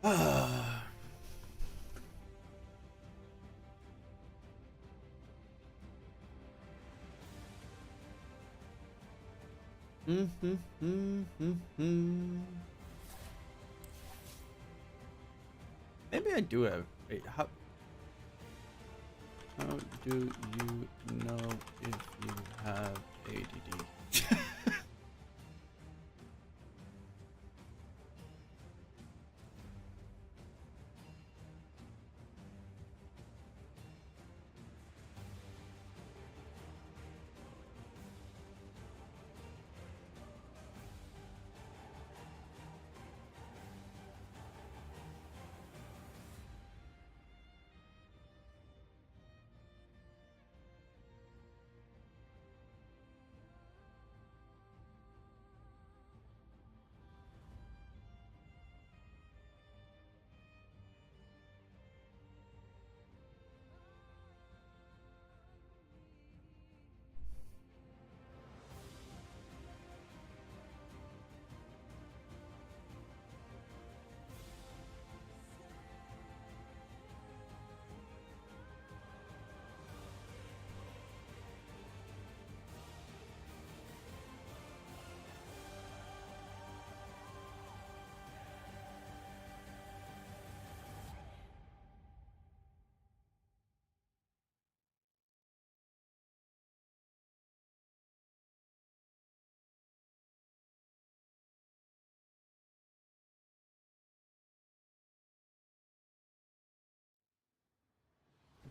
Maybe I do have. Wait, how do you know if you have ADD?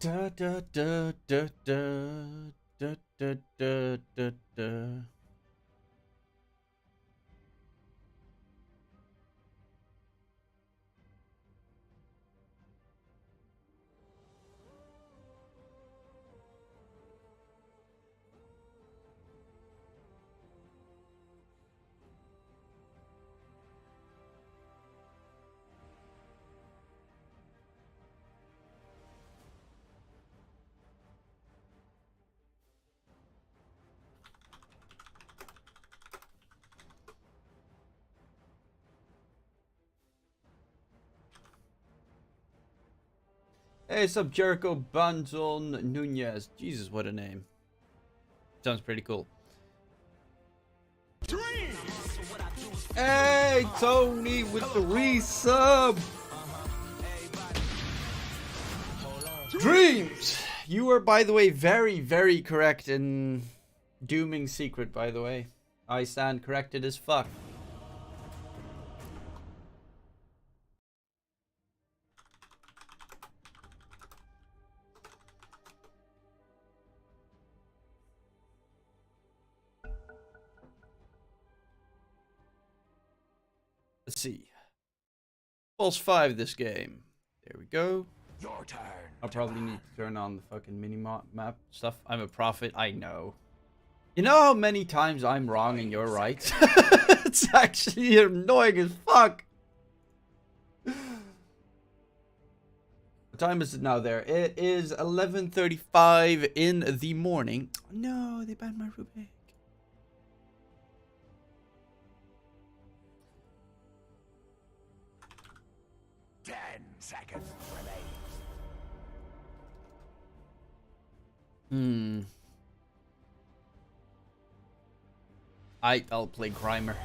Da da da da da da da da da da. Hey, sup, Jericho Banzon Nunez. Jesus, what a name. Sounds pretty cool. Hey, Tony with the resub. Dreams. You were, by the way, very, very correct in dooming secret, by the way. I stand corrected as fuck. Let's see. Pulse 5 this game. There we go. Your turn. I'll probably need to turn on the fucking mini-map stuff. I'm a prophet, I know. You know how many times I'm wrong and you're right? It's actually annoying as fuck. What time is it now there? It is 11:35 in the morning. No, they banned my Rubik. Seconds remains. I'll play Grimer.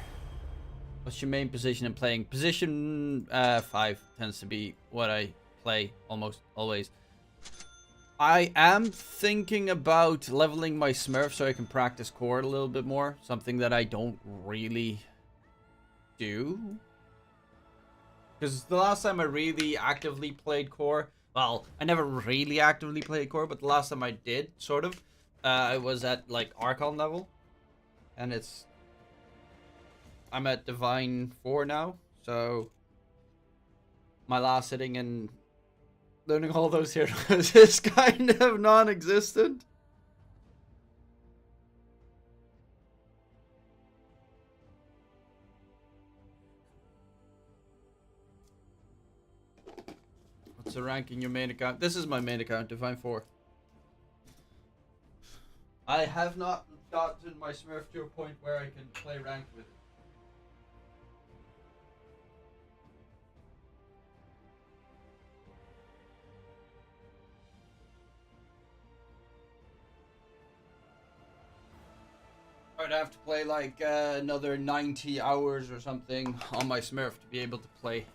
What's your main position in playing? Position 5 tends to be what I play almost always. I am thinking about leveling my Smurf so I can practice core a little bit more. Something that I don't really do. Because the last time I really actively played core, well, I never really actively played core, but the last time I did, sort of, I was at, like, Archon level. And I'm at Divine 4 now, so my last sitting and learning all those heroes is kind of non-existent. What's the rank in your main account? This is my main account, Divine 4. I have not gotten my Smurf to a point where I can play ranked with it. I'd have to play like another 90 hours or something on my Smurf to be able to play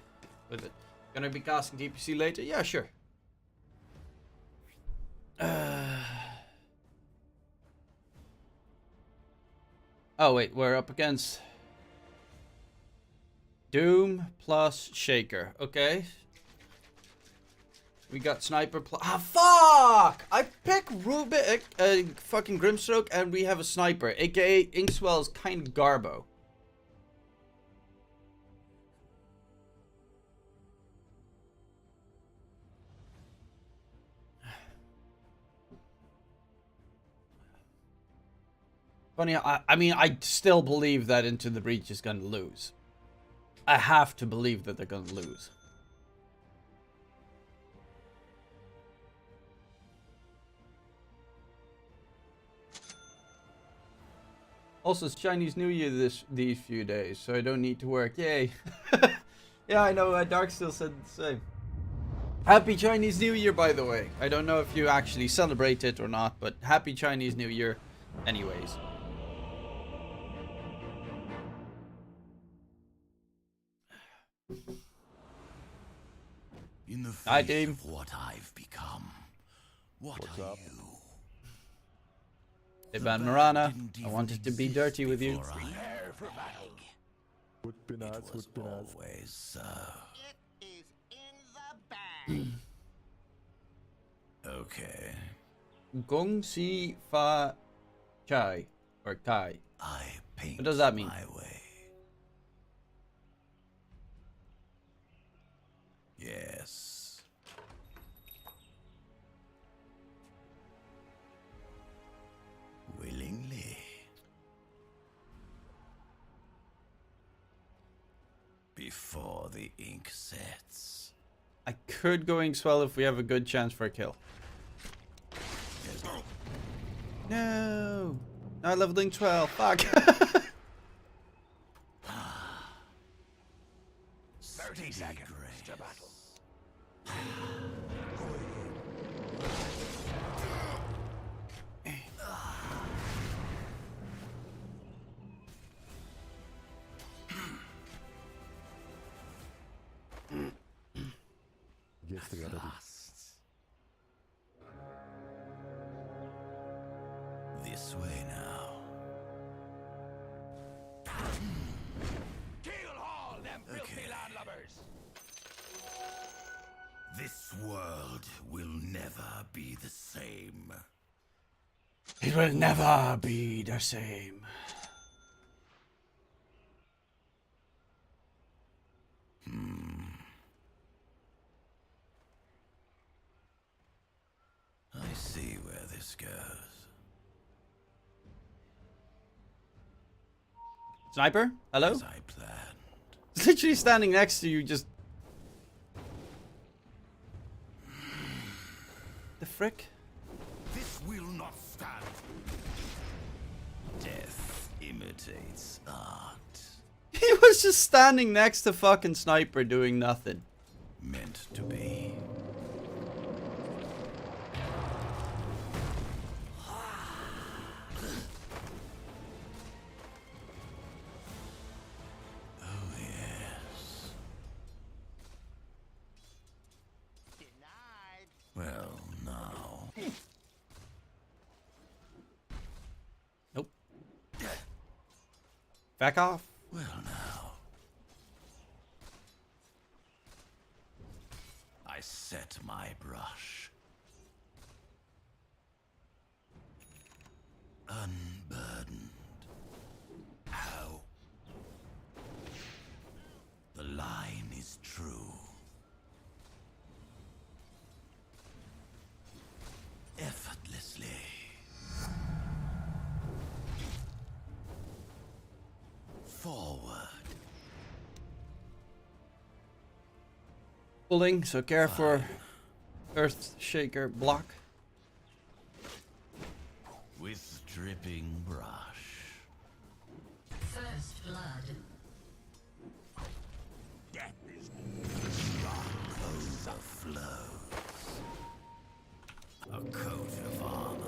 with it. Gonna be casting DPC later? Yeah, sure. Oh wait, we're up against Doom plus Shaker. Okay. We got Sniper plus... Ah, fuck! I pick Rubik, fucking Grimstroke, and we have a Sniper, aka Inkswell's kind of Garbo. Funny, I mean, I still believe that Into the Breach is gonna lose. I have to believe that they're gonna lose. Also, it's Chinese New Year these few days, so I don't need to work. Yay! Yeah, I know. Dark still said the same. Happy Chinese New Year, by the way. I don't know if you actually celebrate it or not, but happy Chinese New Year, anyways. In the Hi, face team. of what I've become, what What's are up? you? Hey, The Bad bad Marana. didn't I even wanted to be exist dirty with you. before I Prepare for battle. Would be nice, It was would be nice. always so. It is in the bag. Okay, Gong Si Fa Chai. Or Kai. I paint What does that mean? my way. Yes. Willingly. Before the ink sets. I could go Inkswell if we have a good chance for a kill. No! Now I leveled Ink 12. Fuck! 30 seconds to battle. Yes, they gotta be. This way now. Kill all them filthy Okay. landlubbers. This world will never be the same. It will never be the same. I see where this goes. Sniper? Hello? As I planned. It's literally standing next to you, just... The frick? This will not stand. Death imitates art. He was just standing next to fucking Sniper doing nothing. Meant to be. Oh yes. Denied. Well, now. Nope. Back off. Well, now. I set my brush. Unburdened. Ow. The line is true. Effortlessly. Forward. Pulling, so care for Earth Shaker block. With dripping brush. First blood. Death is Overflows. A coat of armor.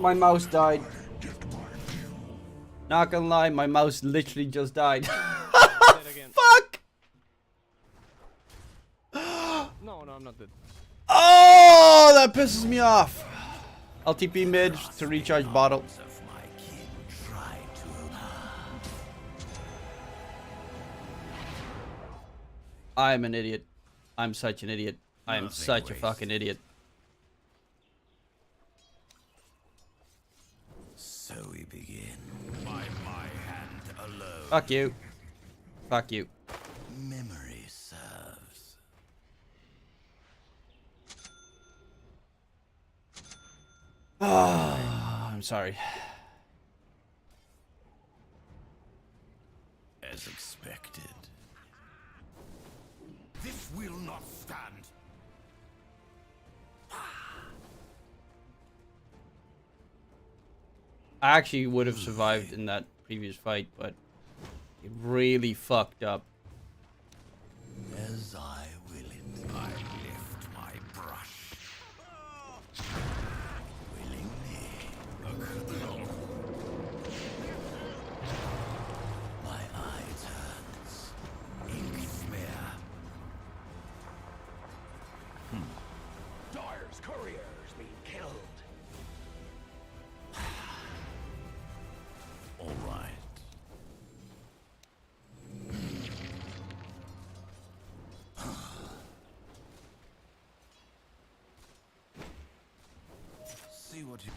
My mouse died. Not gonna lie, my mouse literally just died. Dead again. Fuck! No, I'm not dead. Oh, that pisses me off. I'll TP mid to recharge bottle. Of my kin try to. I'm an idiot. I'm such an idiot. I am Nothing such a wasted. fucking idiot. So we begin. By my hand alone. Fuck you. Fuck you. Memory serves. I'm sorry. As expected. This will not stand. I actually would have survived in that previous fight, but it really fucked up. As I will it, I lift my brush. Willingly. My eye turns. Ink smear. Dyer's couriers being killed. All right. See what you.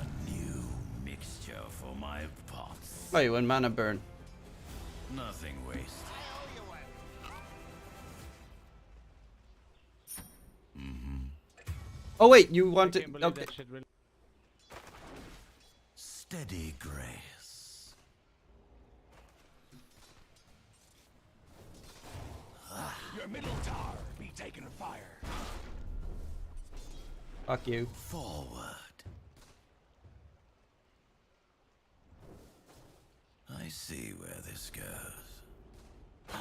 A new mixture for my pots. Wait, when mana burn. Nothing wasted. Oh wait, you want I to? can't believe Okay. that shit really. Steady grace. Your middle tower be taking fire. Fuck you. Forward. I see where this goes.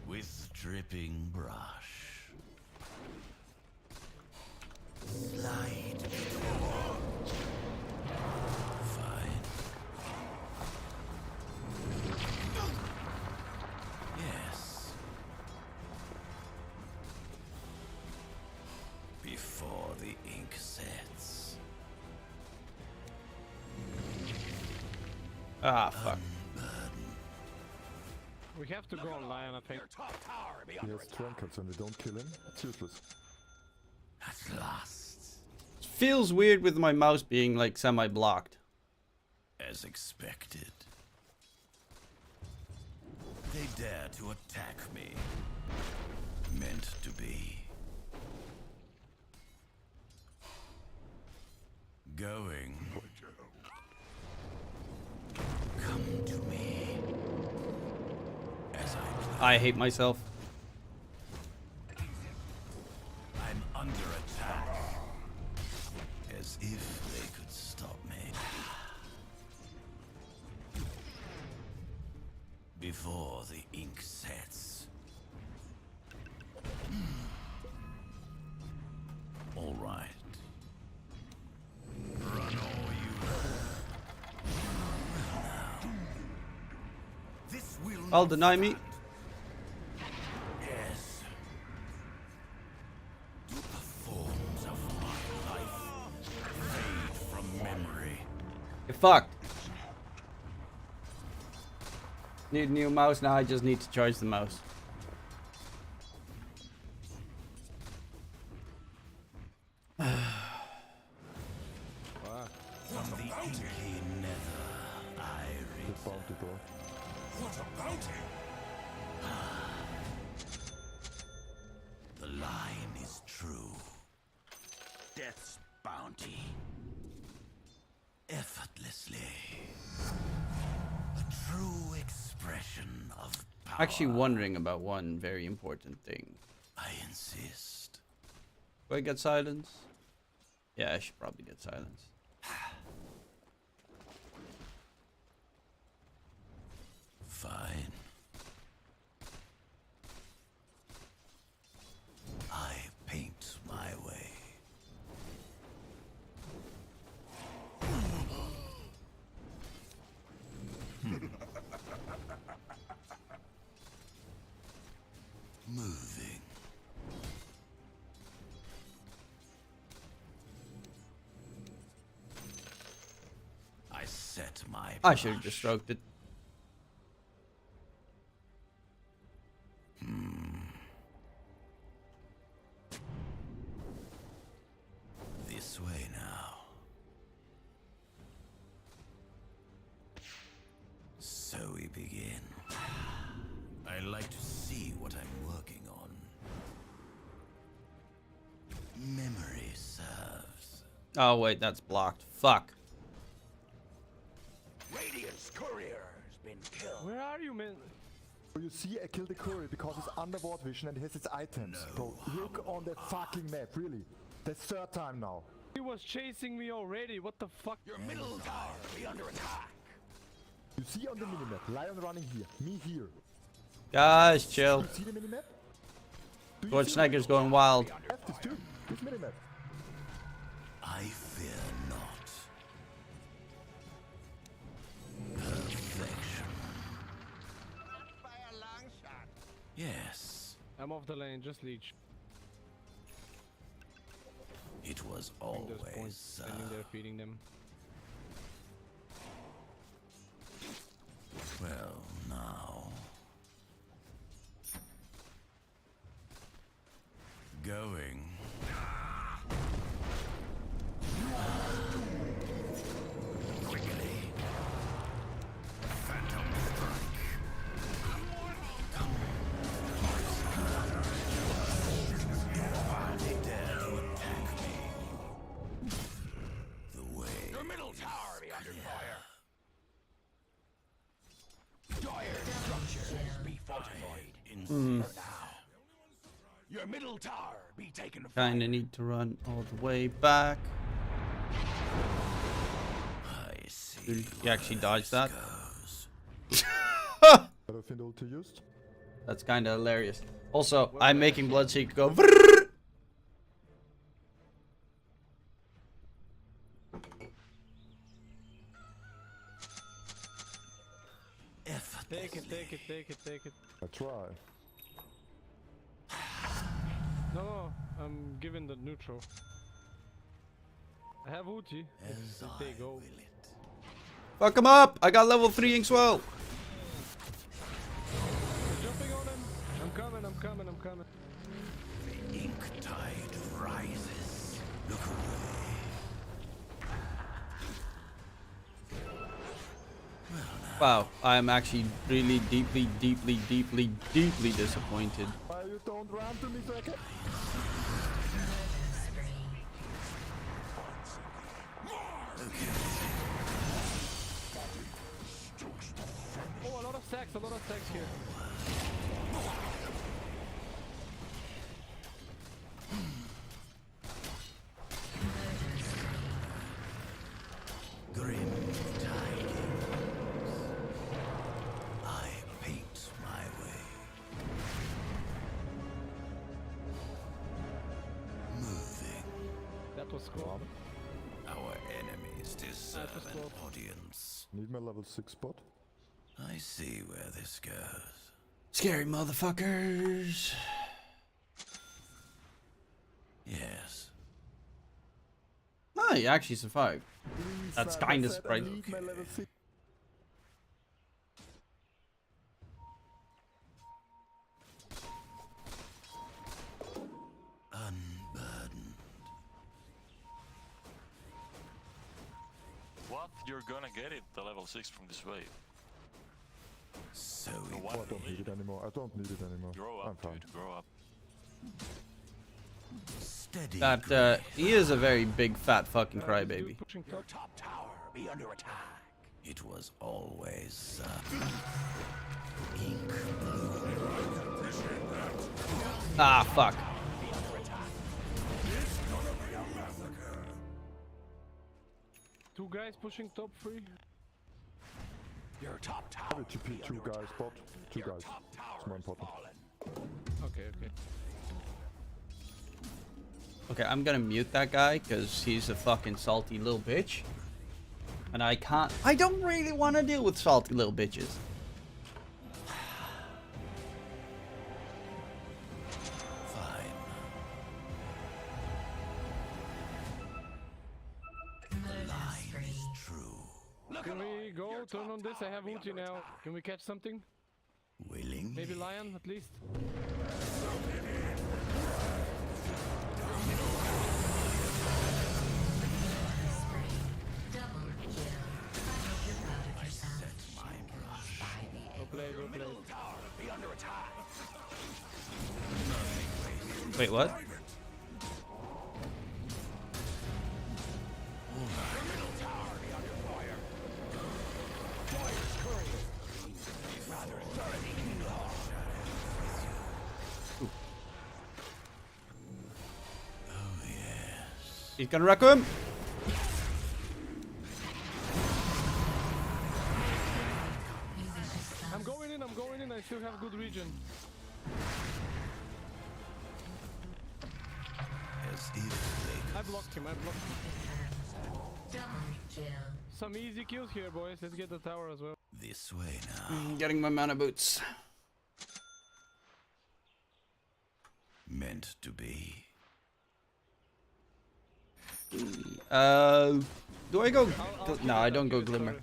With dripping brush. Slide before. Fine. Yes. Before the ink sets. Ah, fuck. We have to go online, I think. Your top tower be He under has attack. trunk cuts and you don't kill him. It's useless. At last. Feels weird with my mouse being like semi-blocked. As expected. They dare to attack me. Meant to be. Going. Come to me. As I hate myself. I'm under attack. As if they could stop me. Before the ink sets. All right. Run all you. This will I'll not deny me. stand. Yes. The forms of my life fade from memory. You're fucked. Need a new mouse now. I just need to charge the mouse. From the inky nether, I Good read. bounty, bro. What a bounty! The line is true. Death's bounty. Effortlessly. A true expression of power. Actually wondering about one very important thing. I insist. Do I get silence? Yeah, I should probably get silence. fine. I paint my way. Moving. I set my I should have brush. just stroked it. This way now. So we begin. I like to see what I'm working on. Memory serves. Oh wait, that's blocked. Fuck. Radiant's courier's been killed. Where are you, man? You see, I killed the courier because it's underwater vision and it has its items. Bro, look on the fucking map, really. The third time now. He was chasing me already. What the fuck? Your middle tower be under attack. You see on the minimap, Lion running here, me here. Guys, chill. You see the minimap? Do you George see Snagger's going wild. left is too? This minimap. I fear not. Perfection. Yes, I'm off the lane. Just leech. it was I think there's always points so. standing there feeding them. Well, now. Going. Quickly. Phantom strike. They dare to attack me. The way. Your middle tower be under fire. Dire structures be fortified. For now. Your middle tower be taken fire. Kinda need to run all the way back. I see. Dude, he actually dodged that. Goes. Battlefield ulti used. That's kinda hilarious. Also, I'm making Bloodseeker go vrrrr. Take it, take it, take it, take it. I try. No, I'm giving the neutral. I have ulti. As If I they go. will it. Fuck him up! I got level 3 Inkswell! Jumping on him. I'm coming, I'm coming, I'm coming. The ink tide rises. Look away. Wow, I am actually really deeply disappointed. Why you don't run to me so I can... Oh, a lot of stacks here. Grim tidings. I paint my way. Moving. That was cool. Our enemies deserve was an cool. audience. Need my level 6 spot. I see where this goes. Scary motherfuckers! Yes. Oh, he actually survived. Please, That's Sniper kinda said I surprising. need my level 6. Unburdened. What? You're gonna get it, the level 6 from this wave. So The we one I don't need it anymore. I don't need it anymore. Grow I'm up, fine. dude. Grow up. steady. That, he is a very big fat fucking crybaby. Dude pushing Your top. top tower be under attack. It was always ink blue. Ah, fuck. Two guys pushing top free. Your top I tower will TP 2 guys, bot. 2 Your guys. top tower It's more has important. fallen. Okay, okay. Okay, I'm gonna mute that guy because he's a fucking salty little bitch. And I can't. I don't really want to deal with salty little bitches. Fine. The line is true. Can we go? Turn on this. I have ulti now. Can we catch something? Willing. Maybe lion at least. Go play, go play. Tower be under attack. Wait, what? Middle tower be under fire. Fire's courier. Rather thoroughly. He's gonna wreck him. I'm going in, I'm going in. I still have good region. As if I blocked him, I blocked him. Some easy kills here, boys. Let's get the tower as well. they this way now. Getting my mana boots. Meant to be. Do I go? I'll No, I don't go Glimmer.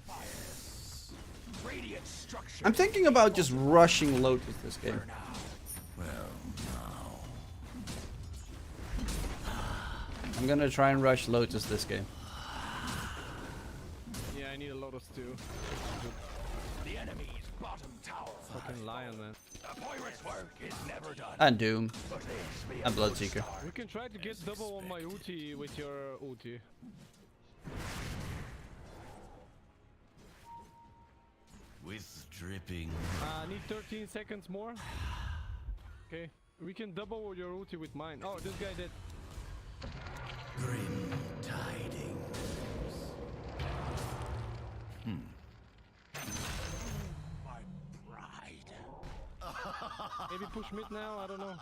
Radiant structure. I'm thinking about just rushing Lotus this game. Well, now. I'm gonna try and rush Lotus this game. Yeah, I need a Lotus too. The enemy's bottom tower. Fucking lion, man. A pirate's work is never done. And Doom. But this be a And good Bloodseeker. start. We can try to get double on my ulti with your ulti. With dripping. Need 13 seconds more. Okay, we can double your ulti with mine. Oh, this guy did. Grim tidings. My pride. Maybe push mid now. I don't know.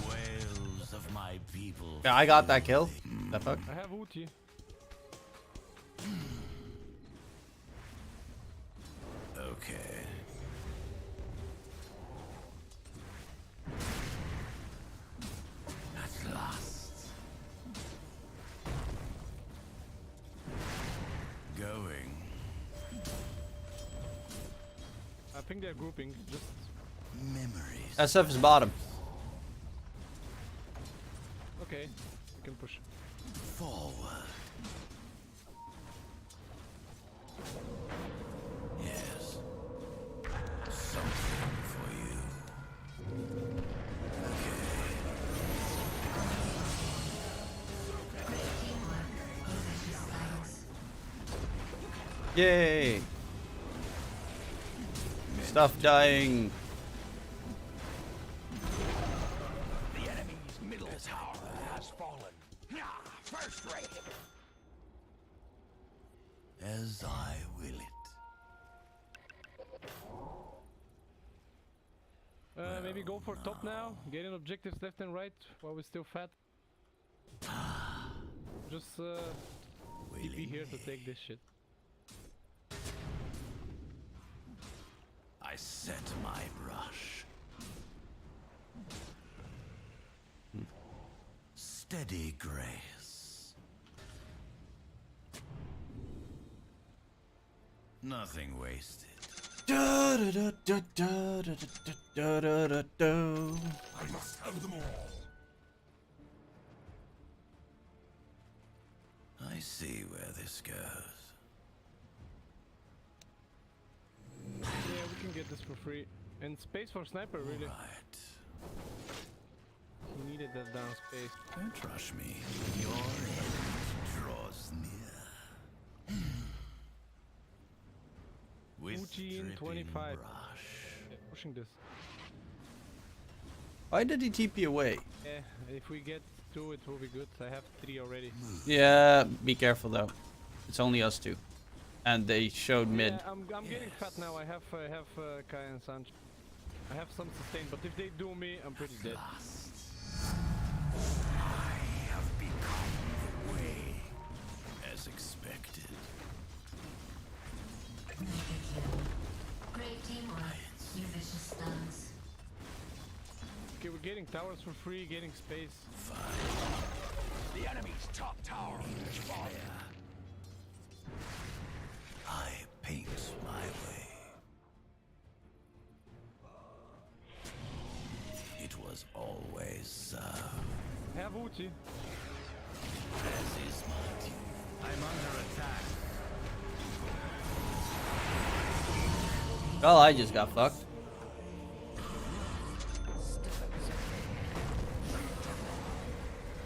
Wails of my people. Yeah, I got that kill. The fuck? I have ulti. Okay. At last. Going. I think they're grouping. Just Memories. SF is bottom. okay. We can push. Forward. Yes. Something for you. Yay! Stuff dying. The enemy's middle tower has fallen. First rate. As I will it. Maybe go for top now. Getting objectives left and right while we're still fat. Just TP here to take this shit. I set my brush. Steady grace. Nothing wasted. Da, da, da, da, da, da, da, da, da, da. I must have them all. I see where this goes. Yeah, we can get this for free. And space for sniper, really. Right. He needed that down space. Don't rush me. Your end draws near. With Uchi in dripping 25. brush. Yeah, pushing this. Why did he TP away? Yeah, if we get 2, it will be good. I have 3 already. Yeah, be careful though. It's only us two. And they showed mid. Yeah, I'm getting fat now. I have Kai and Sanch. I have some sustain, but if they do me, I'm pretty dead. I have become the way, as expected. Great teamwork, you vicious thugs. Okay, we're getting towers for free, getting space. The enemy's top tower is falling. I paint my way. It was always so. Have ulti. As is my duty. I'm under attack. Well, I just got fucked.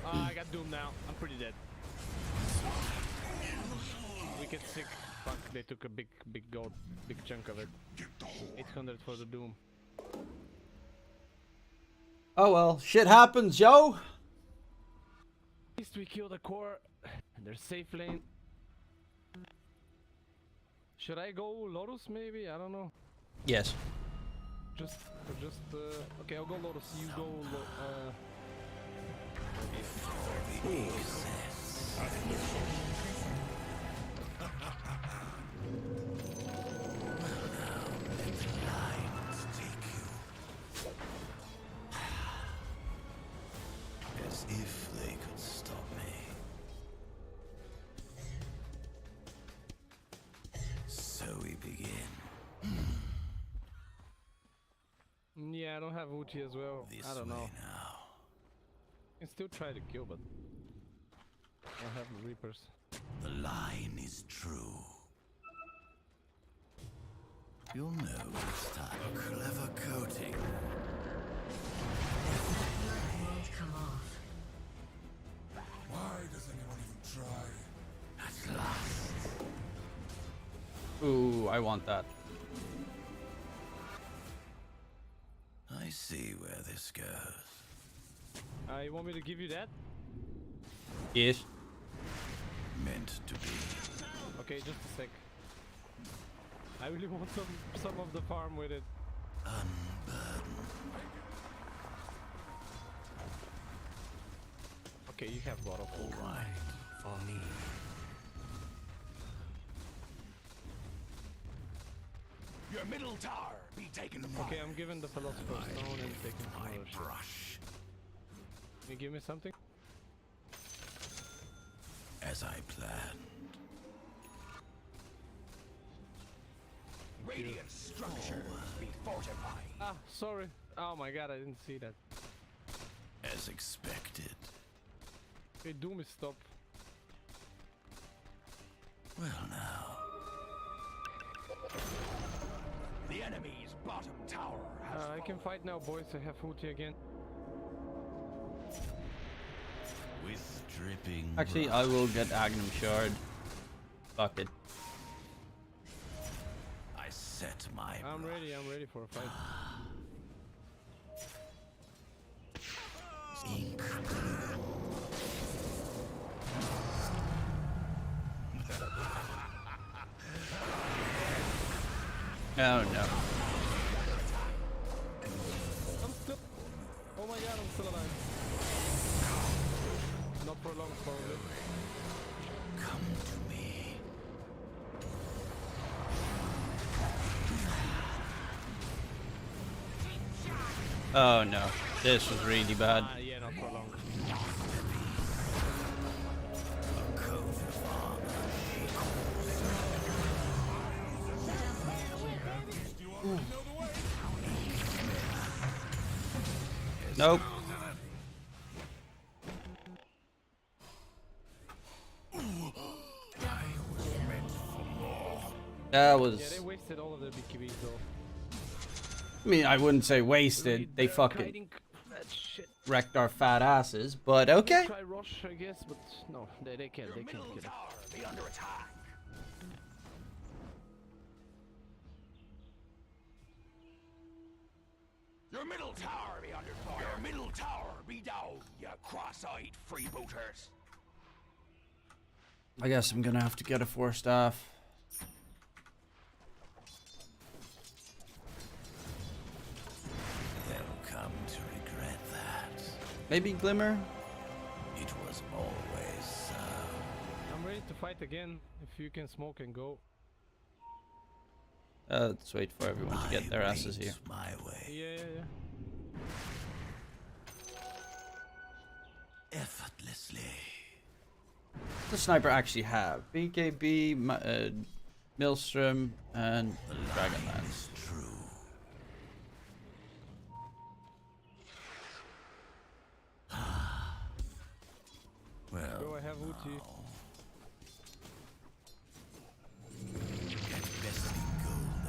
I got Doom now. I'm pretty dead. We get sick. Fuck, they took a big gold, big chunk of it. 800 for the Doom. Oh well, shit happens, yo. At least we kill the core. And their safe lane. Should I go Lotus maybe? I don't know. Yes. Okay, I'll go Lotus. You go. As if they could stop me. So we begin. Yeah, I don't have ulti as well. This I don't know. way now. I can still try to kill, but I don't have the Reapers. The line is true. You'll know this time. A clever coating. Won't come off. Why does anyone even try? At last. Ooh, I want that. I see where this goes. You want me to give you that? Yes. Meant to be. Okay, just a sec. I really want some of the farm with it. Unburdened. Okay, you have bottle. Right for me. Your middle tower be taken fire. Okay, I'm giving the Philosopher's Stone and taking My another shot. brush. Can you give me something? As I planned. Radiant structures be fortified. Ah, sorry. Oh my god, I didn't see that. As expected. Okay, Doom is stop. Well now. The enemy's bottom tower has I can fight now, boys. I have ulti again. With dripping. Actually, I will get Agnum Shard. Fuck it. I set my. I'm ready for a fight. Ink. Oh no. I'm still. Oh my god, I'm still alive. Not for long, probably. Come to me. Oh no. This was really bad. Yeah, not for long. Nope. That was. Yeah, they wasted all of their BKBs though. I mean, I wouldn't say wasted. They fucking Kiting that shit. wrecked our fat asses, but okay. Try rush, I guess, but no, they can't. Your They can't middle get it. tower be under attack. Your middle tower be under fire. Your middle tower be down, you cross-eyed freebooters. I guess I'm gonna have to get a 4-staff. They'll come to regret that. Maybe Glimmer? It was always so. I'm ready to fight again. If you can smoke and go. Let's wait for everyone to get their asses here. My way. Yeah. Effortlessly. What does Sniper actually have? BKB, Maelstrom, and Dragonlance. It's true. Well, Go, I have ulti. at best be gold,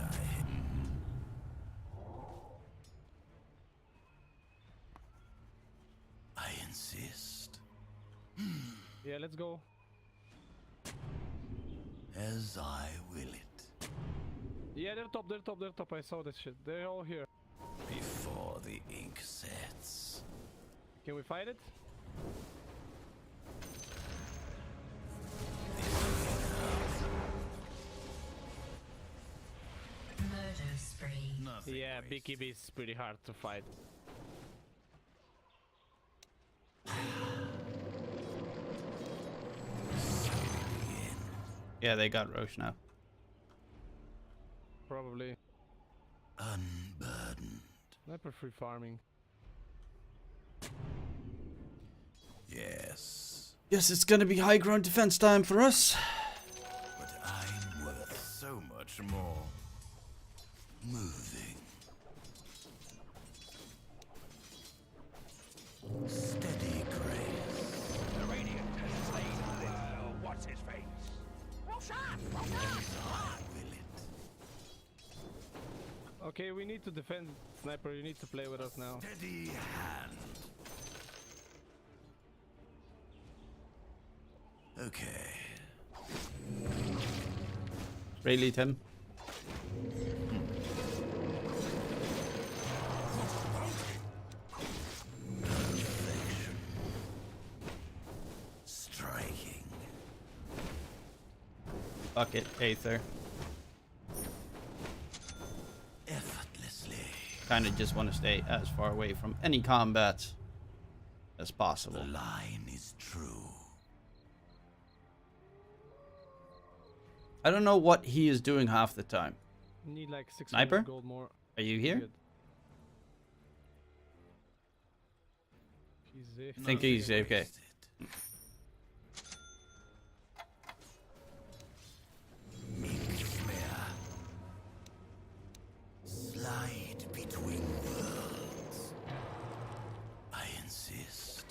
I insist. Yeah, let's go. As I will it. Yeah, they're top. I saw that shit. They're all here. Before the ink sets. Can we fight it? Murder spree. Nothing Yeah, wasted. BKB is pretty hard to fight. Yeah, they got Roche now. Probably. Unburdened. Sniper free farming. Yes. Yes, it's gonna be high ground defense time for us. But I'm worth so much more. Moving. Steady grace. The Radiant has slain what's his face? As I will it. Okay, we need to defend. Sniper, you need to play with us now. Steady hand. Okay. Really, Tim? Perfection. Striking. Fuck it, Aether. Effortlessly. Kinda just want to stay as far away from any combat as The possible. line is true. I don't know what he is doing half the time. Need like 600 Sniper? gold more. Are you here? Good. He's safe. I think he's Nothing AFK. wasted. Smear. Slide between worlds. I insist.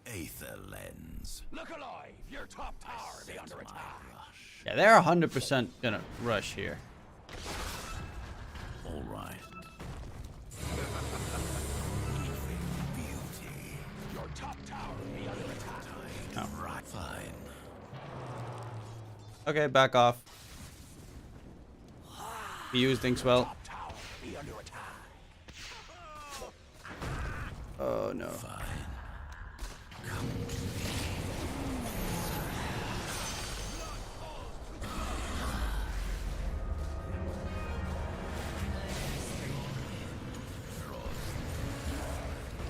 Aether lens. Look alive! Your top tower be under My attack. rush. Yeah, they're 100% gonna rush here. All right. Beauty. Your top tower be under attack. Oh. Right. Fine. Okay, back off. He used things well. Top tower be under attack. Oh no. Fine. Come to me.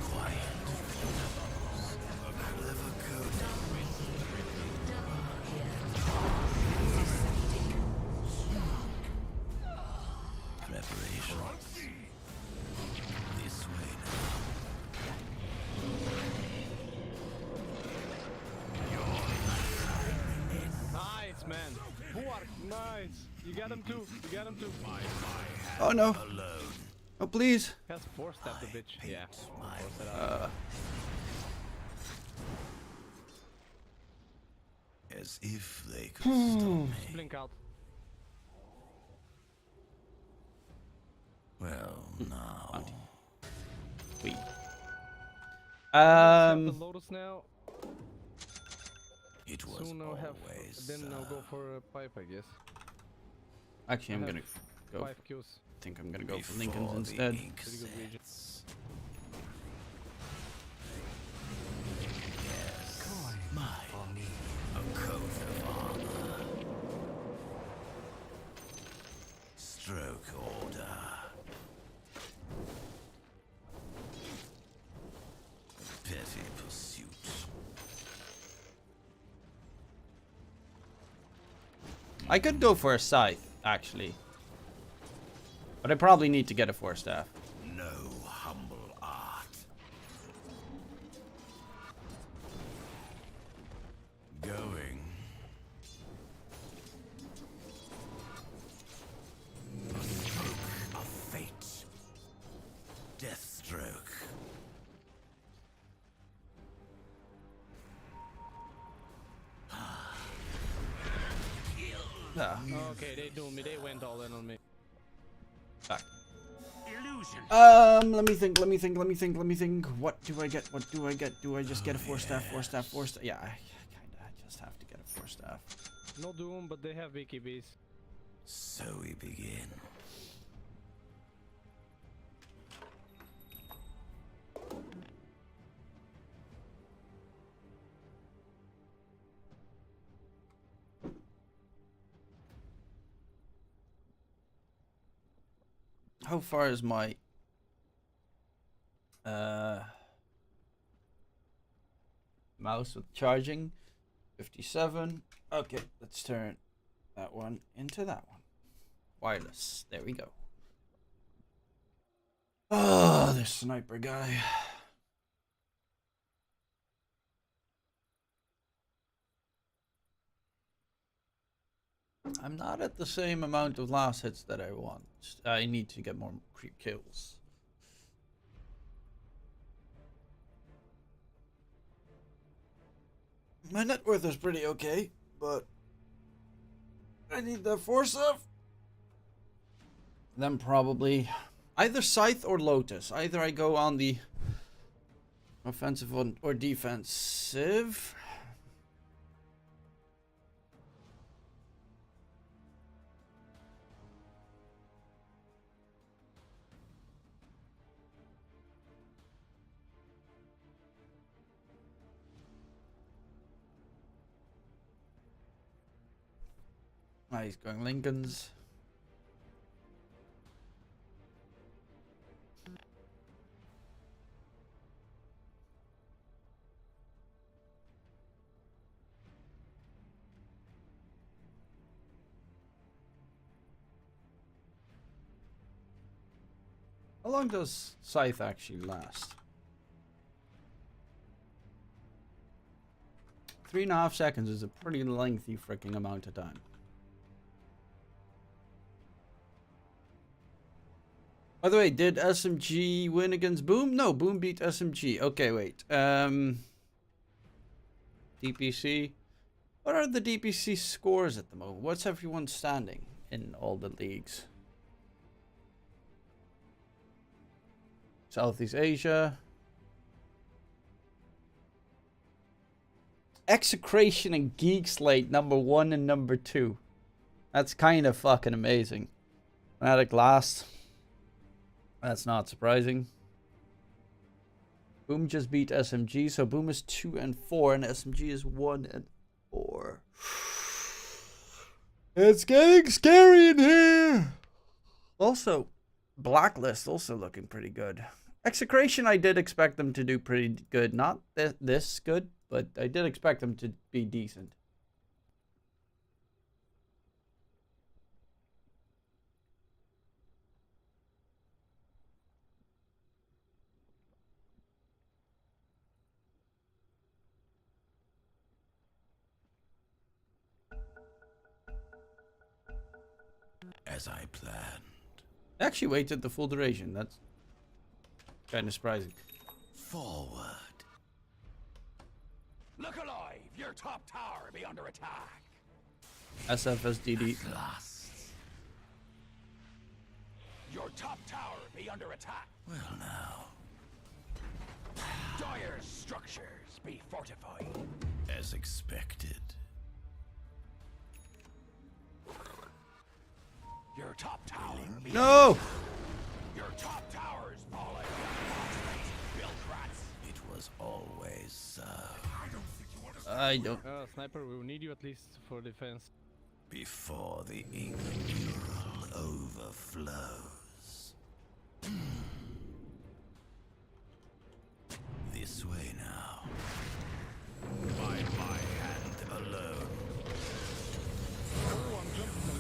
Quiet. A clever code. Preparations. This way now. Nice, man. Buark, nice. You got him too. You got him too. Oh no. Alone. Oh please. Has four-stabbed the bitch. Yeah. My as if they could stop me. Blink out. Well, now. Wait. Have the Lotus now. It was Soon I'll have. always. Then I'll go for a pipe, I guess. Actually, I'm I gonna have go. 5 kills. I think I'm gonna go for before Lincoln's the instead. ink Pretty good region. sets. Deathstroke order. Petty pursuit. I could go for a scythe, actually. But I probably need to get a 4-staff. No humble art. Going. A stroke of fate. Deathstroke. Yeah. Okay, they do me. They went all in on me. Back. Illusion. Let me think. What do I get? Do I just get a 4-staff? Yeah, I kinda just have to get a 4-staff. No Doom, but they have BKBs. So we begin. How far is my mouse with charging? 57. Okay, let's turn that one into that one. Wireless. There we go. Oh, this sniper guy. I'm not at the same amount of last hits that I want. I need to get more creep kills. My net worth is pretty okay, but I need that force up. Then probably either Scythe or Lotus. Either I go on the offensive one or defensive. Ah, he's going Lincolns. How long does Scythe actually last? 3.5 seconds is a pretty lengthy freaking amount of time. By the way, did SMG win against Boom? No, Boom beat SMG. Okay, wait. DPC. What are the DPC scores at the moment? What's everyone standing in all the leagues? Southeast Asia. Execration and Geek Slate #1 and #2. That's kind of fucking amazing. Fnatic last. That's not surprising. Boom just beat SMG, so Boom is 2 and 4, and SMG is 1 and 4. It's getting scary in here. Also, Blacklist also looking pretty good. Execration, I did expect them to do pretty good. Not this good, but I did expect them to be decent. As I planned. I actually waited the full duration. That's kind of surprising. Forward. Look alive! Your top tower be under attack. SFSDD. Last. Your top tower be under attack. Well now. Dire structures be fortified. As expected. Your top tower be No! Your top tower's falling. Build rats. It was always so. I don't. Sniper, we will need you at least for defense. Before the inaugural overflows. This way now. By my hand alone. Oh, I'm jumping.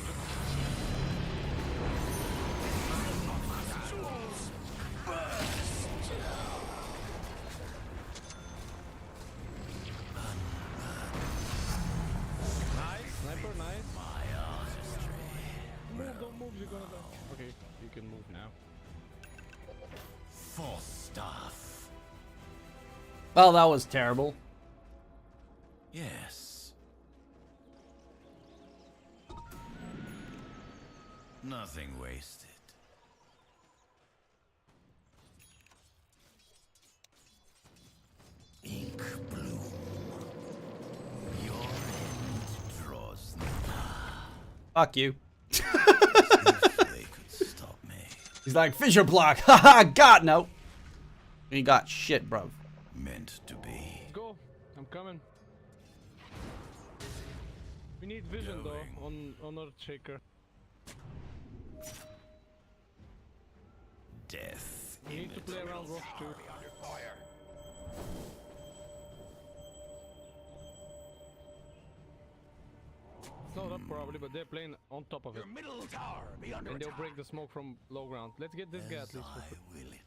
Nice, sniper, nice. My artistry. Move, don't move, you're gonna die. Okay, you can move now. For stuff. Well, that was terrible. Yes. Nothing wasted. Ink bloom. Your end draws near. Fuck you. If they could stop me. He's like, fissure block. Haha, God, no. You got shit, bro. Meant to be. Go, I'm coming. We need vision though on our shaker. Death. We need to play around Rosh too. Under fire. It's not up probably, but they're playing on top of it. Your middle tower be under And they'll attack. break the smoke from low ground. Let's get this guy at As least. I will it.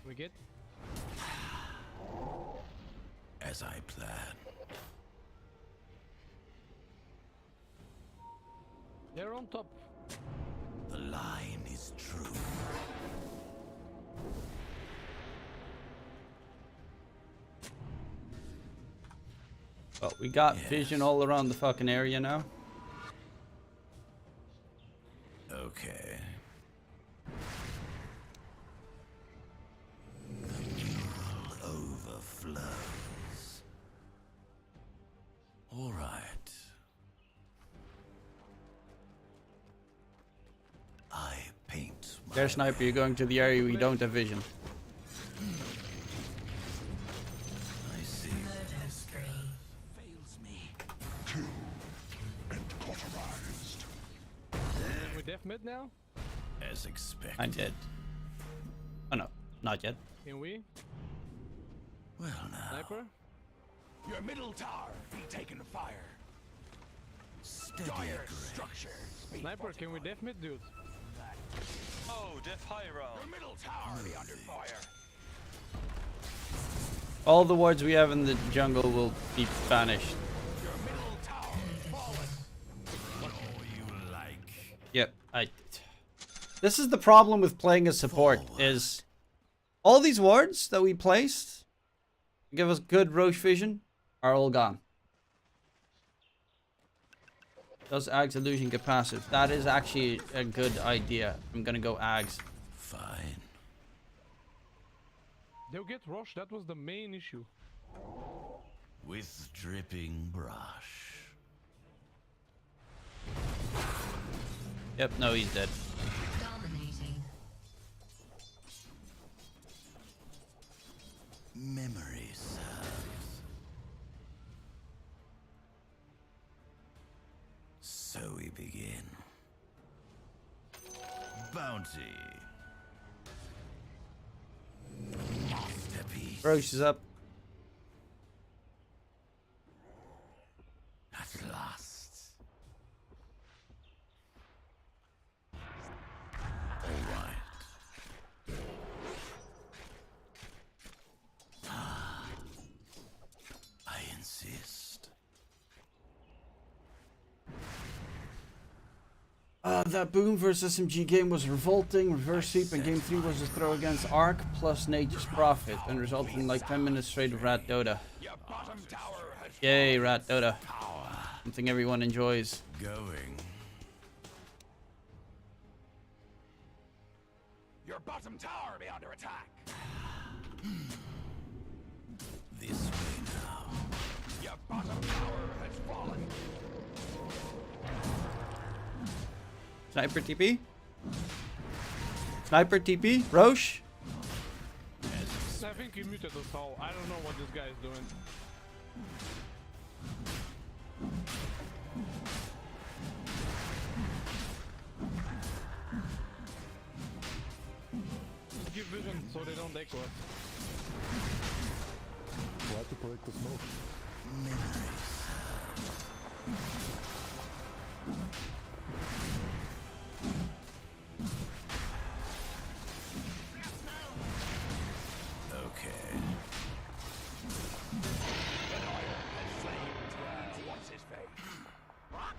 We get? As I plan. They're on top. The line is true. Well, we got Yes. vision all around the fucking area now. Okay. The mural overflows. All right. I paint my There, sniper, you're going to the area we don't have vision. I see. Murder spree. Fails me. We def mid now? As expected. I did. Oh no, not yet. Can we? Well now. Sniper? Your middle tower be taken fire. Steady Dire grade. structures be Sniper, can we def mid, dude? Oh, def high Your round. middle tower be under fire. All the wards we have in the jungle will be banished. Your middle tower fallen. Oh, you like. Yep, This is the problem with playing a support, is all these wards that we placed to give us good roche vision are all gone. Does Ags illusion get passive? That is actually a good idea. I'm gonna go Ags. Fine. They'll get rushed, that was the main issue. With dripping brush. Yep, no, he's dead. Dominating. Memory serves. So we begin. Bounty. Masterpiece. Roche is up. At last. All right. I insist. That Boom vs SMG game was revolting. Reverse sweep and game 3 was a throw against Arc plus Nature's Prophet and resulted in like 10 minutes straight of Rat Dota. Your bottom tower has Yay, Rat Dota. Something everyone enjoys. Going. Your bottom tower be under attack. This way now. Your bottom tower has fallen. Sniper TP? Sniper TP? Roche? I think he muted us all. I don't know what this guy is doing. so they don't echo us. Try to break the smoke. Okay. What's his face?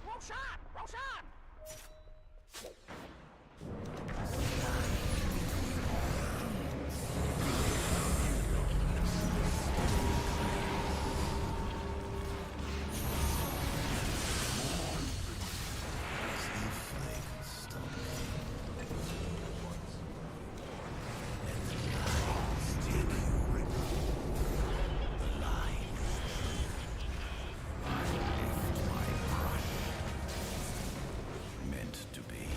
Roshan! Roshan! Meant to be.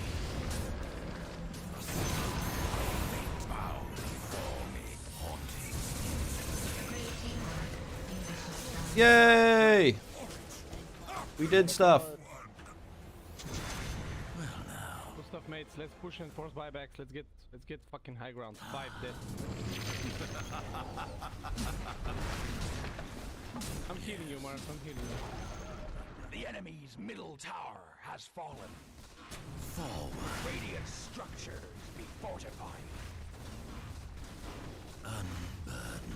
Yay! We did stuff. Good stuff, mates. Let's push and force buybacks. Let's get fucking high ground. 5 dead. I'm healing you, Mark. I'm healing you. The enemy's middle tower has fallen. Forward. Radiant structures be fortified. Unburden.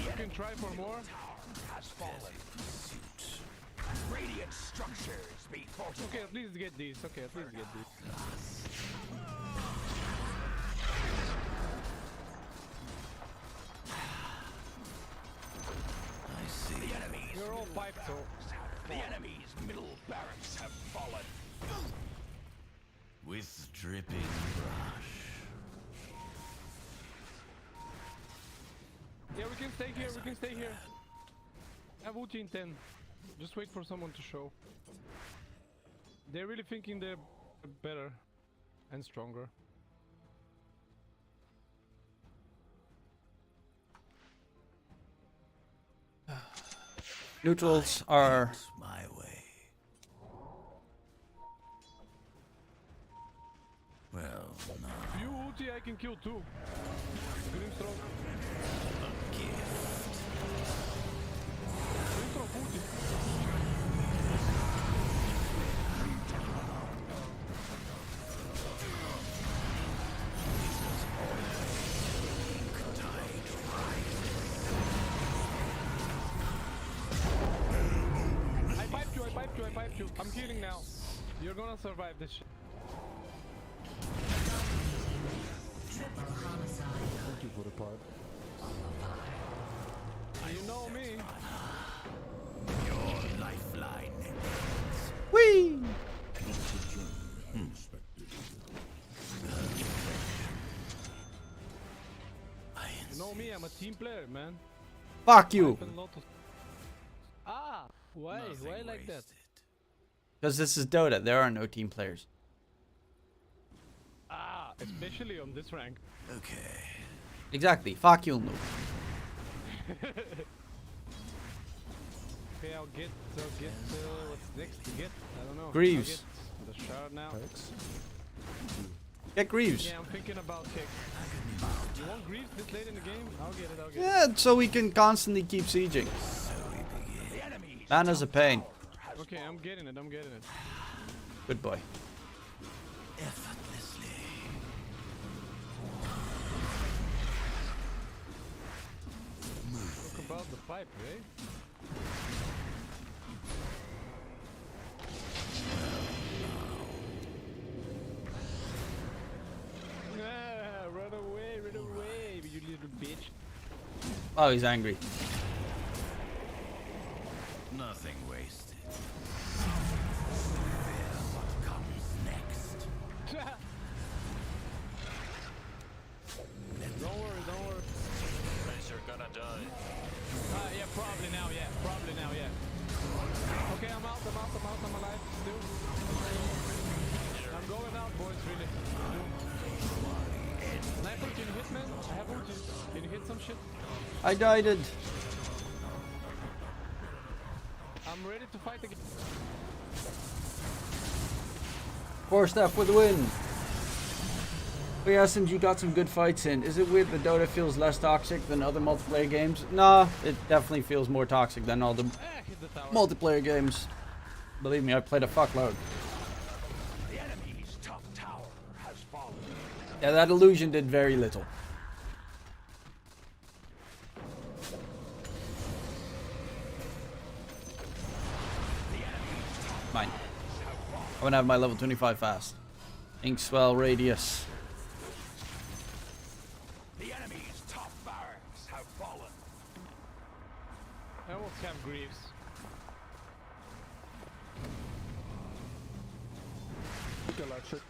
You can try for more. Tower has fallen. Radiant structures be fortified. Okay, at least get these. Okay, at least get these. I see. The enemy's You're all piped, so The enemy's middle barracks have fallen. With dripping brush. yeah, we can stay here. We can stay here. I have ulti in 10. Just wait for someone to show. They're really thinking they're better and stronger. Neutrals are It's my way. Well, no. If you ulti, I can kill too. Grimstroke. Gift. Grimstroke ulti. I piped you. I'm healing now. You're gonna survive this shit. Thank you for the pipe. You know me. Your lifeline. Whee! You know me. I'm a team player, man. Fuck you! Pipe and Lotus. Ah, why? Why like that? Because this is Dota, there are no team players. Ah, especially on this rank. Okay. Exactly, fuck you, noob. Okay, I'll get what's next to get? I don't know. Greaves. I'll get the shard now. Thanks. Get Greaves. Yeah, I'm thinking about kick. You want Greaves this late in the game? I'll get it, I'll get it. Yeah, so we can constantly keep sieging. The enemy's Mana's a pain. Okay, I'm getting it, I'm getting it. Good boy. Effortlessly. Talk about the pipe, right? Ah, run away, you little bitch. Oh, he's angry. Nothing wasted. Fear what comes next. Don't worry. Guys, you're gonna die. Yeah, probably now, yeah. Okay, I'm out, I'm alive still. I'm going out, boys, really. Sniper, can you hit, man? I have ulti. Can you hit? Get some shit. I died. I'm ready to fight again. Core staff for the win. But yeah, SMG got some good fights in. Is it weird that Dota feels less toxic than other multiplayer games? Nah, it definitely feels more toxic than all the Hit the tower. multiplayer games. Believe me, I played a fuckload. The enemy's top tower has fallen. Yeah, that illusion did very little. Mine. I'm gonna have my level 25 fast. Ink swell radius. The enemy's top barracks have fallen. I almost have Greaves. Look at that shit.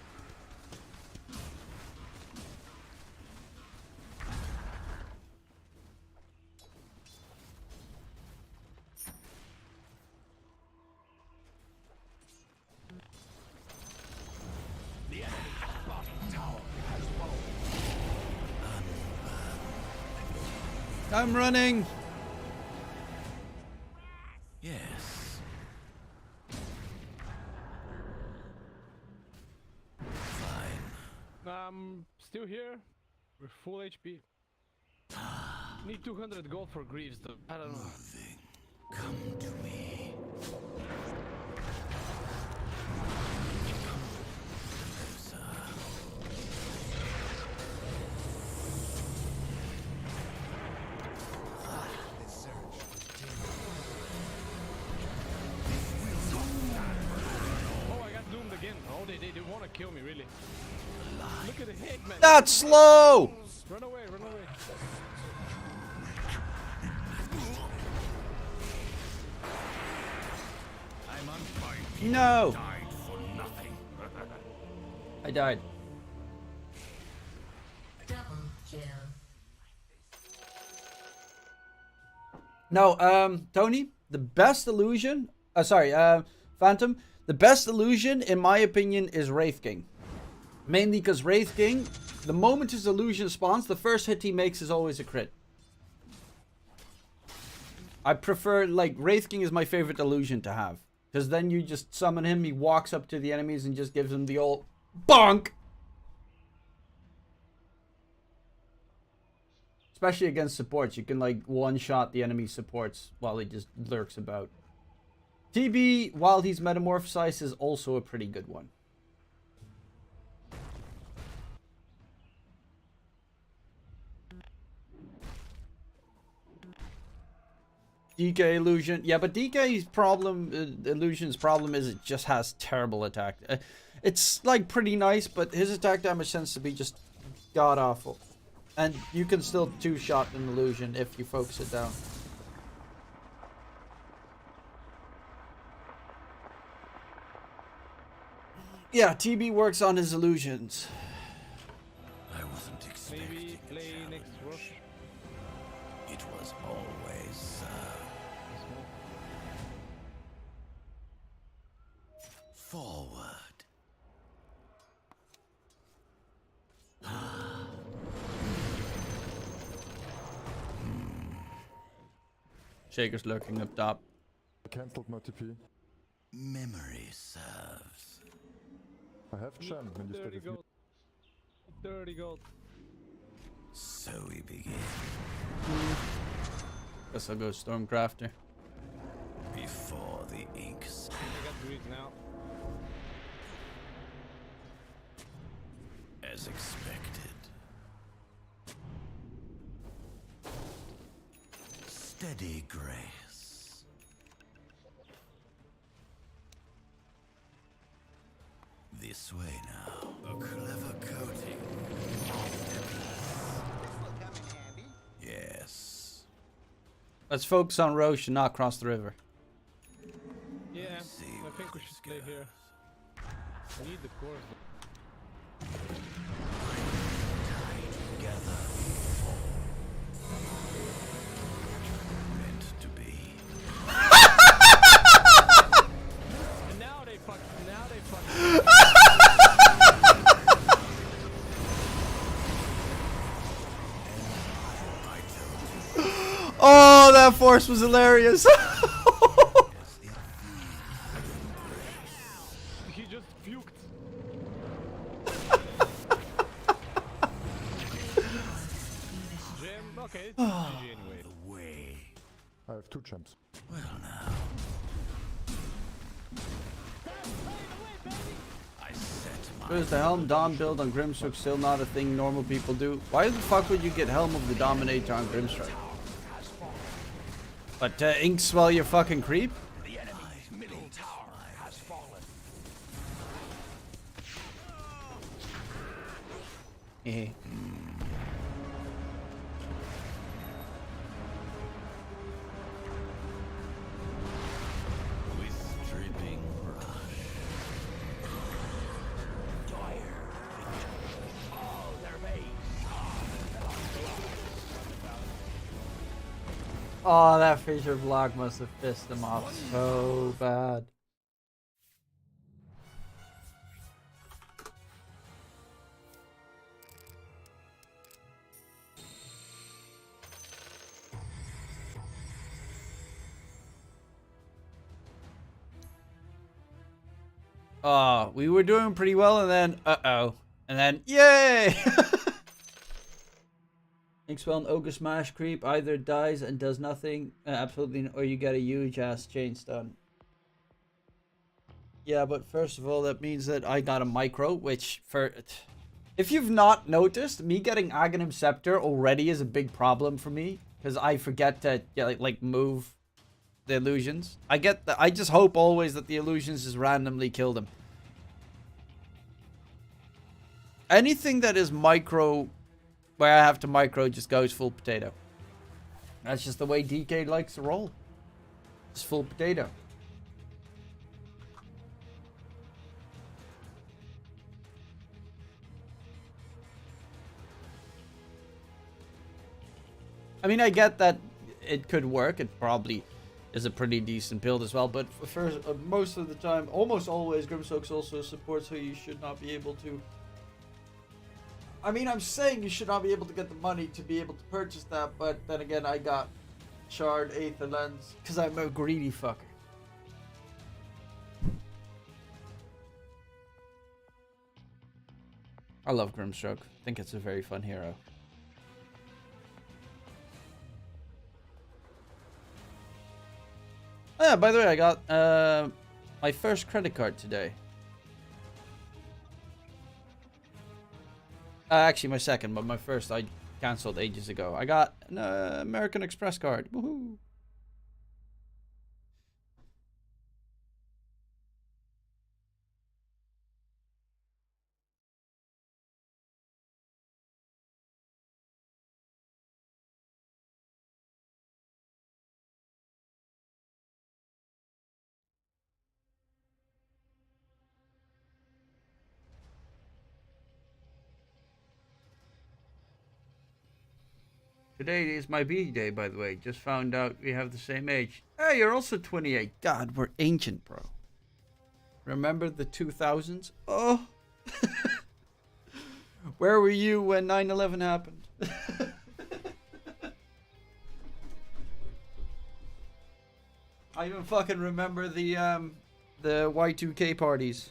The enemy's bottom tower has fallen. I'm running. Yes. Fine. I'm still here. We're full HP. Need 200 gold for Greaves though. I don't know. Moving. Come to me. Closer. Oh, I got doomed again. Oh, they want to kill me, really. Look at the hit, man. That's slow. Run away, run away. I'm on fire. No. Died for nothing. I died. Double kill. No, Tony, the best illusion. Phantom. The best illusion, in my opinion, is Wraith King. Mainly because Wraith King, the moment his illusion spawns, the first hit he makes is always a crit. I prefer, like, Wraith King is my favorite illusion to have. Because then you just summon him, he walks up to the enemies and just gives them the old bonk! Especially against supports, you can, like, one-shot the enemy supports while he just lurks about. TB, while he's metamorphosized, is also a pretty good one. DK illusion, yeah, but DK's problem, illusion's problem is it just has terrible attack. It's like pretty nice, but his attack damage tends to be just god awful, and you can still two-shot an illusion if you focus it down. Yeah, TB works on his illusions. I wasn't expecting Maybe a play challenge. next rush. It was always so. Forward. Shaker's lurking up top. I cancelled my TP. Memory serves. I have Chen when you stay 30 with me. gold. 30 gold. So we begin. Guess I'll go Stormcrafter. Before the inks. I got Greaves now. As expected. Steady grace. This way now. A clever coating. Yes. Let's focus on Roche and not cross the river. Yeah, see I where think we this should stay goes. here. I need the cores. Together. Meant to be. And now they fuck. Now they fuck. I that force was hilarious. He just puked. Gem, okay, it's GG anyway. Way. I have 2 gems. Well now. I set my Is the Helm Dom build on Grimstroke still not a thing normal people do? Why the fuck would you get Helm of the Dominator on Grimstroke? But inks while you're fucking creep? The enemy's middle tower has fallen. Eh. with dripping brush. All their base. Oh, that Fisher block must have pissed him off so bad. Oh, we were doing pretty well, and then uh-oh. And then, yay! Inkswell and Ogre Smash creep either dies and does nothing, absolutely, or you get a huge ass chain stun. Yeah, but first of all, that means that I got a micro, which for... If you've not noticed, me getting Aghanim Scepter already is a big problem for me, because I forget to, like move the illusions. I just hope always that the illusions just randomly kill them. Anything that is micro, where I have to micro, just goes full potato. That's just the way DK likes to roll. Just full potato. I mean, I get that it could work. It probably is a pretty decent build as well. But for most of the time, almost always, Grimsoak's also supports who you should not be able to. I mean, I'm saying you should not be able to get the money to be able to purchase that. But then again, I got Shard, Aether Lens, because I'm a greedy fucker. I love Grimstroke. I think it's a very fun hero. Oh, yeah, by the way, I got my first credit card today. Actually, my second, but my first I canceled ages ago. I got an American Express card. Woohoo! Today is my B-day, by the way. Just found out we have the same age. Hey, you're also 28. God, we're ancient, bro. Remember the 2000s? Oh. Where were you when 9/11 happened? I even fucking remember the Y2K parties.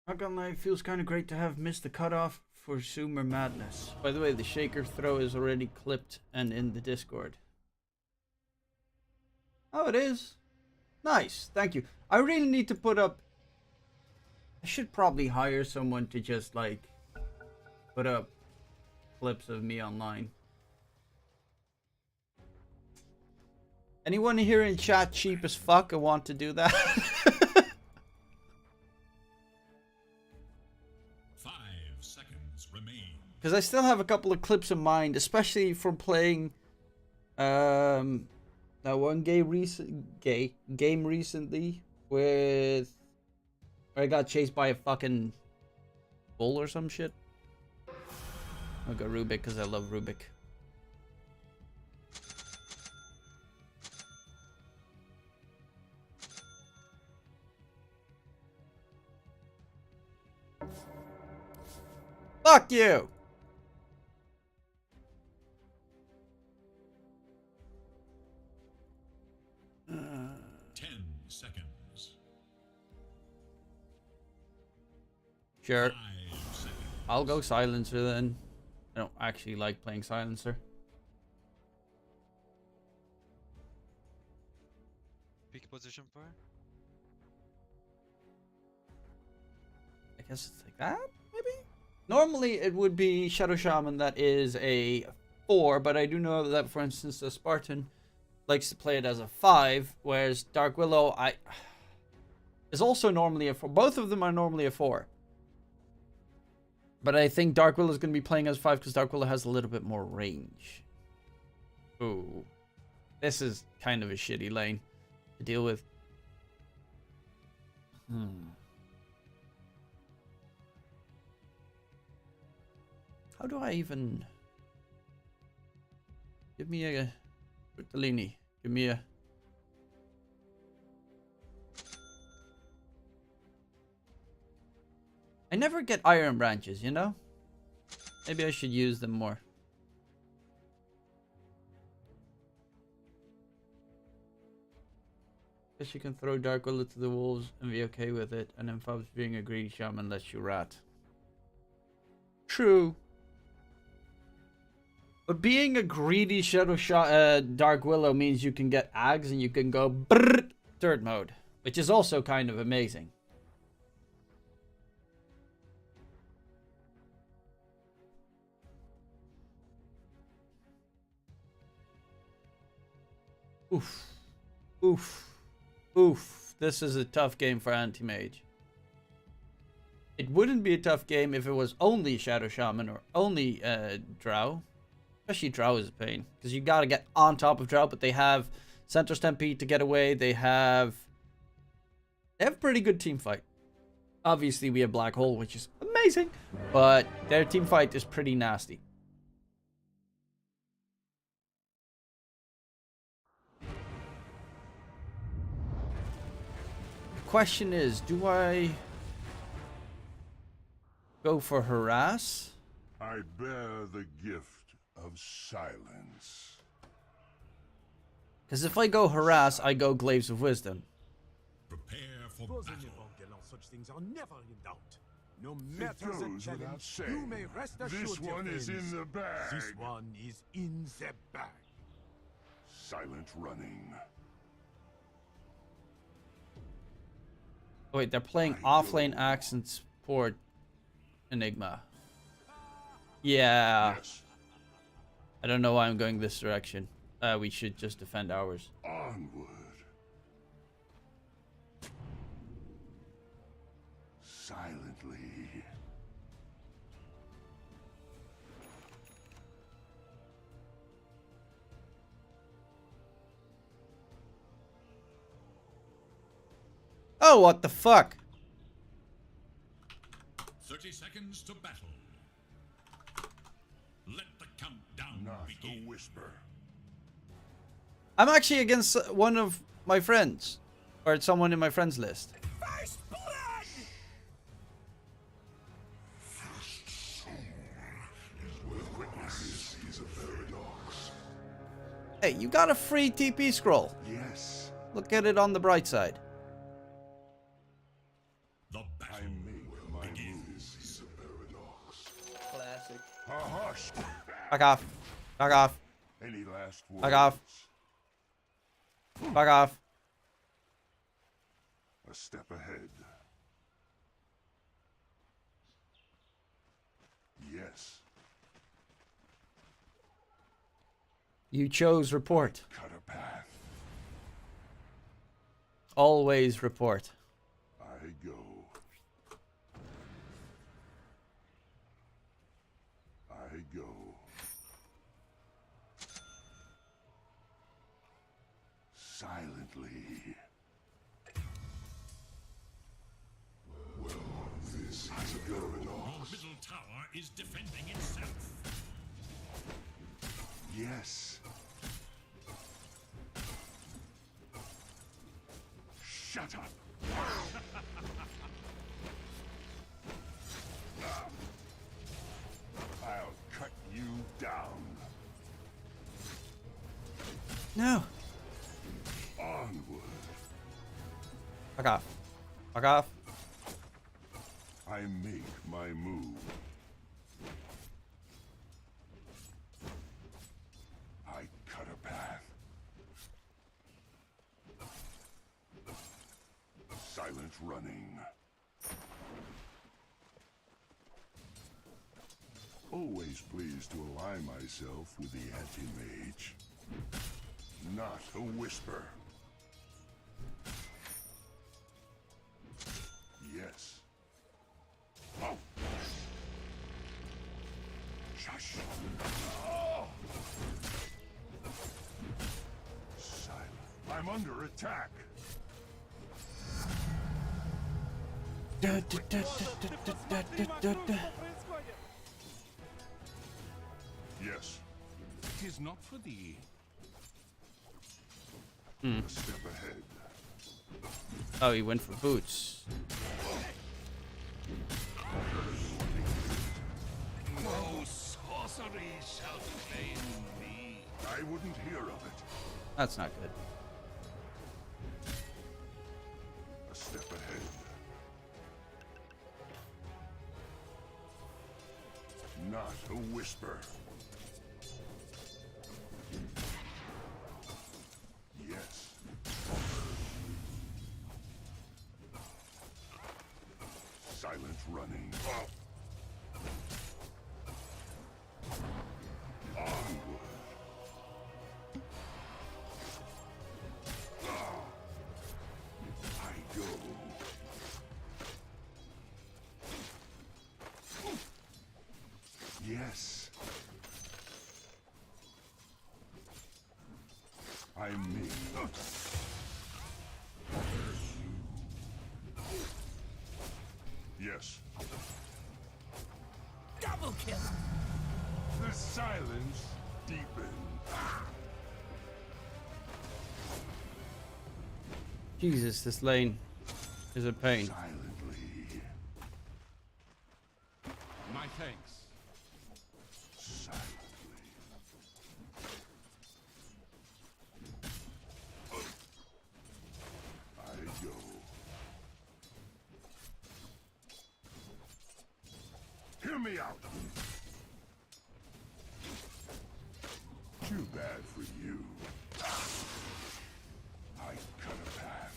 Not gonna lie, it feels kind of great to have missed the cutoff for Sumer Madness. By the way, the shaker throw is already clipped and in the Discord. Oh, it is? Nice, thank you. I really need to put up... I should probably hire someone to just, like, put up clips of me online. Anyone here in chat cheap as fuck and want to do that? 5 seconds remain. Because I still have a couple of clips in mind, especially from playing that one game recently with where I got chased by a fucking bull or some shit. I'll go Rubik because I love Rubik. Fuck you! 10 seconds. Sure. 5 seconds. I'll go Silencer then. I don't actually like playing Silencer. Pick position for her. I guess it's like that, maybe? Normally it would be Shadow Shaman that is a 4, but I do know that, for instance, the Spartan likes to play it as a 5, whereas Dark Willow is also normally a 4. Both of them are normally a 4. But I think Dark Willow is going to be playing as 5 because Dark Willow has a little bit more range. Ooh. This is kind of a shitty lane to deal with. How do I even... Give me a... Bertolini. Give me a... I never get iron branches, you know? Maybe I should use them more. Guess you can throw Dark Willow to the wolves and be okay with it, and then Fab's being a greedy shaman lets you rat. True. But being a greedy Dark Willow means you can get Ags and you can go brrrt, third mode, which is also kind of amazing. Oof. Oof. Oof. This is a tough game for Anti-Mage. It wouldn't be a tough game if it was only Shadow Shaman or only Drow. Especially Drow is a pain. Because you gotta get on top of Drow, but they have Center Stampede to get away. They have a pretty good team fight. Obviously we have Black Hole, which is amazing. But their team fight is pretty nasty. Question is, do I go for harass? I bear the gift of silence. Because if I go harass, I go Glaives of Wisdom. Prepare for battle. Such things are never in doubt. No It matter the goes without challenge, saying. you may rest assured, This dear one is friends, in the bag. This one is in the bag. Silent running. Oh, wait, they're playing offlane Axe and support Enigma. Yeah. Yes. I don't know why I'm going this direction. We should just defend ours. Onward. Silently. Oh, what the fuck? 30 seconds to battle. Let the countdown Not begin. a whisper. I'm actually against one of my friends. Or someone in my friends list. First blood! Witness is a paradox. Hey, you got a free TP scroll. Yes, Look at it on the bright side. The battle I make my Fuck off. Fuck off. Any last words? Fuck off. Fuck off. A step ahead. Yes. You chose report. Cut a path. Always report. I go. I go. Silently. Well, this is going Your on. middle tower is defending itself. Yes. Shut up. I'll cut you down. No. Onward. Fuck off. Fuck off. I make my move. I cut a path. Silent running. Always pleased to ally myself with the anti-mage. Not a whisper. Yes. Oh. Shush. Oh. Silent. I'm under attack. Da, da, da, da, da, da, da, da, da. Yes. It is not for thee. A step ahead. Oh, he went for boots. No sorcery shall claim thee. I wouldn't hear of it. That's not good. A step ahead. Not a whisper. Yes. Silent running. Onward. I go. Yes. I make. Yes. Double kill. The silence deepens. Jesus, this lane is a pain. Silently. My thanks. Silently. I go. Hear me out. Too bad for you. I cut a path.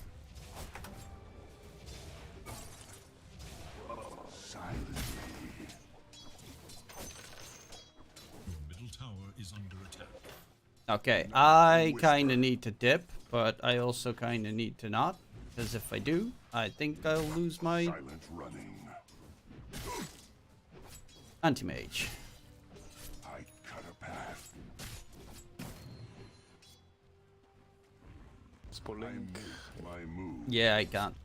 Silently. Your middle tower is under attack. Okay, I kind of need to dip, but I also kind of need to not. Because if I do, I think I'll lose my Silent running. anti-mage. I cut a path. I make my move. Yeah, I can't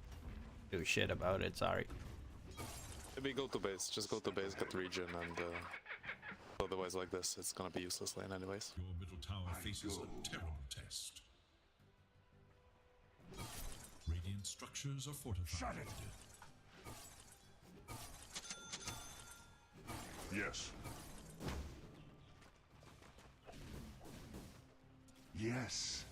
do shit about it, sorry. Maybe go to base. Just go to base, get regen, and otherwise like this, it's gonna be useless lane anyways. Your middle tower faces a terrible test. Radiant structures are fortified. Shut it. Yes. Yes.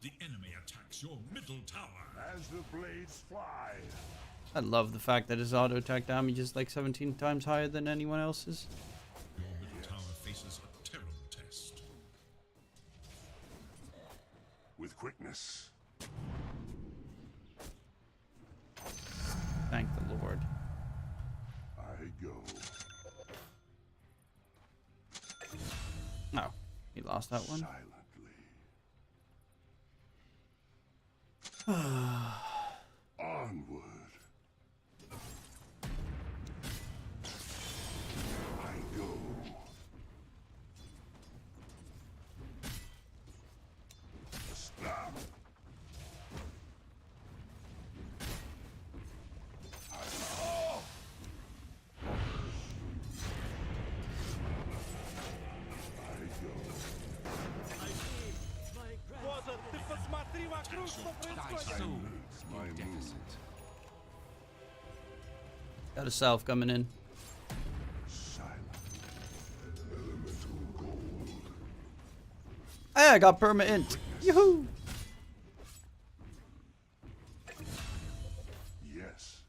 The enemy attacks your middle tower. As the blades fly. I love the fact that his auto attack damage is like 17 times higher than anyone else's. with quickness. Thank the Lord. I go. No, he lost that one. Onward. I go. Stop. Got a self coming in. Hey, I got perma int. Yoo-hoo! Yes.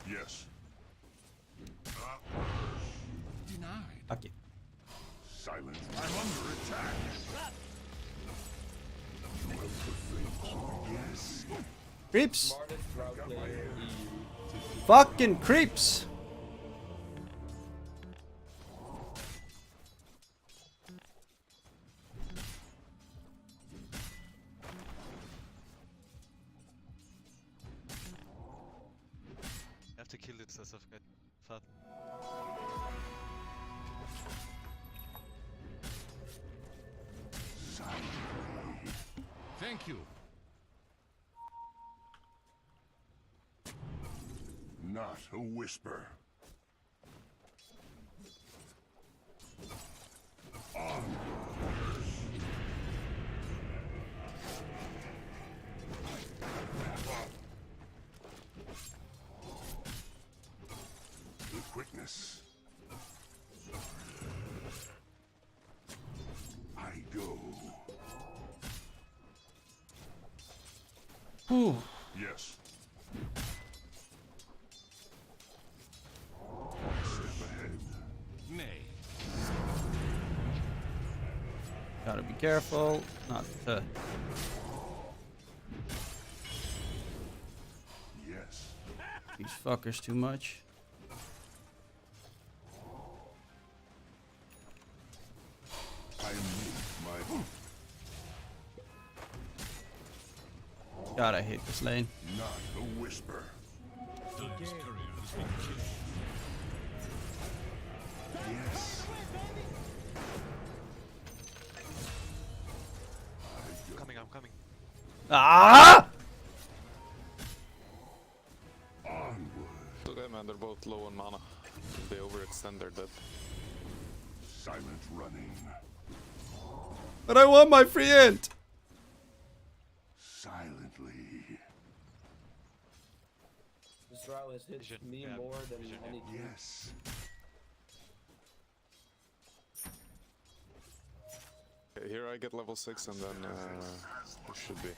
Yes. Denied. Fuck you. Silence. I'm under attack. Yes. Creeps. Fucking creeps. I have to kill it as I've got fat. Thank you. Not a whisper. The quickness. I go. Whew. Yes. Step ahead. Nay. Gotta be careful not to. Yes. These fuckers too much. I am my God, I hate this lane. not a whisper. Dire's courier has been killed. Yes. I'm coming. Ah! Onward. It's okay, man. They're both low on mana. If they overextend, they're dead. Silent running. But I want my free int. Silently. This route has hit Vision, me yeah, more than vision, yeah. any team. Yes. Okay, here I get level 6 and then it should be.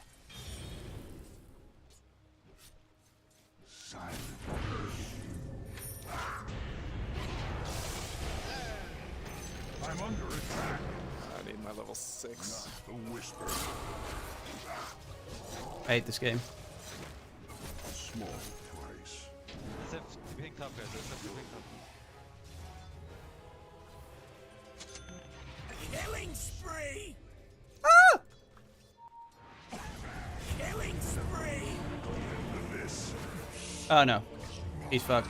Silent. I'm under attack. I need my level 6. Not a whisper. I hate this game. Small twice. Let's have to ping top, guys. Let's have to ping top. Killing spree! Ah! Killing spree! This. Oh no. He's fucked.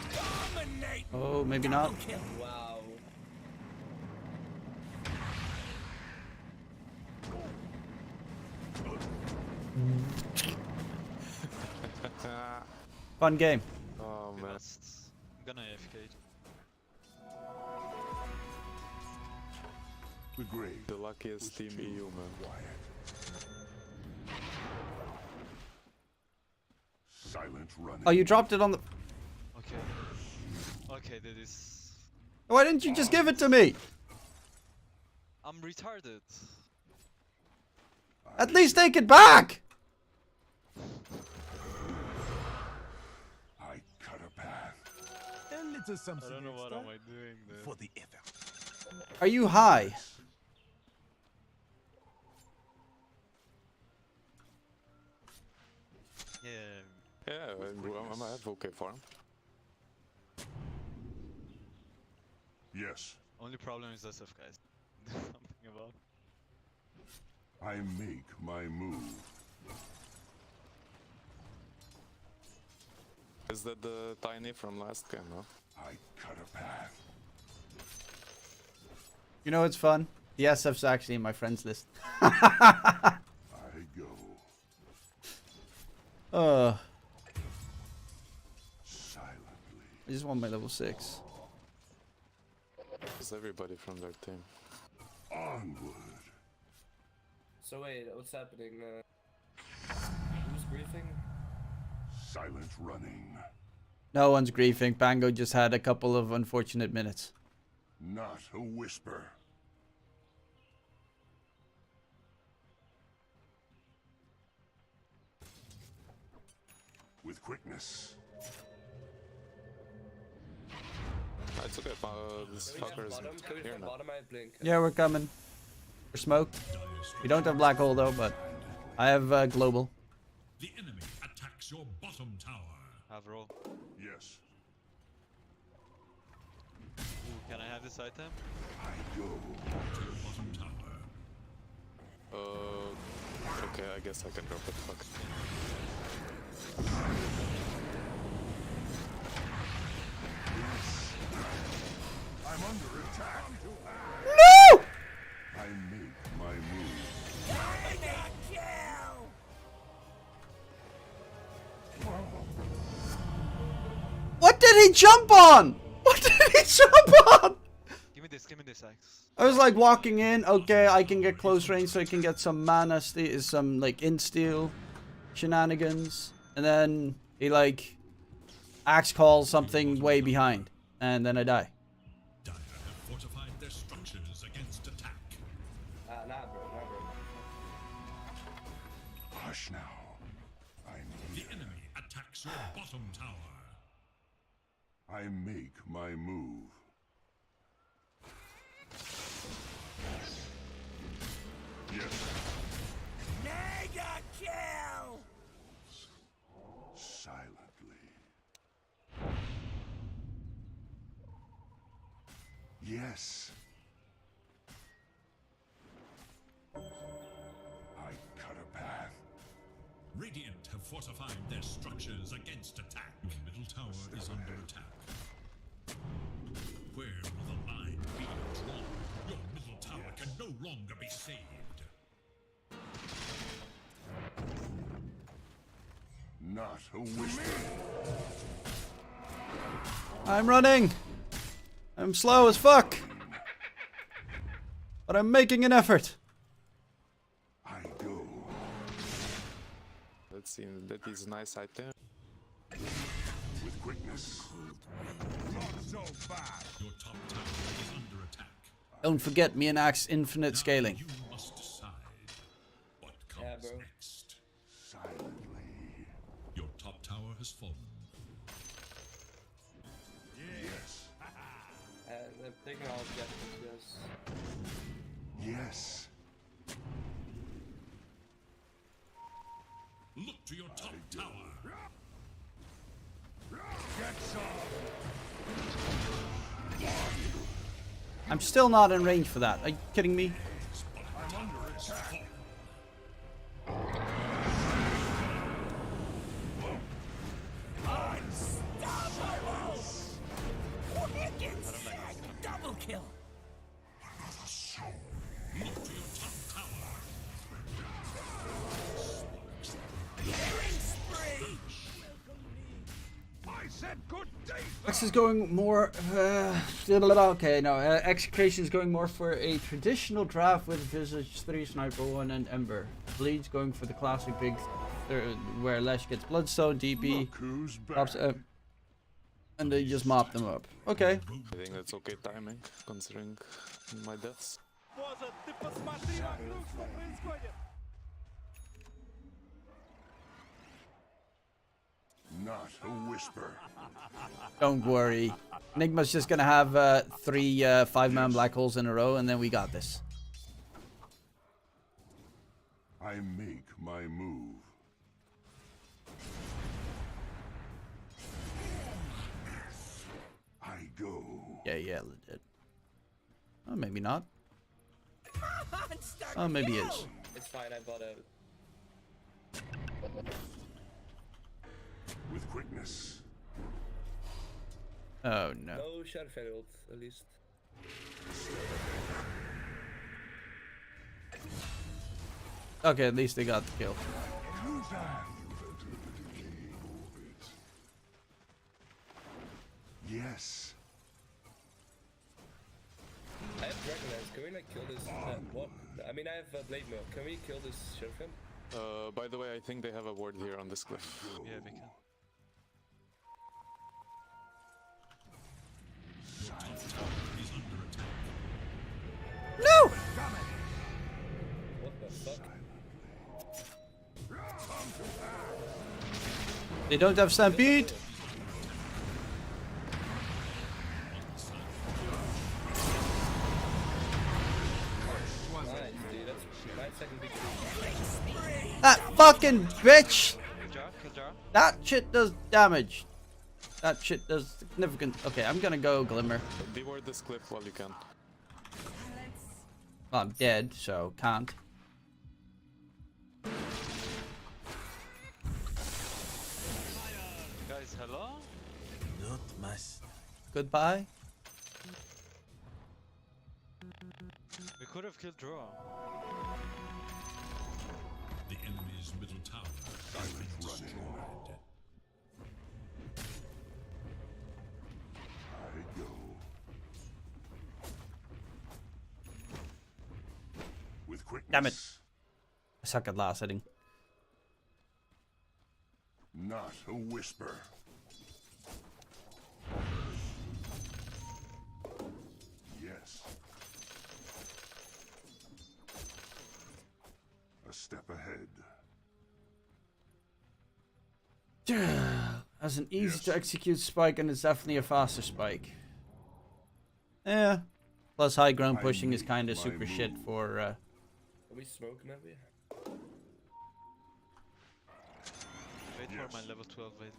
Dominate! Oh, maybe not. Wow. Fun game. Oh man. I'm gonna AFK. The grave. The luckiest team EU, man. Quiet. Silent running. Oh, you dropped it on the. Okay. Okay, that is. Why didn't you just give it to me? I'm retarded. At least take it back. I cut a path. A little something I don't know what am extra I doing there. for the effort. Are you high? Yeah, I have okay farm. Yes, only problem is SF, guys. Something about. I make my move. Is that the tiny from last game, no? I cut a path. You know what's fun? The SF's actually in my friends list. I go. Silently. I just want my level 6. It's everybody from their team. Onward. So wait, what's happening? Who's briefing? Silent running. No one's griefing. Pango just had a couple of unfortunate minutes. Not a whisper. With quickness. It's okay, this fucker is here now. Bottom, I blink. Yeah, we're coming. For smoke. We don't have black hole though, but I have global. The enemy attacks your bottom tower. Have roll. Yes. Ooh, can I have this item? I go. To your bottom tower. Okay, I guess I can drop it. Fuck. I'm under attack. No! I make my move. What did he jump on? What did he jump on? Give me this axe. I was like walking in, okay, I can get close range so I can get some mana, some like insteal shenanigans. And then he like axe calls something way behind. And then I die. Dire have fortified their structures against attack. Nah, bro. Hush now. The enemy attacks your bottom tower. I make my move. Yes. Mega kill! Silently. Yes. I cut a path. Radiant have fortified their structures against attack. Your middle tower is under attack. Where will the line be drawn? Your middle tower can no longer be saved. Not a whisper. I'm running. I'm slow as fuck. But I'm making an effort. I go. Let's see, that is a nice item. With quickness. Your top tower is under attack. Don't forget me and Axe infinite scaling. You must decide what comes Yeah, bro. next. Silently. Your top tower has fallen. Yes. They're taking all objectives, yes. Yes. Look to your top tower. I'm still not in range for that. Are you kidding me? I'm under attack. Double kill! Look to your top tower. Killing spree! I said good day. X is going more. Okay, no. Execution is going more for a traditional draft with Visage 3, Sniper 1, and Ember. Bleed's going for the classic big, where Lesh gets Bloodstone, DP, Look who's back. drops, and they just mop them up. Okay. I think that's okay timing, considering my deaths. Not a whisper. Don't worry. Enigma's just gonna have 3 5-man black holes in a row, and then we got this. I make my move. Okay, yeah, legit. Oh, maybe not. Oh, maybe it is. It's fine, I bought out. With quickness. Oh, no. No Shadowfang ult, at least. Okay, at least they got the kill. Yes. I have Dragon Lance. Can we like kill this? What? I mean, I have Blade Mail. Can we kill this Shadowfang? By the way, I think they have a ward here on this cliff. Yeah, we can. No! What the fuck? They don't have Stampede. Nice, dude. That's 9 second big. That fucking bitch! Kill jar. That shit does damage. That shit does significant. Okay, I'm gonna go Glimmer. Deward this cliff while you can. Well, I'm dead, so can't. Guys, hello? Not must. Goodbye. We could have killed draw. The enemy's middle tower has been destroyed. I go. With quickness. Damn it. I suck at last hitting. Not a whisper. Yes. A step ahead. As an easy to execute spike, and it's definitely a faster spike. Yeah. Plus high ground pushing is kind of super shit for. Are we smoking at me? Wait for my level 12. Wait.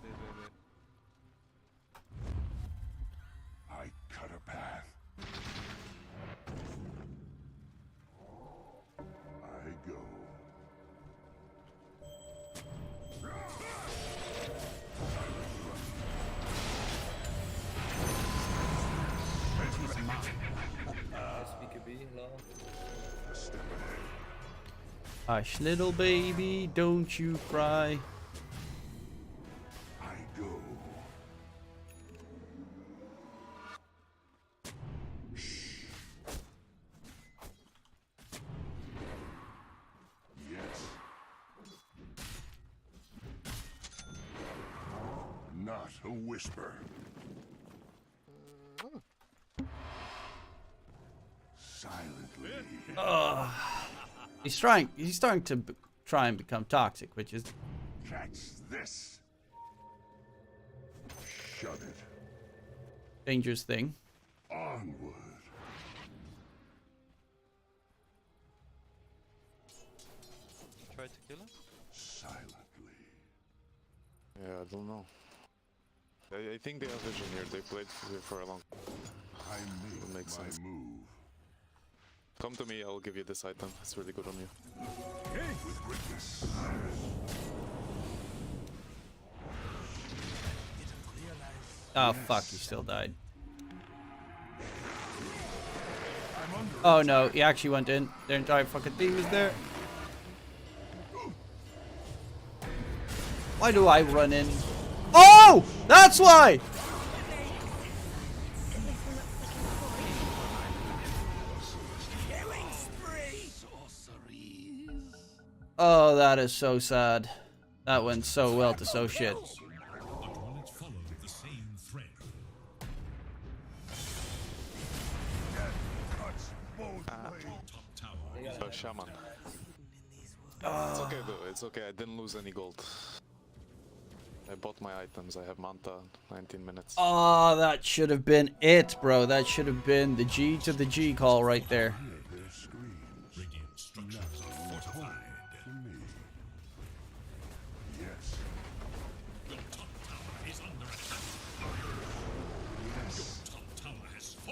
I cut a path. I go. SBKB, lol. A step ahead. Hush, little baby, don't you cry. I go. Shh. Yes. Not a whisper. Silently. He's starting to try and become toxic, which is Catch this. Shut it. dangerous thing. Onward. Try to kill him. Silently. Yeah, I don't know. I think they have vision here. They played here for a long time. I make makes my sense. move. Come to me, I'll give you this item. It's really good on you. With quickness. Oh fuck, he still died. Oh no, he actually went in. Their entire fucking team is there. Why do I run in? Oh! That's why! Oh, that is so sad. That went so well to so shit. But will it follow the same thread? Top tower. So, Shaman. It's okay though, it's okay. I didn't lose any gold. I bought my items. I have Manta, 19 minutes. Oh, that should have been it, bro. That should have been the G to the G call right there. Their screams. Radiant structures are fortified. To me. Yes. Your top tower is under attack. Yes. Top tower has fallen.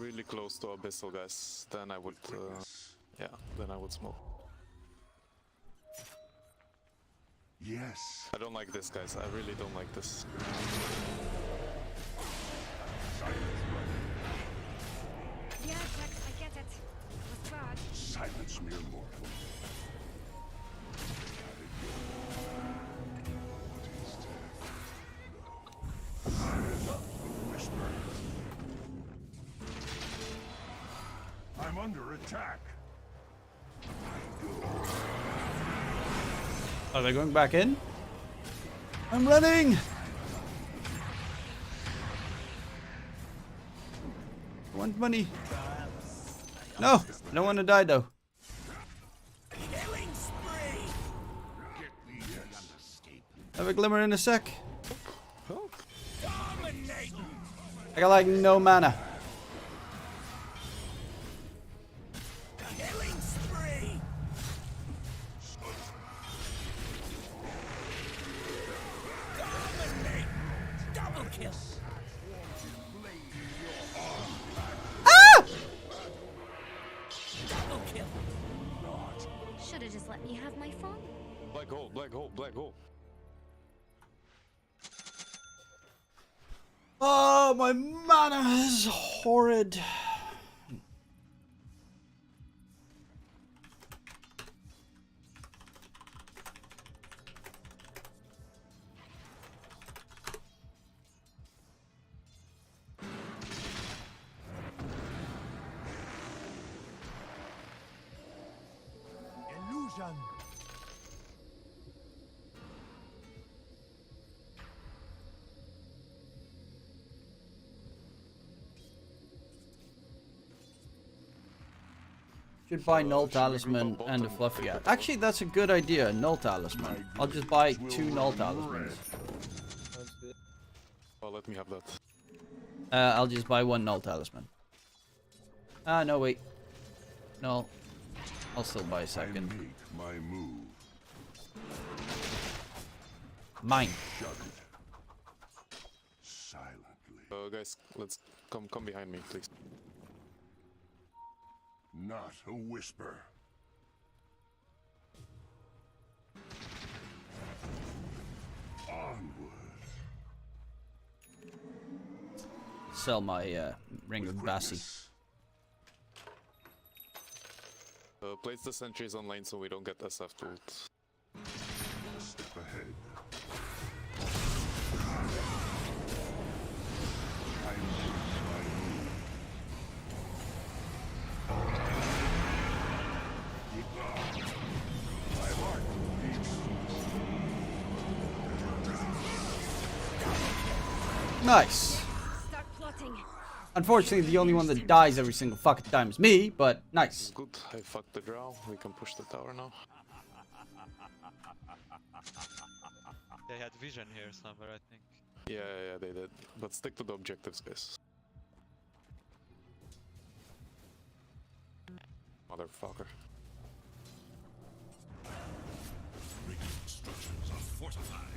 really close to Abyssal, guys, then I would, yeah, then I would smoke. Yes. I don't like this, guys. I really don't like this. Yeah, Jax, I get it. It was bad. Silence mere mortal. Whisper. I'm under attack. Are they going back in? I'm running! I want money. No! I don't want to die though. Have a glimmer in a sec. I got like no mana. Should have just let me have my phone. Black hole, black hole, black hole. Oh, my mana is horrid. Illusion. Should buy Null Talisman and a Fluffy Hat. Actually, that's a good idea, Null Talisman. I'll just buy 2 Null Talismans. Sounds good. Oh, let me have that. I'll just buy 1 Null Talisman. Ah, no, wait. No. I'll still buy a I second. make my move. Mine. Shut it. Silently. Guys, let's come behind me, please. Not a whisper. Onward. Sell my Ring of Bassi. Place the sentries on lane so we don't get SF to it. Step ahead. I make my move. My heart beats. Nice. Start plotting. Unfortunately, the only one that dies every single fucking time is me, but nice. Good, I fucked the drow. We can push the tower now. They had vision here somewhere, I think. Yeah, they did. But stick to the objectives, guys. Motherfucker. Radiant structures are fortified.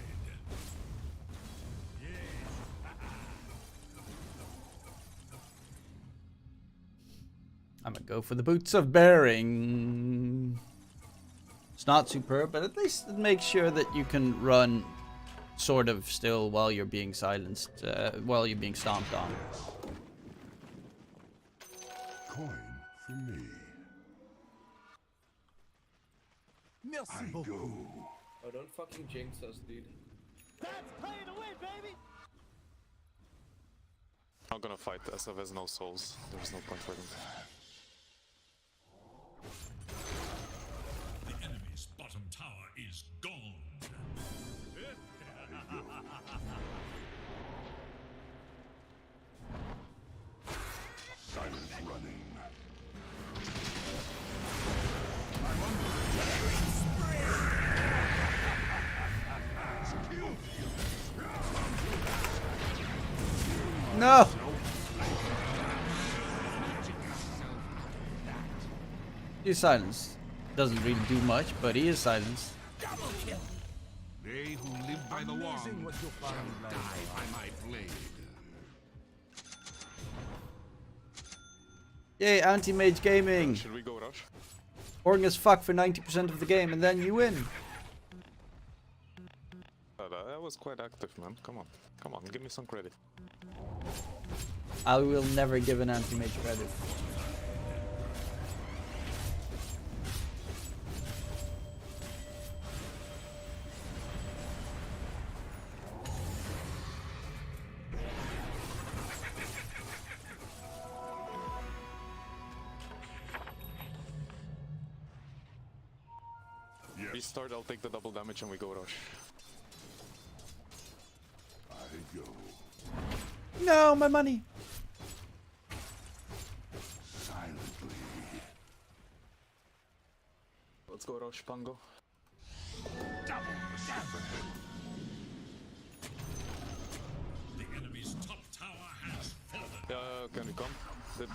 I'm gonna go for the Boots of Bearing. It's not superb, but at least it makes sure that you can run sort of still while you're being silenced, while you're being stomped on. Coin for me. I go. Oh, don't fucking jinx us, dude. Not gonna fight. SF has no souls. There's no point for them. The enemy's bottom tower is gone. Silent running. No! He's silenced. Doesn't really do much, but he is silenced. They who live by the wand die by my blade. Yay, anti-mage gaming. Should we go rush? Boring as fuck for 90% of the game, and then you win. That was quite active, man. Come on. Come on, give me some credit. I will never give an anti-mage credit. Restart, I'll take the double damage and we go rush. I go. No, my money. Silently. Let's go rush, Pango. The enemy's top tower has fallen. Can we come? Wait.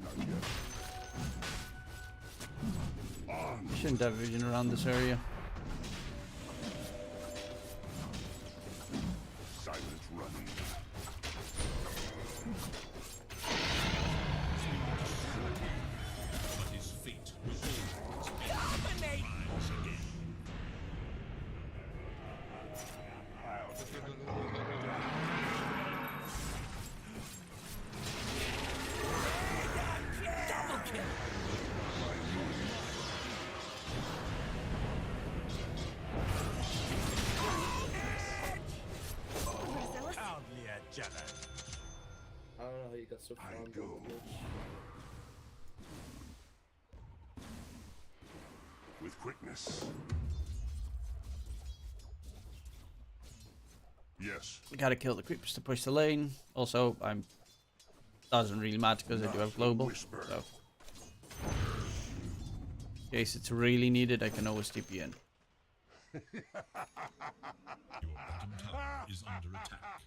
Not yet. Shouldn't have vision around this area. Silent running. But his fate will always be rise again. I don't know how you got so far on go. With quickness. Yes. Gotta kill the creepers to push the lane. Also, doesn't really matter because I do have global. So, in case it's really needed, I can always TP in. Your bottom tower is under attack.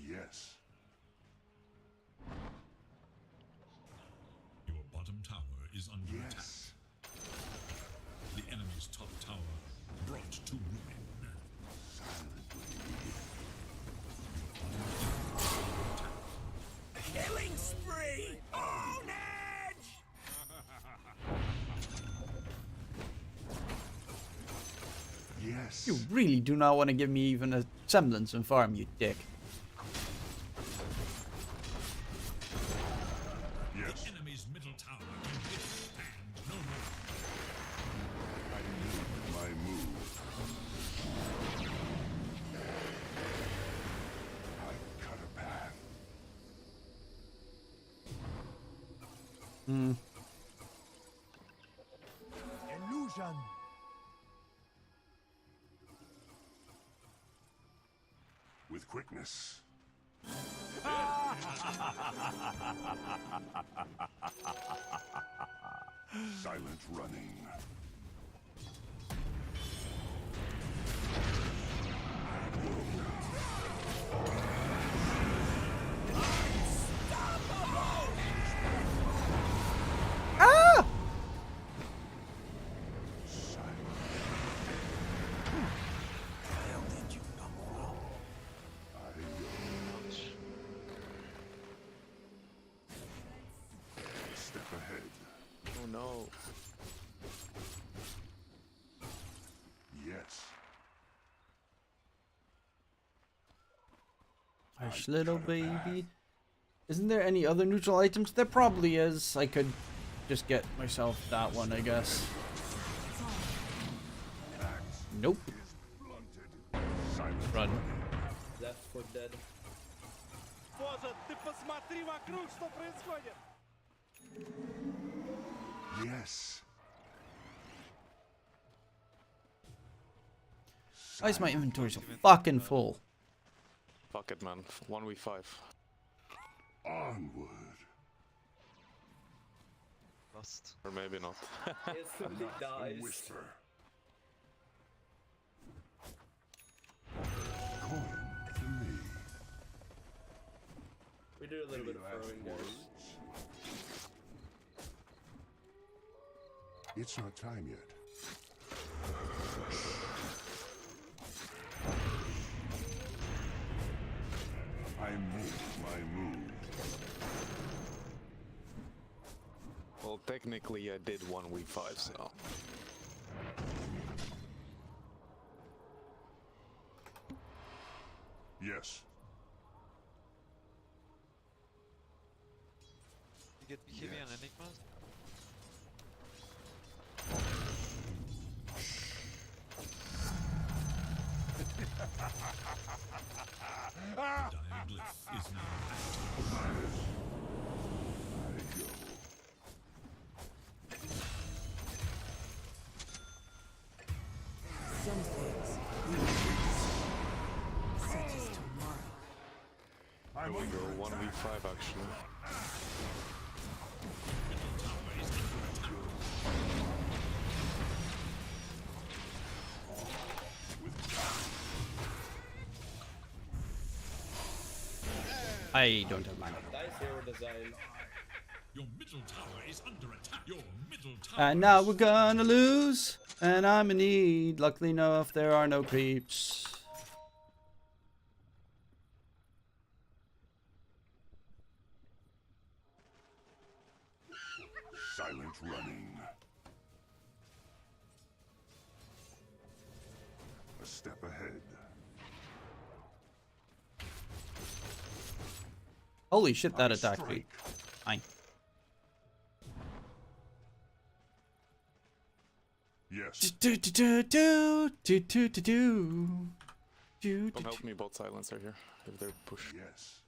Yes. Your bottom tower is under attack. Yes. The enemy's top tower brought to ruin. Killing spree! Own edge! Yes. You really do not want to give me even a semblance of farm, you dick. Yes. The enemy's middle tower can withstand no more. I knew my move. I cut a path. Illusion! With quickness. Silent running. Ah! Step ahead. Oh no. Yes. Hush, little baby. Isn't there any other neutral items? There probably is. I could just get myself that one, I guess. Nope. Silent. Run. Left for dead. Yes. Why is my inventory so fucking full? Fuck it, man. 1v5. Onward. Lost. Or maybe not. Instantly dies. Whisper. Coin to me. We did a little bit of throwing, guys. It's not time yet. I made my move. technically I did 1v5, so... Yes. You get BKB on Enigmas? Diaglyph is now active. Some things such as tomorrow. Here we go, 1v5 actually. I don't have mana. Nice hero design. Your middle tower is under attack. Your middle tower. And now we're gonna lose. And I'm in need. Luckily enough, there are no creeps. Silent running. A step ahead. Holy shit, that attacked me. Fine. Yes. Come help me, bot silencer here, if they're push. Yes.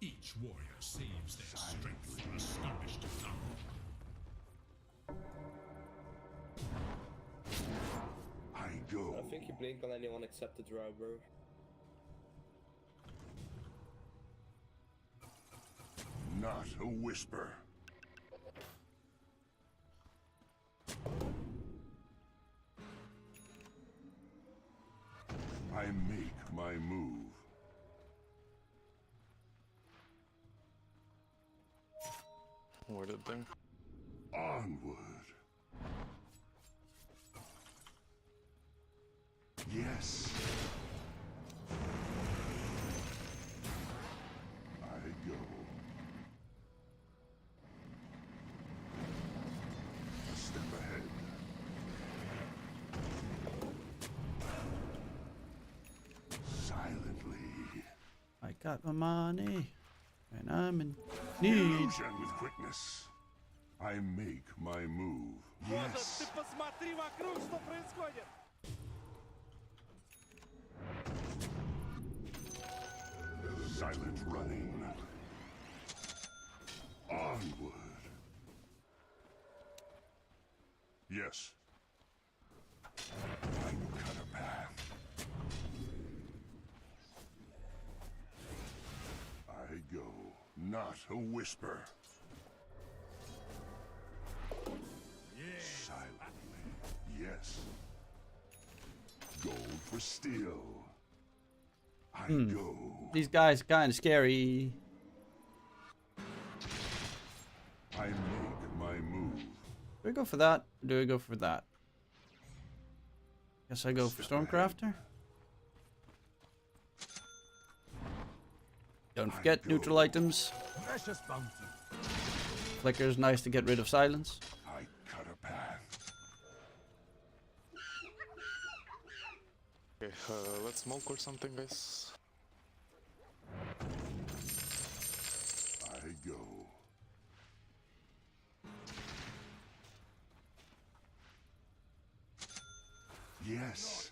Each warrior saves their strength for astonished power. I go. I think you blink on anyone except the drow, bro. Not a whisper. I make my move. Warded there. Onward. Yes. I go. A step ahead. Silently. I got my money. And I'm in need. Illusion with quickness. I make my move. Yes. Silent running. Onward. Yes. I cut a path. I go. Not a whisper. Silently. Yes. Gold for steel. I go. These guys are kind of scary. I make my move. Do I go for that? Or do I go for that? Guess I go for Stormcrafter. Don't forget neutral items. Precious bounty. Flicker's nice to get rid of silence. I cut a path. Okay, let's smoke or something, guys. I go. Yes.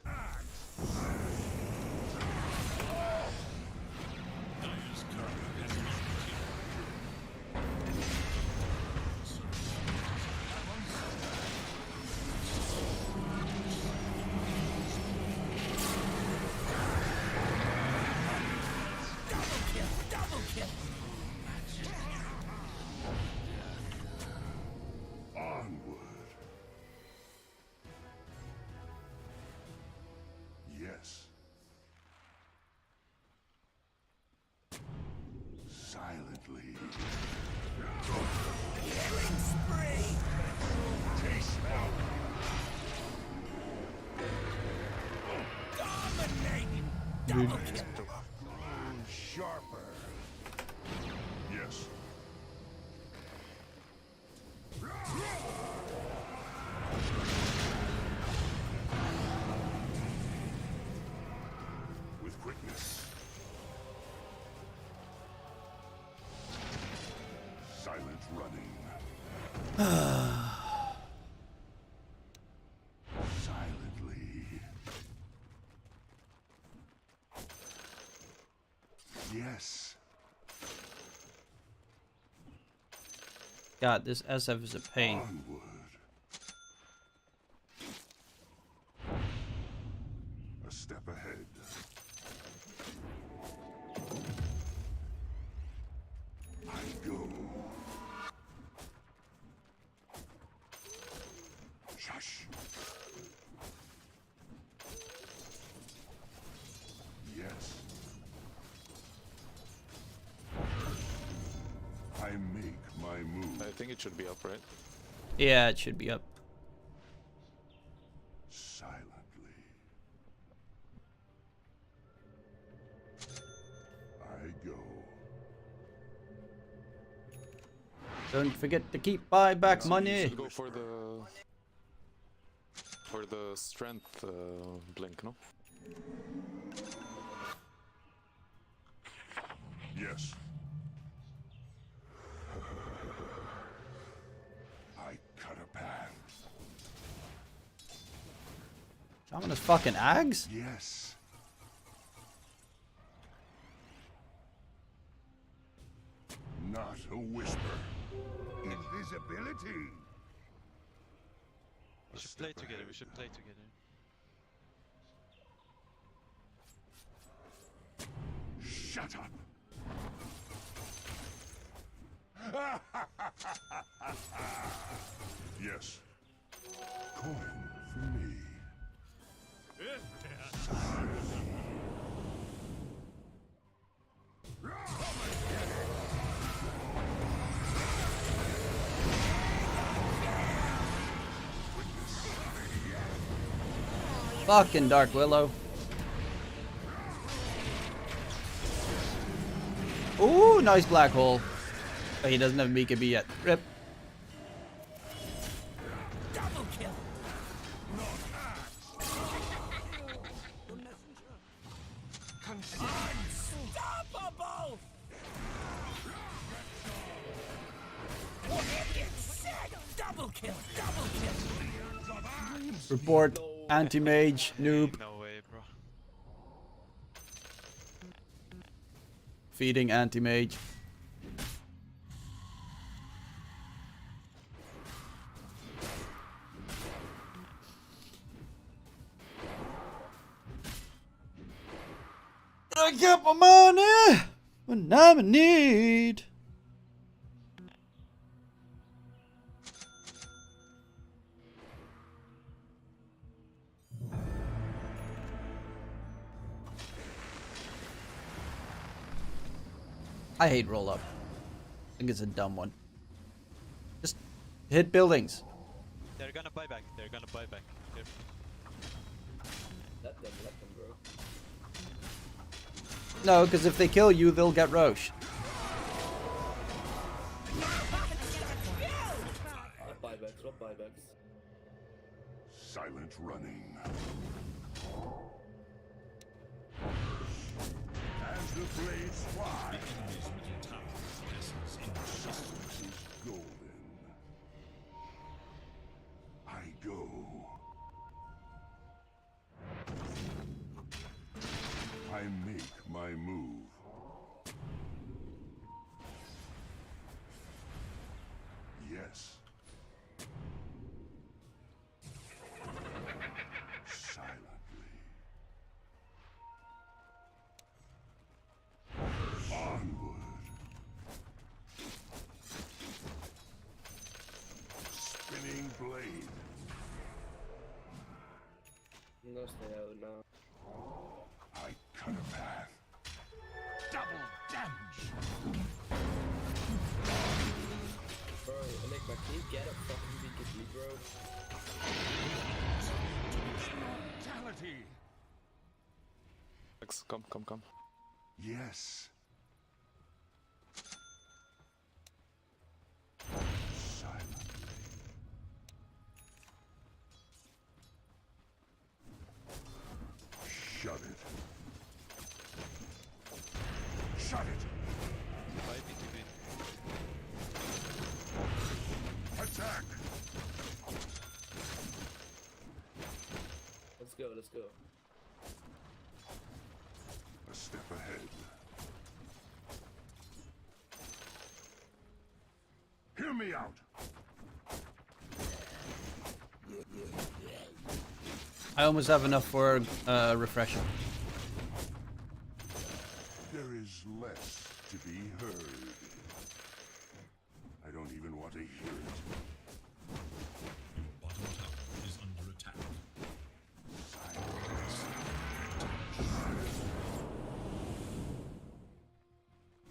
Dire's current has been Onward. Yes. Silently. Killing spree. Taste now. Dominating. Double kill. Sharper. Yes. Silently. Yes. God, this SF is a pain. Onward. A step ahead. I go. Shush. Yes. I make my move. I think it should be up, right? Yeah, it should be up. Silently. I go. Don't forget to keep buyback You money. should go for the strength blink, no? Yes. I cut a path. Shaman is fucking Ags? Yes. Not a whisper. Invisibility. We should play together, we should play together. Shut up. Yes. Coin for me. Fucking Dark Willow. Ooh, nice black hole. But he doesn't have BKB yet. Rip. Double kill. Unstoppable. What it said. Double kill. Double kill. Report. Anti-mage. Noob. No way, bro. Feeding anti-mage. I get my money when I'm in need. I hate roll up. I think it's a dumb one. Just hit buildings. They're gonna buy back, they're gonna buy back. Careful. Let them, bro. No, because if they kill you, they'll get Roche. Buybacks, what buybacks? Silent running. As the blades fly. Enemy's middle tower passes into Justice is golden. I go. I make my move. Yes. Silently. Onward. Spinning blade. No, stay out now. I cut a path. Double damage. Bro, Nick, can you get a fucking BKB, bro? Mortality. Come. Yes. Silently. Shut it. Shut it. Buy BKB. Attack. me out. I almost have enough for refresher. There is less to be heard. I don't even want to hear it. Your bottom tower is under attack.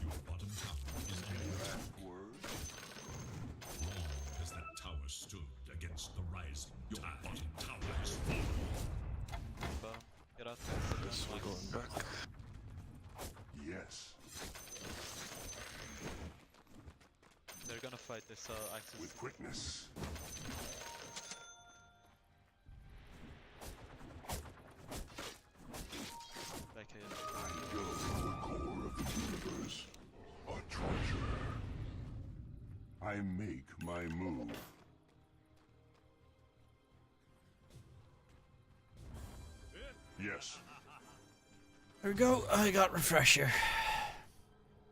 Your bottom tower is under attack. Long has that tower stood against the rising tide. Your bottom tower has fallen. Get out. Guess we're going back. Yes, They're gonna fight this axis. with quickness. Back here. I go to the core of the universe. A treasure. I make my move. Yes, There we go. I got refresher.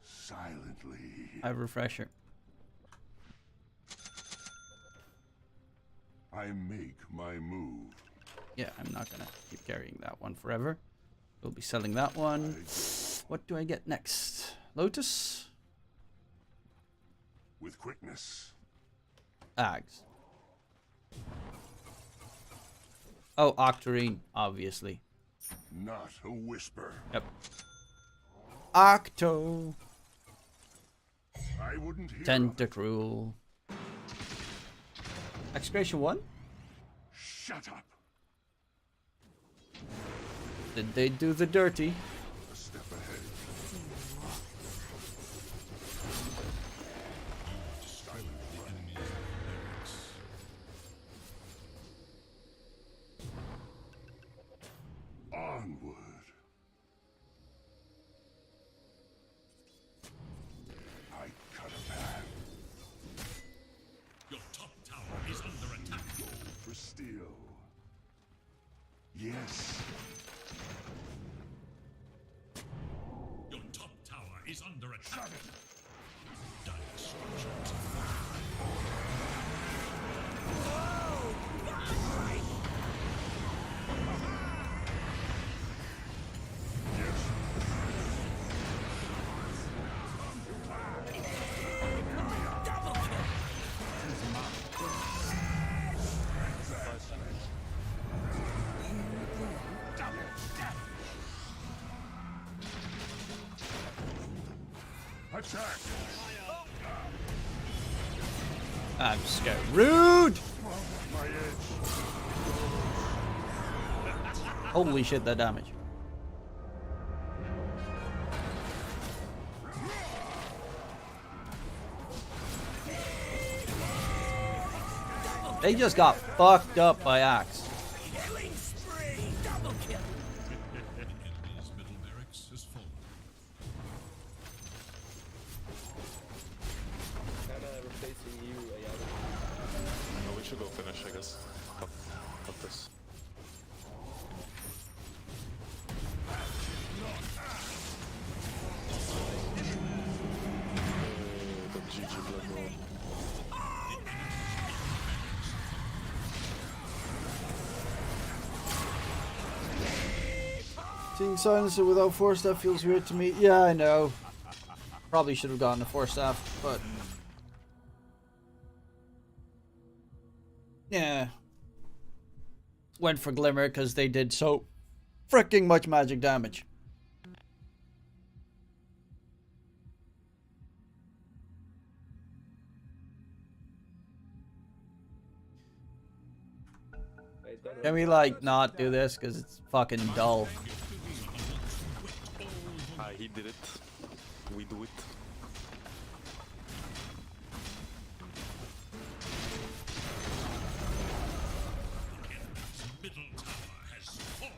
silently. I have refresher. I make my move. Yeah, I'm not gonna keep carrying that one forever. We'll be selling that one. What do I get next? Lotus? With quickness. Ags. Oh, Octarine, obviously. Not a whisper. Yep. Octo. I wouldn't hear. Tentacruel. Excavation 1? Shut up. Did they do the dirty? A step ahead. Onward. I cut a path. Your top tower is under attack. Go for steel. Yes. Your top tower is under attack. Dire structures. Attack. I'm scared. Rude! My edge. Holy shit, that damage. They just got fucked up by Axe. Killing spree! Double kill! Enemy's middle barracks has fallen. Kinda replacing you, Ayala. No, we should go finish, I guess. Cut this. The GG blood roll. Seeing Silencer without 4-staff feels weird to me. Yeah, I know. Probably should have gotten a 4-staff, but... yeah. Went for Glimmer because they did so freaking much magic damage. Can we, like, not do this? Because it's fucking dull. He did it. We do it. Middle tower has fallen.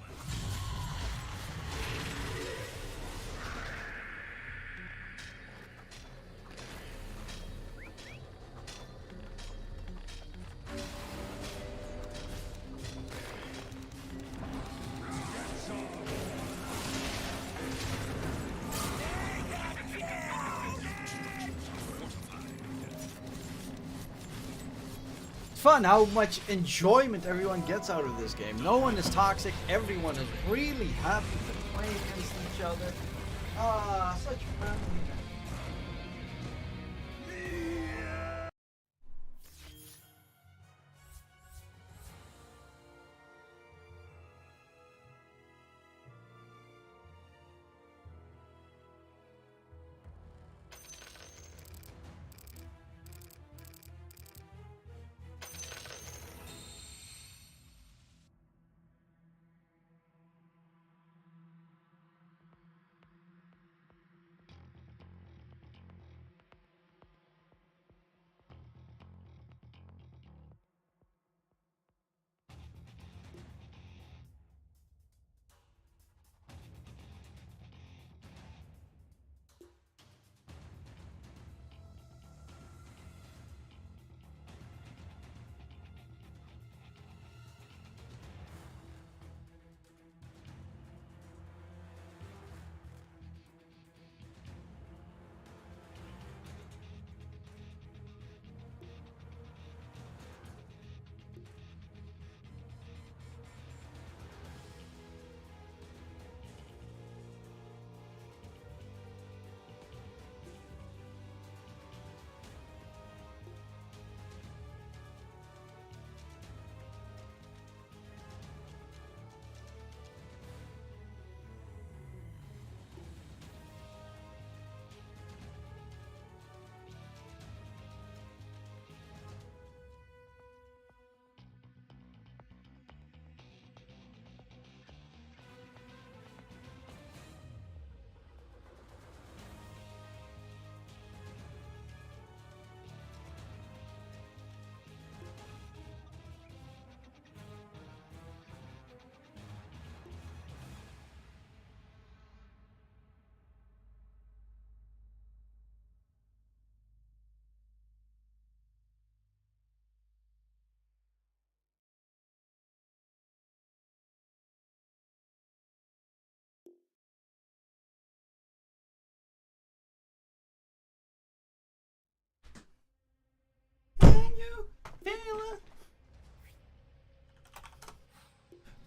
fun how much enjoyment everyone gets out of this game. No one is toxic. Everyone is really happy to play against each other. Ah, such fun.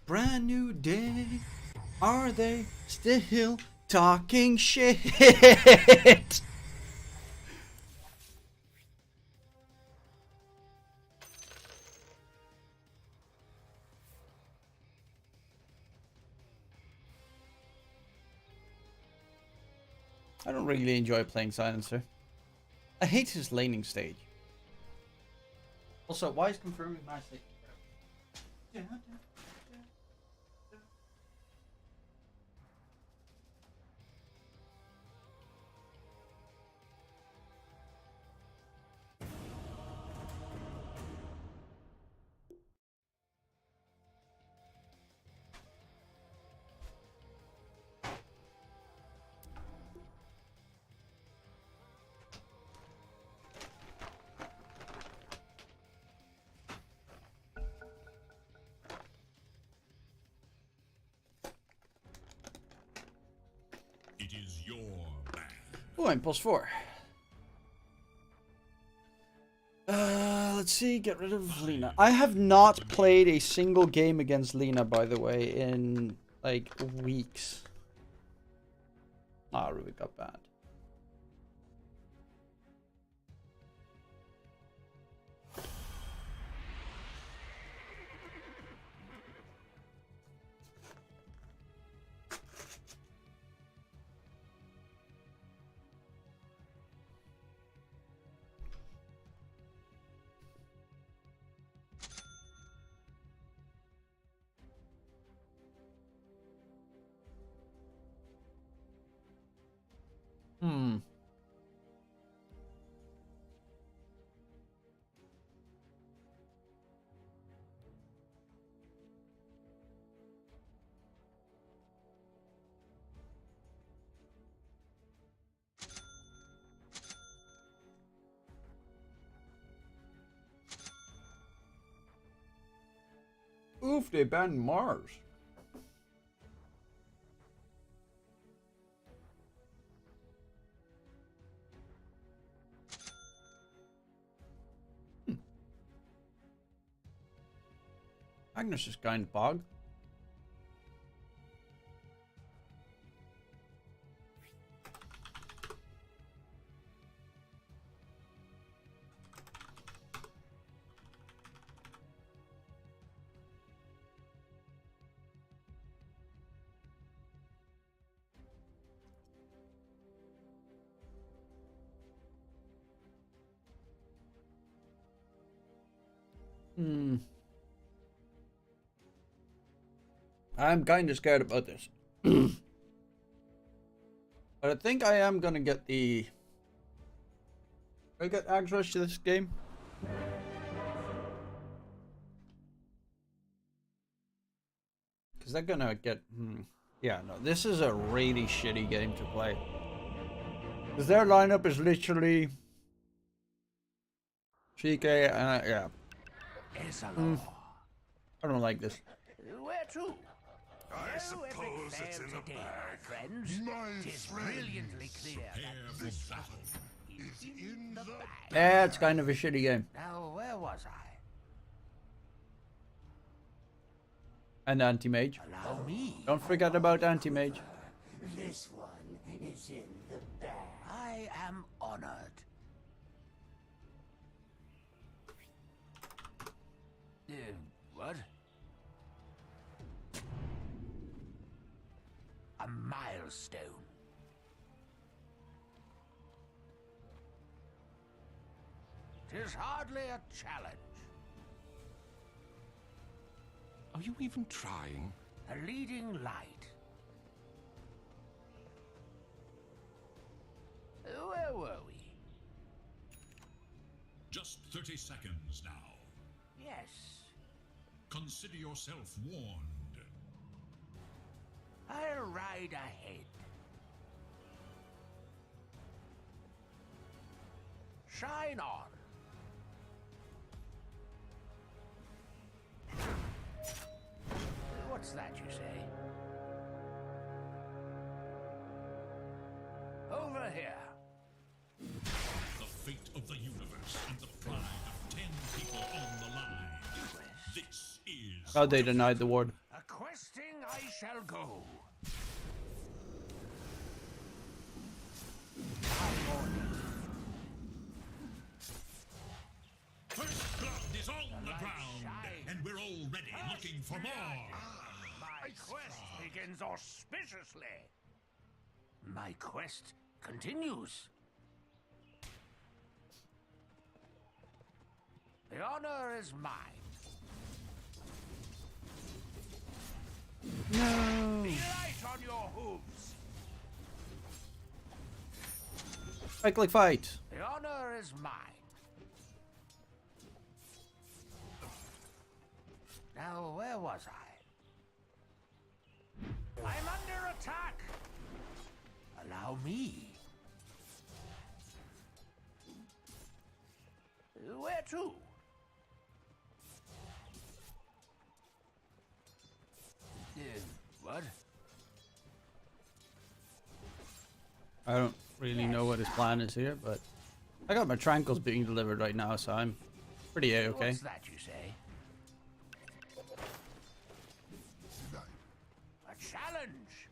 Brand new day. Are they still talking shit? I don't really enjoy playing Silencer. I hate his laning stage. Also, why is confirming my state? It is your bag. Oh, I'm +4. Let's see, get rid of Lena. I have not played a single game against Lena, by the way, in like weeks. Ah, Ruby got banned. Hmm. Oof, they banned Mars. Magnus is kind of bog. I'm kind of scared about this. But I think I am gonna get the... I get access to this game. Because they're gonna get... Yeah, no, this is a really shitty game to play. Because their lineup is literally... CK, yeah. I don't like this. Where to? I suppose it's in the bag. Friends. My Tis friend. brilliantly clear that This this battle is in the bag. Yeah, it's kind of a shitty game. Now, where was I? And anti-mage. Allow me. Don't forget about anti-mage. This one is in the bag. I am honored. What? A milestone. Tis hardly a challenge. Are you even trying? A leading light. Where were we? Just 30 seconds now. Yes. Consider yourself warned. I'll ride ahead. Shine on. What's that you say? Over here. The fate of the universe and the pride of 10 people on the line. This is... Oh, they denied the ward. A questing I shall go. First blood is on the ground, and we're already looking for more. My quest begins auspiciously. My quest continues. The honor is mine. No. Be light on your hooves. Fight like fight. The honor is mine. Now, where was I? I'm under attack. Allow me. Where to? What? I don't really know what his plan is here, but I got my tranquils being delivered right now, so I'm pretty A-okay. What's that you say? A challenge.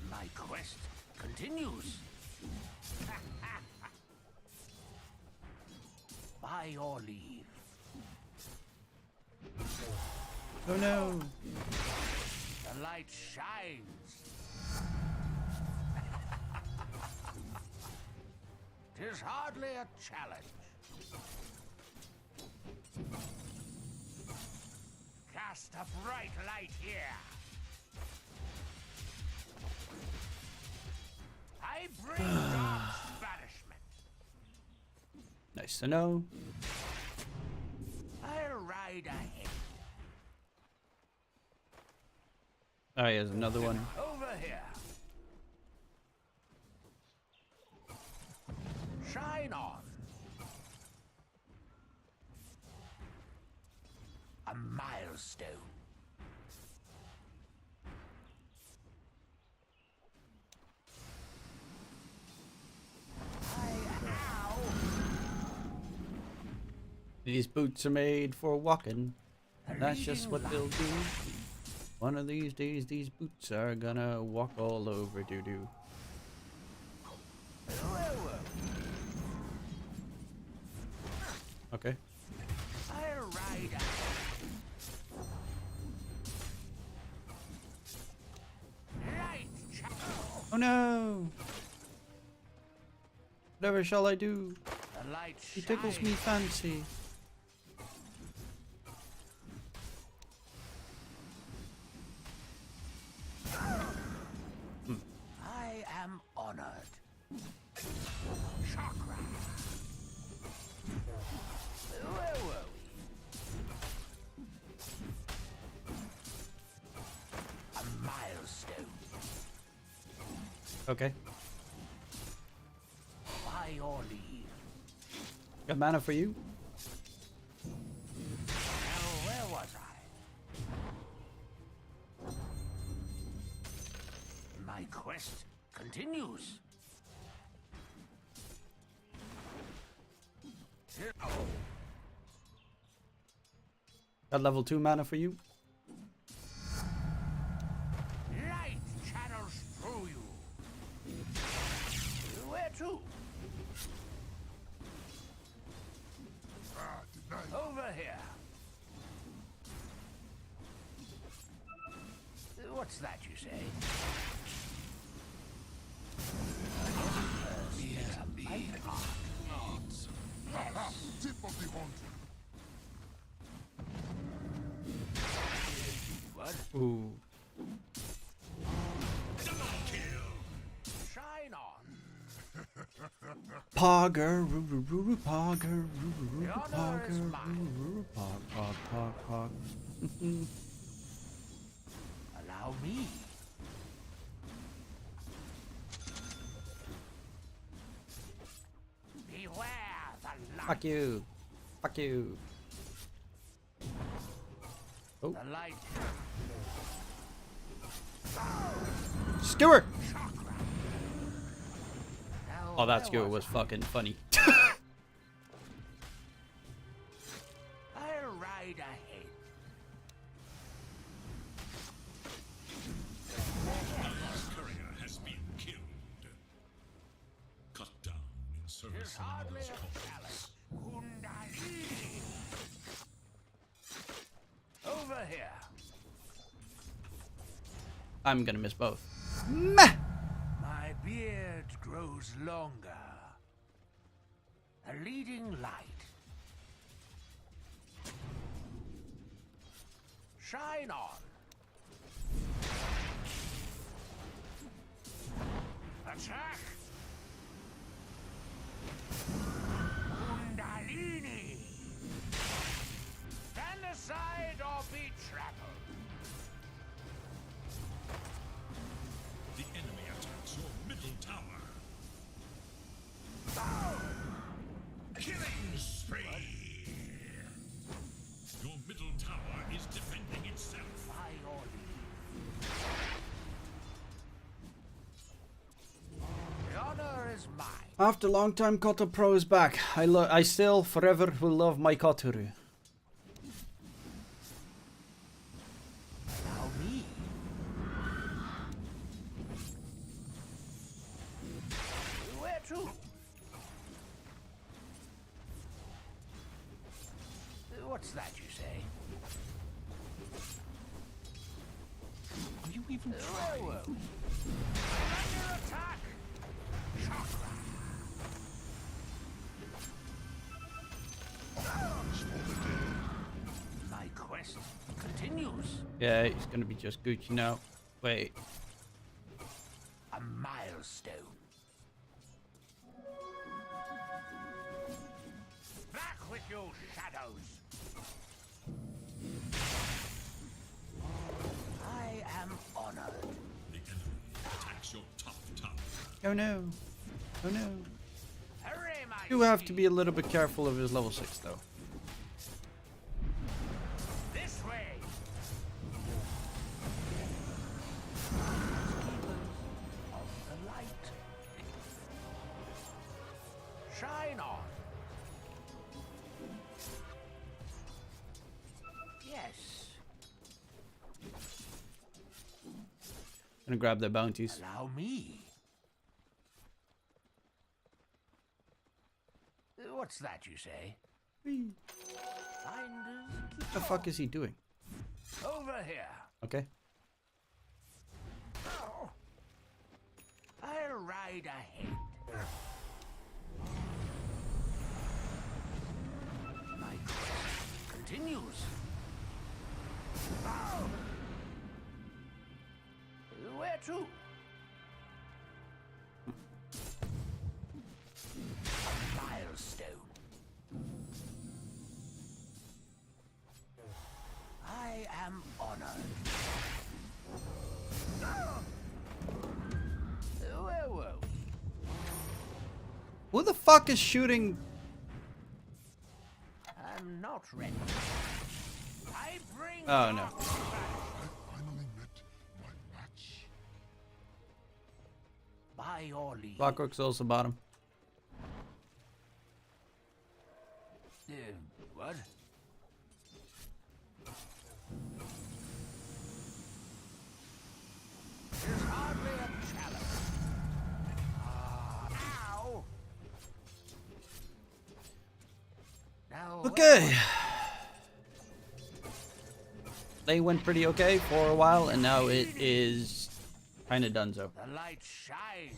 My quest continues. By your leave. Oh no! The light shines. 'Tis hardly a challenge. Cast a bright light here. I bring dark's banishment. Nice to know. I'll ride ahead. Oh, here's another one. Over here. Shine on. A milestone. These boots are made for walking. That's just what they'll do. One of these days, these boots are gonna walk all over doo-doo. Okay. I'll ride Oh no! Whatever shall I do? the light He tickles me fancy. I am honored. Chakra. Where were we? A milestone. Okay. By your leave. Got mana for you? Now, where was I? My quest continues. Got level 2 mana for you? Light channels through you. Where to? Over here. What's that you say? Tip of the haunted. What? Ooh. Shine on. Pogger, roo pogger, roo The honor is pogger, mine. pog. Allow me. Beware the light. Fuck you. Fuck you. Oh. The light. Skewer! Now, Oh, that where skewer was fucking funny. I'll ride ahead. Courier has been killed. Cut down in service There's of hardly another's a cause. Kundalini. Over here. I'm gonna miss both. Meh! My beard grows longer. A leading light. Shine on. Attack. Kundalini. Stand aside or be trampled. The enemy attacks your middle tower. Killing spree! Your middle tower is defending itself. By your leave. The honor is mine. After long time, Koto Pro is back. I still forever will love my Kotoru. Allow me. Where to? What's that you say? Are you even Where were we? Under attack! Chakra! My quest continues. Yeah, he's gonna be just Gucci now. Wait. A milestone. Back with you, shadows! I am honored. The enemy attacks your top tower. Oh no. Oh no. Hooray, my You have to be a little bit careful of his level 6 though. This way! Of the light. Shine on. Gonna grab their bounties. Allow me. What's that you say? What the fuck is he doing? Over here. Okay. Oh. I'll ride ahead. My quest continues. Oh. Where to? A milestone. I am honored. Where were we? Who the fuck is shooting? I'm not ready. I bring. Oh no. Finally met my match. By your leave. Clockwork's also bottom. What? There's hardly a challenge. Ow! Now, Okay. They went pretty okay for a while, and now it is kind of donezo. the light shines.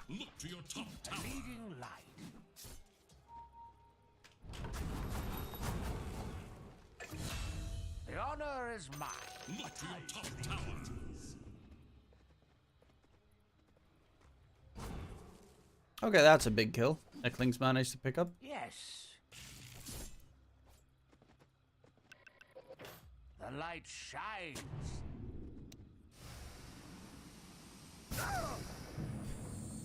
Look to your top A tower. leading light. The honor is mine. Look to your top tower. Okay, that's a big kill. Eckling's managed to pick up. Yes. The light shines.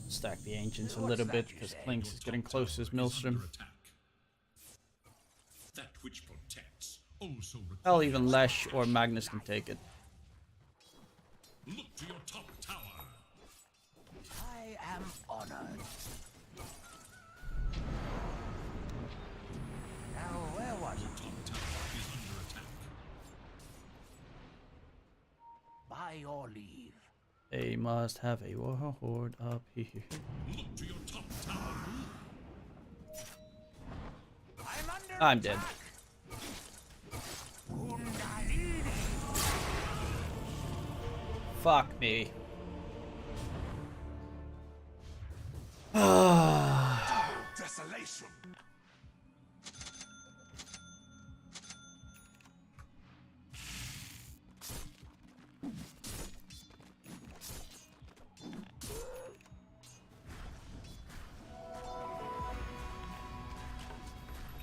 Stack the ancients a little bit because Klinks is getting close to his Maelstrom. Under attack. That which protects also Hell, even Lesh or Magnus can take it. Look to your top tower. I am honored. Now, where was Your it? top tower is under attack. By your leave. They must have a war horde up here. Look to your top tower. I'm dead. Fuck me. Desolation.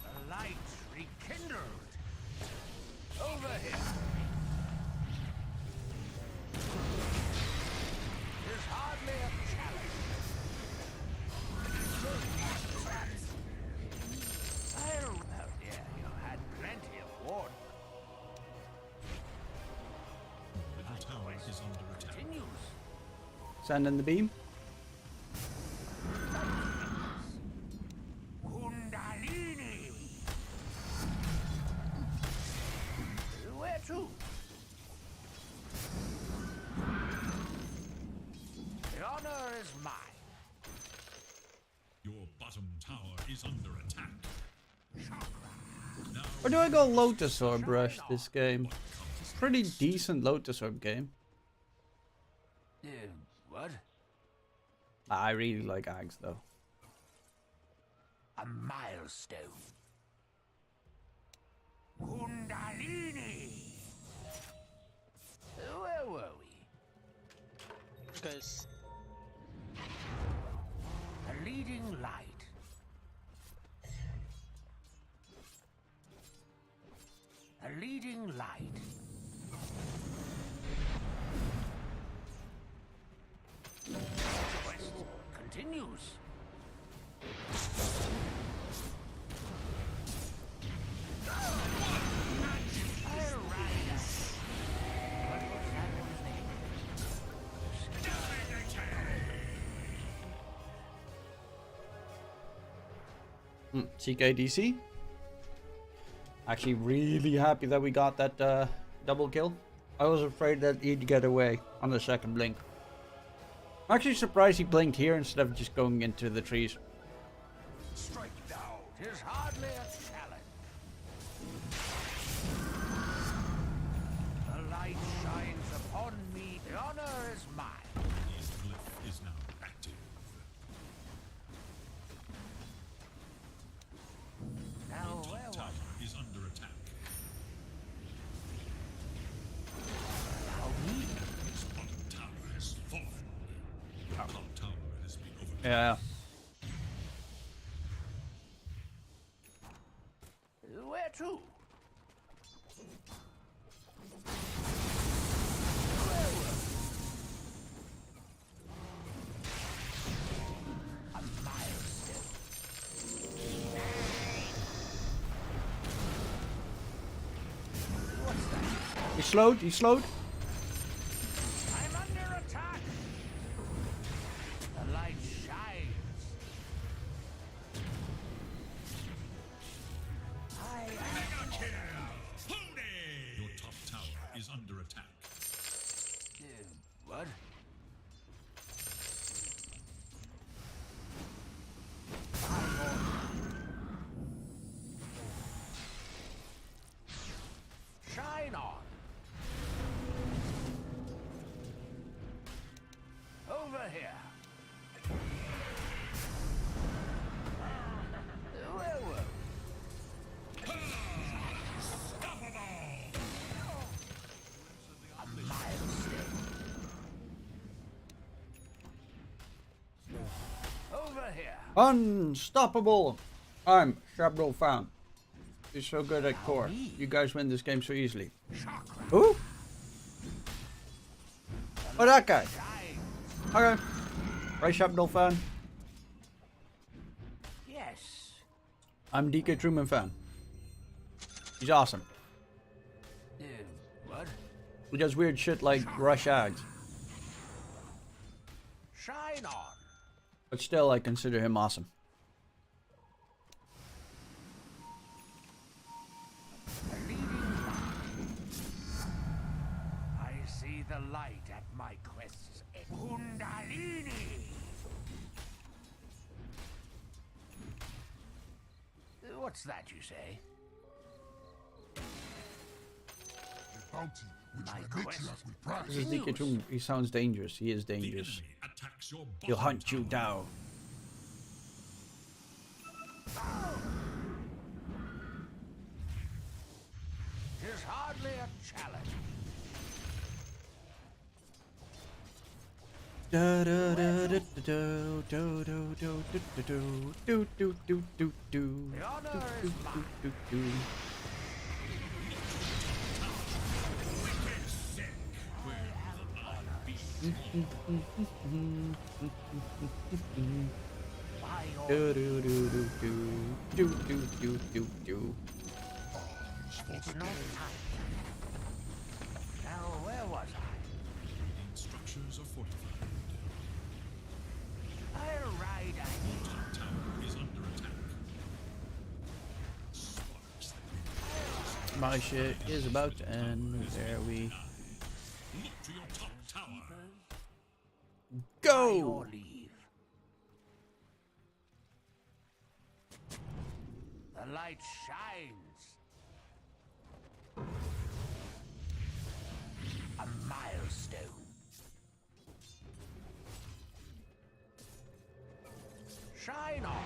The light rekindled. Over here. There's hardly a challenge. Oh dear, you had plenty of warning. Middle tower is under attack. Continues. Send in the beam. Kundalini. Where to? The honor is mine. Your bottom tower is under attack. Now Or do I go Lotus Orb Rush this game? Pretty decent Lotus Orb game. What? I really like Ags though. A milestone. Kundalini. Where were we? Guys, A leading light. A leading light. Quest continues. I'll ride us. What was that one's name? CKDC. Actually really happy that we got that double kill. I was afraid that he'd get away on the second blink. I'm actually surprised he blinked here instead of just going into the trees. Strike down. 'Tis hardly a challenge. The light shines upon me. The honor is mine. East Cliff is now active. Now, Your where top was tower is under attack. Its bottom tower has fallen. Your top tower has been overtaken. Yeah. Where to? A milestone. What's that? He slowed. He slowed. I'm under attack. The light shines. I am Your top tower is under attack. what? Shine on. Over here. Where were a milestone. Over here. Unstoppable. I'm Shabro Fan. He's so good at core. You guys win this game so easily. Who? Oh, that guy. Okay. Right, Shabro Fan. Yes. I'm DK Truman Fan. He's awesome. What? He does weird shit like rush ads. Shine on. But still, I consider him awesome. I see the light at my quest's end. Kundalini! What's that you say? A bounty which My my quest matriarch will prize. This is DK Truman. He sounds dangerous. He is dangerous. Attacks your He'll bottom hunt you tower. down. Tis hardly a challenge. Da da da da da do do do do do do do do do. The honor is mine. Do do. Do do do do do do do do do. It's not time. Now, where was I? Structures are fortified. I'll ride a Top tower is under attack. Sparks that My shit is about to end. There we look to your top tower. go. your leave. The light shines. A milestone. Shine on.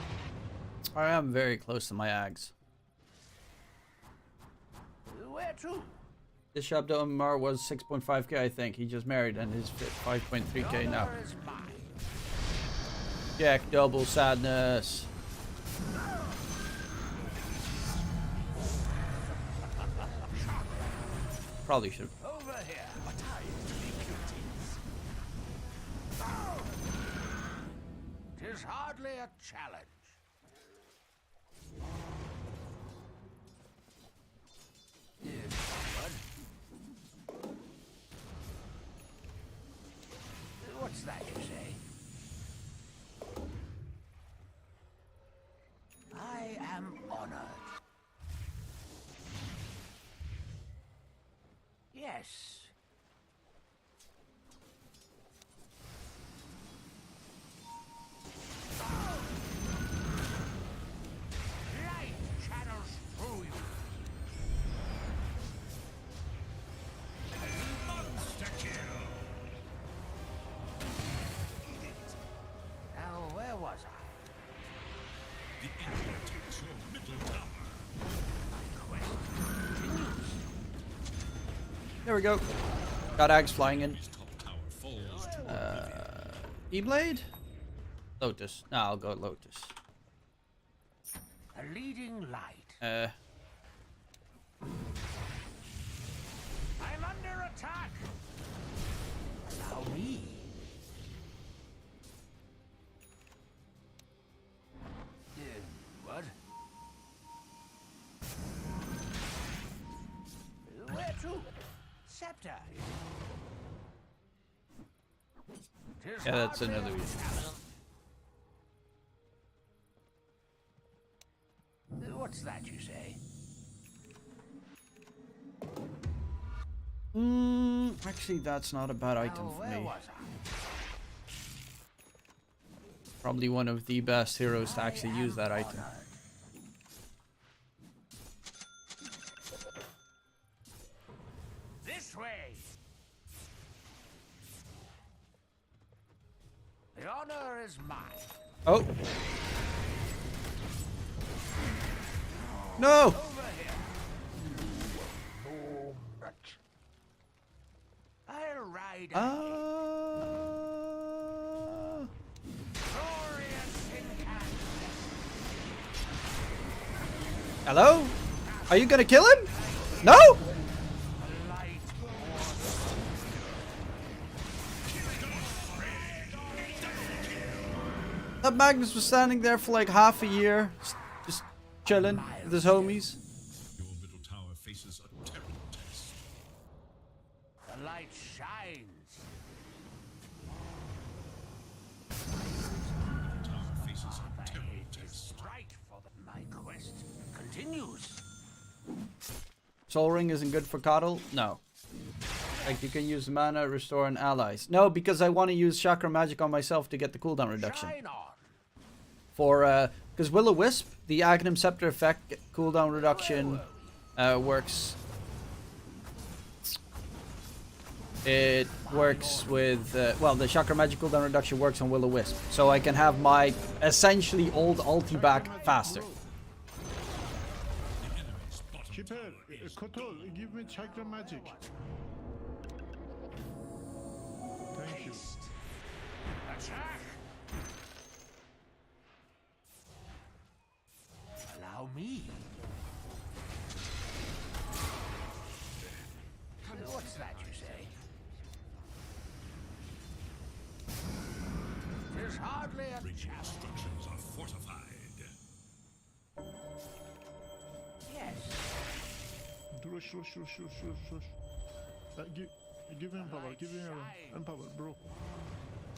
I am very close to my ags. Where to? This shop MR was 6.5k, I think. He just married and is 5.3k now. Honor is mine. Jack double sadness. Probably should. Over here. A time to be cuties. Tis hardly a challenge. What's that you say? I am honored. Yes. Light channels through you. Monster kill. Now, where was I? The enemy takes your middle tower. There we go. Got Ags flying in. His top tower falls to E-Blade? Lotus. No, I'll go Lotus. A leading light. I'm under attack. Allow me. What? Where to? Scepter. Yeah, that's another reason. What's that you say? Actually, that's not a bad item for Where me. was I? Probably one of the best heroes to actually use that item. This way. The honor is mine. Oh! No! Over here. No match. I'll ride glorious incandescence. Hello? Are you gonna kill him? No! Light. That Magnus was standing there for like half a year, just chilling with his homies. Your middle tower faces a terrible test. The light shines. Tower faces a terrible test. Right for my quest continues. Soul Ring isn't good for Coddle? No. Like, you can use mana, restore, and allies. No, because I want to use Chakra Magic on myself to get the cooldown reduction. Shine on. For, because Will-O-Wisp, the Aghanim Scepter effect cooldown reduction works. It works with, well, the Chakra Magic cooldown reduction works on Will-O-Wisp. So I can have my, essentially, old ulti back faster. Keeper, Kotal, give me Chakra Magic. Thank you. Attack. Allow me. What's that you say? There's hardly a challenge. Structures are fortified. Yes. Rush. Give him power, give him power, bro.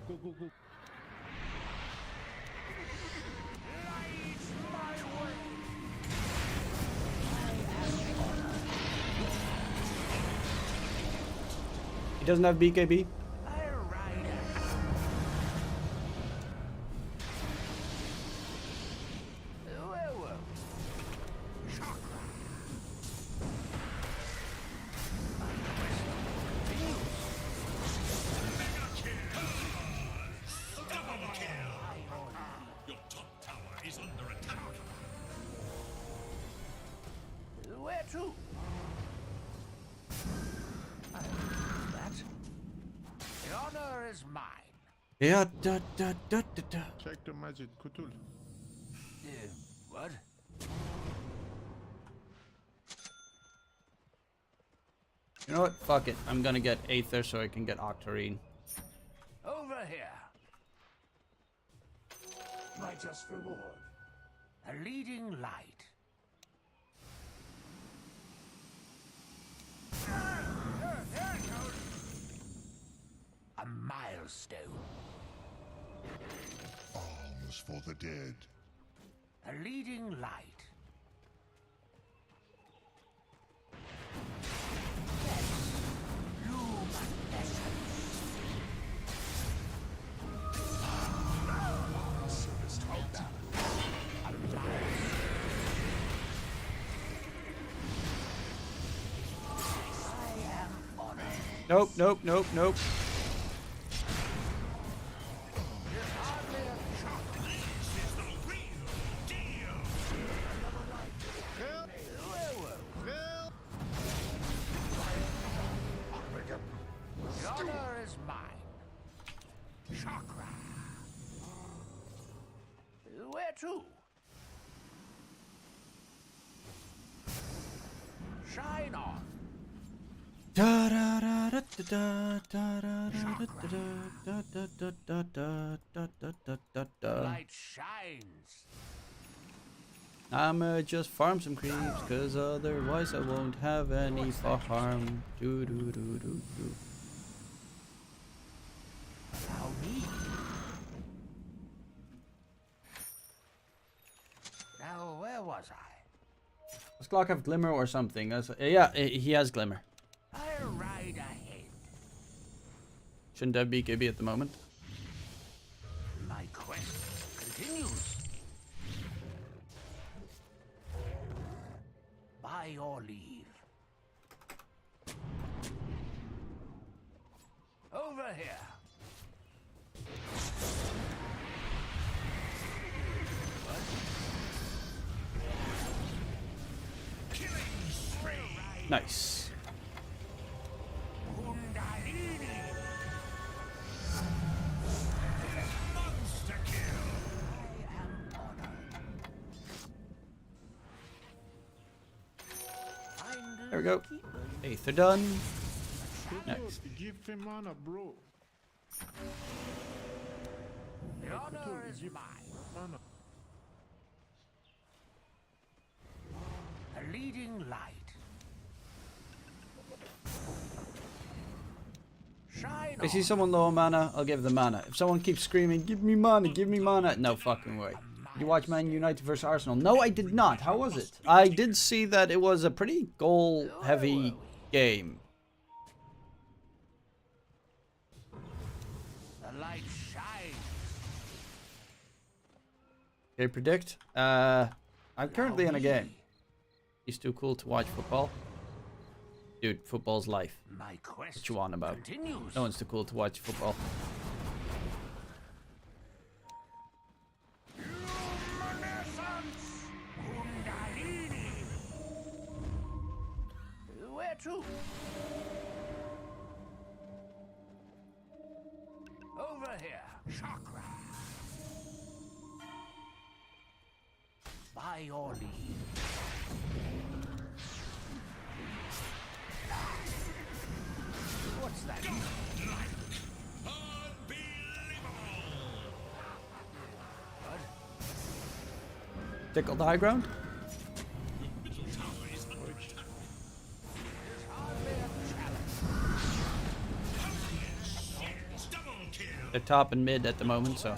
Go. He doesn't have BKB. Your top tower is under attack. Where to? That. The honor is mine. Yeah, Check the magic, Kutul. What? You know what? Fuck it. I'm gonna get Aether so I can get Octarine. Over here. My just reward. A leading light. There it goes. A milestone. Alms for the dead. A leading light. Yes. Nope, nope, nope, nope. The honor is mine. Chakra. Where to? Shine on. Light shines. I'ma just farm some creeps, cause otherwise I won't have any farm. Do do do do do. Allow me. Now, where was I? Does Glock have Glimmer or something? Yeah, he has Glimmer. I'll ride ahead. Shouldn't that be KB at the moment? My quest continues. By your leave. Over here. Nice. There we go. Eighth are done. Next. Give him mana, bro. The honor is mine. Mana. A leading light. Shine If I see on. someone low on mana, I'll give them mana. If someone keeps screaming, give me mana, no fucking way. Did you watch Man United vs Arsenal? No, I did not. How was it? I did see that it was a pretty goal-heavy game. The light shines. Can you predict? I'm currently in a game. He's too cool to watch football. Dude, football's life. My quest What you on about? continues. No one's too cool to watch football. Where to? Over here. Chakra. By your leave. What's that? Tickled the high ground? They're top and mid at the moment, so.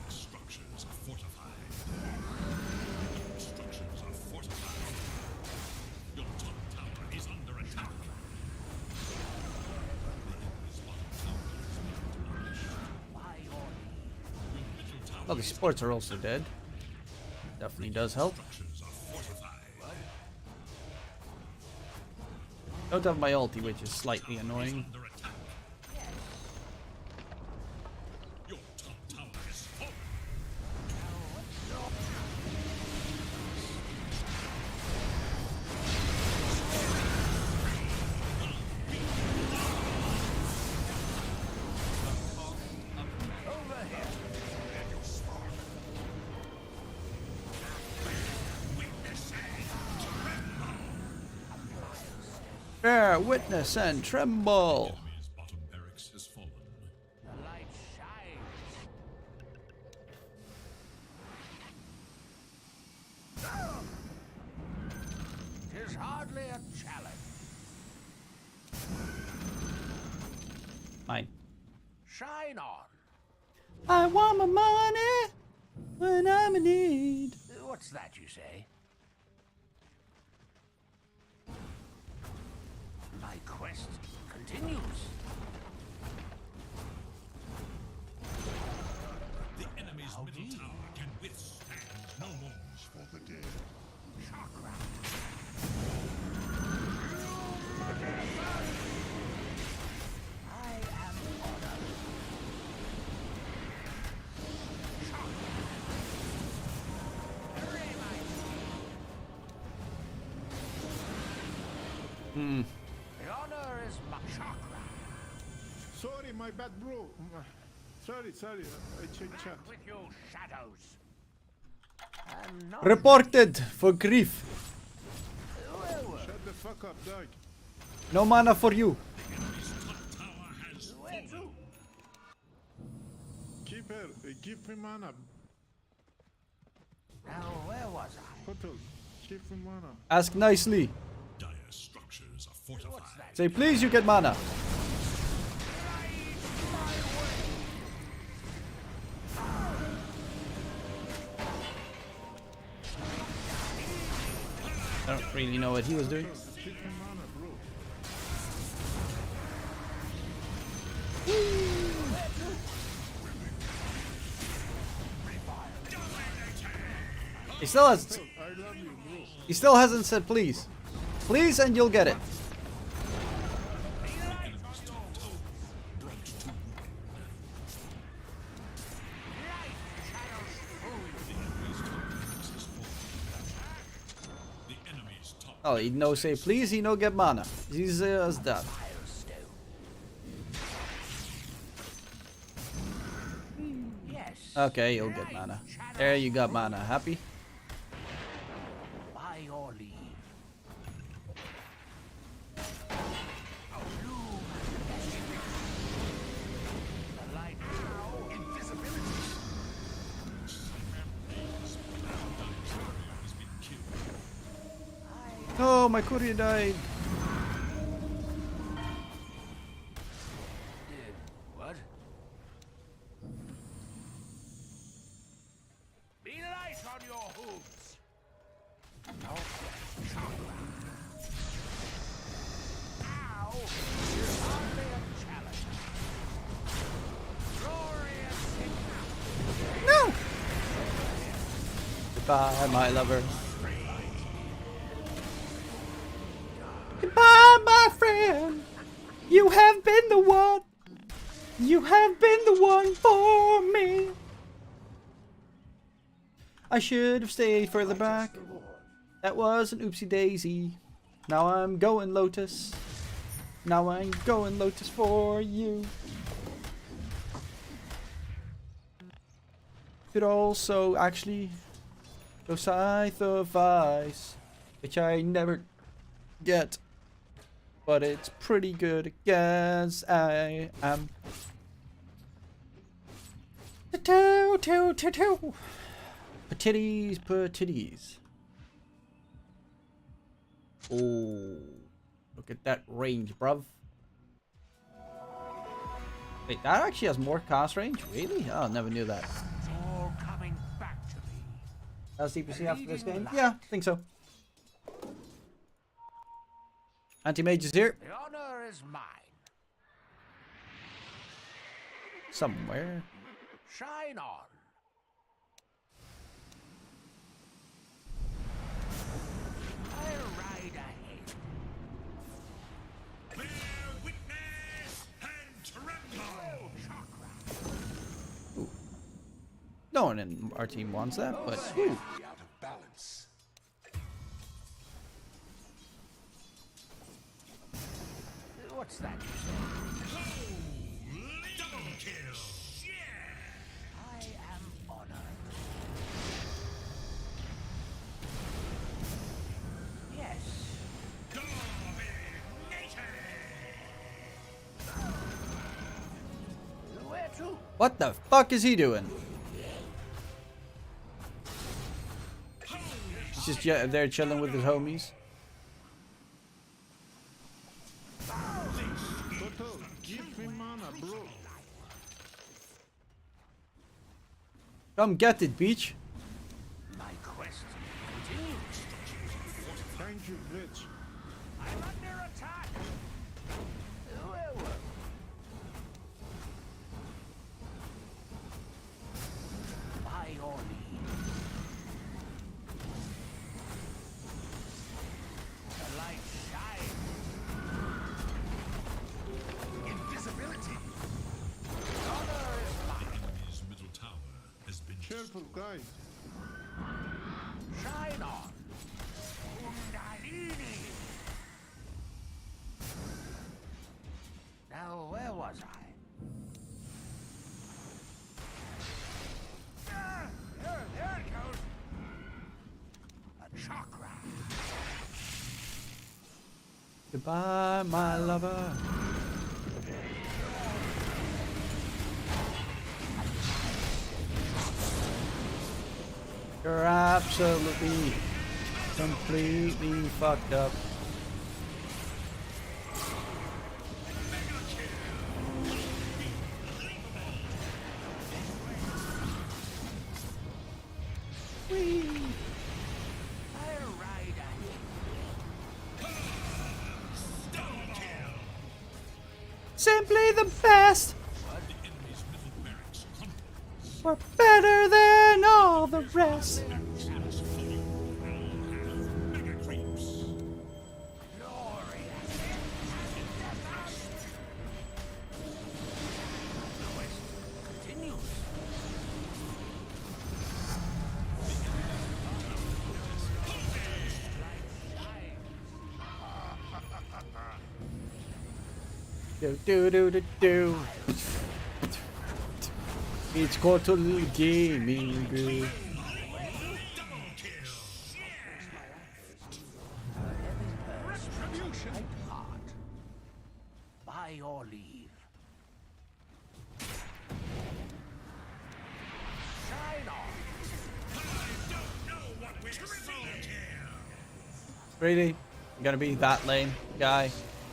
Structures are fortified. Structures are fortified. Your top tower is under attack. Well, the supports are also dead. Definitely does help. Don't have my ulti, which is slightly annoying. Bear witness and tremble. Bottom barracks has fallen. The light shines. Tis hardly a challenge. Mine. Shine on. I want my money when I'm in need. What's that you say? My quest continues. The enemy's middle tower can withstand no more. For the dead. Chakra. Hmm. The honor is my chakra. Sorry, my bad, bro. Sorry. I checked chat. With you shadows. I'm not Reported for grief. Shut the fuck up, dog. No mana for you. where to? Keeper, give me mana. Now where was I? Hotel, give me mana. Ask nicely. Dire structures are fortified. Say please, you get mana. I don't really know what he was doing. Give me mana, bro. He still has. I love you, bro. He still hasn't said please. Please, and you'll get it. Oh, he no say please, he no get mana. He's as that. Yes. Okay, you'll get mana. There you got mana. Happy? By your leave. The light now. Invisibility. Oh, my courier died. What? Be light on your hooves. No chakra. Now is only a challenge. Glorious signal. No! Goodbye, my lover. Goodbye, my friend. You have been the one. You have been the one for me. I should have stayed further back. That was an oopsie daisy. Now I'm going Lotus. Now I'm going Lotus for you. Could also actually go Scythe of Ice, which I never get. But it's pretty good against I am. Patitties. Oh, look at that range, bruv. Wait, that actually has more cast range? Really? Oh, never knew that. It's all coming back to me. That's DPC after this game? Yeah, I think so. Anti-mage is here. The honor is mine. Somewhere. Shine on. I'll ride ahead. Bear witness and tremble. No one in our team wants that, but ooh. Out of balance. What's that? Double kill. I am honored. Yes. Where to? What the fuck is he doing? He's just there chilling with his homies. Toto, give me mana, bro. Come get it, Beach. My quest continues. Thank you, bitch. I'm under attack. Where were we? By your leave. The light shines. Invisibility. Honor is mine. His middle tower has been Careful, guys. Shine on. Kundalini. Goodbye, my lover. You're absolutely, completely fucked up. Whee! I'll ride on you. Simply the best. We're better than all the rest. Do do do do do. It's totally gaming good. Retribution. By your leave. Shine on. Really? You gonna be that lame guy?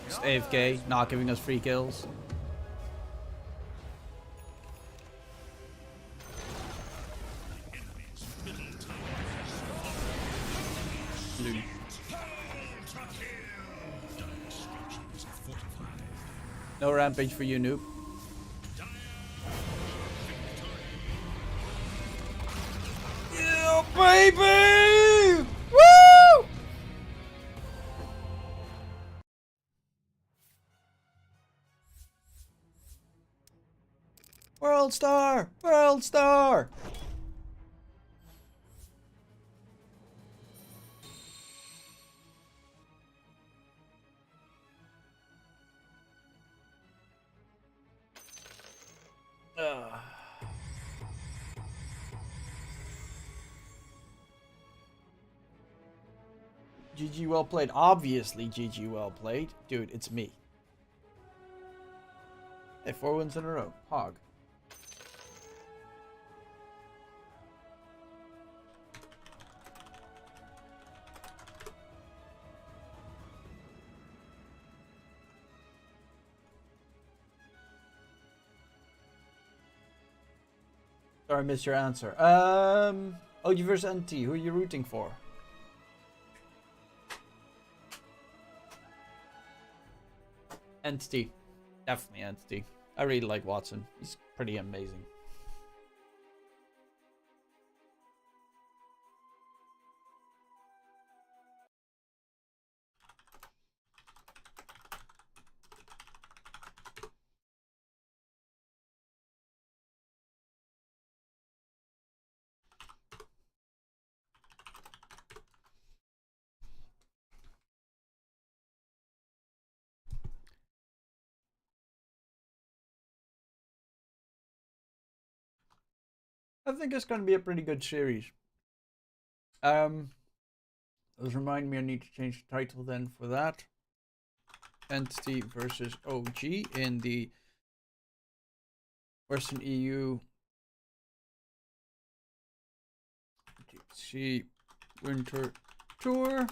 Just AFK, not giving us free kills. Blue. No rampage for you, noob. Yeah, baby! Woo! World Star! World Star! GG well played. Obviously GG well played. Dude, it's me. Hey, 4 wins in a row. Hog. Sorry, I missed your answer. OG versus NT. Who are you rooting for? Entity. Definitely Entity. I really like Watson. He's pretty amazing. I think it's going to be a pretty good series. Does remind me I need to change the title then for that. Entity versus OG in the Western EU DPC Winter Tour.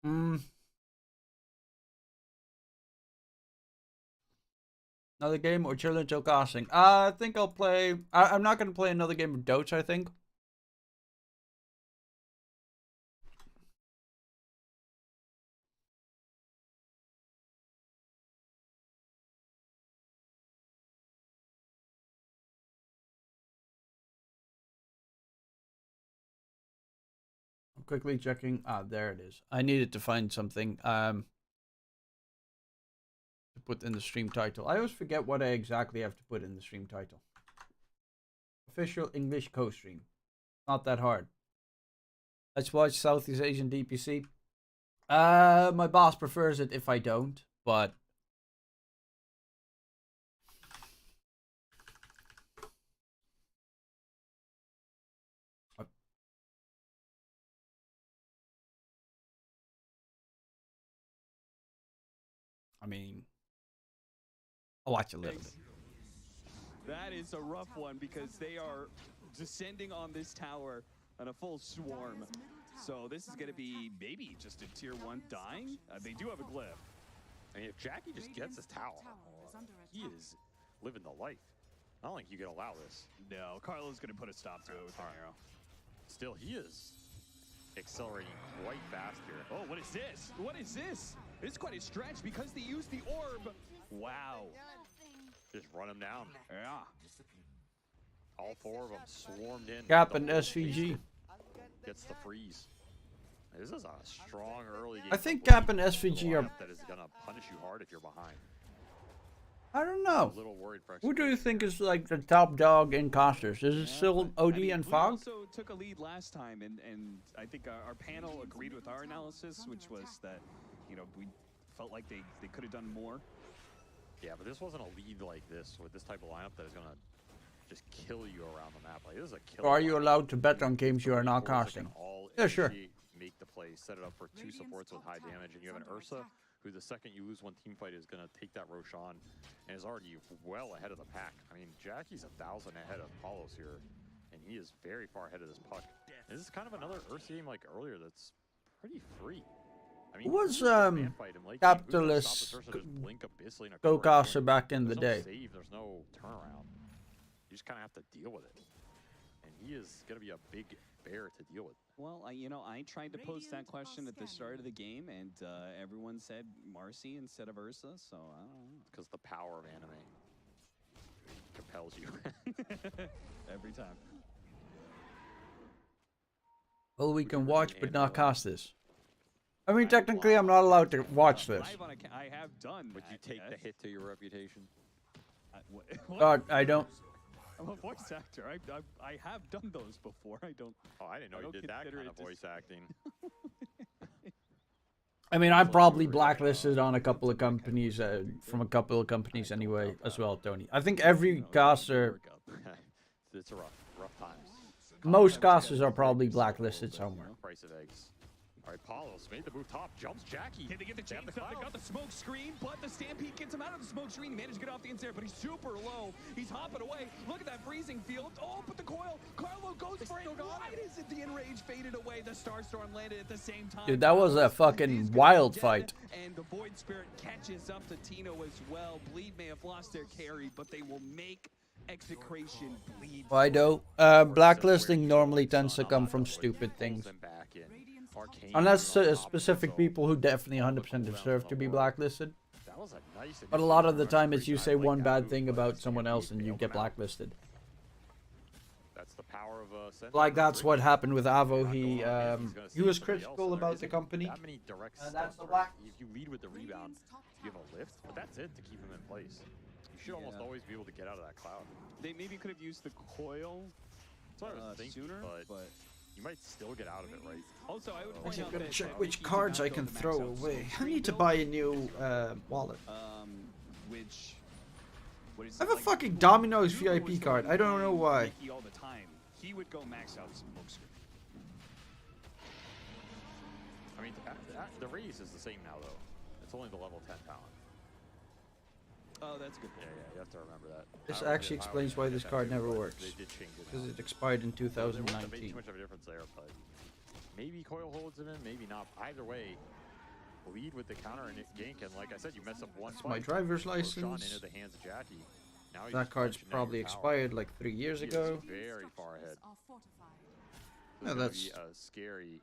Another game or chill until casting? I think I'll play. I'm not gonna play another game of Doge, I think. I'm quickly checking. Ah, there it is. I needed to find something. To put in the stream title. I always forget what I exactly have to put in the stream title. Official English co-stream. Not that hard. Let's watch Southeast Asian DPC. My boss prefers it if I don't, but I mean, I'll watch a little bit. That is a rough one because they are descending on this tower on a full swarm. So this is going to be maybe just a tier 1 dying. They do have a glyph. I mean, if Jackie just gets his tower, he is living the life. I don't think you can allow this. No, Carlo's going to put a stop to it with an arrow. Still, he is accelerating quite fast here. Oh, what is this? What is this? This is quite a stretch because they used the orb. Wow. Just run him down. Yeah. All 4 of them swarmed in. Gap and SVG. Gets the freeze. This is a strong early game. I think Gap and SVG are. That is gonna punish you hard if you're behind. I don't know. A little worried for Who do you think is like the top dog in casters? Is it still OD and Fog? We also took a lead last time, and I think our panel agreed with our analysis, which was that, you know, we felt like they could have done more. Yeah, but this wasn't a lead like this with this type of lineup that is gonna just kill you around the map. Like this is a kill. Or are you allowed to bet on games you are not casting? Yeah, sure. Make the play, set it up for 2 supports with high damage, and you have an Ursa, who the second you lose one team fight is gonna take that Roshan, and is already well ahead of the pack. I mean, Jackie's 1,000 ahead of Paulos here, and he is very far ahead of this puck. And this is kind of another Ursa game like earlier that's pretty free. I mean, Who was Capitalist go-caster back in the day? There's no turnaround. You just kind of have to deal with it. And he is going to be a big bear to deal with. Well, I tried to post that question at the start of the game, and everyone said Marcy instead of Ursa, so I don't know. Because the power of anime compels you. Every time. Well, we can watch but not cast this. I mean, technically, I'm not allowed to watch this. I have done. Would you take the hit to your reputation? God, I don't. I'm a voice actor. I have done those before. I don't. Oh, I didn't know you did that kind of voice acting. I mean, I'm probably blacklisted on a couple of companies, from a couple of companies anyway, as well, Tony. I think every caster. It's a rough times. Most casters are probably blacklisted somewhere. Price of eggs. All right, Paulos made the move top, jumps Jackie. They get the chains up, they got the smoke screen, but the Stampede gets him out of the smoke screen. He managed to get off the inside, but he's super low. He's hopping away. Look at that freezing field. Oh, but the coil. Carlo goes for it. Why is it the Enrage faded away? The Starstorm landed at the same time. Dude, that was a fucking wild fight. And the Void Spirit catches up to Tino as well. Bleed may have lost their carry, but they will make Execration bleed. Why do? Blacklisting normally tends to come from stupid things. Unless specific people who definitely 100% deserve to be blacklisted. But a lot of the time it's you say one bad thing about someone else and you get blacklisted. That's the power of like that's what happened with Avo. He was critical about the company. And that's the black. If you lead with the rebound, you have a lift, but that's it to keep him in place. You should almost always be able to get out of that cloud. They maybe could have used the coil sooner, but you might still get out of it, right? Also, I would I'm point out gonna that check which cards I can throw away. I need to buy a new wallet. I have a fucking Domino's VIP card. I don't know why. All the time. He would go max out smoke screen. I mean, the raise is the same now, though. It's only the level 10 talent. Oh, that's good. Yeah, you have to remember that. This actually explains why this card never works. They did change it. Because it expired in 2019. There wasn't too much of a difference there, but maybe coil holds him in, maybe not. Either way, lead with the counter and gank, and like I said, you mess up one That's fight, my driver's Roshan license. into the hands of Jackie. Now he's That just card's punching at probably your power. expired like 3 years He is ago. very far ahead. Yeah, This is that's- gonna be a scary.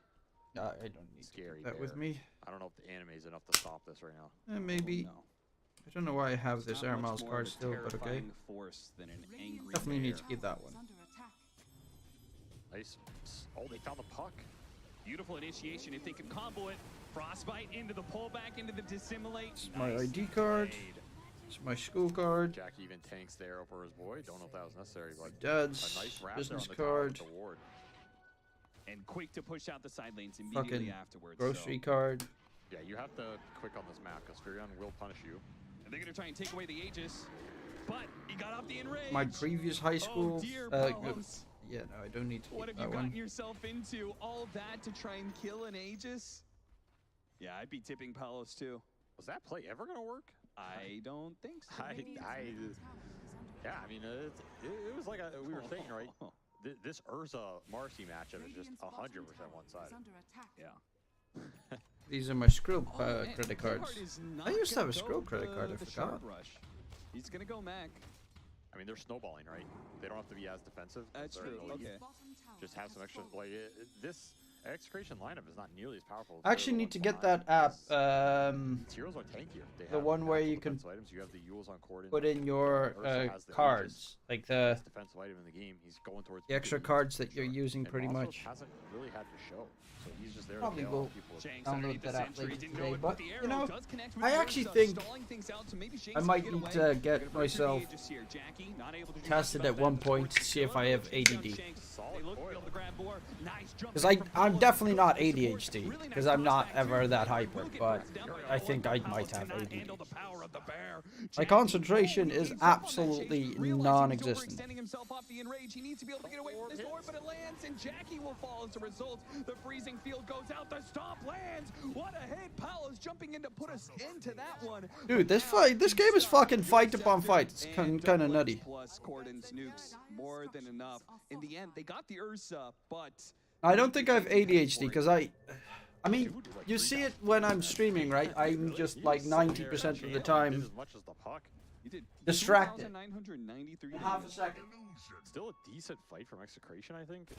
I don't need scary that with bear. me. I don't know if the anime is enough to stop this right now. Maybe. I don't know why I have this Air Miles more card of a still, but okay. terrifying force than an angry Definitely need bear. to keep that one. Nice. Oh, they found the puck. Beautiful initiation if they can combo it. Frostbite into the pullback, into the dissimulate. It's my ID card. It's my school card. Jackie even tanks there over his boy. Don't know if that was necessary, but Dad's a nice wrap business there on the tower with card. the ward. And quick to push out the side lanes immediately Fucking afterwards. grocery card. Yeah, you have to quick on this map because Furion will punish you. And they're gonna try and take away the Aegis, but he got off the enrage. My previous high school. Oh dear, uh, Palos. yeah, no, I don't need to What keep have you that gotten one. yourself into? All that to try and kill an Aegis? Yeah, I'd be tipping Palos too. Was that play ever gonna work? I don't think so. Yeah, I mean, it was like we were saying, right? This Urza Marcy matchup is just 100% one-sided. Yeah. These are my Skrill Man, credit Gerhard cards. is I not used to have a gonna Skrill go credit card, I the forgot. shard rush. He's gonna go Mac. I mean, they're snowballing, right? They don't have to be as defensive. That's They're true. in the lead. Okay. Just have some extra. Like this execration lineup is not nearly as powerful. As I actually need to get that app. Heroes are tankier. They The have one where actual you can defensive items. You have the Yules on Corden. put in your Ursa has the cards, Aegis. like the Best defensive item in the game. He's going towards the extra Aegis, cards that for you're sure. using And pretty Monstros much. hasn't really had to show. So he's just there Probably to nail will people. Shanks download underneath the that app sentry, later didn't know today, it, but the you arrow know, does connect with I the actually Ursa, think stalling things out, so maybe I Shanks might can need get to away. get Gonna break through the myself Aegis here. Jackie, not able to do tested much at about one that. point to see if I have Chase down ADD. Shanks. They look to be able to grab more. Nice jump Because in from I'm Palos. definitely Goes not for support. ADHD, Really because nice I'm not cross back ever too. that Will hyper, get but pressed down by I Palos. think I Palos might have cannot ADD. handle the power of the bear. My Jackie, concentration oh, is gains up on that absolutely chase. Realizing he's non-existent. overextending himself off the enrage. He needs to be able to get away from this door, but it lands, and Jackie will fall as a result. The freezing field goes out. The stomp lands. What a hit! Palos jumping in to put us into that one. Dude, this game is fucking fight upon fight. It's kind of nutty. Plus Corden's nukes more than enough. In the end, they got the Ursa, but I don't think I have ADHD because I mean, you see it when I'm streaming, right? I'm just like 90% of the time As much as the puck. you did distracted. 2,993 Half a second. Still a decent fight from Execration, I think.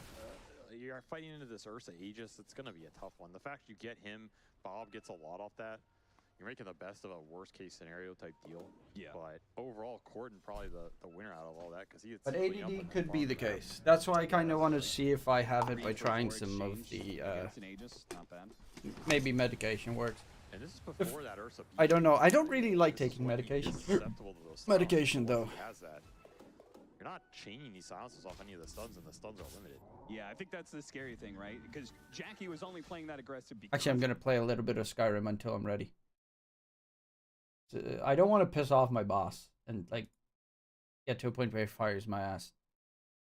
You're fighting into this Ursa Aegis. It's going to be a tough one. The fact you get him, Bob gets a lot off that. You're making the best of a worst-case scenario type deal. Yeah. But overall, Corden probably the winner out of all that because he had But simply up ADD and could be farmed the it out. case. That's why I kind of want to see if I have it by trying some of the Against an Aegis, not bad. maybe medication works. And this is before that Ursa. I don't know. I don't really like taking This is when he medication. is susceptible to those Medication, stuns. though. He has that. You're not chaining these silences off any of the stuns, and the stuns are limited. Yeah, I think that's the scary thing, right? Because Jackie was only playing that aggressive because Actually, I'm gonna play a little bit of Skyrim until I'm ready. I don't want to piss off my boss and like get to a point where he fires my ass.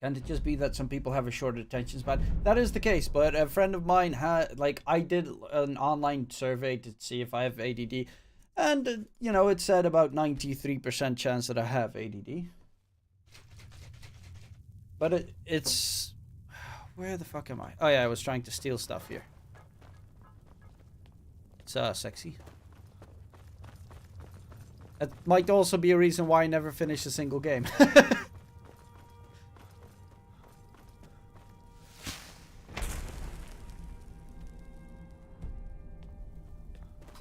Can't it just be that some people have a short attention span? That is the case, but a friend of mine had, like, I did an online survey to see if I have ADD, and you know, it said about 93% chance that I have ADD. But it's where the fuck am I? Oh yeah, I was trying to steal stuff here. It's sexy. That might also be a reason why I never finished a single game.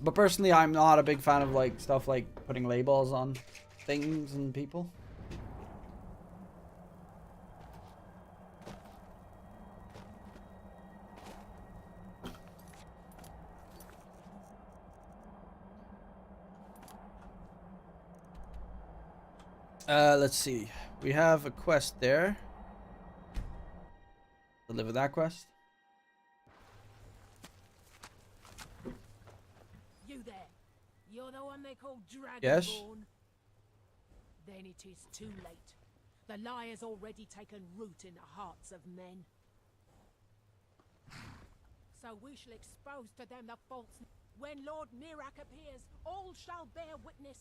But personally, I'm not a big fan of like stuff like putting labels on things and people. Let's see. We have a quest there. Deliver that quest. You there. You're the one they call Dragonborn? Yes. Then it is too late. The lie has already taken root in the hearts of men. So we shall expose to them the false. When Lord Mirak appears, all shall bear witness.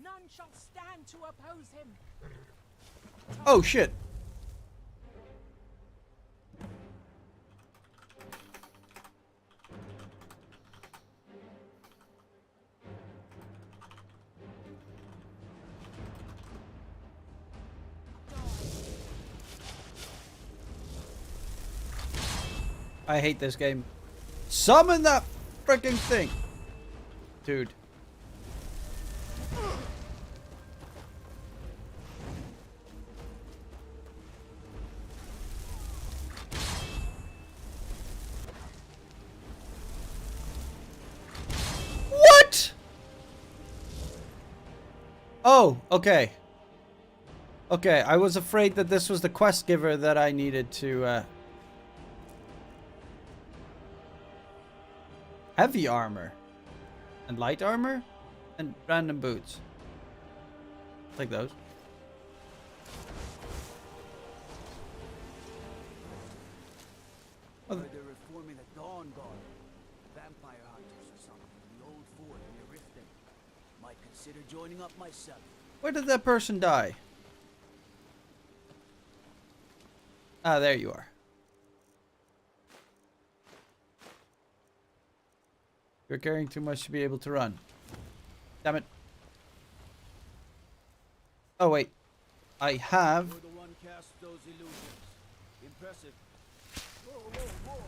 None shall stand to oppose him. Oh shit. I hate this game. Summon that freaking thing. Dude. What? Oh, okay. Okay, I was afraid that this was the quest giver that I needed to, heavy armor. And light armor? And random boots. Take those. They're reforming a Dawn Guard. Vampire hunters or something in the old fort near Riften. Might consider joining up myself. Where did that person die? Ah, there you are. You're carrying too much to be able to run. Damn it. Oh, wait. I have... You're the one cast those illusions. Impressive. Whoa, whoa, whoa.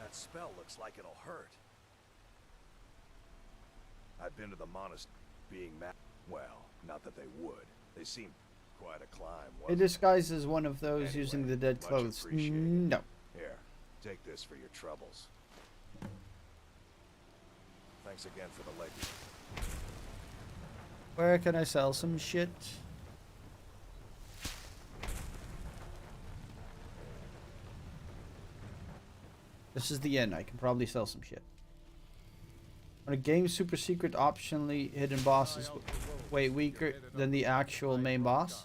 That spell looks like it'll hurt. I've been to the monastery being mad. Well, not that they would. They seem quite a climb. It disguises one of those using the dead clothes. No. Here, take this for your troubles. Thanks again for the leg. Where can I sell some shit? This is the end. I can probably sell some shit. When a game super secret optionally hidden boss is way weaker than the actual main boss.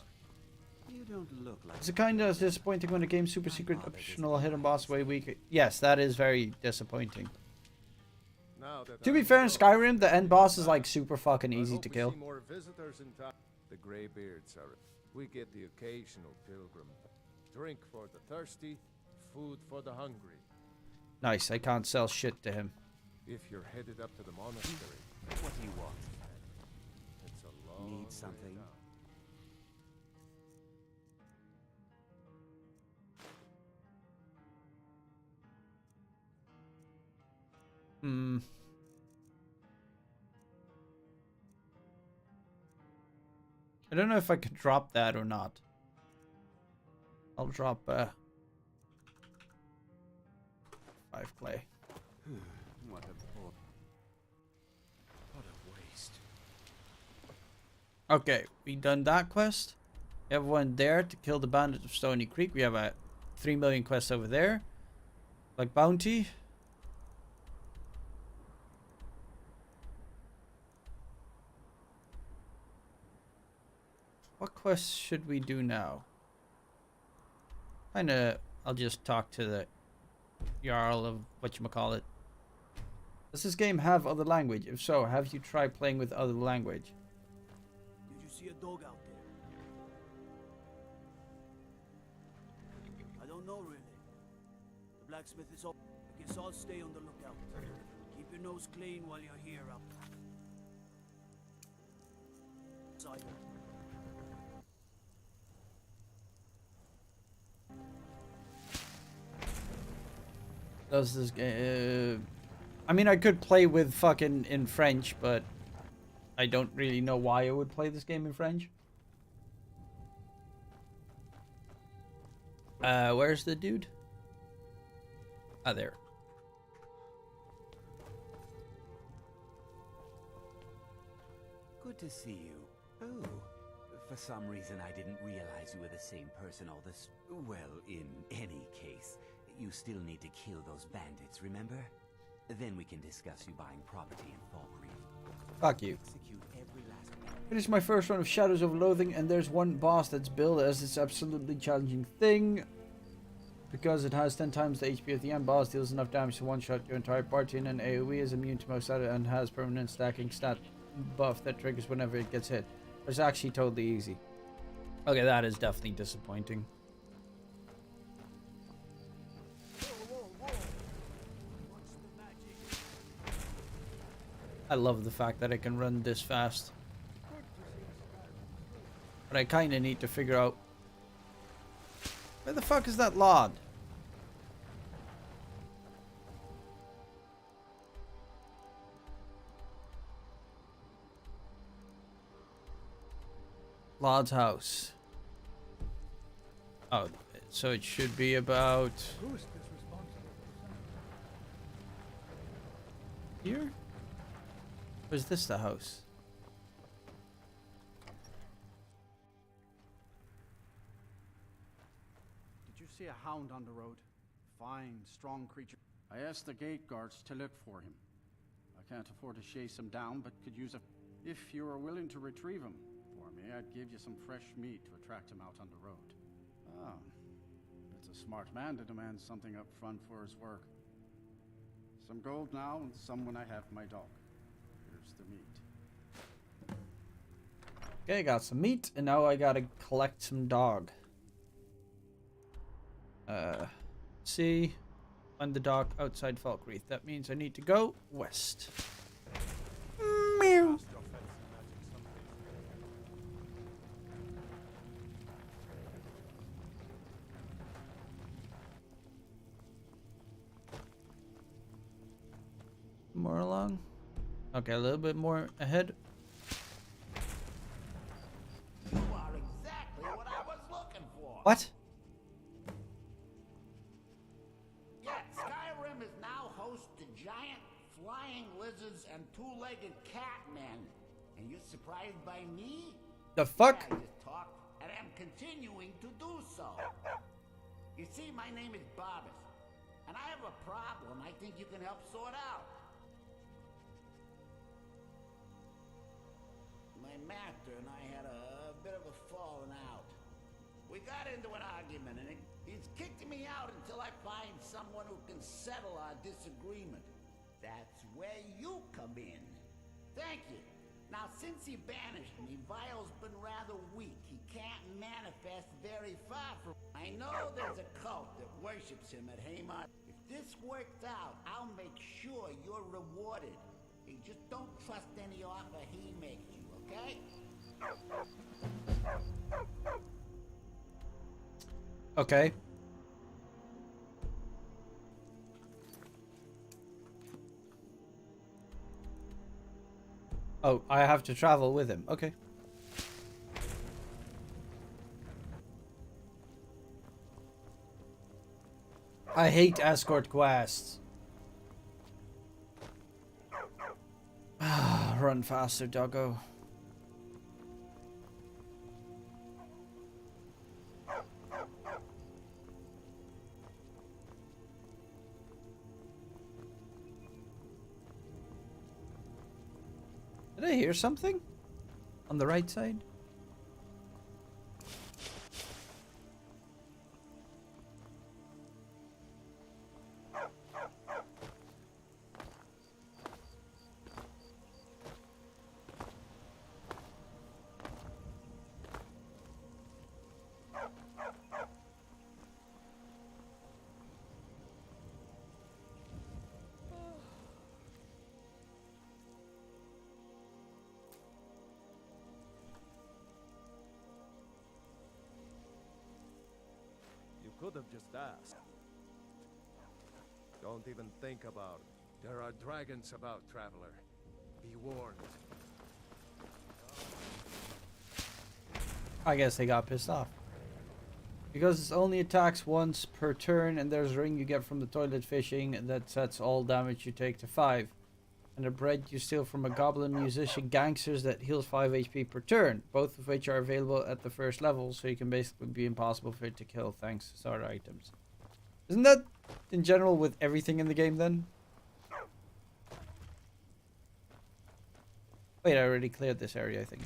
You don't look like Is it kind of disappointing when a game super secret optional hidden boss is way weaker? Yes, that is very disappointing. To be fair, in Skyrim, the end boss is like super fucking easy to kill. More visitors in town. The graybeards are. We get the occasional pilgrim. Drink for the thirsty, food for the hungry. Nice, I can't sell shit to him. If you're headed up to the monastery, what do you want? It's a long Need something? I don't know if I could drop that or not. I'll drop 5 clay. What a waste. Okay, we done that quest. We have one there to kill the bandit of Stony Creek. We have a 3 million quest over there. Like bounty. What quests should we do now? I'll just talk to the Jarl of whatchamacallit. Does this game have other language? If so, have you tried playing with other language? Did you see a dog out there? I don't know really. The blacksmith is open. I guess I'll stay on the lookout. Keep your nose clean while you're here up. Side. Does this game... I mean, I could play with fucking in French, but I don't really know why I would play this game in French. Where's the dude? Ah, there. Good to see you. Oh, for some reason I didn't realize you were the same person all this... Well, in any case, you still need to kill those bandits, remember? Then we can discuss you buying property in Falkreath. Fuck you. Execute every last one. Finished my first run of Shadows of Loathing, and there's one boss that's billed as this absolutely challenging thing. Because it has 10 times the HP of the end boss, deals enough damage to one-shot your entire party, and an AoE is immune to most other, and has permanent stacking stat buff that triggers whenever it gets hit. It's actually totally easy. Okay, that is definitely disappointing. I love the fact that I can run this fast. But I kind of need to figure out... Where the fuck is that lord? Lod's house. Oh, so it should be about here? Or is this the house? Did you see a hound on the road? Fine, strong creature. I asked the gate guards to look for him. I can't afford to chase him down, but could use a... If you are willing to retrieve him for me, I'd give you some fresh meat to attract him out on the road. Ah, it's a smart man to demand something up front for his work. Some gold now, and some when I have my dog. Here's the meat. Okay, got some meat, and now I gotta collect some dog. See, find the dog outside Falkreath. That means I need to go west. Meow. More along. Okay, a little bit more ahead. You are exactly what I was looking for. What? Yet Skyrim is now host to giant flying lizards and two-legged cat men. And you're surprised by me? The fuck? Yeah, I just talked and am continuing to do so. You see, my name is Barbas, and I have a problem I think you can help sort out. My master and I had a bit of a falling out. We got into an argument, and he's kicked me out until I find someone who can settle our disagreement. That's where you come in. Thank you. Now, since he banished me, Vile's been rather weak. He can't manifest very far from... I know there's a cult that worships him at Haymar. If this works out, I'll make sure you're rewarded. You just don't trust any offer he makes you, okay? Okay. Oh, I have to travel with him. Okay. I hate escort quests. Run faster, doggo. Did I hear something? On the right side? Could have just asked. Don't even think about it. There are dragons about, traveler. Be warned. I guess they got pissed off. Because it only attacks once per turn, and there's a ring you get from the toilet fishing that sets all damage you take to 5. And a bread you steal from a goblin musician gangsters that heals 5 HP per turn, both of which are available at the first level, so you can basically be impossible for it to kill thanks to starter items. Isn't that in general with everything in the game then? Wait, I already cleared this area, I think.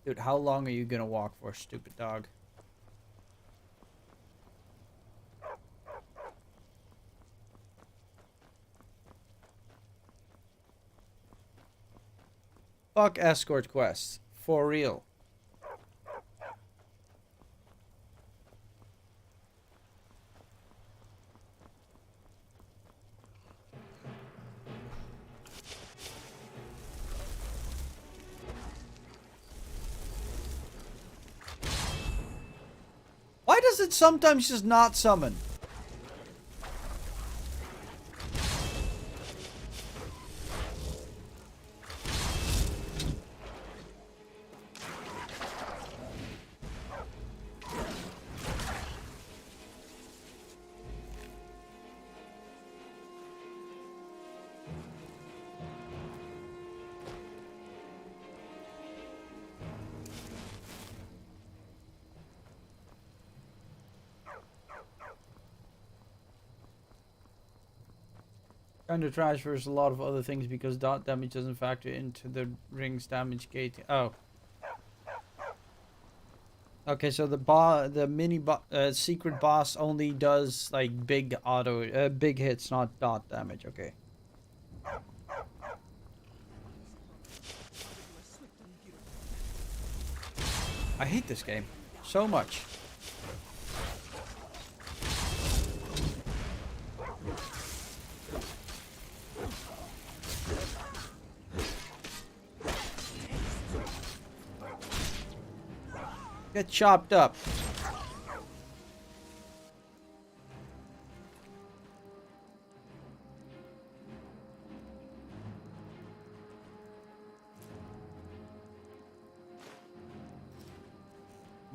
Dude, how long are you gonna walk for, stupid dog? Fuck escort quests. For real. Why does it sometimes just not summon? Kind of trash versus a lot of other things because dot damage doesn't factor into the ring's damage gate. Oh. Okay, so the secret boss only does like big big hits, not dot damage. Okay. I hate this game so much. Get chopped up.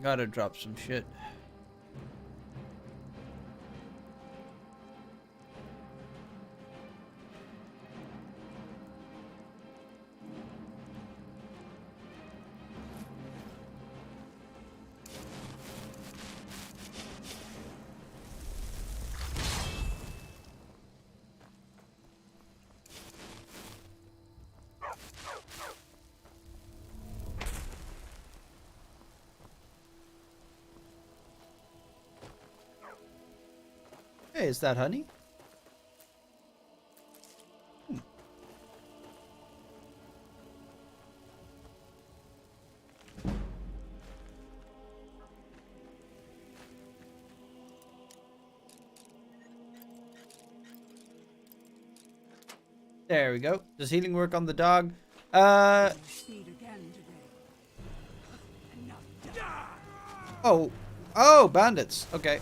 Gotta drop some shit. Hey, is that honey? There we go. Does healing work on the dog? Oh. Oh, bandits. Okay.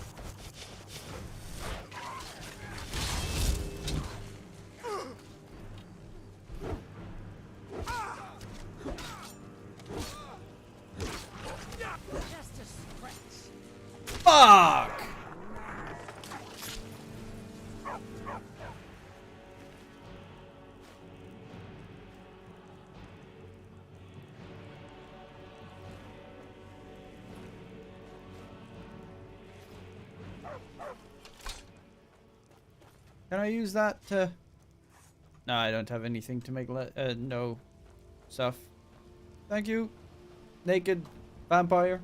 Fuck! Can I use that to... No, I don't have anything to make no stuff. Thank you. Naked vampire.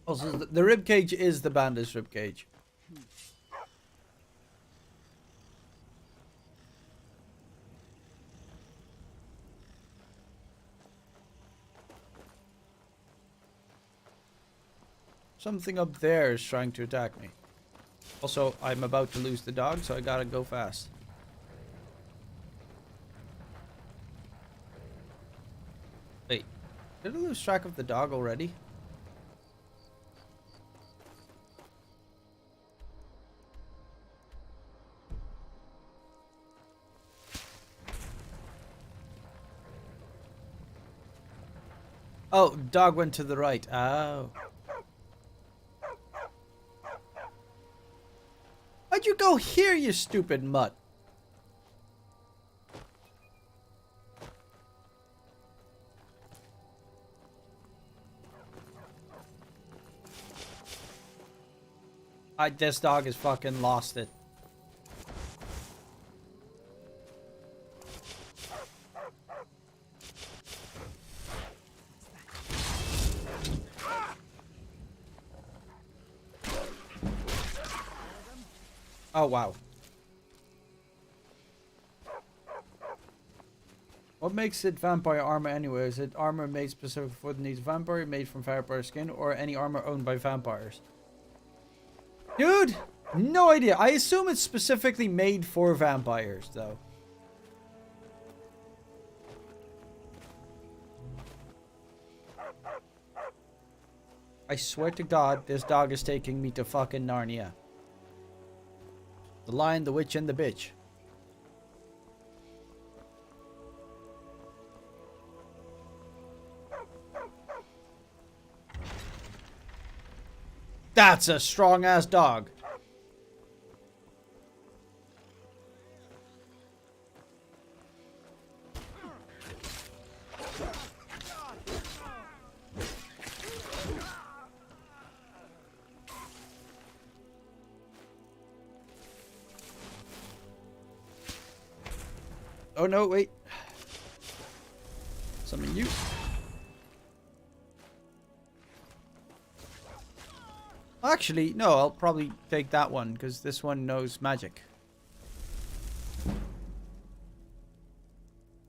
Also, the ribcage is the bandit's ribcage. Something up there is trying to attack me. Also, I'm about to lose the dog, so I gotta go fast. Wait, did I lose track of the dog already? Oh, dog went to the right. Oh. Why'd you go here, you stupid mutt? This dog has fucking lost it. Oh, wow. What makes it vampire armor anyway? Is it armor made specific for the needs of vampire, made from vampire skin, or any armor owned by vampires? Dude, no idea. I assume it's specifically made for vampires, though. I swear to God, this dog is taking me to fucking Narnia. The Lion, the Witch, and the Bitch. That's a strong ass dog. Oh no, wait. Summon you. Actually, no, I'll probably take that one because this one knows magic.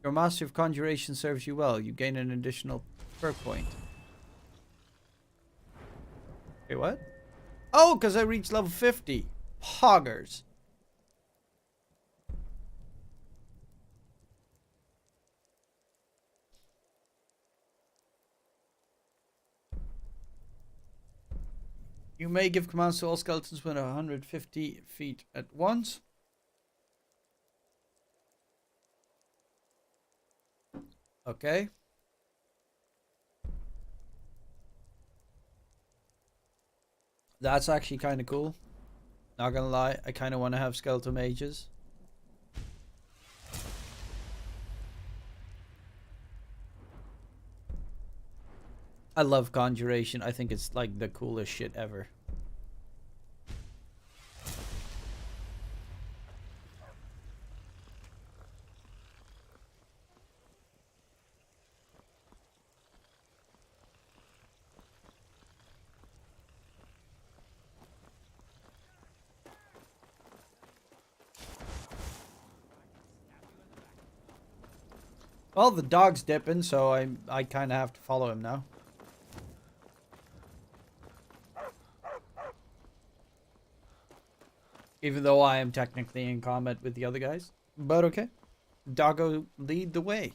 Your Master of Conjuration serves you well. You gain an additional perk point. Wait, what? Oh, because I reached level 50. Poggers. You may give commands to all skeletons within 150 feet at once. Okay. That's actually kind of cool. Not gonna lie, I kind of want to have skeletal mages. I love conjuration. I think it's like the coolest shit ever. Well, the dog's dipping, so I kind of have to follow him now. Even though I am technically in combat with the other guys. But okay. Doggo, lead the way.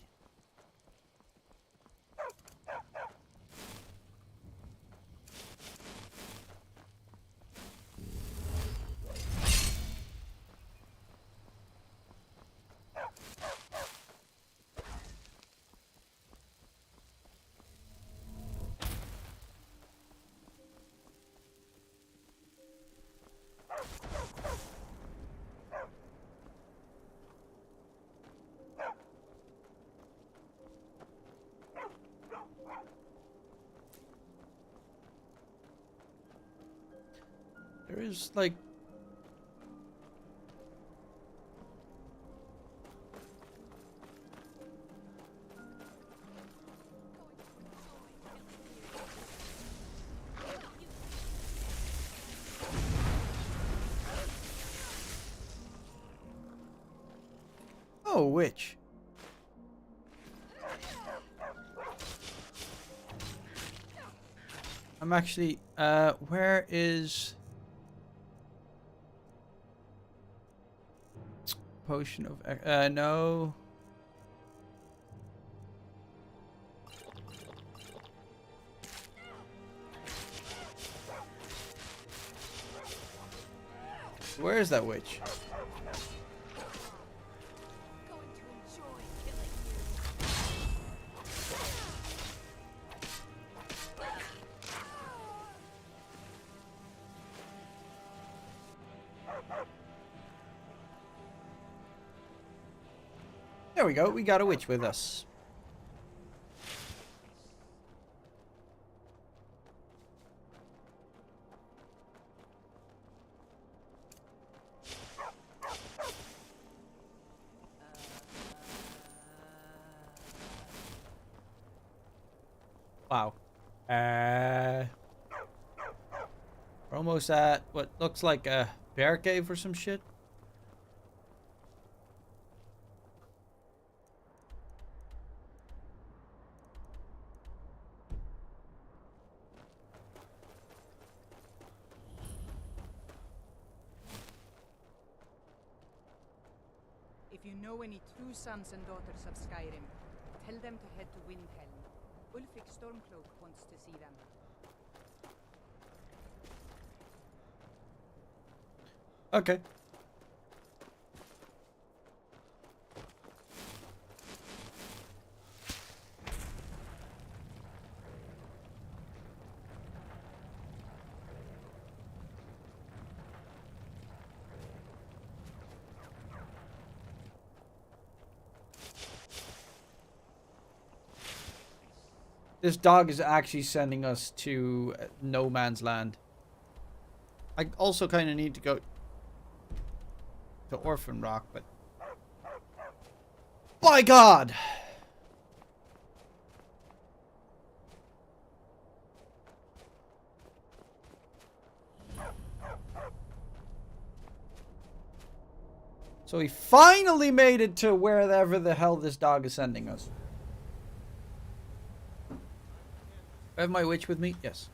There is like... Oh, witch. I'm actually, where is... Potion of, no. Where is that witch? There we go, we got a witch with us. Wow. We're almost at what looks like a bear cave or some shit. If you know any true sons and daughters of Skyrim, tell them to head to Windhelm. Ulfric Stormcloak wants to see them. Okay. This dog is actually sending us to no man's land. I also kind of need to go to Orphan Rock, but... By God! So we finally made it to wherever the hell this dog is sending us. I have my witch with me? Yes.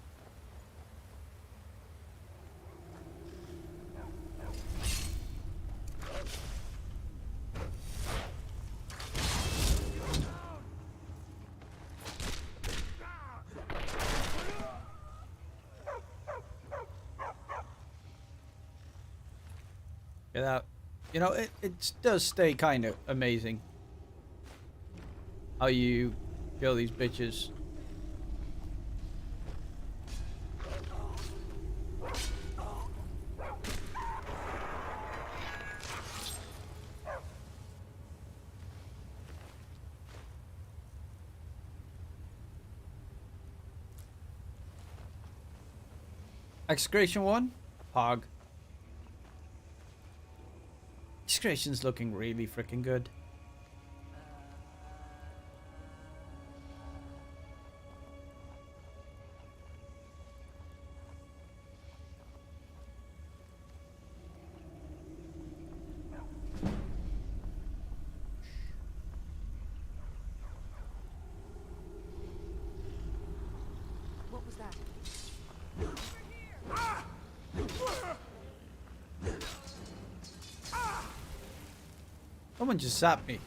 Get out. You know, it does stay kind of amazing how you kill these bitches. Excavation 1? Hog. Excavation's looking really freaking good. What was that? Someone just zapped me.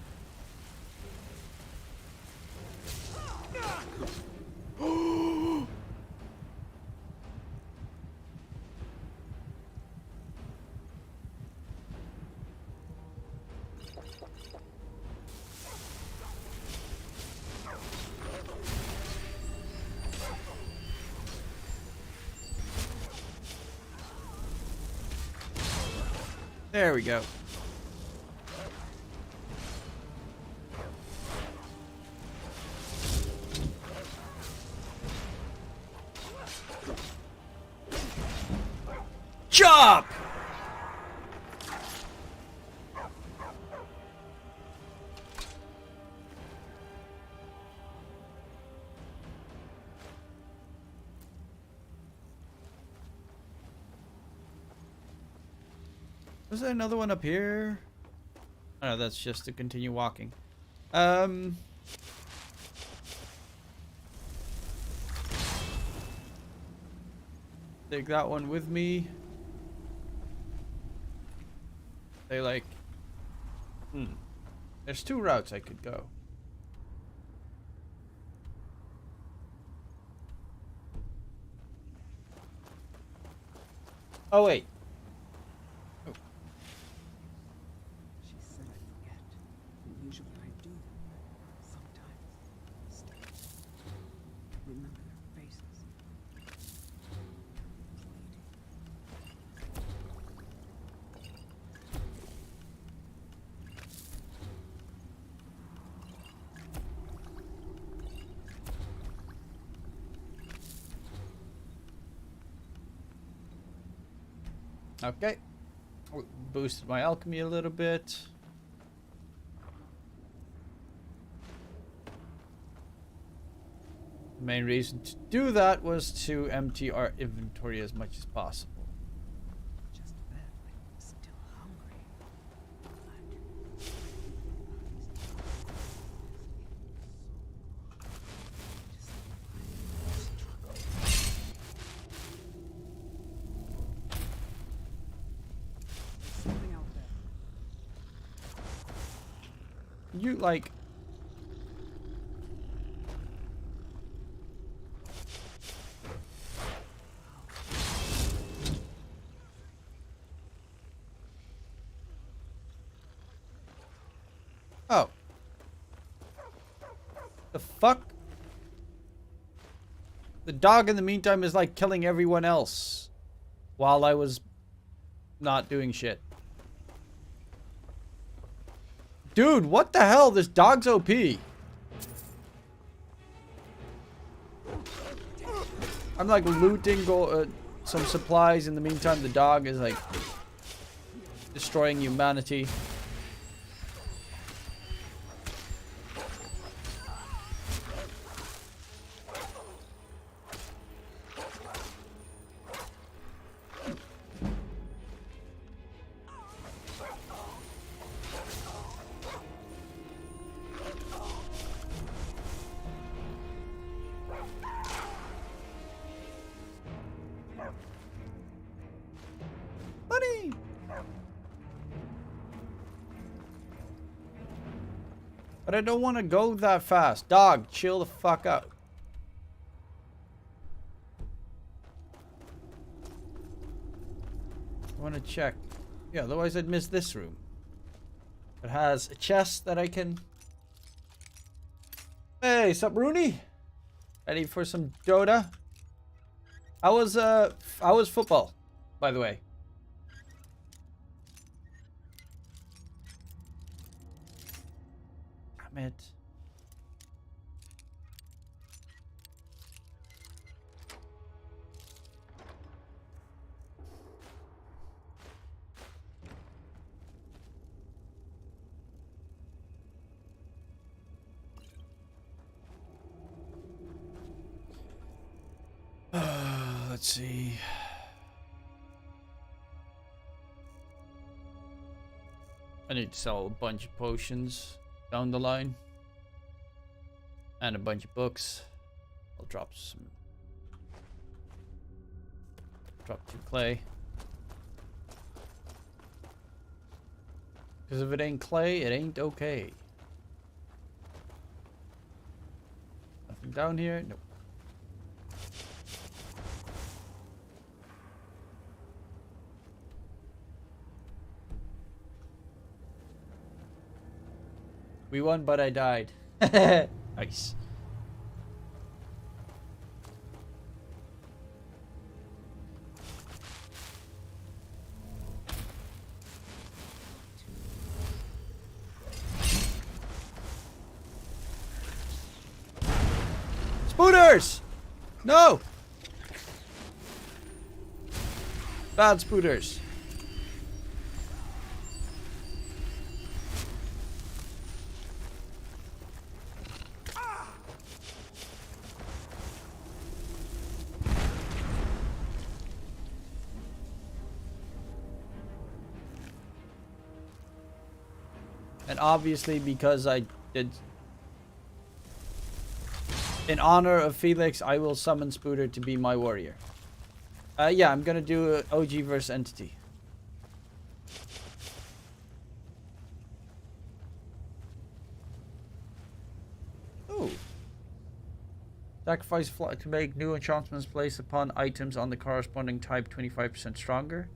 There we go. Chop! Was there another one up here? Oh, that's just to continue walking. Take that one with me. They like... There's two routes I could go. Oh, wait. Oh. She said I forget. And usually I do. Sometimes. Still. Remember their faces. Okay. Boosted my alchemy a little bit. The main reason to do that was to empty our inventory as much as possible. Just badly. Still hungry. Something out there. You like... Oh. The fuck? The dog in the meantime is like killing everyone else while I was not doing shit. Dude, what the hell? This dog's OP. I'm like looting some supplies. In the meantime, the dog is like destroying humanity. Money! But I don't want to go that fast. Dog, chill the fuck out. I want to check. Yeah, otherwise I'd miss this room. It has a chest that I can... Hey, sup Rooney? Ready for some Dota? How was football, by the way? Damn it. Let's see. I need to sell a bunch of potions down the line. And a bunch of books. I'll drop 2 clay. Because if it ain't clay, it ain't okay. Nothing down here? Nope. We won, but I died. Nice. Spooters! No! Bad spooters. And obviously, because I did... In honor of Felix, I will summon Spooter to be my warrior. Yeah, I'm gonna do a OG versus Entity. Ooh. Sacrifice flag to make new enchantments placed upon items on the corresponding type 25% stronger.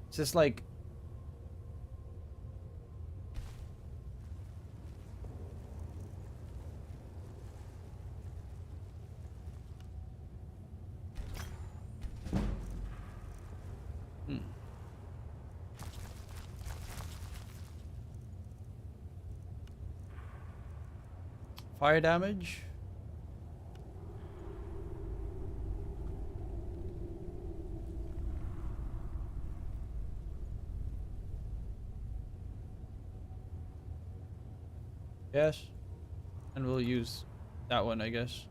It's just like... Fire damage. Yes. And we'll use that one, I guess.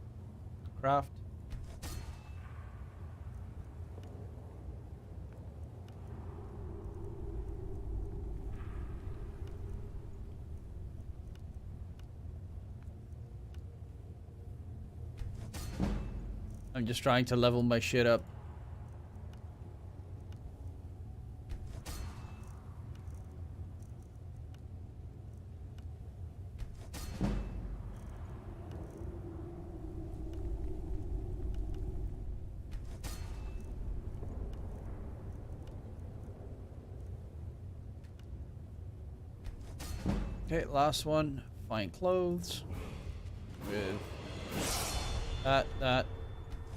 Craft. I'm just trying to level my shit up. Okay, last one. Find clothes. With that.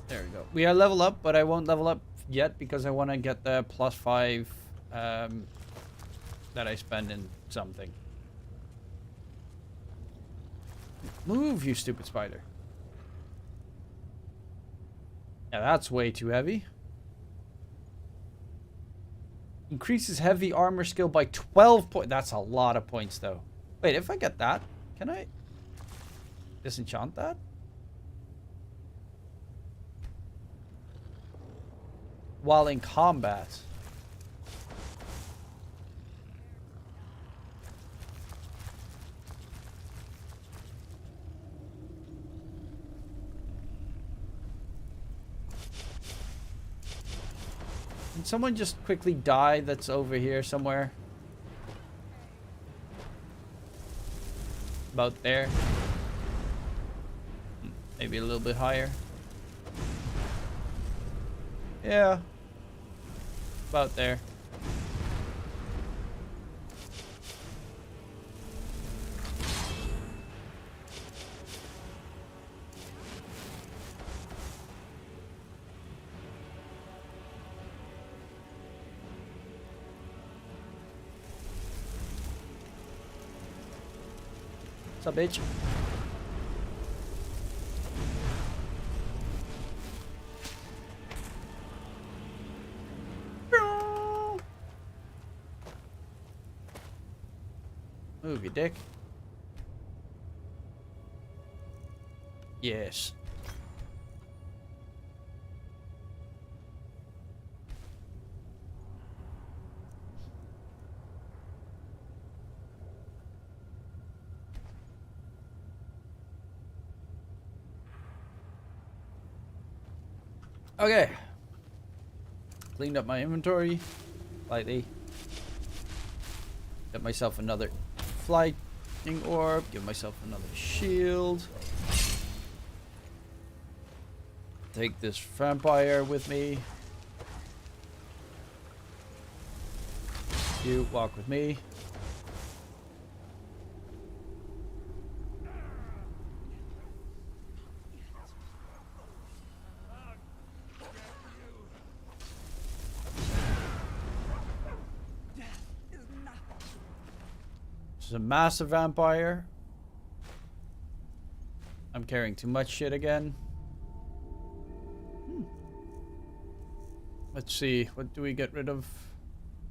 There we go. We are level up, but I won't level up yet because I want to get the +5 that I spend in something. Move, you stupid spider. Yeah, that's way too heavy. Increases heavy armor skill by 12 points. That's a lot of points, though. Wait, if I get that, can I disenchant that? While in combat. Can someone just quickly die that's over here somewhere? About there. Maybe a little bit higher. Yeah. About there. What's up, bitch? Move, you dick. Yes. Okay. Cleaned up my inventory slightly. Got myself another flying orb. Give myself another shield. Take this vampire with me. You walk with me. This is a massive vampire. I'm carrying too much shit again. Let's see, what do we get rid of?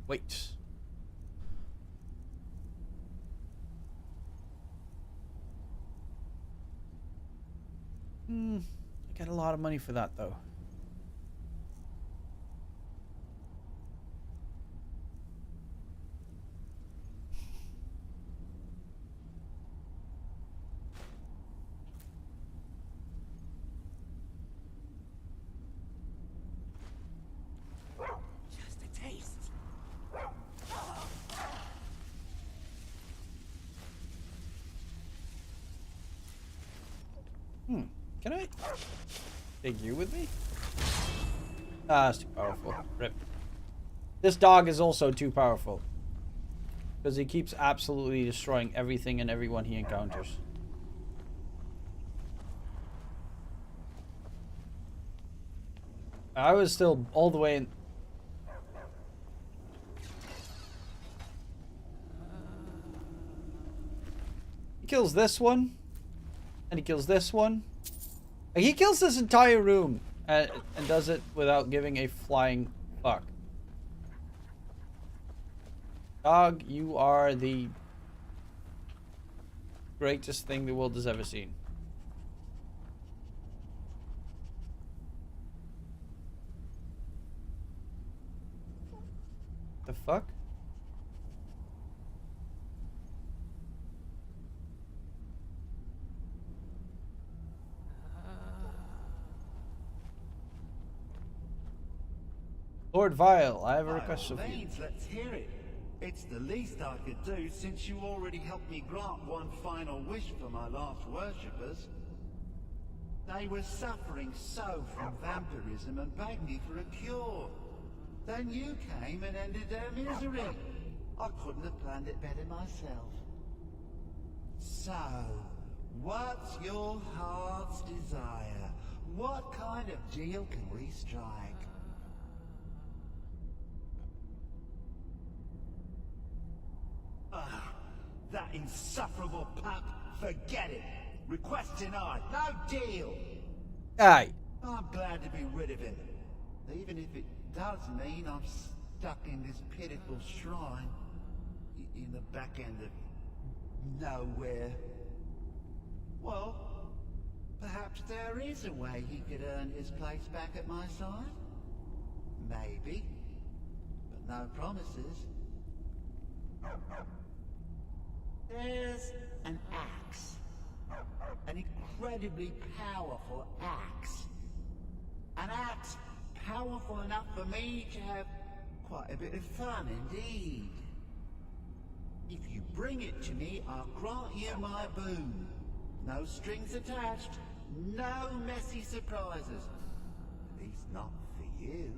Wait. I got a lot of money for that though. Just a taste. Can I take you with me? Ah, it's too powerful. Rip. This dog is also too powerful. Because he keeps absolutely destroying everything and everyone he encounters. I was still all the way in... He kills this one. And he kills this one. Like, he kills this entire room. And does it without giving a flying fuck. Dog, you are the greatest thing the world has ever seen. The fuck? Lord Vile, I have a request of you. Let's hear it. It's the least I could do since you already helped me grant one final wish for my last worshippers. They were suffering so from vampirism and begged me for a cure. Then you came and ended their misery. I couldn't have planned it better myself. So, what's your heart's desire? What kind of deal can we strike? That insufferable pup. Forget it. Request denied. No deal. Aye. I'm glad to be rid of him, even if it does mean I'm stuck in this pitiful shrine in the back end of nowhere. Well, perhaps there is a way he could earn his place back at my side. Maybe, but no promises. There's an axe. An incredibly powerful axe. An axe powerful enough for me to have quite a bit of fun indeed. If you bring it to me, I'll grant you my boon. No strings attached, no messy surprises. At least not for you.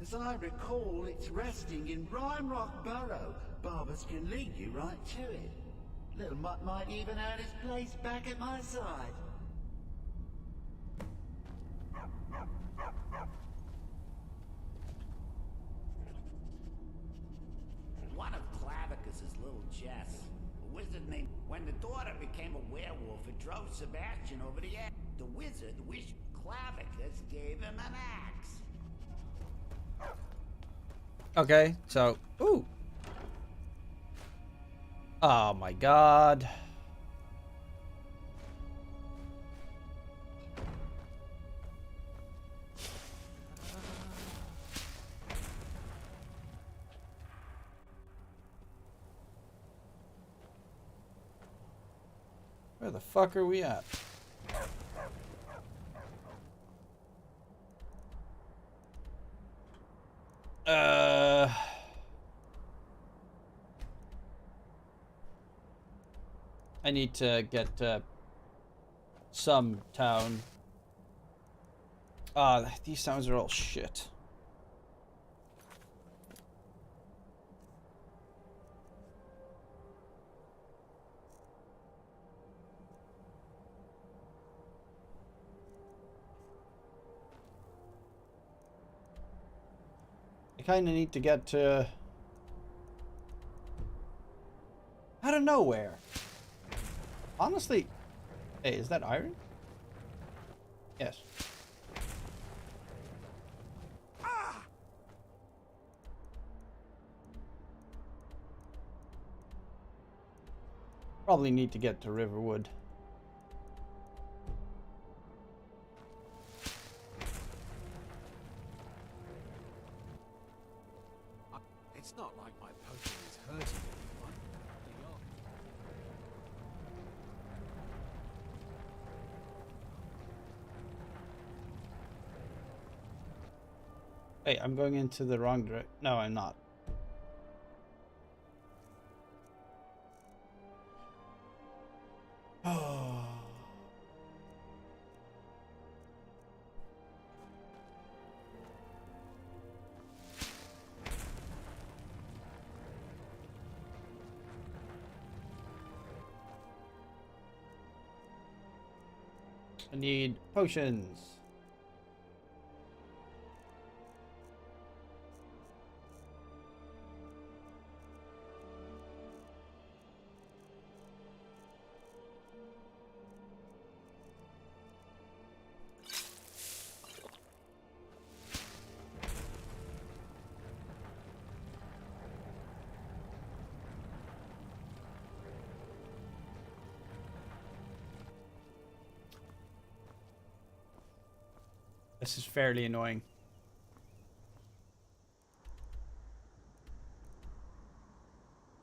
As I recall, it's resting in Rime Rock Burrow. Barbers can lead you right to it. Little Mutt might even earn his place back at my side. One of Clavicus's little Jess, a wizard named... When the daughter became a werewolf, it drove Sebastian over the edge. The wizard wished Clavicus gave him an axe. Okay, so... Ooh! Oh my god. Where the fuck are we at? I need to get some town. These towns are all shit. I kind of need to get to out of nowhere. Honestly, hey, is that iron? Yes. Probably need to get to Riverwood. It's not like my potion is hurting anyone. Hey, I'm going into the wrong direction. No, I'm not. Oh. I need potions. This is fairly annoying.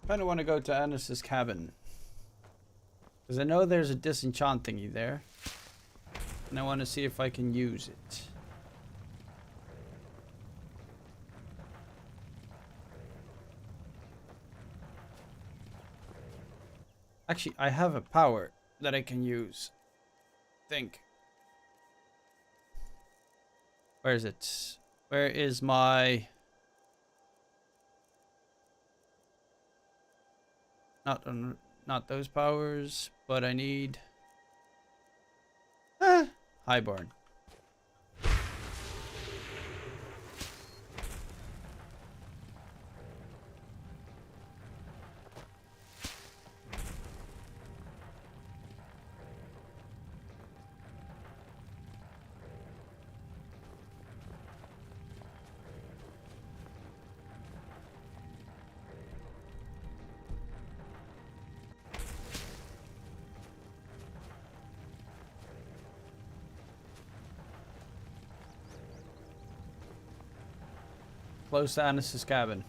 I kind of want to go to Annis's cabin. Because I know there's a disenchant thingy there. And I want to see if I can use it. Actually, I have a power that I can use. Think. Where is it? Where is my... Not those powers, but I need... Highborn. close to Anis's cabin.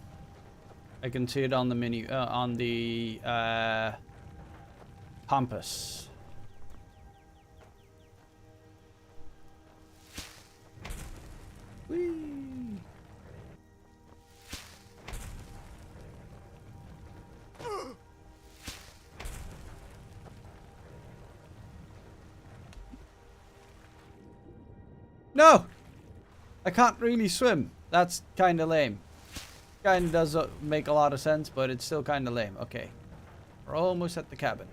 I can see it on the menu, on the compass. Whee! No! I can't really swim. That's kind of lame. Kind of does make a lot of sense, but it's still kind of lame. Okay. We're almost at the cabin.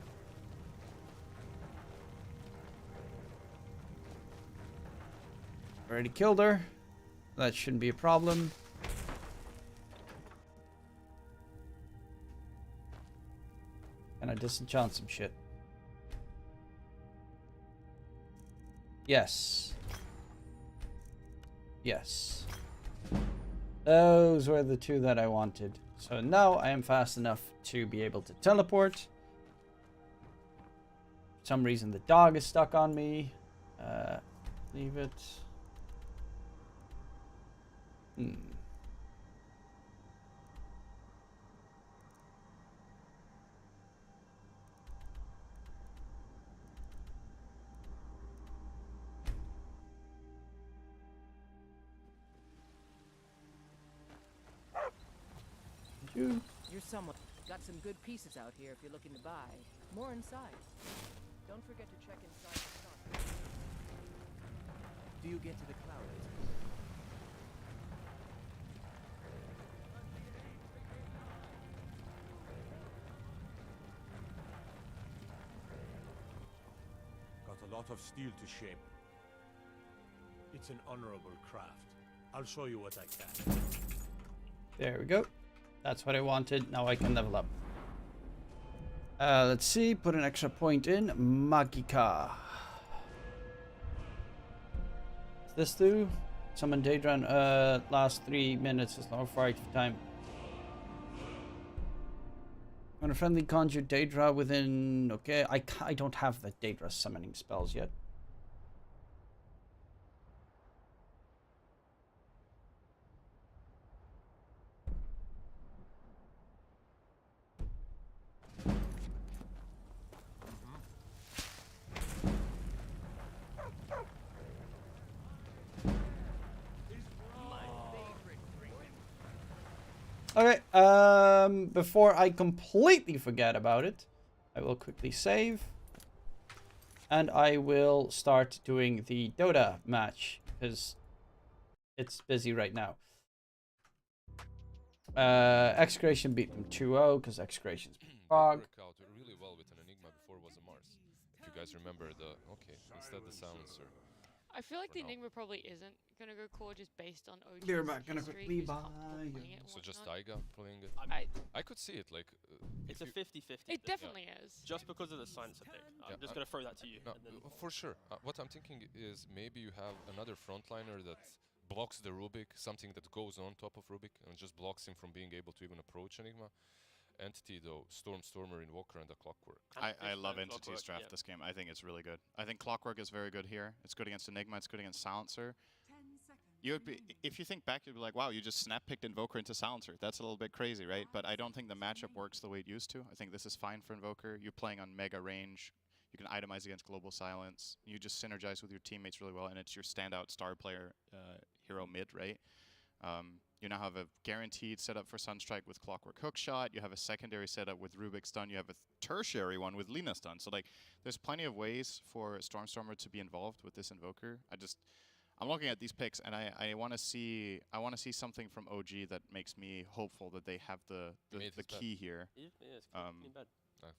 Already killed her. That shouldn't be a problem. Can I disenchant some shit? Yes. Yes. Those were the two that I wanted. So now I am fast enough to be able to teleport. For some reason the dog is stuck on me. Leave it. You're someone. Got some good pieces out here if you're looking to buy. More inside. Don't forget to check inside the stock. Do you get to the clouds? Got a lot of steel to shape. It's an honorable craft. I'll show you what I can. There we go. That's what I wanted. Now I can level up. Let's see. Put an extra point in. Magika. What's this do? Summon Daedra last 3 minutes is long for active time. When a friendly conjure Daedra within... Okay, I don't have the Daedra summoning spells yet. Okay, before I completely forget about it, I will quickly save. And I will start doing the Dota match, because it's busy right now. Excretion beat them 2-0, because Excretion's fog. Worked out really well with an Enigma before it was a Mars. If you guys remember the... Okay, instead the silencer. I feel like the Enigma probably isn't gonna go core just based on OG's They're back gonna history, quickly who's buy. comfortable playing it and So just whatnot. Taiga playing it? I could see it, like... It's a 50-50. It definitely is. Just because of the science pick. I'm just going to throw that to you. No, and then for sure. What I'm thinking is maybe you have another frontliner that blocks the Rubik, something that goes on top of Rubik, and just blocks him from being able to even approach Enigma. Entity though, Stormer, Invoker, and the Clockwork. I love Entity's draft this game. I think it's really good. I think Clockwork is very good here. It's good against Enigma, it's good against Silencer. You would be, if you think back, you'd be like, wow, you just snap-picked Invoker into Silencer. That's a little bit crazy, right? But I don't think the matchup works the way it used to. I think this is fine for Invoker. You're playing on mega range. You can itemize against Global Silence. You just synergize with your teammates really well, and it's your standout star player hero mid, right? You now have a guaranteed setup for Sunstrike with Clockwork Hookshot. You have a secondary setup with Rubik Stun. You have a tertiary one with Lina Stun. So, like, there's plenty of ways for Stormstormer to be involved with this Invoker. I'm looking at these picks, and I want to see something from OG that makes me hopeful that they have the key here. Yeah, it's clean bed.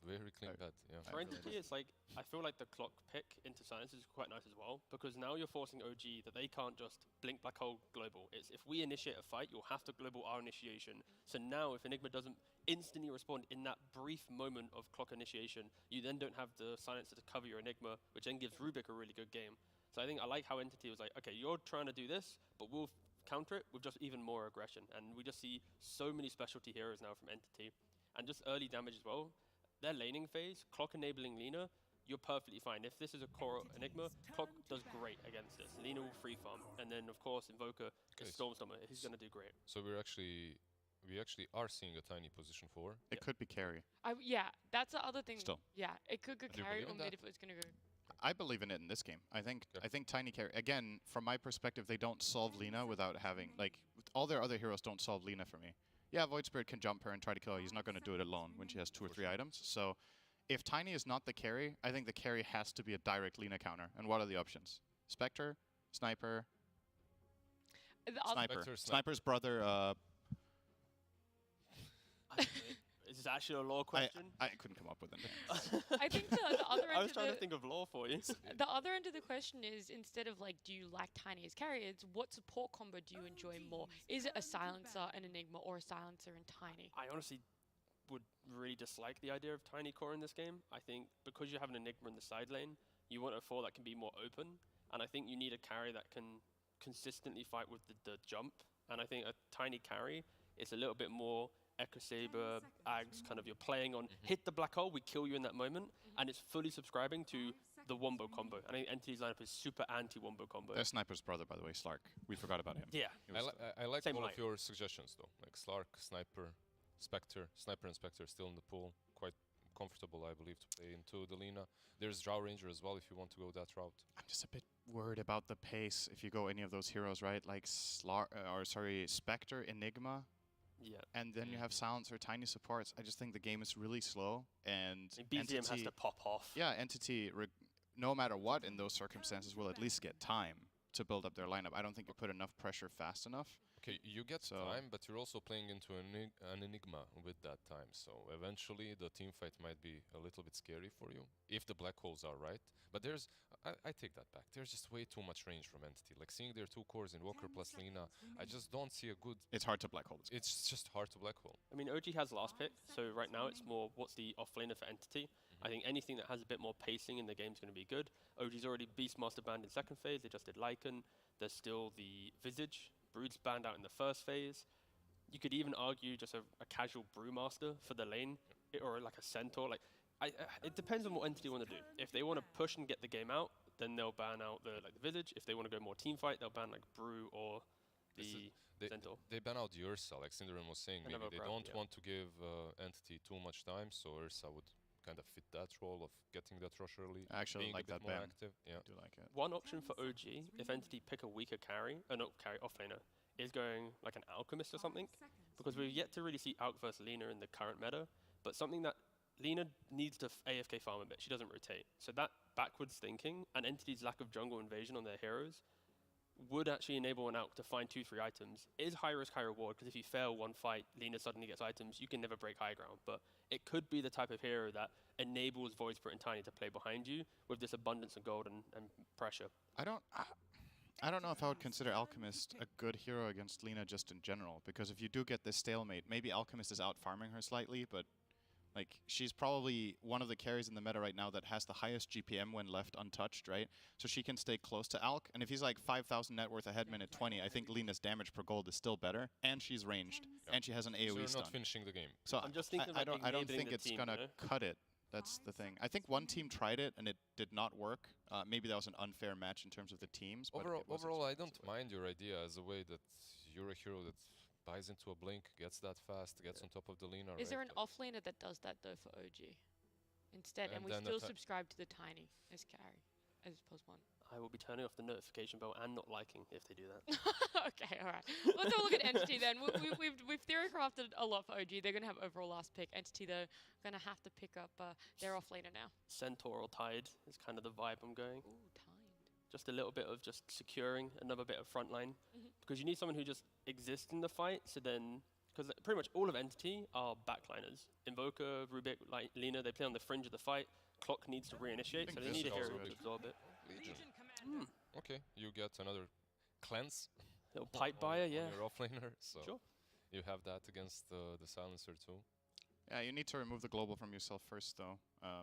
Very clean bet, yeah. For Entity, it's like, I feel like the clock pick into Silence is quite nice as well, because now you're forcing OG that they can't just blink Black Hole global. It's if we initiate a fight, you'll have to global our initiation. So now if Enigma doesn't instantly respond in that brief moment of clock initiation, you then don't have the Silencer to cover your Enigma, which then gives Rubik a really good game. So I think I like how Entity was like, okay, you're trying to do this, but we'll counter it with just even more aggression. And we just see so many specialty heroes now from Entity. And just early damage as well. Their laning phase, clock enabling Lina, you're perfectly fine. If this is a core Enigma, Clock does great against this. Lina will free farm, and then of course Invoker is Stormstormer. He's gonna do great. So we actually are seeing a tiny position 4. It could be carry. Yeah, that's the other thing. Still. Yeah, it could go Do you carry believe or in mid that? if it was gonna go. I believe in it in this game. I think tiny carry. Again, from my perspective, they don't solve Lina without having like all their other heroes don't solve Lina for me. Yeah, Void Spirit can jump her and try to kill her. He's not going to do it alone when she has 2 or 3 items. So if Tiny is not the carry, I think the carry has to be a direct Lina counter. And what are the options? Spectre, Sniper, Sniper. Sniper's brother. Is this actually a lore question? I couldn't come up with it. I think the other end I was of trying the, to think of lore for you. the other end of the question is, instead of like, do you like Tiny as carry, it's what support combo do you enjoy more? Is it a silencer and Enigma or a silencer and Tiny? I honestly would really dislike the idea of Tiny Core in this game. I think because you have an Enigma in the side lane, you want a 4 that can be more open, and I think you need a carry that can consistently fight with the jump, and I think a Tiny carry is a little bit more Echo Saber, Ags, kind of you're playing on hit the black hole, we kill you in that moment, and it's fully subscribing to the Wombo combo. I think Entity's lineup is super anti-Wombo combo. There's Sniper's brother, by the way, Slark. We forgot about him. Yeah. I like Same all height. of your suggestions though, like Slark, Sniper, Spectre. Sniper and Spectre still in the pool, quite comfortable, I believe, to play into the Lina. There's Drow Ranger as well if you want to go that route. I'm just a bit worried about the pace if you go any of those heroes, right? Like Spectre, Enigma. Yeah. And then you have Silence or Tiny supports. I just think the game is really slow, and BZM has to pop off. Yeah, Entity, no matter what in those circumstances, will at least get time to build up their lineup. I don't think you put enough pressure fast enough. Okay, you get time, but you're also playing into an Enigma with that time. So eventually the team fight might be a little bit scary for you, if the black holes are right. But there's, I take that back. There's just way too much range from Entity. Like seeing their 2 cores in Walker plus Lina, I just don't see a good... It's hard to black hole. It's just hard to black hole. I mean, OG has last pick, so right now it's more what's the offlaner for Entity. I think anything that has a bit more pacing in the game is going to be good. OG's already Beastmaster banned in second phase. They just did Lycan. There's still the Visage. Brood's banned out in the first phase. You could even argue just a casual Brewmaster for the lane, or like a Centaur. Like, it depends on what Entity want to do. If they want to push and get the game out, then they'll ban out the Visage. If they want to go more team fight, they'll ban like Brew or the Centaur. They ban out the Ursa, like Cinderin was saying. Maybe they don't want to give Entity too much time, so Ursa would kind of fit that role of getting that rush early. I actually being like a bit that more ban. active. Yeah. I do like it. One option for OG, if Entity pick a weaker carry, not carry, offlaner, is going like an Alchemist or something, because we've yet to really see Alch versus Lina in the current meta, but something that Lina needs to AFK farm a bit. She doesn't rotate. So that backwards thinking and Entity's lack of jungle invasion on their heroes would actually enable an Alch to find 2-3 items. It is high risk, high reward, because if you fail one fight, Lina suddenly gets items, you can never break high ground. But it could be the type of hero that enables Void Spirit and Tiny to play behind you with this abundance of gold and pressure. I don't know if I would consider Alchemist a good hero against Lina just in general, because if you do get this stalemate, maybe Alchemist is out farming her slightly, but like she's probably one of the carries in the meta right now that has the highest GPM when left untouched, right? So she can stay close to Alch, and if he's like 5,000 net worth ahead minute 20, I think Lina's damage per gold is still better, and she's ranged, and she has an AoE so you're stun. not finishing the game. So I'm just thinking I about don't think the it's team, gonna you know? cut it. That's the thing. I think one team tried it and it did not work. Maybe that was an unfair match in terms of the teams. But Overall, I don't mind your idea as a way that you're a hero that buys into a blink, gets that fast, gets on top of the Lina. Is there an offlaner that does that though for OG instead, and we still subscribe to the Tiny as carry as opposed one? I will be turning off the notification bell and not liking if they do that. Okay, all right. Let's have a look at Entity then. We've theory crafted a lot for OG. They're going to have overall last pick. Entity, though, going to have to pick up their offlaner now. Centaur or Tide is kind of the vibe I'm going. Ooh, Tide. Just a little bit of just securing, another bit of frontline. Because you need someone who just exists in the fight, so then... Because pretty much all of Entity are backliners. Invoker, Rubik, Lina, they play on the fringe of the fight. Clock needs to reinitiate, so they need a hero to absorb it. Legion. Okay, you get another cleanse. Little pipe buyer, yeah. On your offlaner, so sure. You have that against the silencer too. Yeah, you need to remove the global from yourself first, though.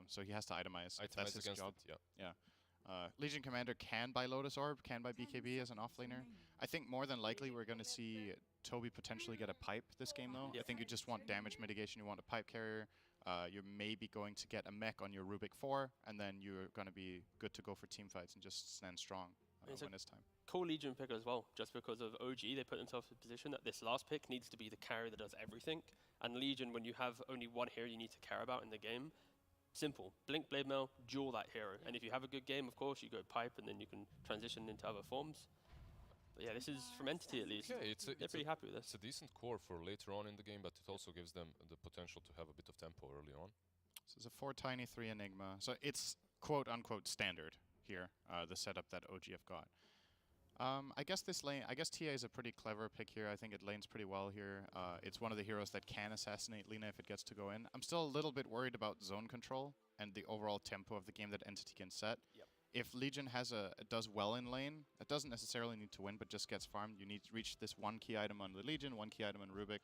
So he has to itemize. That's his job. Yeah. Legion Commander can buy Lotus Orb, can buy BKB as an offlaner. I think more than likely we're going to see Toby potentially get a pipe this game, though. I think you just want damage mitigation. You want a pipe carrier. you're maybe going to get a mech on your Rubik 4, and then you're going to be good to go for team fights and just stand strong when it's time. Cool Legion pick as well, just because of OG, they put themselves in a position that this last pick needs to be the carry that does everything. And Legion, when you have only one hero you need to care about in the game, simple. Blink, Blade Mail, duel that hero. And if you have a good game, of course, you go pipe, and then you can transition into other forms. But yeah, this is from Entity at least. Okay, they're pretty happy with this. It's a decent core for later on in the game, but it also gives them the potential to have a bit of tempo early on. So it's a 4 Tiny, 3 Enigma. So it's quote-unquote standard here, the setup that OGF got. I guess this lane, I guess TA is a pretty clever pick here. I think it lanes pretty well here. It's one of the heroes that can assassinate Lina if it gets to go in. I'm still a little bit worried about zone control and the overall tempo of the game that Entity can set. Yep. If Legion does well in lane, it doesn't necessarily need to win, but just gets farmed. You need to reach this one key item on the Legion, one key item on Rubik.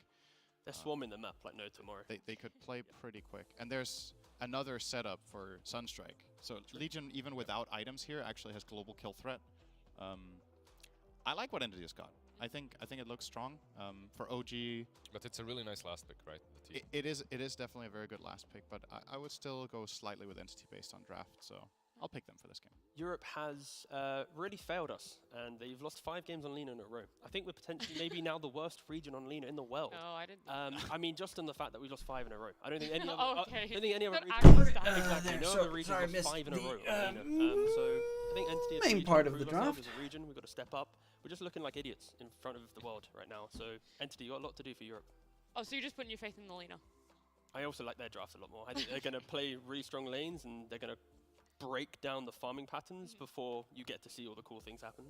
They're swarming the map like no tomorrow. They could play pretty quick. And there's another setup for Sunstrike. So Legion, even without items here, actually has global kill threat. I like what Entity has got. I think it looks strong for OG. But it's a really nice last pick, right? It is definitely a very good last pick, but I would still go slightly with Entity based on draft, so I'll pick them for this game. Europe has really failed us, and they've lost 5 games on Lina in a row. I think we're potentially maybe now the worst region on Lina in the world. No, I didn't. I mean, just in the fact that we lost 5 in a row. I don't think any other. Okay. I don't think any other Don't region. actually Exactly. No other region lost 5 in a row on Lina. So I think Entity as a main region part of improve the ourselves draft. As a region, we've got to step up. We're just looking like idiots in front of the world right now. So Entity, you got a lot to do for Europe. Oh, so you're just putting your faith in the Lina? I also like their draft a lot more. I think they're going to play really strong lanes, and they're going to break down the farming patterns before you get to see all the cool things happen.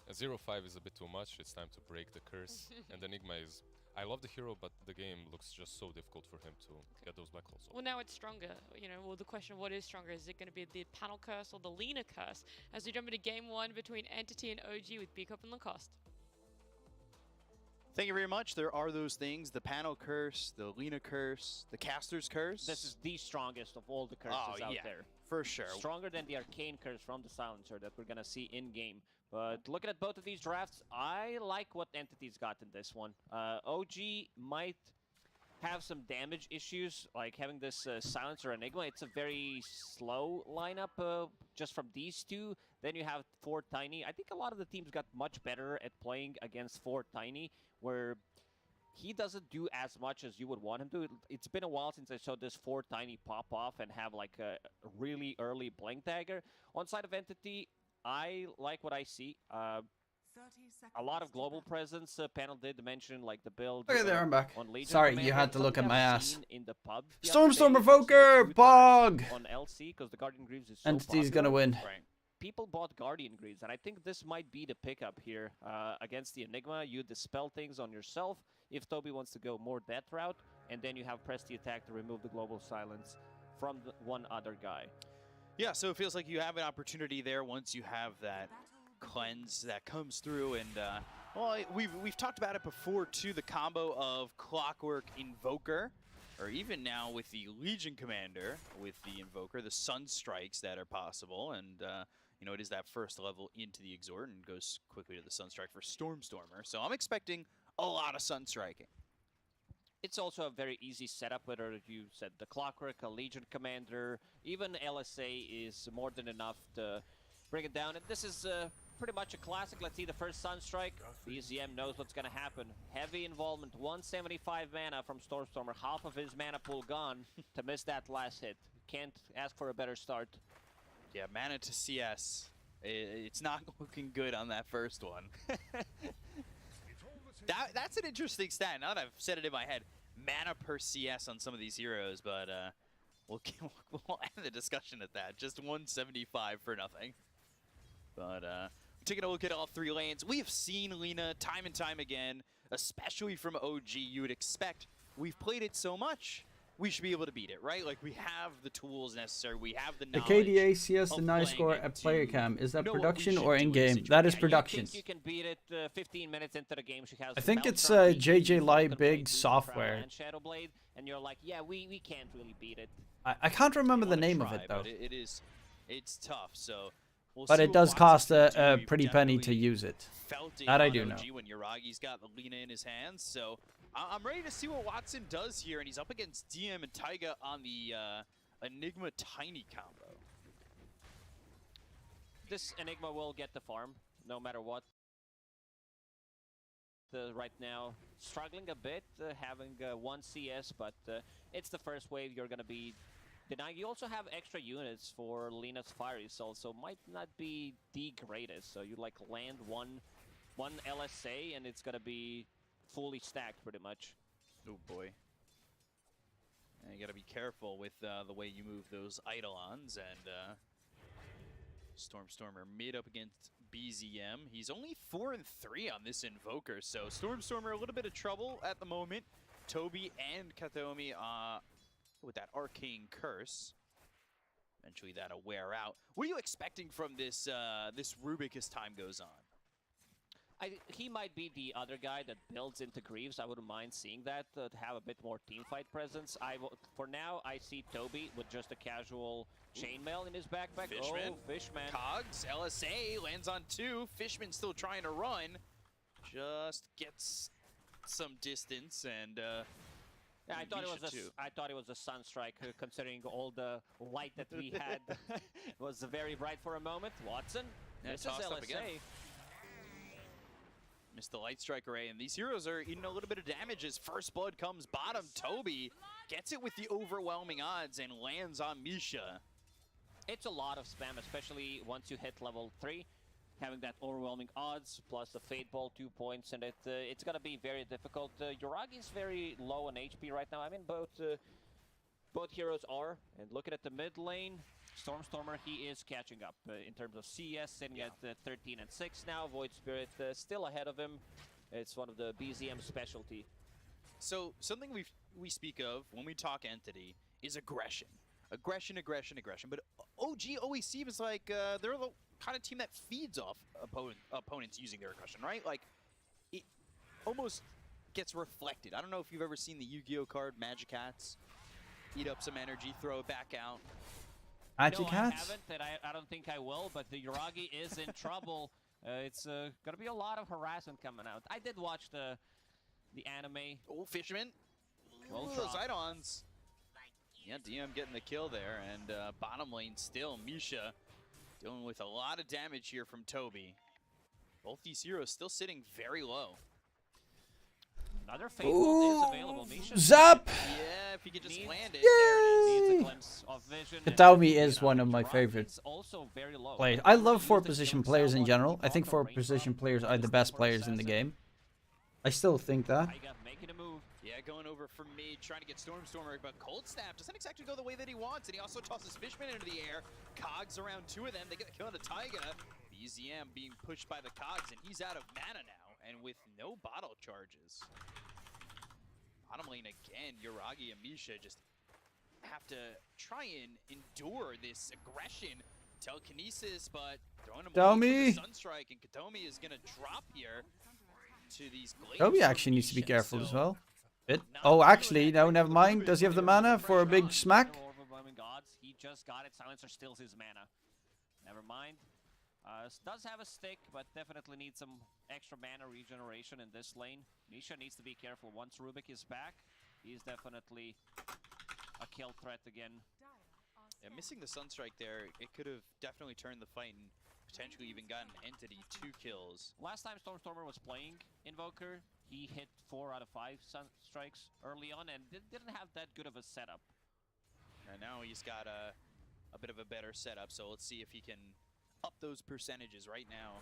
A 0-5 is a bit too much. It's time to break the curse. And Enigma is... I love the hero, but the game looks just so difficult for him to get those black holes. Well, now it's stronger. You know, well, the question, what is stronger? Is it going to be the panel curse or the Lina curse? As we jump into game 1 between Entity and OG with Beakup and Lacoste. Thank you very much. There are those things, the panel curse, the Lina curse, the caster's curse. This is the strongest of all the curses out there. For sure. Stronger than the arcane curse from the silencer that we're gonna see in-game. But looking at both of these drafts, I like what Entity's got in this one. OG might have some damage issues, like having this silencer Enigma. It's a very slow lineup just from these two. Then you have 4 Tiny. I think a lot of the teams got much better at playing against 4 Tiny, where he doesn't do as much as you would want him to. It's been a while since I saw this 4 Tiny pop off and have like a really early Blink Dagger. On side of Entity, I like what I see. A lot of global presence. Panel did mention like the build. Okay, there, I'm back. On Legion Sorry, Commander. you had to look at my ass. In the pub. Storm Evoker, Bog! On LC, because the Guardian Greaves is so Entity's popular. gonna win. Right. People bought Guardian Greaves, and I think this might be the pickup here against the Enigma. You dispel things on yourself if Toby wants to go more that route, and then you have press the attack to remove the global silence from the one other guy. Yeah, so it feels like you have an opportunity there once you have that cleanse that comes through, and well, we've talked about it before too, the combo of Clockwork Invoker, or even now with the Legion Commander with the Invoker, the Sunstrikes that are possible, and you know, it is that first level into the Exhort and goes quickly to the Sunstrike for Stormstormer. So I'm expecting a lot of Sunstriking. It's also a very easy setup, whether you said the Clockwork, a Legion Commander, even LSA is more than enough to bring it down. And this is pretty much a classic. Let's see the first Sunstrike. BZM knows what's going to happen. Heavy involvement, 175 mana from Stormstormer, half of his mana pool gone to miss that last hit. Can't ask for a better start. Yeah, mana to CS. It's not looking good on that first one. That's an interesting stat. Now that I've said it in my head, mana per CS on some of these heroes, but we'll end the discussion at that. Just 175 for nothing. But taking a look at all 3 lanes, we have seen Lina time and time again, especially from OG. You would expect, we've played it so much, we should be able to beat it, right? Like, we have the tools necessary, we have the The knowledge. KDA CS the nice score at player cam. Is that production or in-game? That is production. You can beat it 15 minutes into the game. She has I think Mount it's Trump, JJ Lai Big Crown software. and Shadowblade, and you're like, yeah, we can't really beat it. I can't remember the name of Try, it though. but it's tough, so we'll But see it what does Watson's cost gonna do. a We've pretty penny to definitely use it. felt it That I on do know. OG when Yuragi's got the Lina in his hands, so I'm ready to see what Watson does here, and he's up against DM and Taiga on the Enigma Tiny combo. This Enigma will get the farm, no matter what. Right now, struggling a bit, having 1 CS, but it's the first wave you're going to be denying. You also have extra units for Lina's Fire Assault, so might not be the greatest. So you like land one LSA, and it's going to be fully stacked pretty much. Oh boy. And you got to be careful with the way you move those Eidolons, and Stormstormer mid up against BZM. He's only 4-3 on this Invoker, so Stormstormer a little bit of trouble at the moment. Toby and Kataomi with that Arcane Curse. Eventually that'll wear out. What are you expecting from this this Rubik as time goes on? He might be the other guy that builds into Greaves. I wouldn't mind seeing that, to have a bit more teamfight presence. For now, I see Toby with just a casual chainmail in his backpack. Fishman. Oh, Fishman. Cogs, LSA, lands on 2. Fishman still trying to run. Just gets some distance, and yeah, I thought it was a Sunstrike, considering all the light that we had. Was very bright for a moment. Watson, yeah, this is tossed LSA. up again. Missed the Light Strike array, and these heroes are eating a little bit of damage as First Blood comes bottom. Toby gets it with the overwhelming odds and lands on Misha. It's a lot of spam, especially once you hit level 3. Having that overwhelming odds, plus the Fate Ball 2 points, and it's going to be very difficult. Yuragi is very low on HP right now. I mean, both heroes are. And looking at the mid lane, Stormstormer, he is catching up in terms of CS, sitting at 13 and 6 now. Void Spirit still ahead of him. It's one of the BZM specialty. So something we speak of when we talk Entity is aggression. Aggression. But OG always seems like they're the kind of team that feeds off opponents using their aggression, right? Like, it almost gets reflected. I don't know if you've ever seen the Yu-Gi-Oh card Magic Hats. Eat up some energy, throw it back out. No, I haven't, and I don't think I will, but the Yuragi is in trouble. It's going to be a lot of harassment coming out. I did watch the anime. Oh, Fisherman. Well, those Eidons. Yeah, DM getting the kill there, and bottom lane still, Misha dealing with a lot of damage here from Toby. Both these heroes still sitting very low. Another Fateful is available. Misha. Zap! Yeah, if you could just land it. Yay! There it is. Needs a glimpse of vision. Kataomi is one of my favorite also very low. players. I love 4-position players in general. I think 4-position players are the best players in the game. I still think that. Making a move. Yeah, going over for mid, trying to get Stormstormer, but Cold Snap doesn't exactly go the way that he wants, and he also tosses Fishman into the air. Cogs around 2 of them. They get the kill on the Taiga. BZM being pushed by the Cogs, and he's out of mana now, and with no bottle charges. Bottom lane again, Yuragi and Misha just have to try and endure this aggression. Telekinesis, but throwing him away from the Sunstrike, and Kataomi is going to drop here to these glaives. Toby actually needs to be careful as well. Oh, actually, no, never mind. Does he have the mana for a big smack? Overwhelming odds. He just got it. Silencer steals his mana. Never mind. Does have a stick, but definitely needs some extra mana regeneration in this lane. Misha needs to be careful. Once Rubik is back, he's definitely a kill threat again. Yeah, missing the Sunstrike there, it could have definitely turned the fight and potentially even gotten Entity 2 kills. Last time Stormstormer was playing Invoker, he hit 4 out of 5 Sunstrikes early on and didn't have that good of a setup. And now he's got a bit of a better setup, so let's see if he can up those percentages. Right now,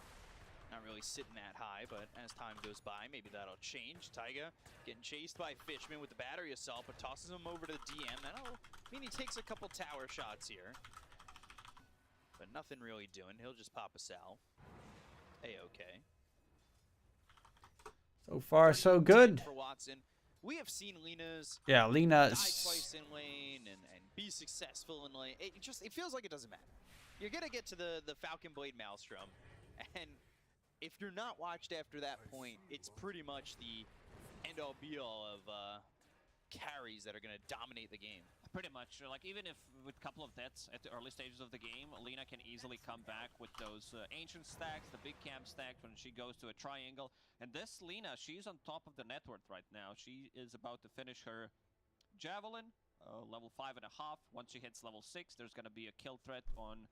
not really sitting that high, but as time goes by, maybe that'll change. Taiga getting chased by Fishman with the battery assault, but tosses him over to the DM. That'll mean he takes a couple tower shots here. But nothing really doing. He'll just pop a sal. A-okay. So far, so good. For Watson. We have seen Lina's Lina's die twice in lane and be successful in lane. It feels like it doesn't matter. You're gonna get to the Falcon Blade Maelstrom, and if you're not watched after that point, it's pretty much the end-all be-all of carries carries that are going to dominate the game. Pretty much. Like, even if with a couple of deaths at the early stages of the game, Lina can easily come back with those ancient stacks, the big camp stacks when she goes to a triangle. And this Lina, she's on top of the net worth right now. She is about to finish her Javelin, level 5.5. Once she hits level 6, there's going to be a kill threat on...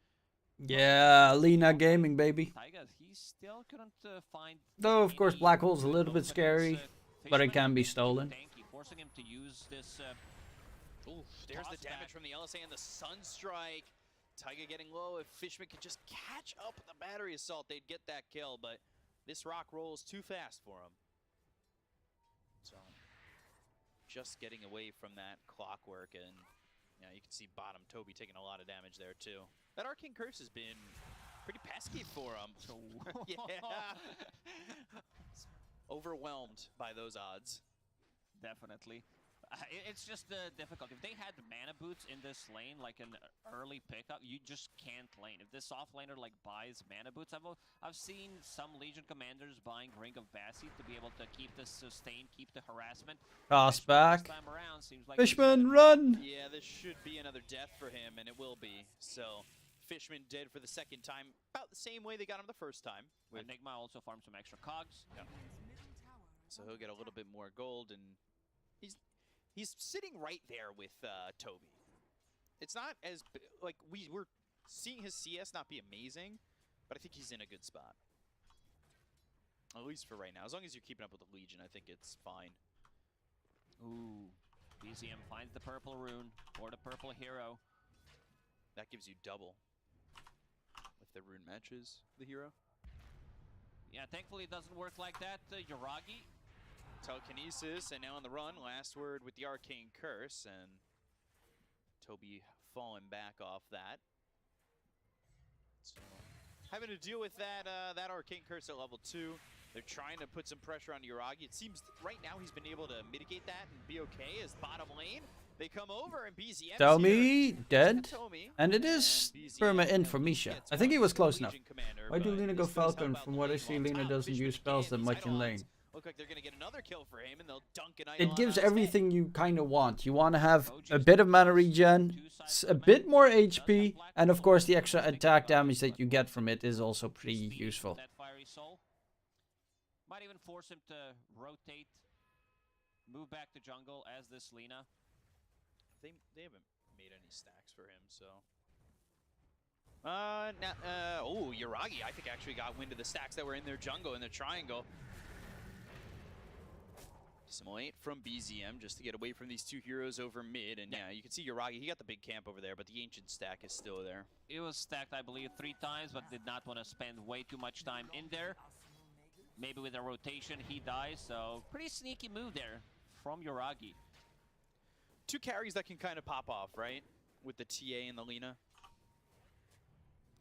Yeah, Lina Gaming, baby. Taiga, he still couldn't find... Though, of course, Black Hole's a little bit scary, but it can be stolen. Forcing him to use this... Oof, there's the damage from the LSA and the Sunstrike. Taiga getting low. If Fishman could just catch up with the battery assault, they'd get that kill, but this rock rolls too fast for him. So, just getting away from that clockwork, and you can see bottom Toby taking a lot of damage there too. That Arcane Curse has been pretty pesky for him. Yeah. Overwhelmed by those odds. Definitely. It's just difficult. If they had mana boots in this lane, like an early pickup, you just can't lane. If this soft laner like buys mana boots, I've seen some Legion commanders buying Ring of Bassi to be able to keep the sustain, keep the harassment. Cross back. Around, seems like Fishman, run! Yeah, this should be another death for him, and it will be. So, Fishman dead for the second time, about the same way they got him the first time. Enigma also farmed some extra cogs. Yeah. So he'll get a little bit more gold, and he's sitting right there with Toby. It's not as like we're seeing his CS not be amazing, but I think he's in a good spot. At least for right now. As long as you're keeping up with the Legion, I think it's fine. Ooh, BZM finds the purple rune or the purple hero. That gives you double if the rune matches the hero. Yeah, thankfully it doesn't work like that. Yuragi. Telekinesis, and now on the run, last word with the Arcane Curse, and Toby falling back off that. So, having to deal with that Arcane Curse at level 2. They're trying to put some pressure on Yuragi. It seems right now he's been able to mitigate that and be okay as bottom lane. They come over and BZM Tomy dead, and it is perma in for Misha. I think he was close enough. Why do Lina go Falcon? From what I see, Lina doesn't use spells that much in lane. Look like they're going to get another kill for him, and they'll dunk an It gives everything you kind of want. You want to have a bit of mana regen, a bit more HP, and of course the extra attack damage that you get from it is also pretty useful. That fiery soul might even force him to rotate, move back to jungle as this Lina. They haven't made any stacks for him, so. Yuragi, I think, actually got wind of the stacks that were in their jungle, in their triangle. Dissimulate from BZM just to get away from these two heroes over mid. And yeah, you can see Yuragi, he got the big camp over there, but the ancient stack is still there. It was stacked, I believe, 3 times, but did not want to spend way too much time in there. Maybe with a rotation, he dies, so pretty sneaky move there from Yuragi. 2 carries that can kind of pop off, right? With the TA and the Lina.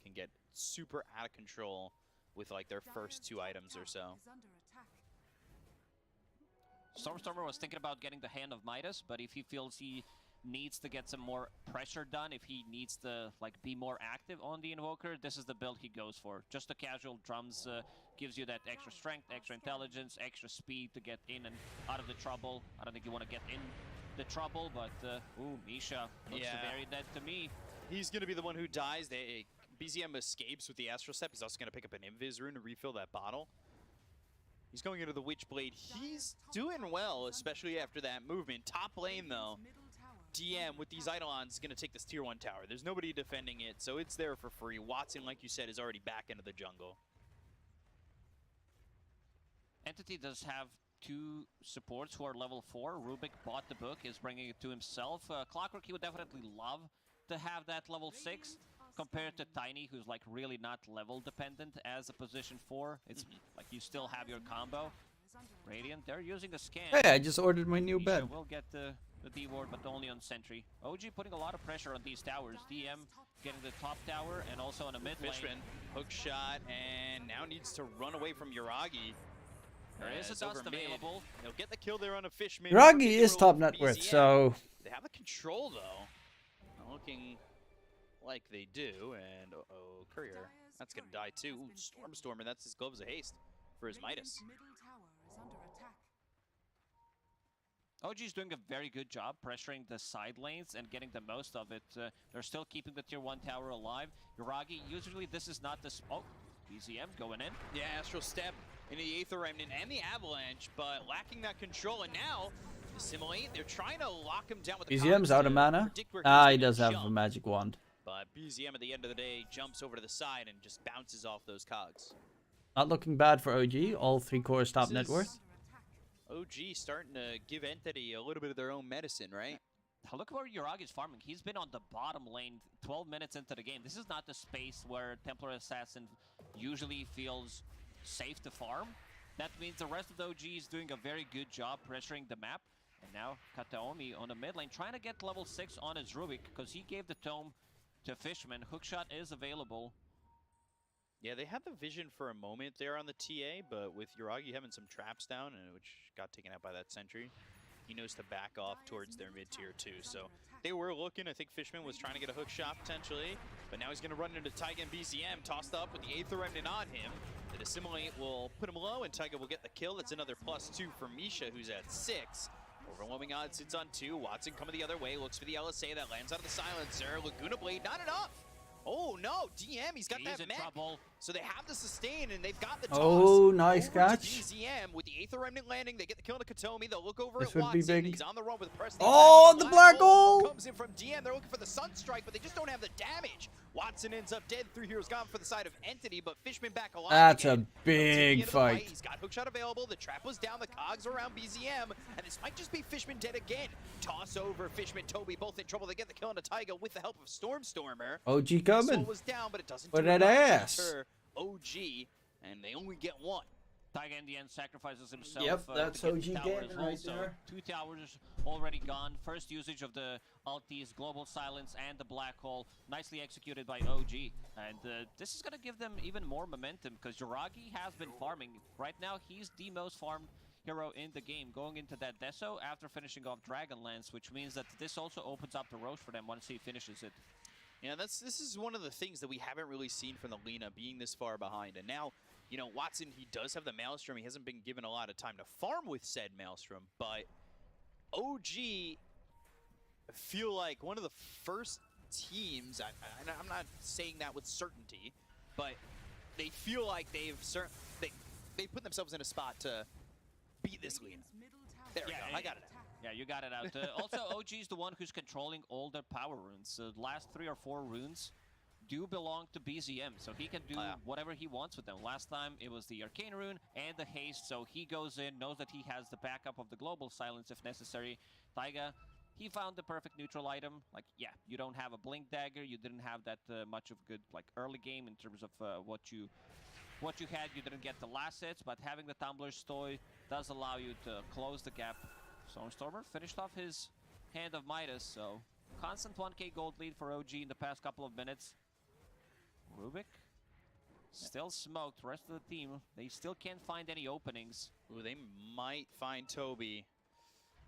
Can get super out of control with like their first 2 items or so. Stormstormer was thinking about getting the Hand of Midas, but if he feels he needs to get some more pressure done, if he needs to like be more active on the Invoker, this is the build he goes for. Just the casual drums gives you that extra strength, extra intelligence, extra speed to get in and out of the trouble. I don't think you want to get in the trouble, but ooh, Misha looks very dead to me. He's going to be the one who dies. BZM escapes with the Astral Step. He's also going to pick up an Invis rune to refill that bottle. He's going into the Witchblade. He's doing well, especially after that movement. Top lane, though, DM with these Eidolons is going to take this tier 1 tower. There's nobody defending it, so it's there for free. Watson, like you said, is already back into the jungle. Entity does have 2 supports who are level 4. Rubik bought the book, is bringing it to himself. Clockwork, he would definitely love to have that level 6. Compared to Tiny, who's like really not level dependent as a position 4. It's like you still have your combo. Radiant, they're using the scan. Hey, I just ordered my new bed. We'll get the D-ward, but only on sentry. OG putting a lot of pressure on these towers. DM getting the top tower and also on a mid lane. Fishman, hook shot, and now needs to run away from Yuragi. There is a dust available. He'll get the kill there on a Fishman. Yuragi is top net worth, so... They have the control, though. Looking like they do, and uh-oh, Courier. That's gonna die too. Ooh, Stormstormer, that's his gloves of haste for his Midas. OG is doing a very good job pressuring the side lanes and getting the most of it. They're still keeping the tier 1 tower alive. Yuragi, usually this is not the... Oh, BZM going in. Yeah, Astral Step into the Aether Remnant and the Avalanche, but lacking that control. And now, Assimilate, they're trying to lock him down with the BZM's cogs out to of mana. predict where Ah, he's he gonna does have jump. a magic wand. But BZM at the end of the day jumps over to the side and just bounces off those cogs. Not looking bad for OG. All 3 cores top net worth. OG starting to give Entity a little bit of their own medicine, right? Look where Yuragi's farming. He's been on the bottom lane 12 minutes into the game. This is not the space where Templar Assassin usually feels safe to farm. That means the rest of the OG is doing a very good job pressuring the map. And now Kataomi on the mid lane trying to get level 6 on his Rubik because he gave the tome to Fishman. Hookshot is available. Yeah, they had the vision for a moment there on the TA, but with Yuragi having some traps down, and which got taken out by that sentry, he knows to back off towards their mid-tier too. So they were looking. I think Fishman was trying to get a hook shot potentially, but now he's going to run into Taiga and BZM, tossed up with the Aether Remnant on him. The Assimilate will put him low, and Taiga will get the kill. That's another +2 for Misha, who's at 6. Overwhelming odds sits on 2. Watson coming the other way, looks for the LSA that lands out of the silencer. Laguna Blade, not enough. Oh no, DM, he's got that mech. Trouble. So they have the sustain and they've got the toss. Oh, nice over to catch. DZM with the Aether Remnant landing. They get the kill to Katomi. They'll look over This at would be Watson. big. He's on the run with Preston. Oh, the black hole! Comes in from DM. They're looking for the Sunstrike, but they just don't have the damage. Watson ends up dead. 3 heroes gone for the side of Entity, but Fishman back alive. That's again. a big fight. He's got hookshot available. The trap was down. The cogs around BZM, and this might just be Fishman dead again. Toss over Fishman, Toby, both in trouble. They get the kill on Taiga with the help of Stormstormer. OG coming. Was down, but it doesn't With do that much ass. deter OG, and they only get 1. Taiga in the end sacrifices himself. Yep, that's to get OG the tower gaming as well. right So there. 2 towers already gone. First usage of the ultis, Global Silence, and the Black Hole. Nicely executed by OG. And this is going to give them even more momentum because Yuragi has been farming. Right now, he's the most farmed hero in the game going into that Deso after finishing off Dragonlance, which means that this also opens up the road for them once he finishes it. Yeah, this is one of the things that we haven't really seen from the Lina, being this far behind. And now, you know, Watson, he does have the Maelstrom. He hasn't been given a lot of time to farm with said Maelstrom, but OG feel like one of the first teams, I'm not saying that with certainty, but they feel like they put themselves in a spot to beat this Lina. There we go, I got it out. Yeah, you got it out. Also, OG is the one who's controlling all the power runes. The last 3 or 4 runes do belong to BZM, so he can do whatever he wants with them. Last time, it was the Arcane Rune and the Haste, so he goes in, knows that he has the backup of the Global Silence if necessary. Taiga, he found the perfect neutral item. Like, yeah, you don't have a Blink Dagger, you didn't have that much of good, like, early game in terms of what you had. You didn't get the last hits, but having the Tumbler's Toy does allow you to close the gap. Stormstormer finished off his Hand of Midas, so constant 1k gold lead for OG in the past couple of minutes. Rubik still smoked. Rest of the team, they still can't find any openings. Ooh, they might find Toby.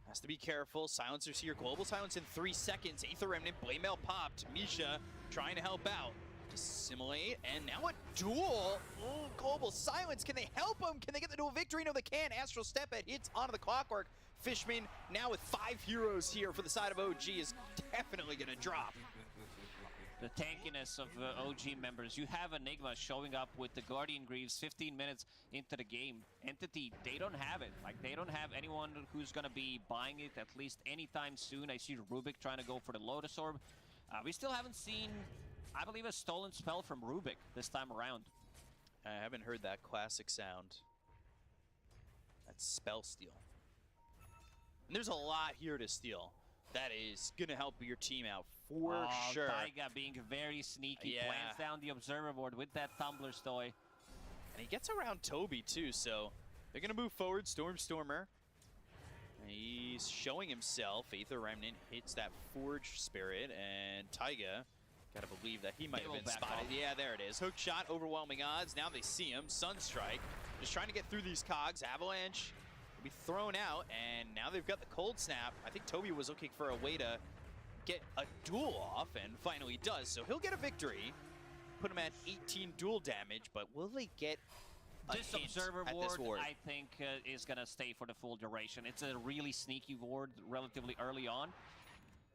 Has to be careful. Silencers here. Global Silence in 3 seconds. Aether Remnant. Blade Mail popped. Misha trying to help out. Assimilate. And now a duel. Ooh, Global Silence. Can they help him? Can they get the duel victory? No, they can. Astral Step at hits onto the Clockwork. Fishman now with 5 heroes here for the side of OG is definitely going to drop. The tankiness of OG members. You have Enigma showing up with the Guardian Greaves 15 minutes into the game. Entity, they don't have it. Like, they don't have anyone who's going to be buying it at least anytime soon. I see Rubik trying to go for the Lotus Orb. We still haven't seen, I believe, a stolen spell from Rubik this time around. I haven't heard that classic sound. That's spell steal. And there's a lot here to steal. That is going to help your team out for sure. Taiga being very sneaky, plants down the observer board with that Tumbler's Toy. And he gets around Toby too, so they're going to move forward. Stormstormer. He's showing himself. Aether Remnant hits that Forge Spirit, and Taiga, gotta believe that he might have been spotted. Yeah, there it is. Hook shot, overwhelming odds. Now they see him. Sunstrike, just trying to get through these cogs. Avalanche will be thrown out, and now they've got the Cold Snap. I think Toby was looking for a way to get a duel off, and finally does. So he'll get a victory. Put him at 18 duel damage, but will they get a This hint observer at ward, this ward. I think, is gonna stay for the full duration. It's a really sneaky ward relatively early on.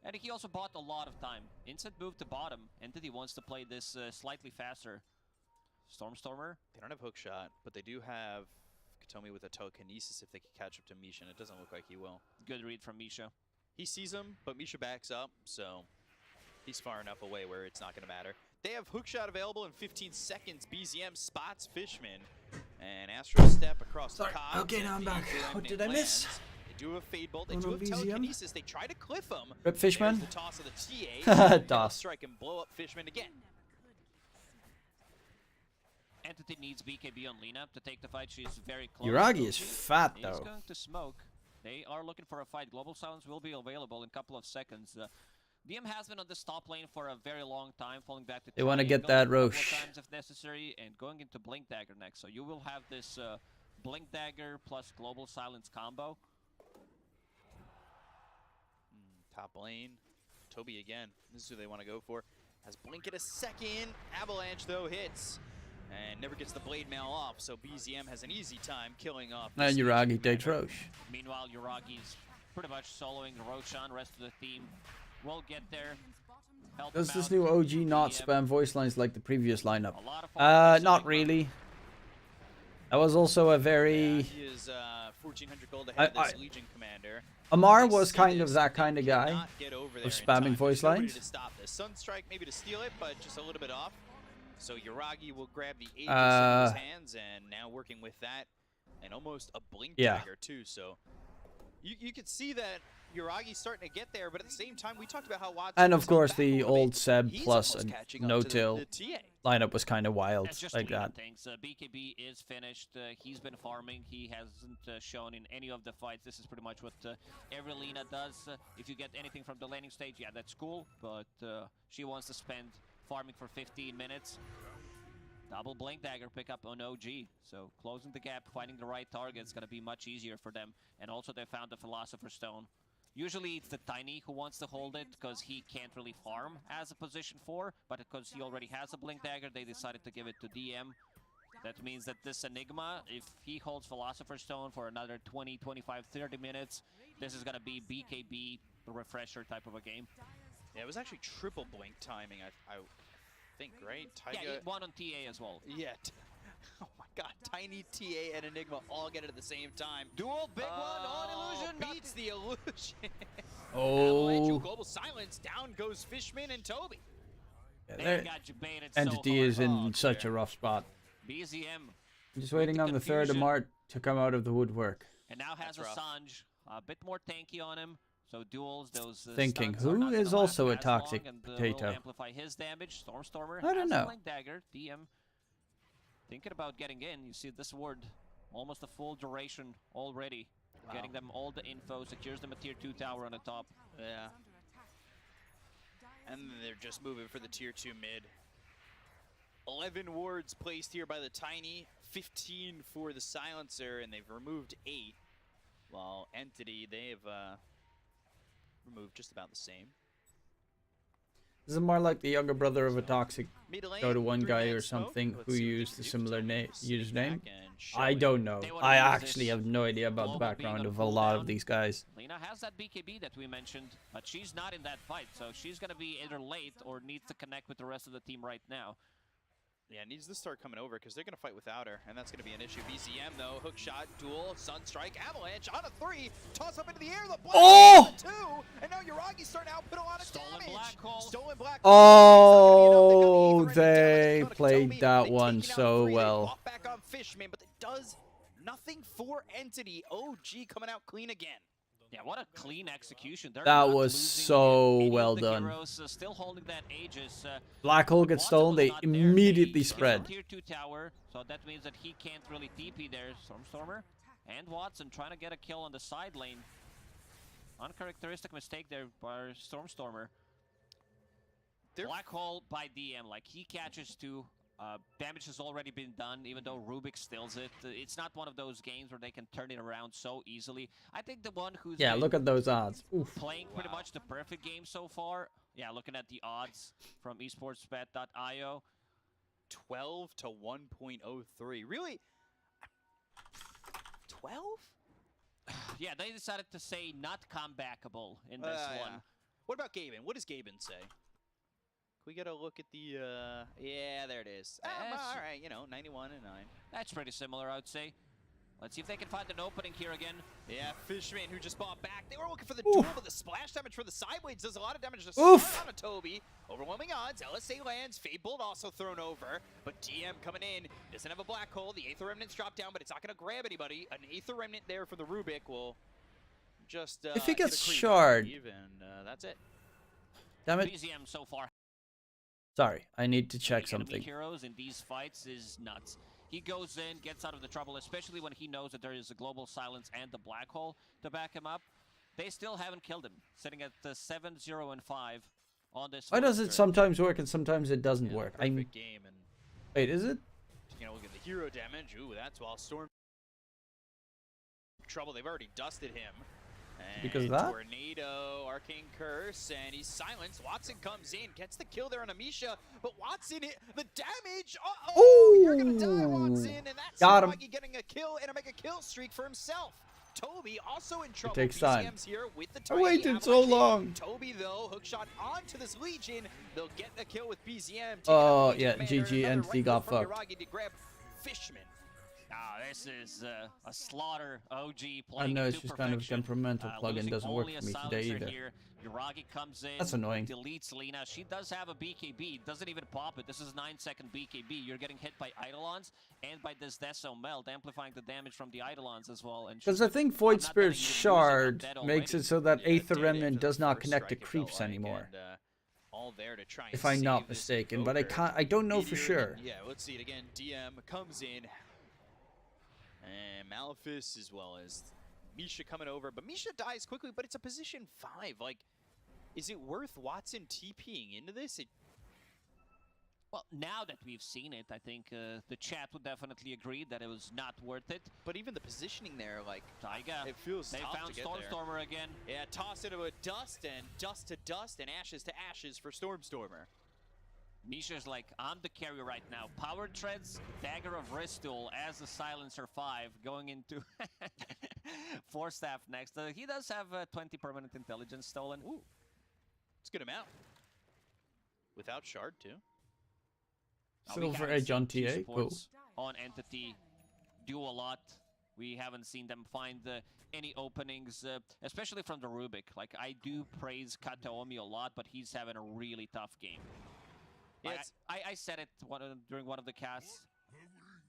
And he also bought a lot of time. Instant move to bottom. Entity wants to play this slightly faster. Stormstormer. They don't have hook shot, but they do have Katomi with a telekinesis if they can catch up to Misha, and it doesn't look like he will. Good read from Misha. He sees him, but Misha backs up, so he's far enough away where it's not going to matter. They have hook shot available in 15 seconds. BZM spots Fishman, and Astro step across the cog. Okay, now I'm back. What did I miss? They do have Fade Bolt. They Going do on have BZM? telekinesis. They try to cliff him. Rip Fishman. There's the toss of the TA. Toss. Strike and blow up Fishman again. Entity needs BKB on Lena to take the fight. She's very close. Yuragi is fat, He's though. going to smoke. They are looking for a fight. Global Silence will be available in a couple of seconds. DM has been on this top lane for a very long time, falling back to They want to get triangle that a couple of Roche. times if necessary, and going into Blink Dagger next. So you will have this Blink Dagger plus Global Silence combo. Top lane. Toby again. This is who they want to go for. Has Blink in a second. Avalanche, though, hits. And never gets the blade mail off, so BZM has an easy time killing off. And Yuragi takes Roche. Meanwhile, Yuragi's pretty much soloing Roshan. Rest of the team will get there. Help Does him this out. new OG not spam voice lines like the previous lineup? A lot of Not really. That was also a very... He is 1,400 gold ahead of this Legion commander. Amar was kind of that kind of guy Cannot get over there of in spamming time. voice There's nobody lines. to stop this. Sunstrike maybe to steal it, but just a little bit off. So Yuragi will grab the Aegis in his hands, and now working with that, and almost a Blink Yeah. Dagger too. So you could see that Yuragi's starting to get there, but at the same time, we talked about how Watson And was of course back the a little old bit. Seb He's plus almost a catching up to no-till the TA. lineup was kind of wild It's just like to even that. things. BKB is finished. He's been farming. He hasn't shown in any of the fights. This is pretty much what every Lena does. If you get anything from the laning stage, yeah, that's cool. But she wants to spend farming for 15 minutes. Double Blink Dagger pickup on OG. So closing the gap, finding the right target is going to be much easier for them. And also they found the Philosopher's Stone. Usually it's the Tiny who wants to hold it because he can't really farm as a position 4. But because he already has a Blink Dagger, they decided to give it to DM. That means that this Enigma, if he holds Philosopher's Stone for another 20, 25, 30 minutes, this is going to be BKB refresher type of a game. Yeah, it was actually triple Blink timing, I think, right? Taiga, Yeah, one on TA as well. Yeah. Oh my god, Tiny, TA, and Enigma all get it at the same time. Duel, big one on Illusion. Beats the Illusion. Oh. Avalanche, Global Silence, down goes Fishman and Toby. Yeah, They their got you baited entity so is hard. in such a rough spot. BZM. I'm just waiting on the 3rd of March to come out of the woodwork. And now has That's rough. Assange. A bit more tanky on him. So duels, those Thinking, stuns are who not is gonna also a last as long toxic and, potato? will amplify his damage. Stormstormer I don't has know. a Blink Dagger. DM thinking about getting in. You see this ward, almost a full duration already. Wow. Getting them all the info, secures them a tier 2 tower on the top. Yeah. And they're just moving for the tier 2 mid. 11 wards placed here by the Tiny, 15 for the Silencer, and they've removed 8. While Entity, they've removed just about the same. This is more like the younger brother of a toxic Mid lane, go to one guy 3-man or smoke. something Let's who see what they used can a do. similar username. Back and show I it. don't know. They wanna I use actually this have no idea about the global being background on of a lot of cooldown. these guys. Lena has that BKB that we mentioned, but she's not in that fight, so she's going to be either late or needs to connect with the rest of the team right now. Yeah, needs to start coming over because they're going to fight without her, and that's going to be an issue. BZM, though, hook shot, duel, Sunstrike, Avalanche on a 3, toss up into the air, the black Oh! on a 2, and now Yuragi's starting to output a lot of damage. Black hole. Stolen black Oh, they played that one so well. Walk back on Fishman, but it does nothing for Entity. OG coming out clean again. Yeah, what a clean execution. They're That not was losing so any of well the done. heroes, still holding that Aegis. Black hole gets Watson stolen, was they not there. immediately They spread. killed Tier 2 tower, so that means that he can't really TP there. Stormstormer and Watson trying to get a kill on the side lane. Uncharacteristic mistake there by Stormstormer. Black hole by DM, like he catches 2. Damage has already been done, even though Rubik stills it. It's not one of those games where they can turn it around so easily. I think the one who's Yeah, been look at those odds. Oof. playing pretty much the perfect game so far. Yeah, looking at the odds from esportsbet.io. 12 to 1.03. Really, 12? Yeah, they decided to say not comebackable in this one. Yeah. What about Gaben? What does Gaben say? Can we get a look at the, yeah, there it is. All right, you know, 91 and 9. That's pretty similar, I would say. Let's see if they can find an opening here again. Yeah, Fishman, who just bought back. They were looking for the duel, but the splash damage for the sideways does a lot of damage to start on a Toby. Overwhelming odds. LSA lands. Fade Bolt also thrown over. But DM coming in. Doesn't have a black hole. The Aether Remnant's dropped down, but it's not going to grab anybody. An Aether Remnant there for the Rubik will just if he gets hit a creep, shard, and that's it. Damn it. BZM so far. Sorry, I need to check The something. enemy heroes in these fights is nuts. He goes in, gets out of the trouble, especially when he knows that there is a global silence and the black hole to back him up. They still haven't killed him, sitting at 7, 0, and 5 on this. Why does it sometimes work and sometimes it doesn't work? Perfect game. And wait, is it? you know, look at the hero damage. Ooh, that's while Storm trouble. They've already dusted him. And Because of that? Tornado, Arcane Curse, and he's silenced. Watson comes in, gets the kill there on Amisha, but Watson hit the damage. Uh-oh, you're gonna die, Watson, and that's Got him. Rocky getting a kill and a mega kill streak for himself. Toby also in trouble. takes time. BCM's here with the I tiny waited so avalanche. long. Toby though, hookshot onto this Legion. They'll get the kill with BZM. Oh yeah, GG Entity got fucked. Uragi to grab Fishman. Ah, this is a slaughter. OG I playing know it's to just kind of a perfection. temperamental plugin, Losing doesn't work only a for me today silencer either. Here. Uragi comes in. That's annoying. Deletes Lina. She does have a BKB. Doesn't even pop it. This is 9-second BKB. You're getting hit by Eidolons and by this Deso Melt, amplifying the damage from the Eidolons as well. Because I think Void Spirit's Shard makes it so that Aether Remnant does not connect to creeps anymore. All there to try and If I'm save not this mistaken, but Invoker. I don't know for Meteor, sure. Yeah, let's see it again. DM comes in. And Malefice as well as Misha coming over. But Misha dies quickly, but it's a position 5. Like, is it worth Watson TPing into this? Well, now that we've seen it, I think the chat would definitely agree that it was not worth it. But even the positioning there, like, Taiga, it feels they tough found to get there. Stormstormer again. Yeah, toss it to a dust and dust to dust and ashes to ashes for Stormstormer. Misha's like, I'm the carrier right now. Power Treads, Dagger of Ristul as a Silencer 5 going into 4 staff next. He does have 20 permanent intelligence stolen. Ooh, let's get him out. Without Shard, too. Silver Edge on TA, cool. On Entity, do a lot. We haven't seen them find any openings, especially from the Rubik. Like, I do praise Kataomi a lot, but he's having a really tough game. Yeah, I said it during one of the casts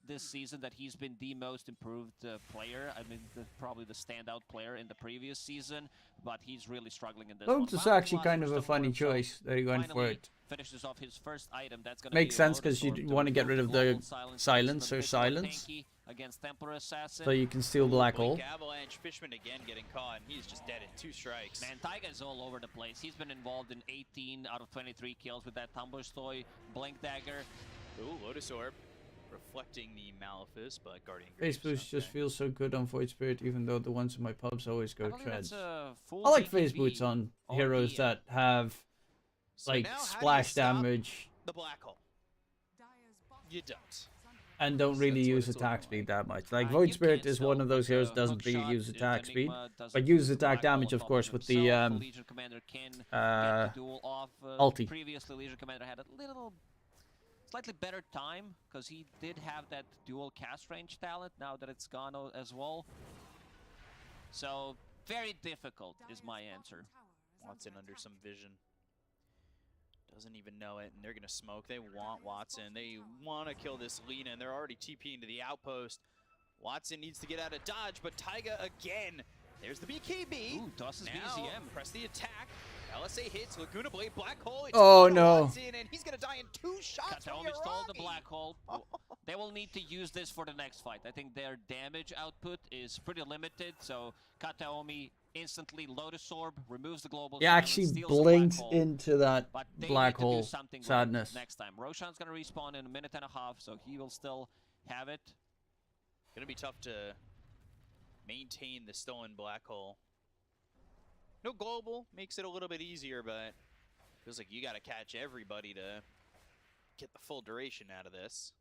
this season that he's been the most improved player. I mean, probably the standout player in the previous season, but he's really struggling in this one. Lotus is actually kind of a funny choice. There you going for it. Finishes off his first item. That's gonna Makes be sense because you want to get rid of the silence or silence, against Temper Assassin. so you can steal Black Hole. Avalanche, Fishman again getting caught, and he's just dead in 2 strikes. Man, Taiga is all over the place. He's been involved in 18 out of 23 kills with that Tumblr Blink Dagger. Ooh, Lotus Orb. Reflecting the Malefice, but Guardian Phase Greaves, Boost just feels so good on Void Spirit, even though the ones in my pubs always go believe treads. that's a full I like Phase BKB Boots on on heroes the, that have So like now how do you splash stop damage the Black Hole? You don't. and don't really use attack speed that much. Like Void Spirit is one of those heroes doesn't really use attack speed, but uses attack damage, of course, with the Legion Commander can get the duel off. ulti. Previously, Legion Commander had a little, slightly better time because he did have that dual cast range talent. Now that it's gone as well, so very difficult is my answer. Watson under some vision. Doesn't even know it, and they're going to smoke. They want Watson. They want to kill this Lina, and they're already TPing to the outpost. Watson needs to get out of dodge, but Taiga again. There's the BKB. Ooh, tosses now, BZM. press the attack. LSA hits, Laguna Blade, Black Hole. It's Oh, no. Watson, and he's going to die in 2 shots from Kataomi stole the Uragi. Black Hole. They will need to use this for the next fight. I think their damage output is pretty limited, so Kataomi instantly Lotus Orb, removes the global He silence, actually steals the blinked Black Hole, into that but they Black need to do Hole. something right Sadness. next time. Roshan's going to respawn in a minute and a half, so he will still have it. Going to be tough to maintain the stolen Black Hole. No global, makes it a little bit easier, but feels like you got to catch everybody to get the full duration out of this.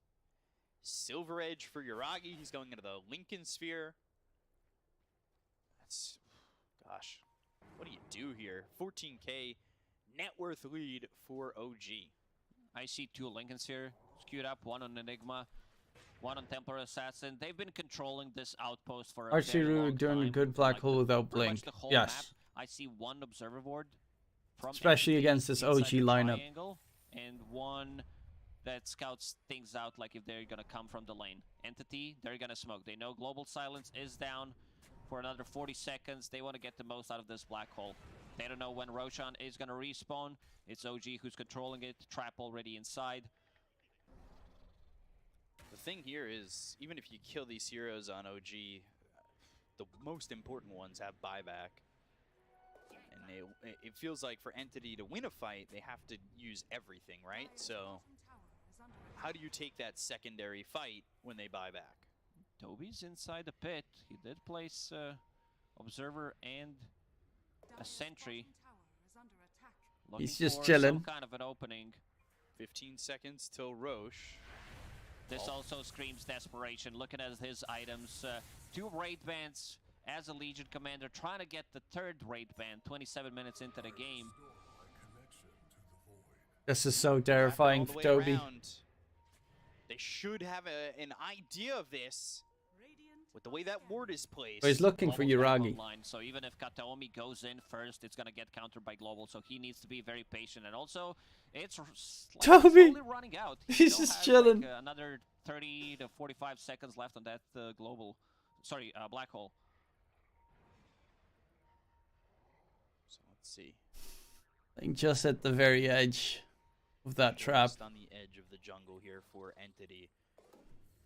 Silver Edge for Uragi. He's going into the Lincoln Sphere. That's, gosh, what do you do here? 14K net worth lead for OG. I see 2 Lincolns here, skewed up, one on Enigma, one on Templar Assassin. They've been controlling this outpost for a very long Archie doing a time. good black Like hole without pretty much blink. the whole Yes. map. I see 1 observer ward from Especially Entity against this inside OG the lineup. triangle, and 1 that scouts things out, like if they're gonna come from the lane. Entity, they're gonna smoke. They know Global Silence is down for another 40 seconds. They want to get the most out of this black hole. They don't know when Roshan is gonna respawn. It's OG who's controlling it. Trap already inside. The thing here is, even if you kill these heroes on OG, the most important ones have buyback. And it feels like for Entity to win a fight, they have to use everything, right? So how do you take that secondary fight when they buy back? Toby's inside the pit. He did place Observer and a Sentry. He's just for chilling. Some kind of an opening. 15 seconds till Roche. This also screams desperation. Looking at his items, 2 raid bans as a Legion commander, trying to get the 3rd raid ban 27 minutes into the game. This is so terrifying for Toby. Around. They should have an idea of this with the way that ward is placed. But he's looking for Yuragi. So even if Kataomi goes in first, it's going to get countered by Global, so he needs to be very patient. And also, it's like Toby! slowly running out. He He's still just has, chilling. Like, another 30 to 45 seconds left on that Global. Sorry, Black Hole. So let's see. I think just at the very edge of that trap. Just on the edge of the jungle here for Entity.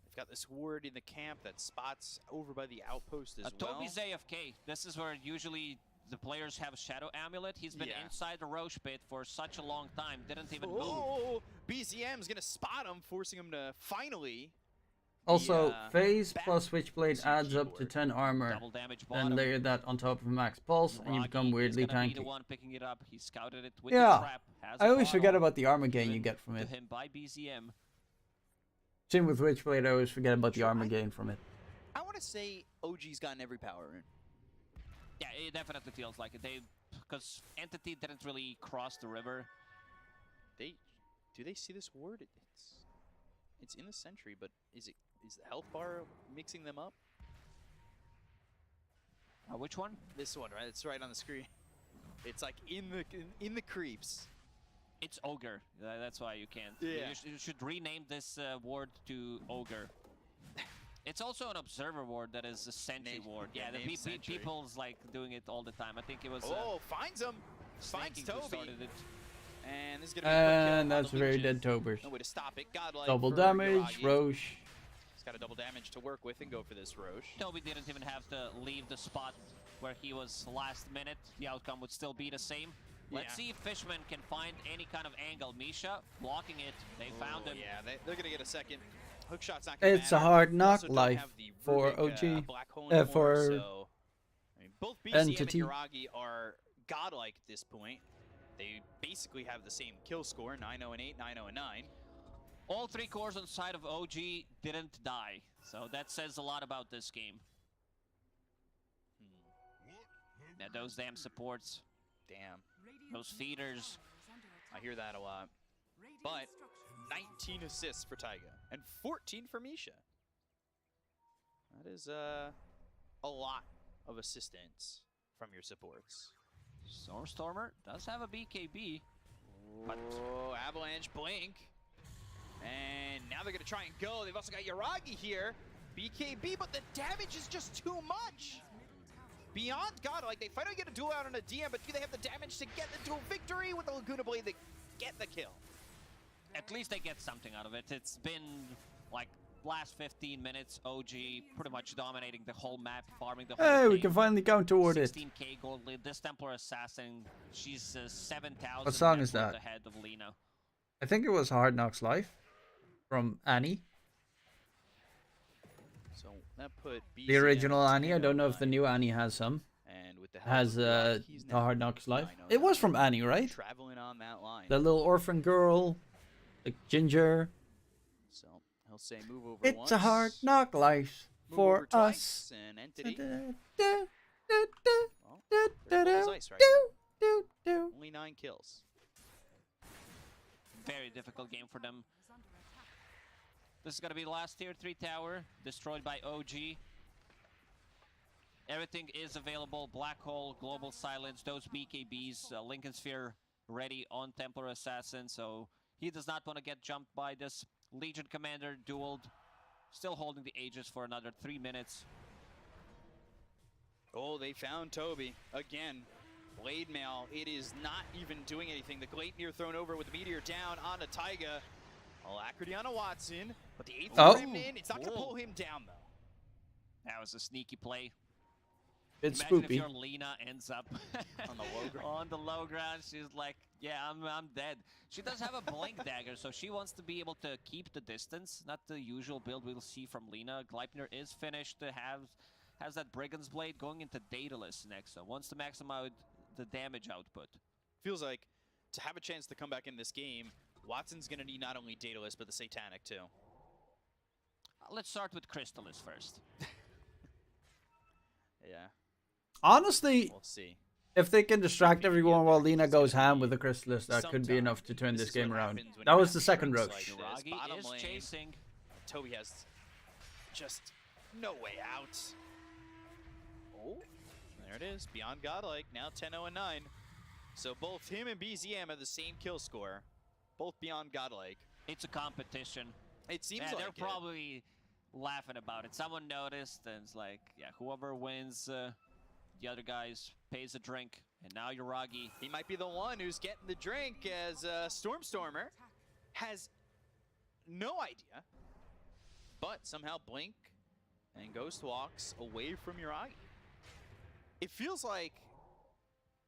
They've got this ward in the camp that spots over by the outpost as well. Toby's AFK. This is where usually the players have Shadow Amulet. He's been inside the Roche pit for such a long time. Didn't even move. Oh, BZM's going to spot him, forcing him to finally... Also, phase plus Switchblade adds up to 10 armor. Double damage Then bottom. layer that on top of max pulse, and you become weirdly He's gonna be tanky. the one picking it up. He scouted it with Yeah, the trap. Has I a always forget bottle about the armor gain you get from to it. him by BZM. Same with Switchblade, I always forget about the armor gain from it. I want to say OG's gotten every power in. Yeah, it definitely feels like it. Because Entity didn't really cross the river. Do they see this ward? It's in the sentry, but is the health bar mixing them up? Which one? This one, right? It's right on the screen. It's like in the creeps. It's Ogre. That's why you can't. Yeah. You should rename this ward to Ogre. It's also an observer ward that is a sentry ward. Yeah, the people's like doing it all the time. I think it was. Finds him. Finds Snakey who Toby. started it. And this is gonna be a quick kill And on that's the very Legion. dead Tobers. No way to stop it. Godlike Double for damage, Yuragi. Roche. He's got a double damage to work with and go for this Roche. Toby didn't even have to leave the spot where he was last minute. The outcome would still be the same. Let's see if Fishman can find any kind of angle. Misha blocking it. They found him. Yeah, they're gonna get a second. Hookshot's not gonna It's a matter. hard They knock also don't life have the for Rubik, OG. black hole anymore, For so, I mean, both BCM Entity. and Yuragi are godlike at this point. They basically have the same kill score, 9-0 and 8, 9-0 and 9. All 3 cores on side of OG didn't die. So that says a lot about this game. Now those damn supports. Damn. Those feeders. I hear that a lot. But 19 assists for Taiga and 14 for Misha. That is a lot of assistance from your supports. Stormer does have a BKB. But Avalanche blink. And now they're going to try and go. They've also got Yuragi here. BKB, but the damage is just too much. Beyond God, like they finally get a duel out on a DM, but do they have the damage to get the duel victory with the Laguna Blade? They get the kill. At least they get something out of it. It's been like last 15 minutes, OG pretty much dominating the whole map, farming the whole Hey, thing. we can finally counter toward it. 16k gold lead. This Templar Assassin, she's 7,000 What song net is worth that? ahead of Lena. I think it was Hard Knocks Life from Annie. So that put The original Annie. I don't know if the new Annie has some. And with the Has the Hard Knocks Life. It was from Annie, right? traveling on that line. The little orphan girl, like Ginger. So he'll say move over It's once. a hard knock life Move for over us. twice, and Entity. There's ice right now. Only 9 kills. Very difficult game for them. This is going to be the last tier 3 tower, destroyed by OG. Everything is available. Black Hole, Global Silence, those BKBs, Lincoln Sphere ready on Templar Assassin, so he does not want to get jumped by this Legion Commander dueled. Still holding the Aegis for another 3 minutes. Oh, they found Toby again. Blade Mail, it is not even doing anything. The Gleipnir thrown over with the Meteor down onto Taiga. Alacrity on a Watson, but the 8th Remnant, it's not going to pull him down though. That was a sneaky play. It's Imagine spoopy. if your Lena ends up on the low ground. On the low ground, she's like, yeah, I'm dead. She does have a blink dagger, so she wants to be able to keep the distance. Not the usual build we'll see from Lena. Gleipnir is finished, has that Brigand's Blade going into Daedalus next, so wants to maximize the damage output. Feels like to have a chance to come back in this game, Watson's going to need not only Daedalus, but the Satanic too. Let's start with Crystallis first. Yeah. Honestly, we'll see. If they can distract everyone while Lena goes ham with the Crystallis, that could be enough to turn this game around. That was the second rush. Like bottom lane, chasing. Toby has just no way out. Oh, there it is. Beyond Godlike, now 10-0-9. So both him and BZM have the same kill score. Both Beyond Godlike. It's a competition. It seems like they're probably laughing about it. Someone noticed and it's like, yeah, whoever wins the other guys pays a drink. And now Yuragi. He might be the one who's getting the drink as Stormstormer has no idea. But somehow Blink and Ghost walks away from Yuragi. It feels like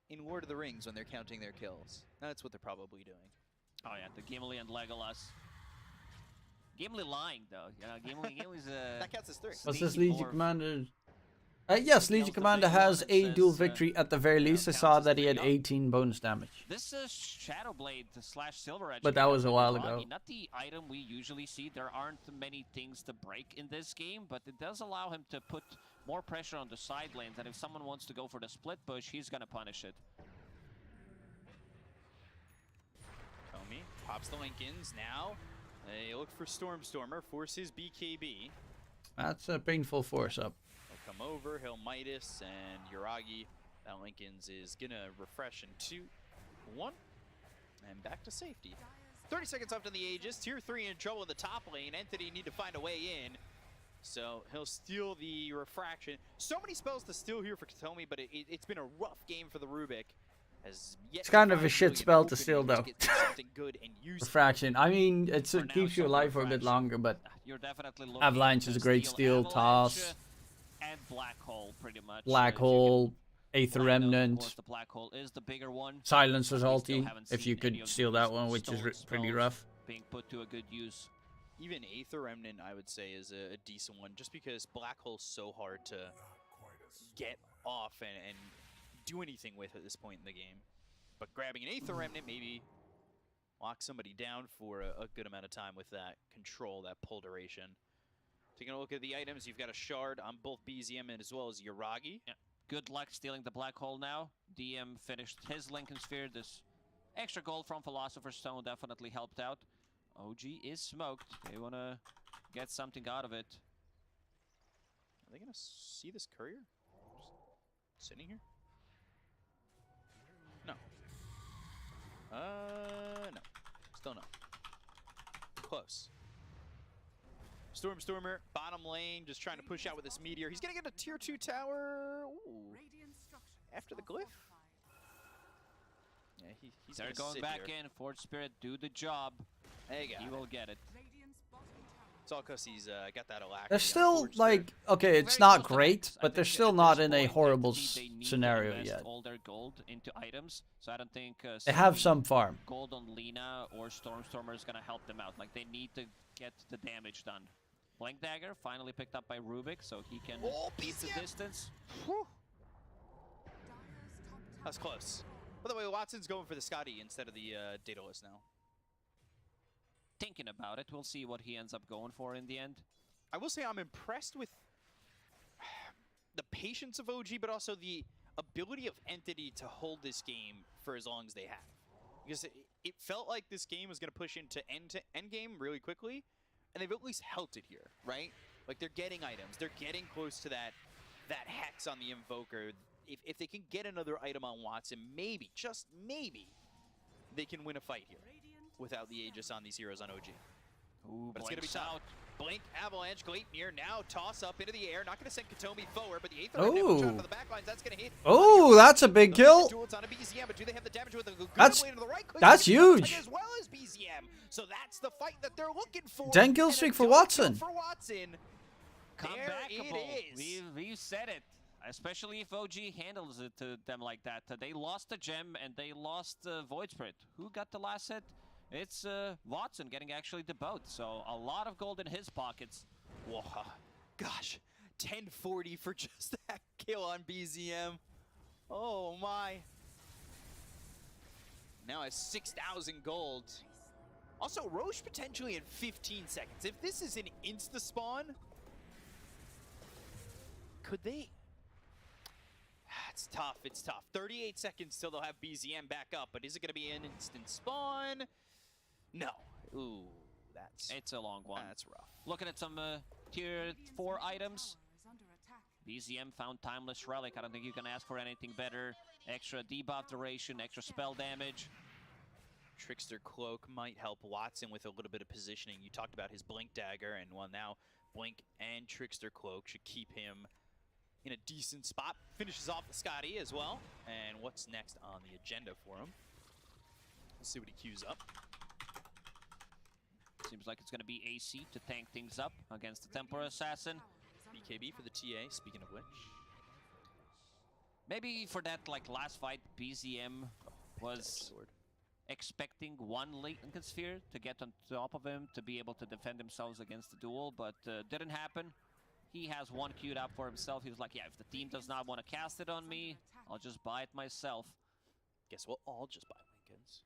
in Lord of the Rings when they're counting their kills. That's what they're probably doing. Oh yeah, the Gimli and Legolas. Gimli lying though. You know, Gimli's that counts as 3. What's this Legion Commander? Yes, Legion Commander has a dual victory at the very least. I saw that he had 18 bonus damage. This is Shadowblade / Silver Edge. But that was a while ago. Not the item we usually see. There aren't many things to break in this game, but it does allow him to put more pressure on the side lanes. And if someone wants to go for the split push, he's gonna punish it. Comey pops the Lincolns now. They look for Stormstormer, forces BKB. That's a painful force up. He'll come over, he'll Midas, and Yuragi. That Lincolns is gonna refresh in 2, 1, and back to safety. 30 seconds left on the Aegis. Tier 3 in trouble in the top lane. Entity need to find a way in. So he'll steal the refraction. So many spells to steal here for Katomi, but it's been a rough game for the Rubik. It's kind of a shit spell to steal though. Good and Refraction. I mean, it keeps you alive for a bit longer, but Avalanche is a great steal. Toss. And Black Hole, pretty much. Black Hole, Aether Remnant. The Black Hole is the bigger one. Silencer's ulti, if you could steal that one, which is pretty rough. Being put to a good use. Even Aether Remnant, I would say, is a decent one, just because Black Hole's so hard to get off and do anything with at this point in the game. But grabbing an Aether Remnant maybe lock somebody down for a good amount of time with that control, that pull duration. Taking a look at the items, you've got a shard on both BZM and as well as Yuragi. Yeah. Good luck stealing the Black Hole now. DM finished his Lincoln Sphere. This extra gold from Philosopher's Stone definitely helped out. OG is smoked. They want to get something out of it. Are they going to see this courier? Just sitting here? No. No. Still no. Close. Stormstormer, bottom lane, just trying to push out with this Meteor. He's going to get a tier 2 tower. Ooh. After the glyph? Yeah, he's They're going back in. Forge Spirit, do the job. He will get it. It's all because he's got that alacrity. They're still, like, okay, it's not great, but they're still not in a horrible scenario yet. All their gold into items, so I don't think they have some farm. Gold on Lena or Stormstormer is going to help them out. Like, they need to get the damage done. Blink Dagger finally picked up by Rubik, so he can beat the distance. Whew. That's close. By the way, Watson's going for the Scotty instead of the Daedalus now. Thinking about it, we'll see what he ends up going for in the end. I will say I'm impressed with the patience of OG, but also the ability of Entity to hold this game for as long as they have. Because it felt like this game was going to push into end game really quickly, and they've at least held it here, right? Like, they're getting items. They're getting close to that hex on the Invoker. If they can get another item on Watson, maybe, just maybe, they can win a fight here without the Aegis on these heroes on OG. Ooh, but it's going to be tough. Blink, Avalanche, Gleipnir now toss up into the air. Not going to send Katomi forward, but the 8th Ooh. shot for the backlines, that's going to hit. Oh, that's a big kill. On a BZM, but do they have the damage with the That's blade into the right click? that's huge. As well as BZM. So that's the fight that they're looking for. 10 kill streak for Watson. For Watson. There it is. We've said it. Especially if OG handles it to them like that. They lost the gem and they lost Void Spirit. Who got the last hit? It's Watson getting actually the boat. So a lot of gold in his pockets. Whoa, gosh, 1040 for just that kill on BZM. Oh my. Now has 6,000 gold. Also, Roche potentially in 15 seconds. If this is an insta-spawn, could they? It's tough, it's tough. 38 seconds till they'll have BZM back up, but is it gonna be an instant spawn? No. Ooh, it's a long one. That's rough. Looking at some tier 4 items. BZM found Timeless Relic. I don't think you can ask for anything better. Extra debuff duration, extra spell damage. Trickster Cloak might help Watson with a little bit of positioning. You talked about his Blink Dagger, and well, now Blink and Trickster Cloak should keep him in a decent spot. Finishes off the Scotty as well. And what's next on the agenda for him? Let's see what he queues up. Seems like it's going to be AC to tank things up against the Templar Assassin. BKB for the TA, speaking of which. Maybe for that last fight, BZM was expecting one Lincoln Sphere to get on top of him to be able to defend themselves against the duel, but didn't happen. He has one queued up for himself. He was like, yeah, if the team does not want to cast it on me, I'll just buy it myself. Guess we'll all just buy Lincolns.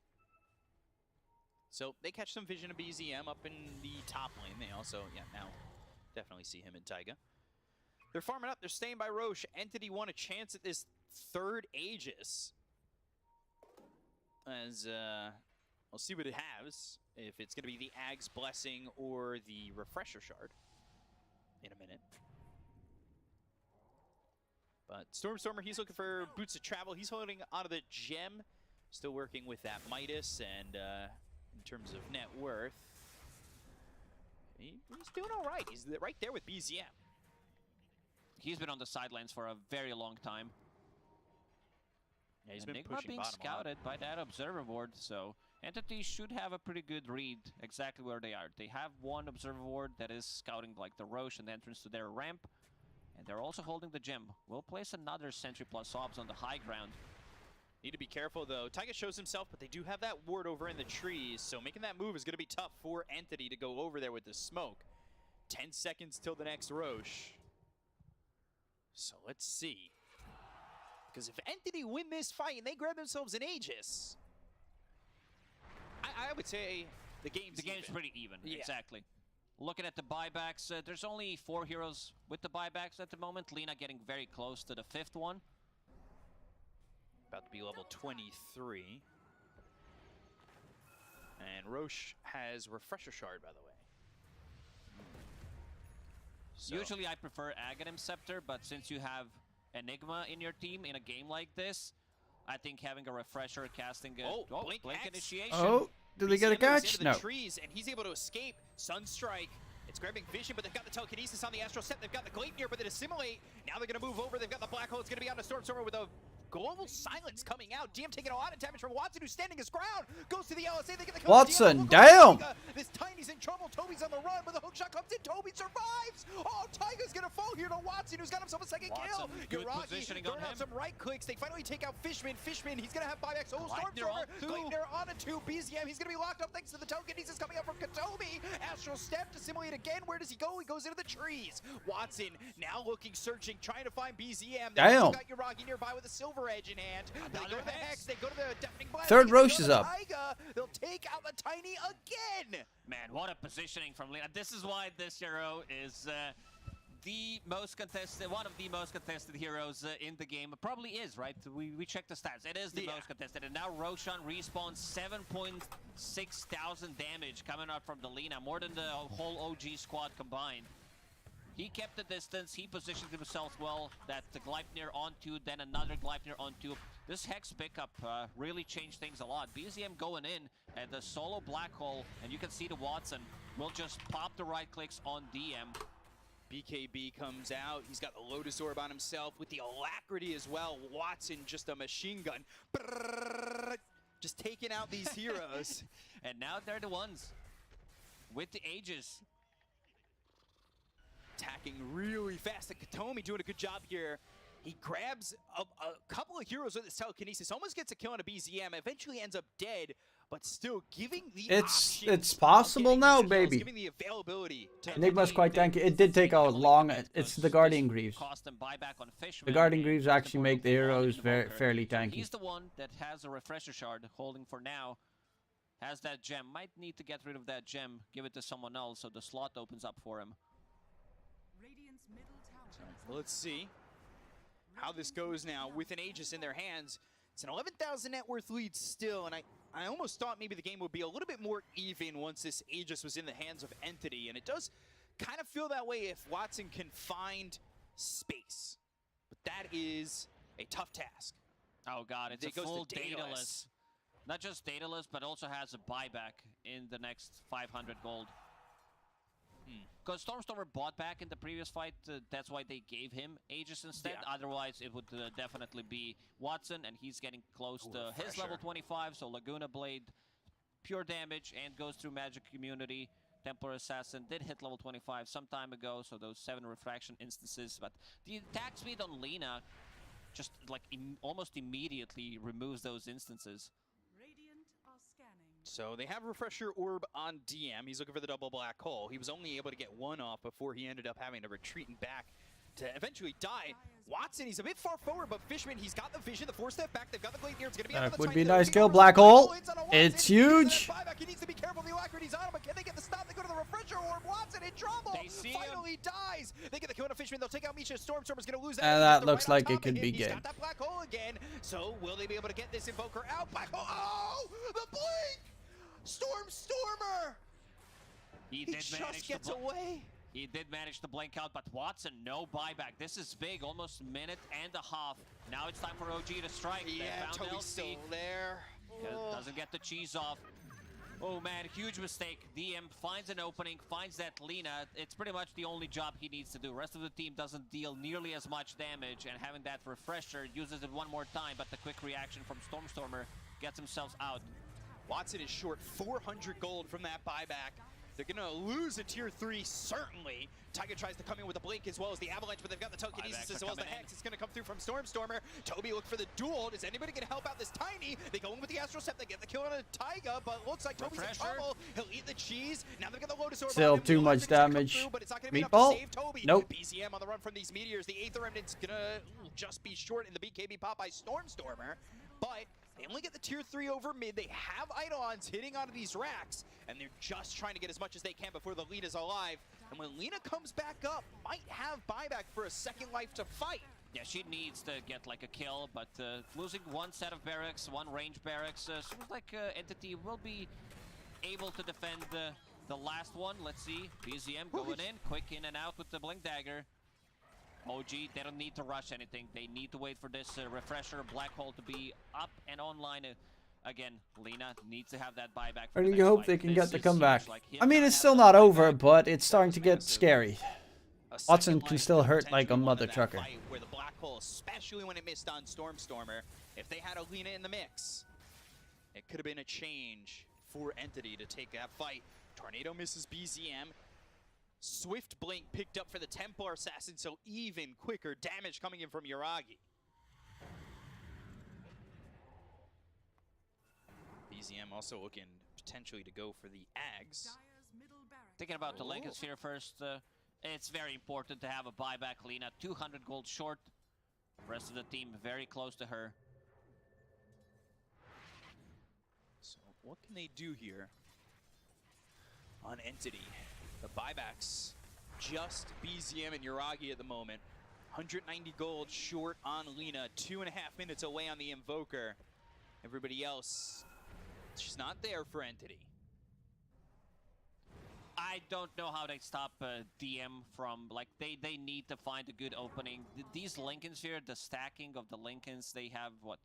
So they catch some vision of BZM up in the top lane. They also, now definitely see him in Taiga. They're farming up. They're staying by Roche. Entity want a chance at this third Aegis. As, we'll see what it has. If it's going to be the Ag's Blessing or the Refresher Shard in a minute. But Stormstormer, he's looking for boots of travel. He's holding onto the gem. Still working with that Midas, and in terms of net worth, he's doing all right. He's right there with BZM. He's been on the sidelines for a very long time. Yeah, he's Enigma been pushing being bottom scouted by that observer board, so Entity should have a pretty good read exactly where they are. They have one observer board that is scouting the Roche and the entrance to their ramp, and they're also holding the gem. We'll place another Sentry plus Obs on the high ground. Need to be careful though. Taiga shows himself, but they do have that ward over in the trees, so making that move is going to be tough for Entity to go over there with the smoke. 10 seconds till the next Roche. So let's see. Because if Entity win this fight and they grab themselves an Aegis, I would say the game's pretty even. Yeah. Exactly. Looking at the buybacks, there's only 4 heroes with the buybacks at the moment. Lina getting very close to the 5th one. About to be level 23. And Roche has Refresher Shard, by the way. So. Usually I prefer Aghanim Scepter, but since you have Enigma in your team in a game like this, I think having a Refresher casting Blink Initiation. Oh, did they get a catch? No. The trees, and he's able to escape. Sunstrike. It's grabbing vision, but they've got the telekinesis on the Astral Step. They've got the Gleipnir, but they assimilate. Now they're going to move over. They've got the Black Hole. It's going to be on the Stormstormer with a global silence coming out. DM taking a lot of damage from Watson, who's standing his ground. Goes to the LSA. They get the cover. Watson, damn! This Tiny's in trouble. Toby's on the run, but the hook shot comes in. Toby survives. Oh, Taiga's going to fall here to Watson, who's got himself a second kill. Good positioning on him. Out some right clicks. They finally take out Fishman. Fishman, he's going to have buybacks. Oh, Stormstormer. Gleipnir on a 2. BZM, he's going to be locked up thanks to the telekinesis coming up from Katomi. Astral Step to simulate again. Where does he go? He goes into the trees. Watson now looking, searching, trying to find BZM. They also got Yuragi nearby with a Silver Edge in hand. They go to the Hex. They go to the Deafening Blast. Third Roche is up. Taiga. They'll take out the Tiny again. Man, what a positioning from Lina. This is why this hero is the most contested, one of the most contested heroes in the game. Probably is, right? We checked the stats. It is the most contested. And now Roshan respawns 7.6 thousand damage coming out from the Lina, more than the whole OG squad combined. He kept the distance, he positioned himself well, that the Gleipnir on 2, then another Gleipnir on 2. This Hex pickup really changed things a lot. BZM going in at the solo black hole, and you can see the Watson will just pop the right clicks on DM. BKB comes out, he's got the Lotus Orb on himself with the Alacrity as well. Watson just a machine gun. Brrr, just taking out these heroes. And now they're the ones with the Aegis. Attacking really fast, and Katomi doing a good job here. He grabs a couple of heroes with his telekinesis, almost gets a kill on a BZM, eventually ends up dead, but still giving the It's possible now, baby. giving the availability to Enigma's quite tanky. It did take a long. It's the Guardian Greaves. The Guardian Greaves actually make the heroes fairly tanky. He's the one that has a refresher shard holding for now. Has that gem. Might need to get rid of that gem, give it to someone else so the slot opens up for him. Let's see how this goes now with an Aegis in their hands. It's an 11,000 net worth lead still, and I almost thought maybe the game would be a little bit more even once this Aegis was in the hands of Entity, and it does kind of feel that way if Watson can find space. But that is a tough task. Oh god, it's a full dataless. Not just dataless, but also has a buyback in the next 500 gold. Because Stormstormer bought back in the previous fight, that's why they gave him Aegis instead. Yeah. Otherwise, it would definitely be Watson, and he's getting close to his level 25, so Laguna Blade, pure damage, and goes through Magic Community. Templar Assassin did hit level 25 some time ago, so those 7 refraction instances. But the attack speed on Lina just like almost immediately removes those instances. So they have Refresher Orb on DM. He's looking for the double black hole. He was only able to get one off before he ended up having to retreat and back to eventually die. Watson, he's a bit far forward, but Fishman, he's got the vision, the 4-step back. They've got the Glade near. It's going to be that would be a nice kill. Black hole. It's huge. He needs to be careful. The Alacrity's on him, but can they get the stop? They go to the Refresher Orb. Watson in trouble. Finally dies. They get the kill on Fishman. They'll take out Misha. Stormstormer's going to lose that. And that looks like it could be He's game. got that black hole again. So will they be able to get this Invoker out? Black hole. Oh, the blink. Stormstormer! He just gets away. He did manage to blink out, but Watson, no buyback. This is big, almost a minute and a half. Now it's time for OG to strike. Yeah, Toby's still there. Doesn't get the cheese off. Oh man, huge mistake. DM finds an opening, finds that Lina. It's pretty much the only job he needs to do. Rest of the team doesn't deal nearly as much damage, and having that refresher, uses it one more time, but the quick reaction from Stormstormer gets himself out. Watson is short 400 gold from that buyback. They're going to lose a tier 3, certainly. Tiger tries to come in with a blink as well as the Avalanche, but they've got the telekinesis as well as the Hex. It's going to come through from Stormstormer. Toby look for the duel. Is anybody going to help out this Tiny? They go in with the Astral Step. They get the kill on a Taiga, but looks like Toby's in trouble. He'll eat the cheese. Now they've got the Lotus Orb. Still too much damage. Through, but it's not going to be enough to save Toby. Nope. BZM on the run from these meteors. The Aether Remnant's going to just be short in the BKB pop by Stormstormer, but they only get the tier 3 over mid. They have Eidolons hitting onto these racks, and they're just trying to get as much as they can before the Lina's alive. And when Lina comes back up, might have buyback for a second life to fight. Yeah, she needs to get like a kill, but losing one set of barracks, one range barracks, seems like Entity will be able to defend the last one. Let's see, BZM going in, quick in and out with the Blink Dagger. OG, they don't need to rush anything. They need to wait for this refresher black hole to be up and online again. Lina needs to have that buyback. I really hope they can get the comeback. Like I mean, it's still not over, but it's starting to get scary. Watson can still hurt like a mother trucker. Where the black hole, especially when it missed on Stormstormer, if they had Lina in the mix, it could have been a change for Entity to take that fight. Tornado misses BZM. Swift Blink picked up for the Templar Assassin, so even quicker damage coming in from Yuragi. BZM also looking potentially to go for the Ags. Thinking about the Lincoln Sphere first, it's very important to have a buyback. Lina 200 gold short. Rest of the team very close to her. So what can they do here on Entity? The buybacks just BZM and Yuragi at the moment. 190 gold short on Lina. 2.5 minutes away on the Invoker. Everybody else, she's not there for Entity. I don't know how they stop DM from, like, they need to find a good opening. These Lincolns here, the stacking of the Lincolns, they have, what,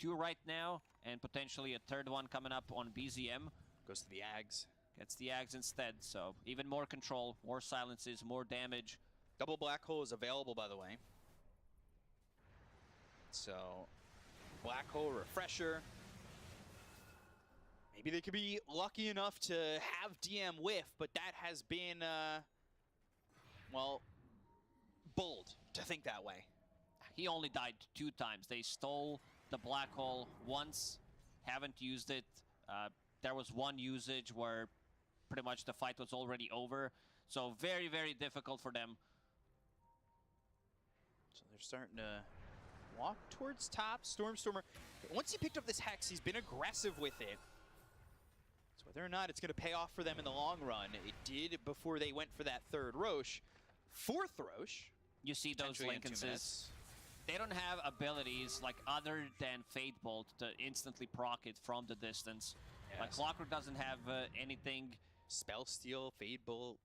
2 right now, and potentially a 3rd one coming up on BZM. Goes to the Ags. Gets the Ags instead, so even more control, more silences, more damage. Double black hole is available, by the way. So, black hole refresher. Maybe they could be lucky enough to have DM whiff, but that has been, well, bold to think that way. He only died 2 times. They stole the black hole once, haven't used it. There was one usage where pretty much the fight was already over. So very, very difficult for them. So they're starting to walk towards top. Stormstormer, once he picked up this Hex, he's been aggressive with it. So whether or not it's going to pay off for them in the long run, it did before they went for that 3rd Roche. 4th Roche. You see those Lincolns. They don't have abilities like other than Fate Bolt to instantly proc it from the distance. Yes. Like Clockwork doesn't have anything. Spell Steal, Fate Bolt.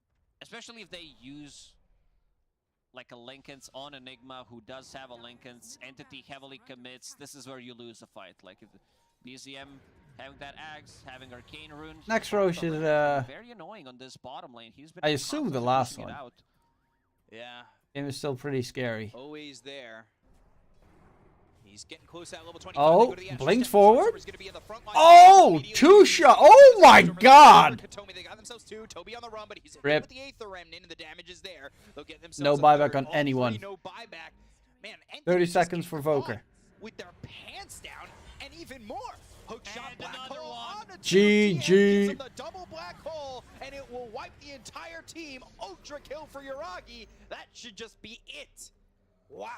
Especially if they use like a Lincolns on Enigma who does have a Lincolns. Entity heavily commits. This is where you lose a fight. Like if BZM having that Axe, having Arcane Rune. Next Roche is very annoying on this bottom lane. He's been I assume the last one. Yeah. It was still pretty scary. Always there. He's getting close at level 25. Oh, blinks forward. Oh, 2 shot. Oh my god. They got themselves 2. Toby on the run, but he's Rip. with the Aether Remnant and the damage is there. They'll get themselves No buyback on anyone. No buyback. Man, 30 seconds for Voker. With their pants down and even more. Hook shot black hole on a GG. the double black hole, and it will wipe the entire team. Ultra kill for Yuragi. That should just be it. Wow.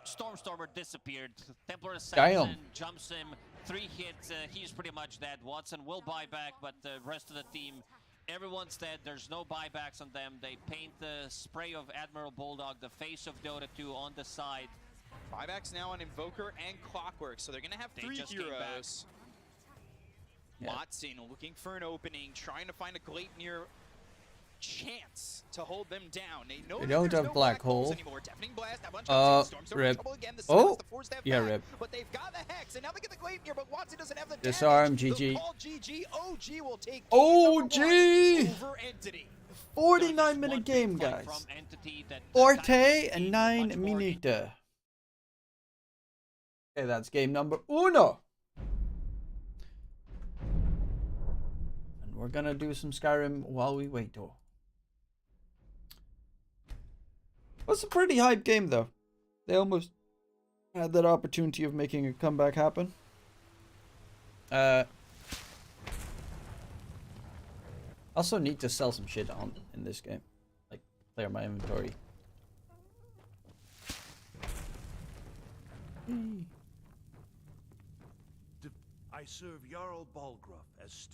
Stormstormer disappeared. Templar Assassin jumps him. 3 hits. He's pretty much dead. Watson will buy back, but the rest of the team, everyone's dead. There's no buybacks on them. They paint the spray of Admiral Bulldog, the face of Dota 2 on the side. Buybacks now on Invoker and Clockwork, so they're going to have 3 heroes. Yeah. Watson looking for an opening, trying to find a Gleipnir chance to hold them down. They know we don't have no black hole. Anymore. Deafening blast, a bunch of rip. again. The Oh, the yeah, rip. But they've got the Hex, and now they get the Gleipnir, but Watson doesn't have the Disarm, damage. GG. GG. OG will take OG! over Entity. 49-minute game, guys. Orte and 9 minute. Okay, that's game number 1. And we're gonna do some Skyrim while we wait, though. Was a pretty hype game, though. They almost had that opportunity of making a comeback happen. Also need to sell some shit on in this game, like clear my inventory. I serve Jarl Balgruff as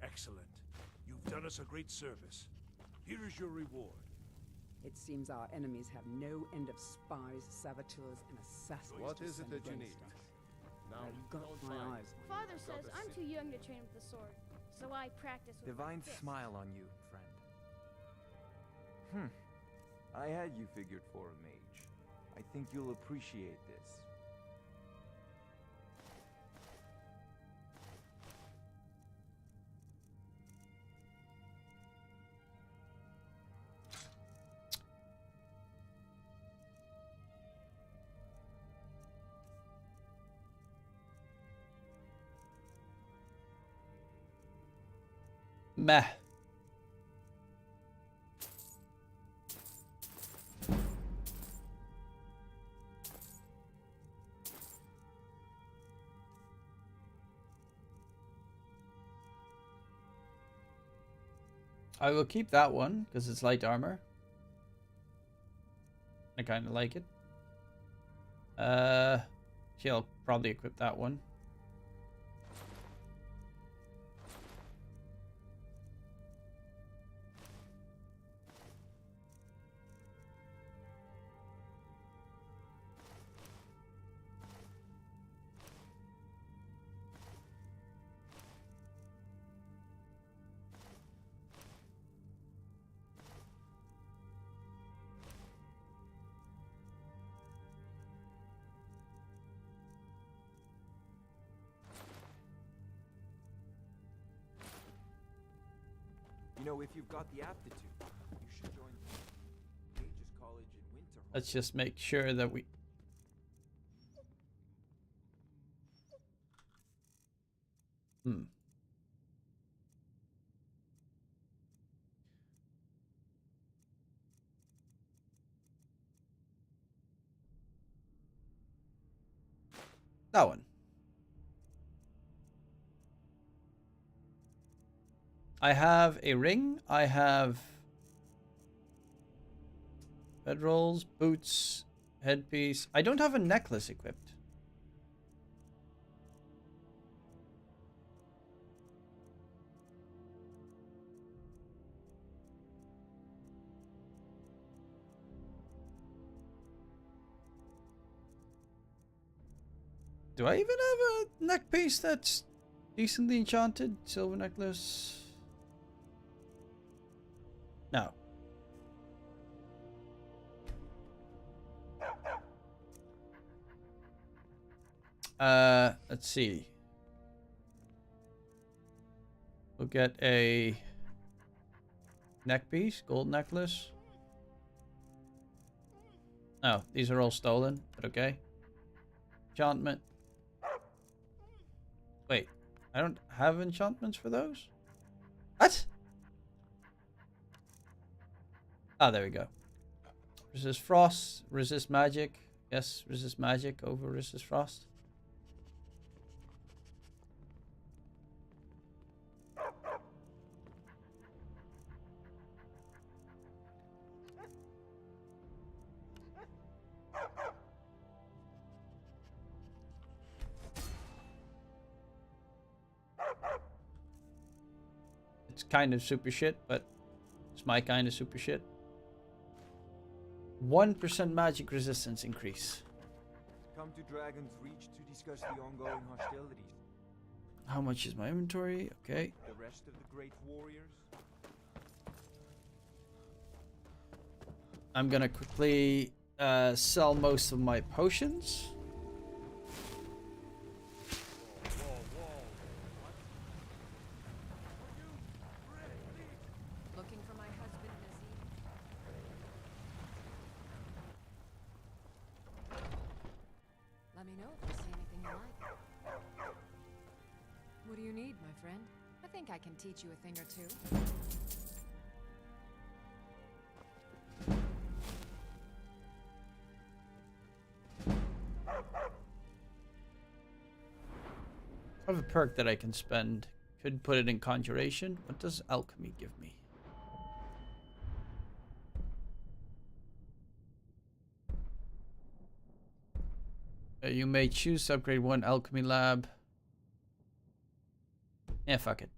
excellent. You've done us a great service. Here is your reward. It seems our enemies have no end of spies, saboteurs, and assassins. What is it that you need? Now, I've got my eyes. Father says I'm too young to train with the sword, so I practice with Divine my fists. smile on you, friend. I had you figured for a mage. I think you'll appreciate this. Meh. I will keep that one because it's light armor. I kind of like it. I'll probably equip that one. know, if you've got the aptitude, you should join Page's College in Winter. Let's just make sure that we... That one. I have a ring. I have bedrolls, boots, headpiece. I don't have a necklace equipped. Do I even have a neck piece that's decently enchanted? Silver necklace? No. Let's see. We'll get a neck piece, gold necklace. Oh, these are all stolen, but okay. Enchantment. Wait, I don't have enchantments for those? What? Ah, there we go. Resist frost, resist magic. Yes, resist magic over resist frost. It's kind of super shit, but it's my kind of super shit. 1% magic resistance increase. Come to Dragon's Reach to discuss the ongoing hostilities. How much is my inventory? Okay. The rest of the great warriors. I'm gonna quickly sell most of my potions. Looking for my husband, Missy? Let me know if you see anything you like. What do you need, my friend? I think I can teach you a thing or two. I have a perk that I can spend. Could put it in conjuration. What does alchemy give me? You may choose to upgrade one alchemy lab. Yeah, fuck it.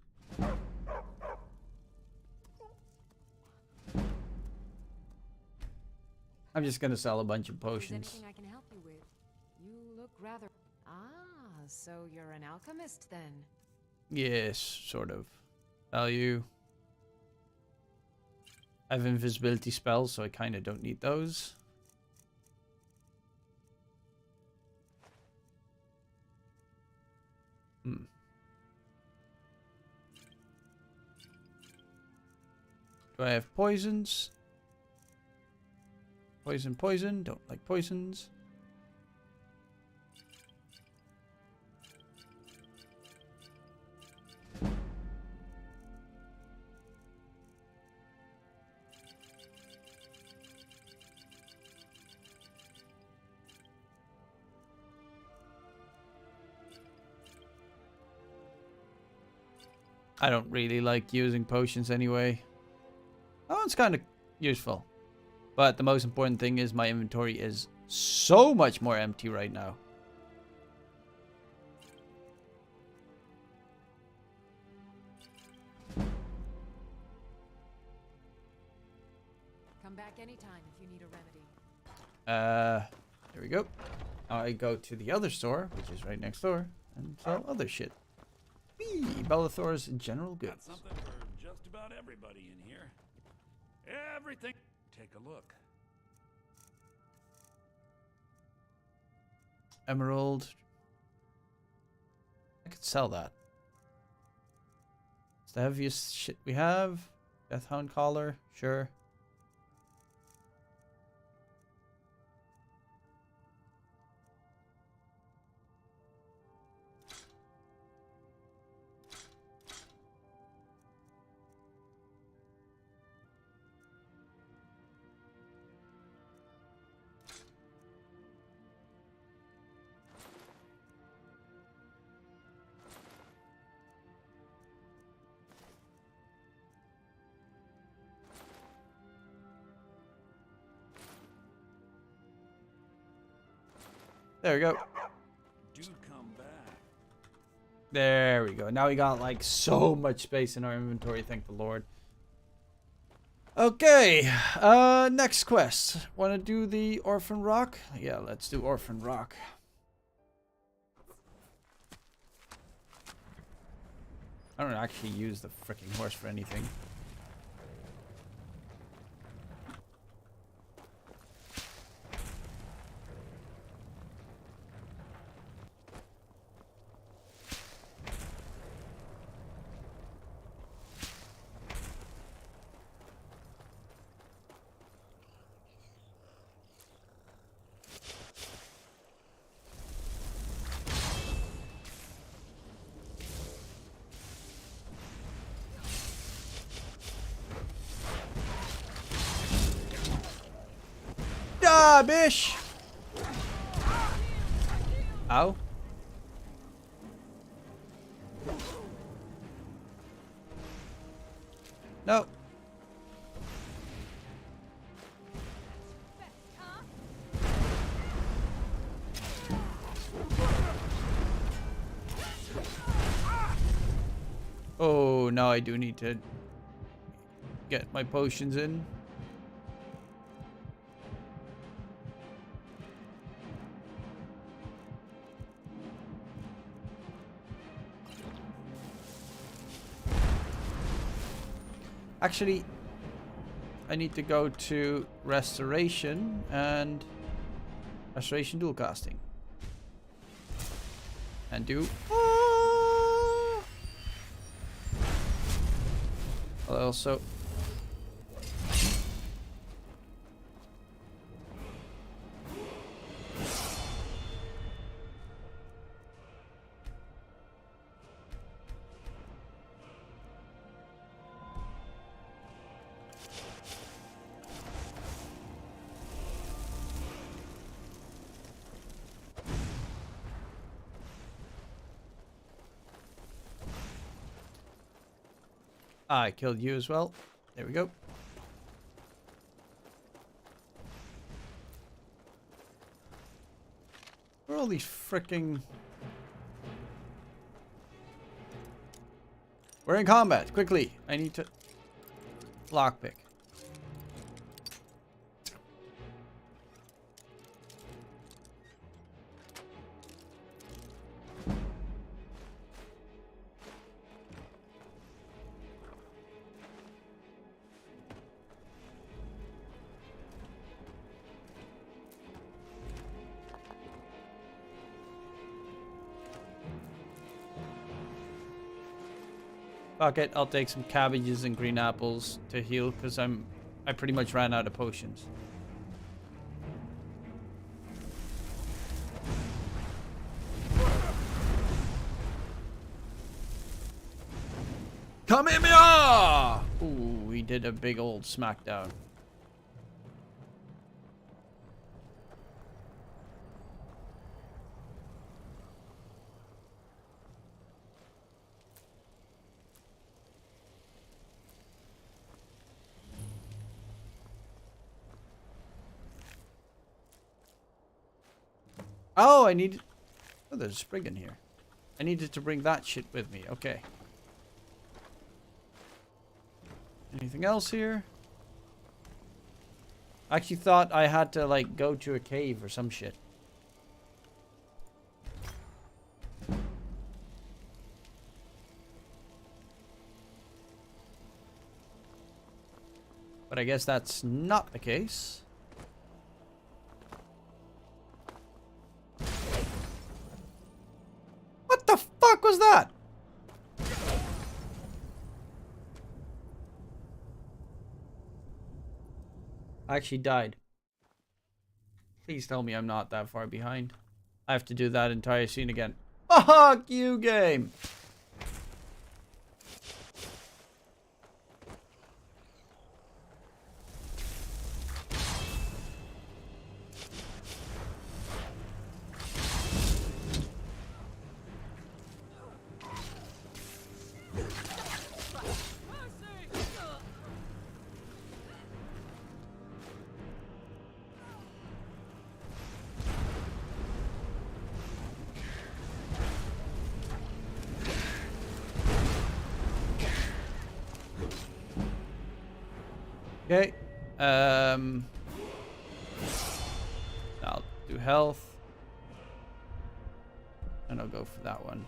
I'm just gonna sell a bunch of potions. Is anything I can help you with? You look rather... Ah, so you're an alchemist then? Yes, sort of. Value. I have invisibility spells, so I kind of don't need those. Do I have poisons? Poison, poison. Don't like poisons. I don't really like using potions anyway. Oh, it's kind of useful. But the most important thing is my inventory is so much more empty right now. Come back anytime if you need a remedy. There we go. Now I go to the other store, which is right next door, and sell other shit. Whee! Bellathor's general goods. Got something for just about everybody in here. Everything. Take a look. Emerald. I could sell that. It's the heaviest shit we have. Deathhound collar, sure. There we go. Do come back. There we go. Now we got like so much space in our inventory, thank the Lord. Okay, next quest. Want to do the Orphan Rock? Yeah, let's do Orphan Rock. I don't actually use the freaking horse for anything. Ah, bish! Ow. No. Oh, now I do need to get my potions in. Actually, I need to go to Restoration and Restoration dual casting. And do... I'll also... I killed you as well. There we go. Where are all these fricking... We're in combat. Quickly. I need to... Lockpick. Fuck it, I'll take some cabbages and green apples to heal because I pretty much ran out of potions. Come here, me! Ooh, we did a big old smackdown. Oh, I need... Oh, there's a sprig in here. I needed to bring that shit with me. Okay. Anything else here? I actually thought I had to, like, go to a cave or some shit. But I guess that's not the case. What the fuck was that? I actually died. Please tell me I'm not that far behind. I have to do that entire scene again. Fuck you, game! Okay. I'll do health. And I'll go for that one.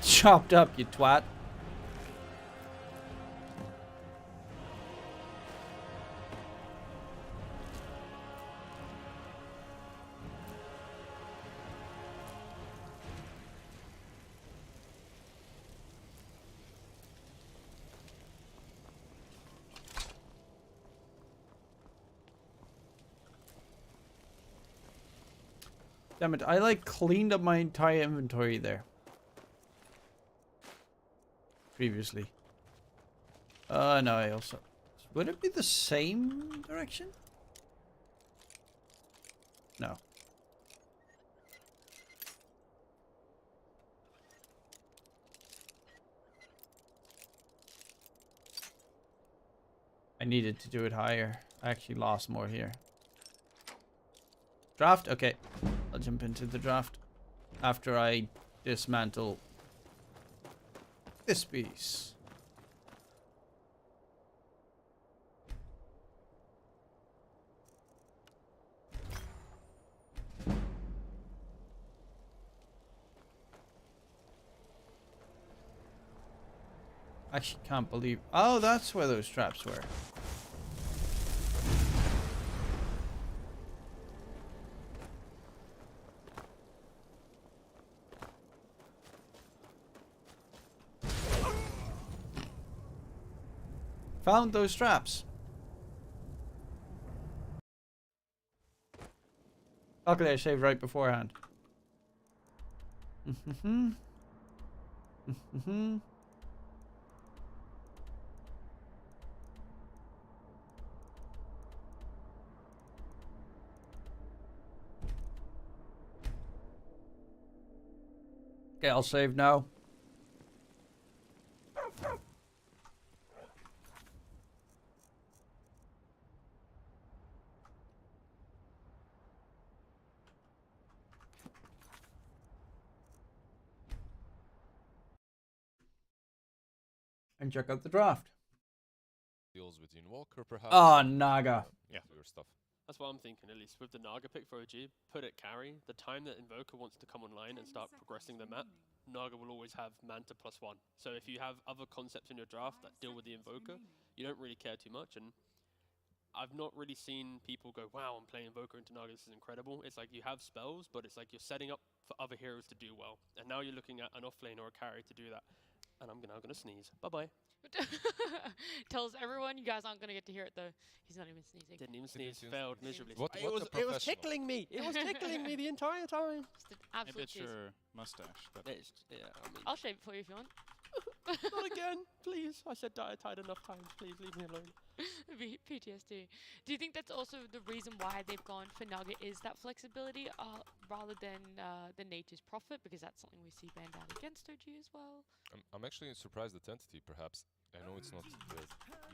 Chopped up, you twat. Damn it, I like cleaned up my entire inventory there. Previously. No, I also... Would it be the same direction? No. I needed to do it higher. I actually lost more here. Draft? Okay. I'll jump into the draft after I dismantle this piece. Actually can't believe... Oh, that's where those traps were. Found those traps. Luckily I saved right beforehand. Okay, I'll save now. And check out the draft. Deals with Walker, perhaps. Oh, Naga. Yeah. Your stuff. That's what I'm thinking, at least. With the Naga pick for OG, put it carry. The time that Invoker wants to come online and start progressing the map, Naga will always have Manta +1. So if you have other concepts in your draft that deal with the Invoker, you don't really care too much. And I've not really seen people go, wow, I'm playing Invoker into Naga, this is incredible. It's like you have spells, but it's like you're setting up for other heroes to do well. And now you're looking at an offlane or a carry to do that. And I'm now gonna sneeze. Bye-bye. Tells everyone you guys aren't gonna get to hear it though. He's not even sneezing. Didn't even sneeze. Failed miserably. It was tickling me. It was tickling me the entire time. Just an absolute Maybe it's cheese. your mustache. Yeah, I mean, I'll shave it for you if you want. not again, please. I said tied enough times. Please leave me alone. PTSD. Do you think that's also the reason why they've gone for Nugget is that flexibility rather than the Nature's Prophet? Because that's something we see banned out against OG as well. I'm actually surprised at Entity, perhaps. I know it's not the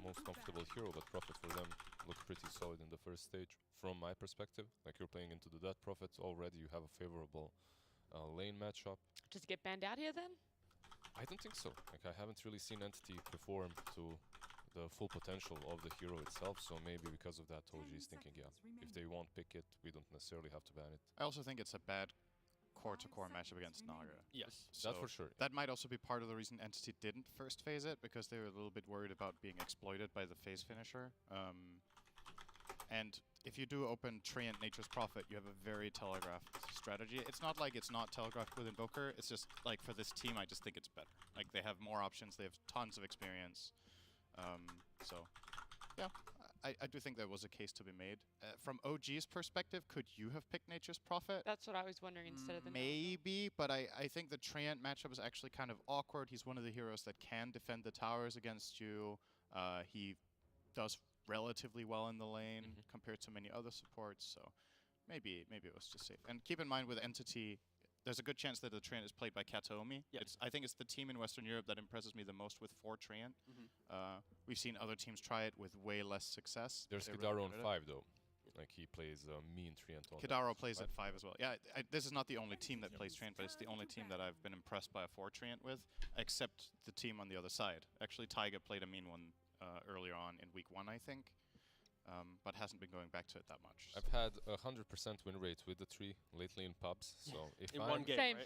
most comfortable hero, but Prophet for them looked pretty solid in the first stage. From my perspective, like you're playing into the Death Prophet already, you have a favorable lane matchup. Does it get banned out here then? I don't think so. Like I haven't really seen Entity perform to the full potential of the hero itself, so maybe because of that OG is thinking, yeah, if they won't pick it, we don't necessarily have to ban it. I also think it's a bad core-to-core matchup against Naga. Yes. So That for sure. That might also be part of the reason Entity didn't first phase it, because they were a little bit worried about being exploited by the phase finisher. And if you do open Treant Nature's Prophet, you have a very telegraphed strategy. It's not like it's not telegraphed with Invoker, it's just like for this team I just think it's better. Like they have more options, they have tons of experience. So yeah, I do think there was a case to be made. From OG's perspective, could you have picked Nature's Prophet? That's what I was wondering instead of the Maybe, but I think the Treant matchup is actually kind of awkward. He's one of the heroes that can defend the towers against you. He does relatively well in the lane compared to many other supports, so maybe it was just safe. And keep in mind with Entity, there's a good chance that the Treant is played by Kataomi. Yeah. I think it's the team in Western Europe that impresses me the most with 4 Treant. We've seen other teams try it with way less success. There's They're Kidaro really on good at it. 5 though. Like he plays mean Treant on Kidaro that plays 5. at 5 as well. Yeah, this is not the only team that plays Treant, but it's the only team that I've been impressed by a 4 Treant with, except the team on the other side. Actually, Taiga played a mean one earlier on in week 1, I think. But hasn't been going back to it that much. I've had 100% win rate with the 3 lately in pubs, so if In I one game, Same.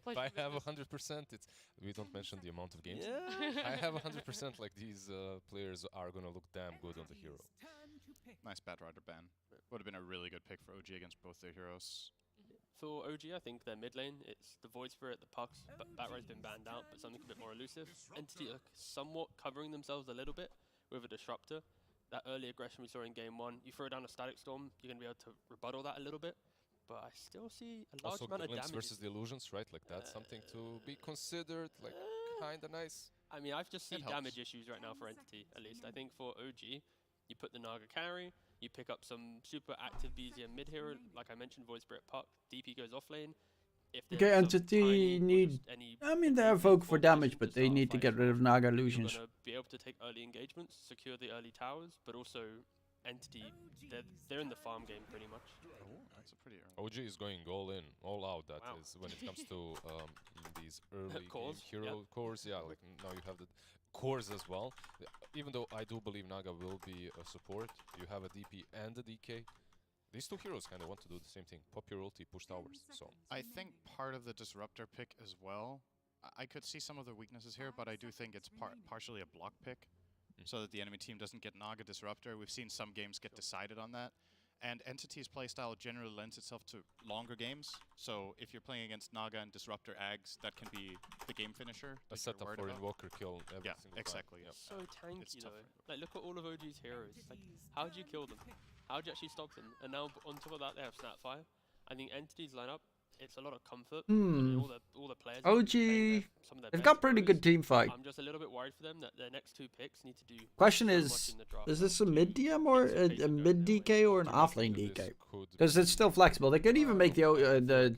if I have 100%, it's we don't mention the amount of games. Yeah. I have 100%. Like these players are gonna look damn good on the hero. Nice Bat Rider ban. Would have been a really good pick for OG against both their heroes. For OG, I think their mid lane, it's the Void Spirit, the Pucks, but Batride's been banned out, but something a bit more elusive. Entity are somewhat covering themselves a little bit with a Disruptor. That early aggression we saw in game 1, you throw down a Static Storm, you're going to be able to rebuttal that a little bit. But I still see a large Also, amount of Goblins damage. versus the Illusions, right? Like that's something to be considered. Like kinda nice. I mean, I've just seen helps. damage issues right now for Entity, at least. I think for OG, you put the Naga carry, you pick up some super active BZM mid hero, like I mentioned, Void Spirit Puck, DP goes off lane. If Okay, there's some Entity tiny or need. just any I mean, they're basic Evoke for formation damage, to but they start a need to fight, get rid of Naga you're illusions. going to be able to take early engagements, secure the early towers, but also Entity, they're in the farm game pretty much. Oh, that's a pretty early. OG is going all in, all out. That Wow. is when it comes to these early Cores, game hero cores. Yeah, like now you have the cores as well. Even though I do believe Naga will be a support, you have a DP and a DK. These two heroes kind of want to do the same thing. Pop your ulti, push towers. So I think part of the Disruptor pick as well, I could see some of the weaknesses here, but I do think it's partially a block pick, so that the enemy team doesn't get Naga Disruptor. We've seen some games get decided on that. And Entity's playstyle generally lends itself to longer games, so if you're playing against Naga and Disruptor Ags, that can be the game finisher. a setup for Invoker kill every Yeah, single exactly. time. So tanky It's though. tougher. Like look at all of OG's heroes. Like how do you kill them? How do you actually stop them? And now on top of that they have Snapfire. I think Entity's lineup, it's a lot of comfort. I mean, all the players. are playing some of their They've best got pretty heroes. good team fight. I'm just a little bit worried for them that their next 2 picks need to do. Question so much is in the draft this to a mid DM or a mid DK or an offlane This DK? could Because it's still flexible. They could even make the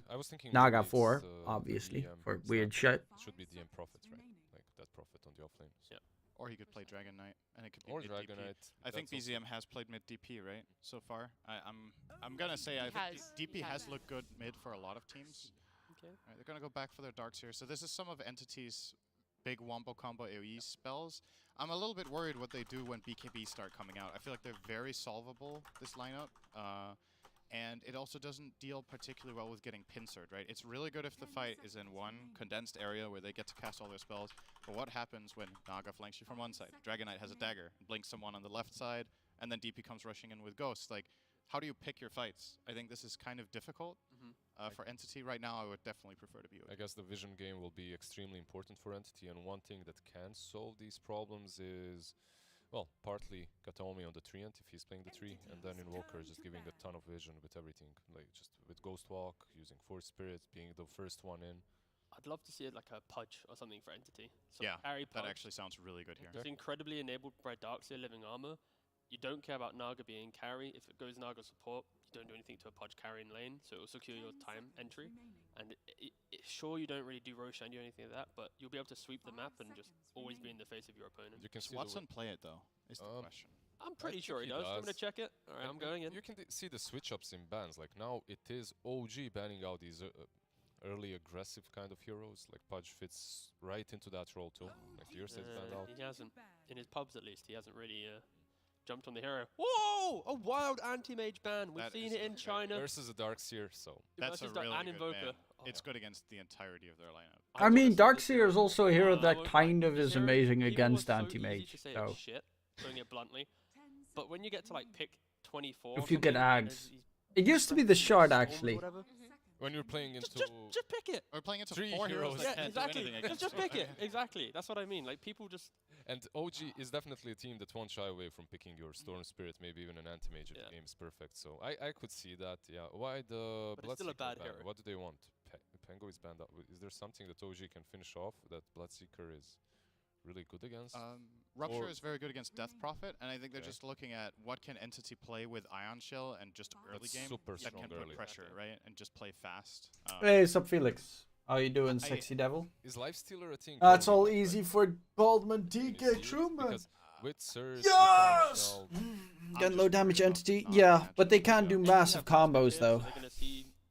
I was thinking Naga maybe it's, 4, obviously, DM for instead. weird shit. It should be DM Prophets, right? Like that Prophet on the offlane. Yeah. Or he could play Dragon Knight, and it could be Or mid Dragon DP. Knight, I think that's also- BZM has played mid DP, right? So far, I'm gonna say I think DP has looked good mid for a lot of teams. Okay. Right, they're gonna go back for their darks here. So this is some of Entity's big wombo combo AoE spells. I'm a little bit worried what they do when BKB start coming out. I feel like they're very solvable, this lineup. And it also doesn't deal particularly well with getting pincered, right? It's really good if the fight is in one condensed area where they get to cast all their spells. But what happens when Naga flanks you from one side? Dragon Knight has a dagger, blinks someone on the left side, and then DP comes rushing in with Ghosts. Like, how do you pick your fights? I think this is kind of difficult. For Entity right now, I would definitely prefer to be I guess the vision game will be extremely important for Entity, and one thing that can solve these problems is, well, partly Kataomi on the Treant if he's playing the tree, and then Invoker just giving a ton of vision with everything, like just with Ghost Walk, using Force Spirits, being the first one in. I'd love to see it like a Pudge or something for Entity. So yeah, carry that Pudge. actually sounds really good here. It's incredibly enabled by Darkseer Living Armor. You don't care about Naga being carry. If it goes Naga support, you don't do anything to a Pudge carry in lane, so it will secure your time entry. And sure, you don't really do Roshan or anything like that, but you'll be able to sweep the map and just always be in the face of your opponent. You can see Watson play it though, is the question. I'm pretty sure he does. I'm going to check it. All right, I'm going in. You can see the switch-ups in bans. Like now it is OG banning out these early aggressive kind of heroes. Like Pudge fits right into that role too. Like yours is banned out. He hasn't, in his pubs at least, he hasn't really jumped on the hero. Whoa! A wild anti-mage ban. We've seen it in China. Versus a Darkseer, so That's a versus really and good Invoker. ban. It's good against the entirety of their lineup. I mean, Darkseer is also a hero I that won't kind lie, of this is hero- amazing hero against was so anti-mage. easy to say So it's shit, putting it bluntly. But when you get to like pick 24, if you get ags, he's it used to be the shard storms or actually. whatever, when you're playing into just pick it. We're playing into 3 4 heroes. heroes. that Yeah, can't do exactly. anything against Just you. pick it. Exactly. That's what I mean. Like people just. And OG is definitely a team that won't shy away from picking your Storm Spirit, maybe even an anti-mage if the game is perfect. So I could see that. Yeah. Why the But it's still a Bloodseeker bad ban? hero. What do they want? Pengo is banned out. Is there something that OG can finish off that Bloodseeker is really good against? Rupture Or- is very good against Death Prophet, and I think they're Okay. just looking at what can Entity play with Ion Shell and just early That's game super that strong can put early. pressure, right, and just play fast. Hey, sup, Felix? How you doing, sexy devil? Is Lifestealer a thing? That's currently, all right? easy for Baldman Can you DK, see it? true man. Because with Surge, Yes! Getting low damage entity, yeah, but they can do massive combos though.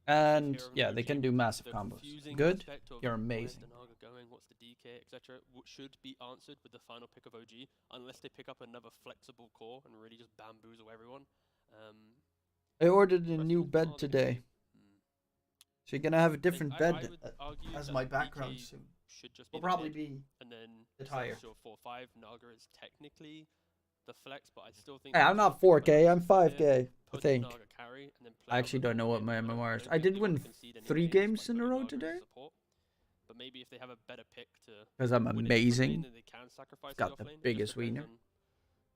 And yeah, they can do massive The combos. confusing Good, aspect of you're where's amazing. the Naga going, what's the DK, etc. Should be answered with the final pick of OG, unless they pick up another flexible core and really just bamboozle everyone. I ordered a new bed today. So you're gonna have a different I bed would argue as that my DK background soon. should just Will be the probably mid, be and then the tire. 4-5 Naga is technically the flex, but I still think. Hey, they I'm not should pick up 4K, another I'm support 5K, player, I put think. Naga carry, and then play I out actually the don't know what mid. my I don't MMR is. think I they did want win to concede any 3 games games by in a putting row Naga as today. support. But maybe if they have a better pick to 'Cause I'm win it in the lane, amazing. then they can sacrifice Got the the offlane. It just biggest depends wiener. on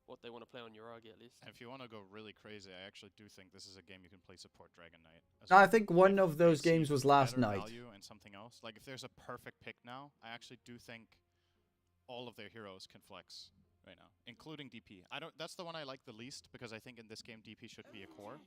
what they want to play on Uragi at least. And if you want to go really crazy, I actually do think this is a game you can play support Dragon Knight. as No, I well. think one If of they those see games was last better night. value and something else. Like if there's a perfect pick now, I actually do think all of their heroes can flex right now, including DP. That's the one I like the least because I think in this game DP should be a core,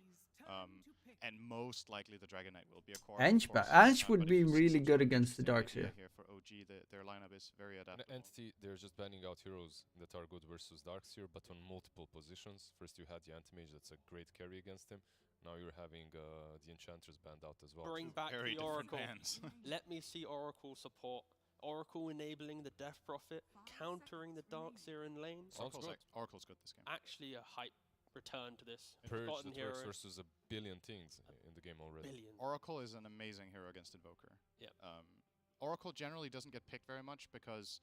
and most likely the Dragon Knight will be a core. of Ange, course. Ange But would if be you see really some good sort of against the interesting Darkseer. idea here for OG, their lineup is very An adaptable. entity, they're just banning out heroes that are good versus Darkseer, but on multiple positions. First you had the Anti-Mage, that's a great carry against him. Now you're having the Enchantress banned out as well. Bring back Very the different Oracle. bans. Let me see Oracle support. Oracle enabling the Death Prophet, countering the Darkseer in lane. Oracle's good this game. Actually, a hype return to this. Purge Forgotten that works hero. versus a billion things in the game already. Billion. Oracle is an amazing hero against Invoker. Yeah. Oracle generally doesn't get picked very much because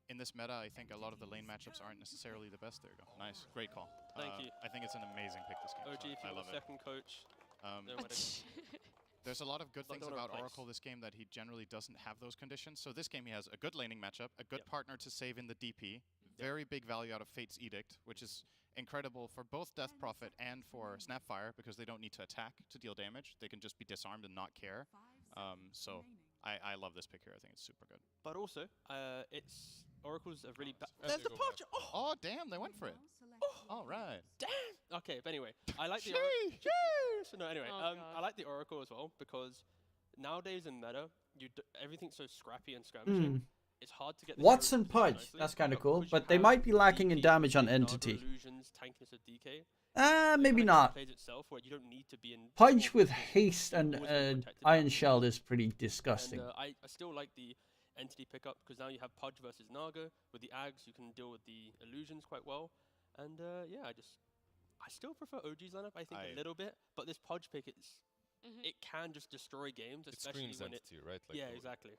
in this meta, I think a lot of the lane matchups aren't necessarily the best. There you go. Nice. Great call. Thank you. I think it's an amazing pick this game. OG, so if I you're love the it. second coach, know where to There's a lot of good Like, things don't about replace. Oracle this game that he generally doesn't have those conditions. So this game he has a good laning matchup, a good partner to save in the DP, very big value out of Fate's Edict, which is incredible for both Death Prophet and for Snapfire because they don't need to attack to deal damage. They can just be disarmed and not care. So I love this pick here. I think it's super good. But also, it's Oracle's a really bad. As There's they the go punch. back. Oh, Oh, damn, they went for it. All right. damn. Okay, but anyway, I like the Sheesh. So no, anyway, Oh, I like the Oracle as well because nowadays in meta, everything's so scrappy and skirmishing. It's hard to get. The Watson heroes to play Pudge, nicely, that's kind of but cool, because you but they have might be lacking in DP, damage on Naga Entity. Illusions, tankiness of DK. Maybe it kinda not. plays itself where you don't need to be in Pudge full with position, haste you're and always being protected Iron by Shell illusions. is pretty disgusting. And I still like the Entity pickup because now you have Pudge versus Naga. With the Ags, you can deal with the illusions quite well. And yeah, I still prefer OG's lineup, I think, a little bit. But this Pudge pick, it can just destroy games, It especially screams when Entity, right? Like yeah, the- exactly.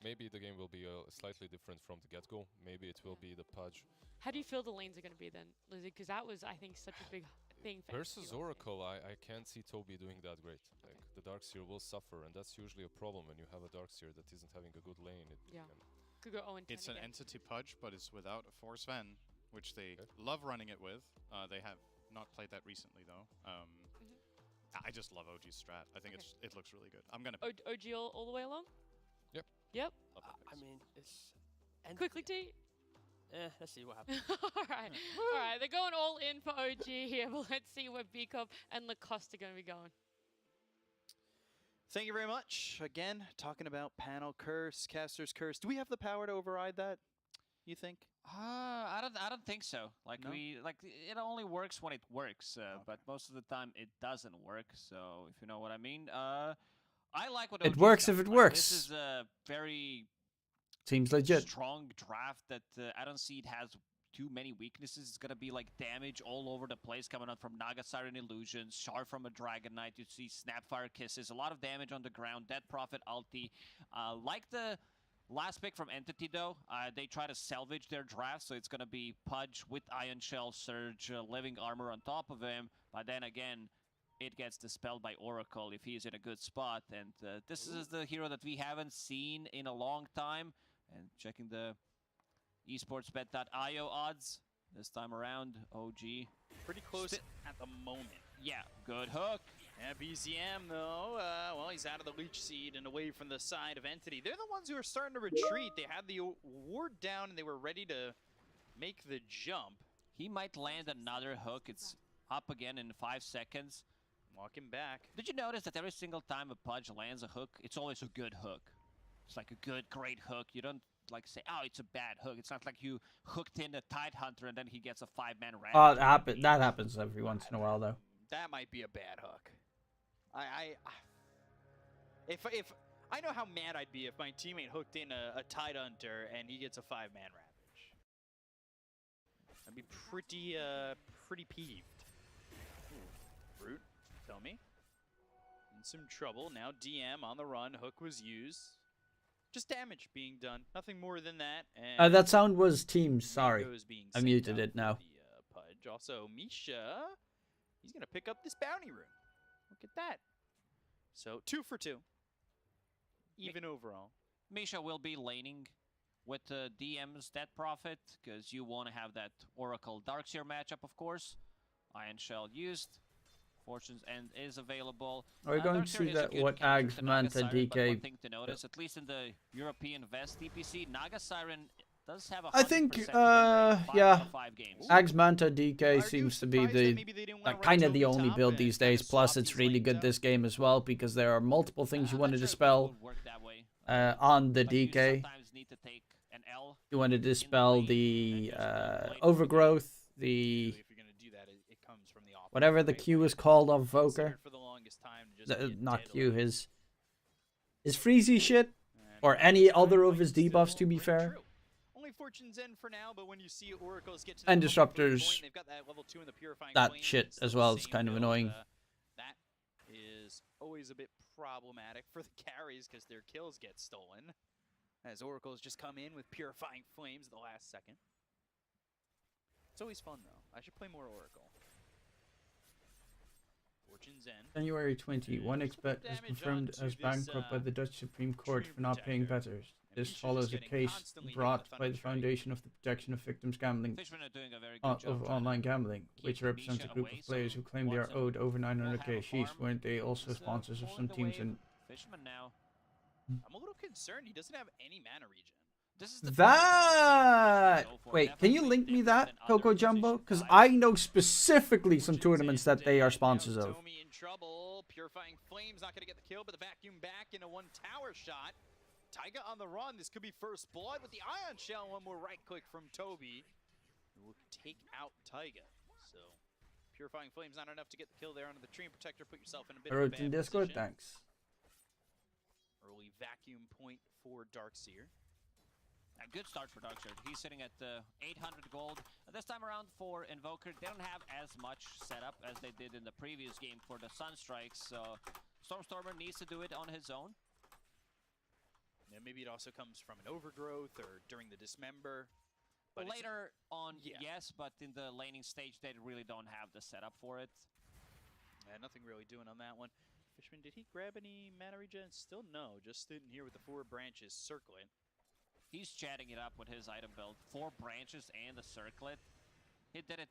Maybe the game will be slightly different from the get-go. Maybe it will be the Pudge. How do you feel the lanes are going to be then, Lizzie? Because that was, I think, such a big thing for Versus Oracle, I can't see Toby doing that great. Like the Darkseer will suffer, and that's usually a problem when you have a Darkseer that isn't having a good lane. Yeah. Could go 0-10 It's an again. Entity Pudge, but it's without a Force Ven, which they love running it with. They have not played that recently, though. I just love OG's strat. I think it looks really good. I'm gonna OG all the way along? Yep. Yep. I mean, it's... Quickly, T. Let's see what happens. Alright. Alright, they're going all in for OG here, but let's see where B-Cup and Lacoste are going to be going. Thank you very much. Again, talking about panel curse, caster's curse. Do we have the power to override that, you think? I don't think so. Like No? it only works when it works, but most of the time it doesn't work. So if you know what I mean, I like what It OG's works done. if it Like, works. This is a very Seems legit. strong draft that I don't see it has too many weaknesses. It's gonna be like damage all over the place coming out from Naga Siren Illusions, Shard from a Dragon Knight. You see Snapfire Kisses, a lot of damage on the ground. Dead Prophet ulti. Like the last pick from Entity though, they try to salvage their draft, so it's gonna be Pudge with Ion Shell, Surge, Living Armor on top of him. But then again, it gets dispelled by Oracle if he's in a good spot. And this is the hero that we haven't seen in a long time. And checking the esportsbet.io odds this time around, OG. Pretty close at the moment. Yeah, good hook. Yeah, BZM though, well, he's out of the leech seed and away from the side of Entity. They're the ones who are starting to retreat. They had the ward down and they were ready to make the jump. He might land another hook. It's up again in 5 seconds. Walking back. Did you notice that every single time a Pudge lands a hook, it's always a good hook? It's like a good, great hook. You don't like say, oh, it's a bad hook. It's not like you hooked in a Tidehunter and then he gets a 5-man rat. That happens every once in a while, though. That might be a bad hook. If I know how mad I'd be if my teammate hooked in a Tidehunter and he gets a 5-man Ravage. I'd be pretty peeved. Ooh, Brute, tell me. In some trouble. Now DM on the run. Hook was used. Just damage being done. Nothing more than that. And That sound was Teams. Sorry. I muted it now. The, Pudge. Also, Misha, he's going to pick up this bounty room. Look at that. So, 2 for 2. Even overall. Misha will be laning with DM's Dead Prophet, because you want to have that Oracle Darkseer matchup, of course. Iron Shell used. Fortune's End is available. Are we going to see that what Ags, Manta, DK... One thing to notice, at least in the European Vest DPC, Naga Siren does have a 100% I think, win rate, 5 yeah. out of 5 games. Ags, Manta, DK seems to be the kind of the only build these days. Plus, it's really good this game as well, because there are multiple things you want to dispel on the DK. You want to dispel the overgrowth, the... whatever the Q is called of Voker. Not Q, his freezy shit. Or any other of his debuffs, to be fair. Only Fortune's End for now, but when you see Oracles get to And the disruptors. point, they've got that level 2 in the Purifying That Flame, shit it's as still well the is same kind of build, annoying. that is always a bit problematic for the carries because their kills get stolen. As Oracles just come in with Purifying Flames at the last second. It's always fun though. I should play more Oracle. Fortune's End. January 20, one expert was confirmed as bankrupt by the Dutch Supreme Court for not paying bettors. This follows a case brought by the Foundation of the Protection of Victims Gambling of Online Gambling, which represents a group of players who claim they are owed over 900k. Sheesh, weren't they also sponsors of some teams in... Fisherman now. I'm a little concerned he doesn't have any mana regen. This is the That... Wait, can you link me that, Coco Jumbo? Because I know specifically some tournaments that they are sponsors of. Tomi in trouble. Purifying Flames not going to get the kill, but the vacuum back into one tower shot. Taiga on the run. This could be first blood with the Ion Shell. One more right click from Toby. Will take out Taiga. So, Purifying Flames not enough to get the kill there onto the Treant Protector. Put yourself in a bit of a bad in Discord, position. thanks. Early vacuum point for Darkseer. A good start for Darkseer. He's sitting at 800 gold. This time around for Invoker, they don't have as much setup as they did in the previous game for the Sunstrikes. So Stormstormer needs to do it on his own. Yeah, maybe it also comes from an overgrowth or during the dismember. But later on, yes, but in the laning stage, they really don't have the setup for it. Yeah, nothing really doing on that one. Fishman, did he grab any mana regen? Still no, just sitting here with the 4 branches circling. He's chatting it up with his item build. 4 branches and a circlet. He did it,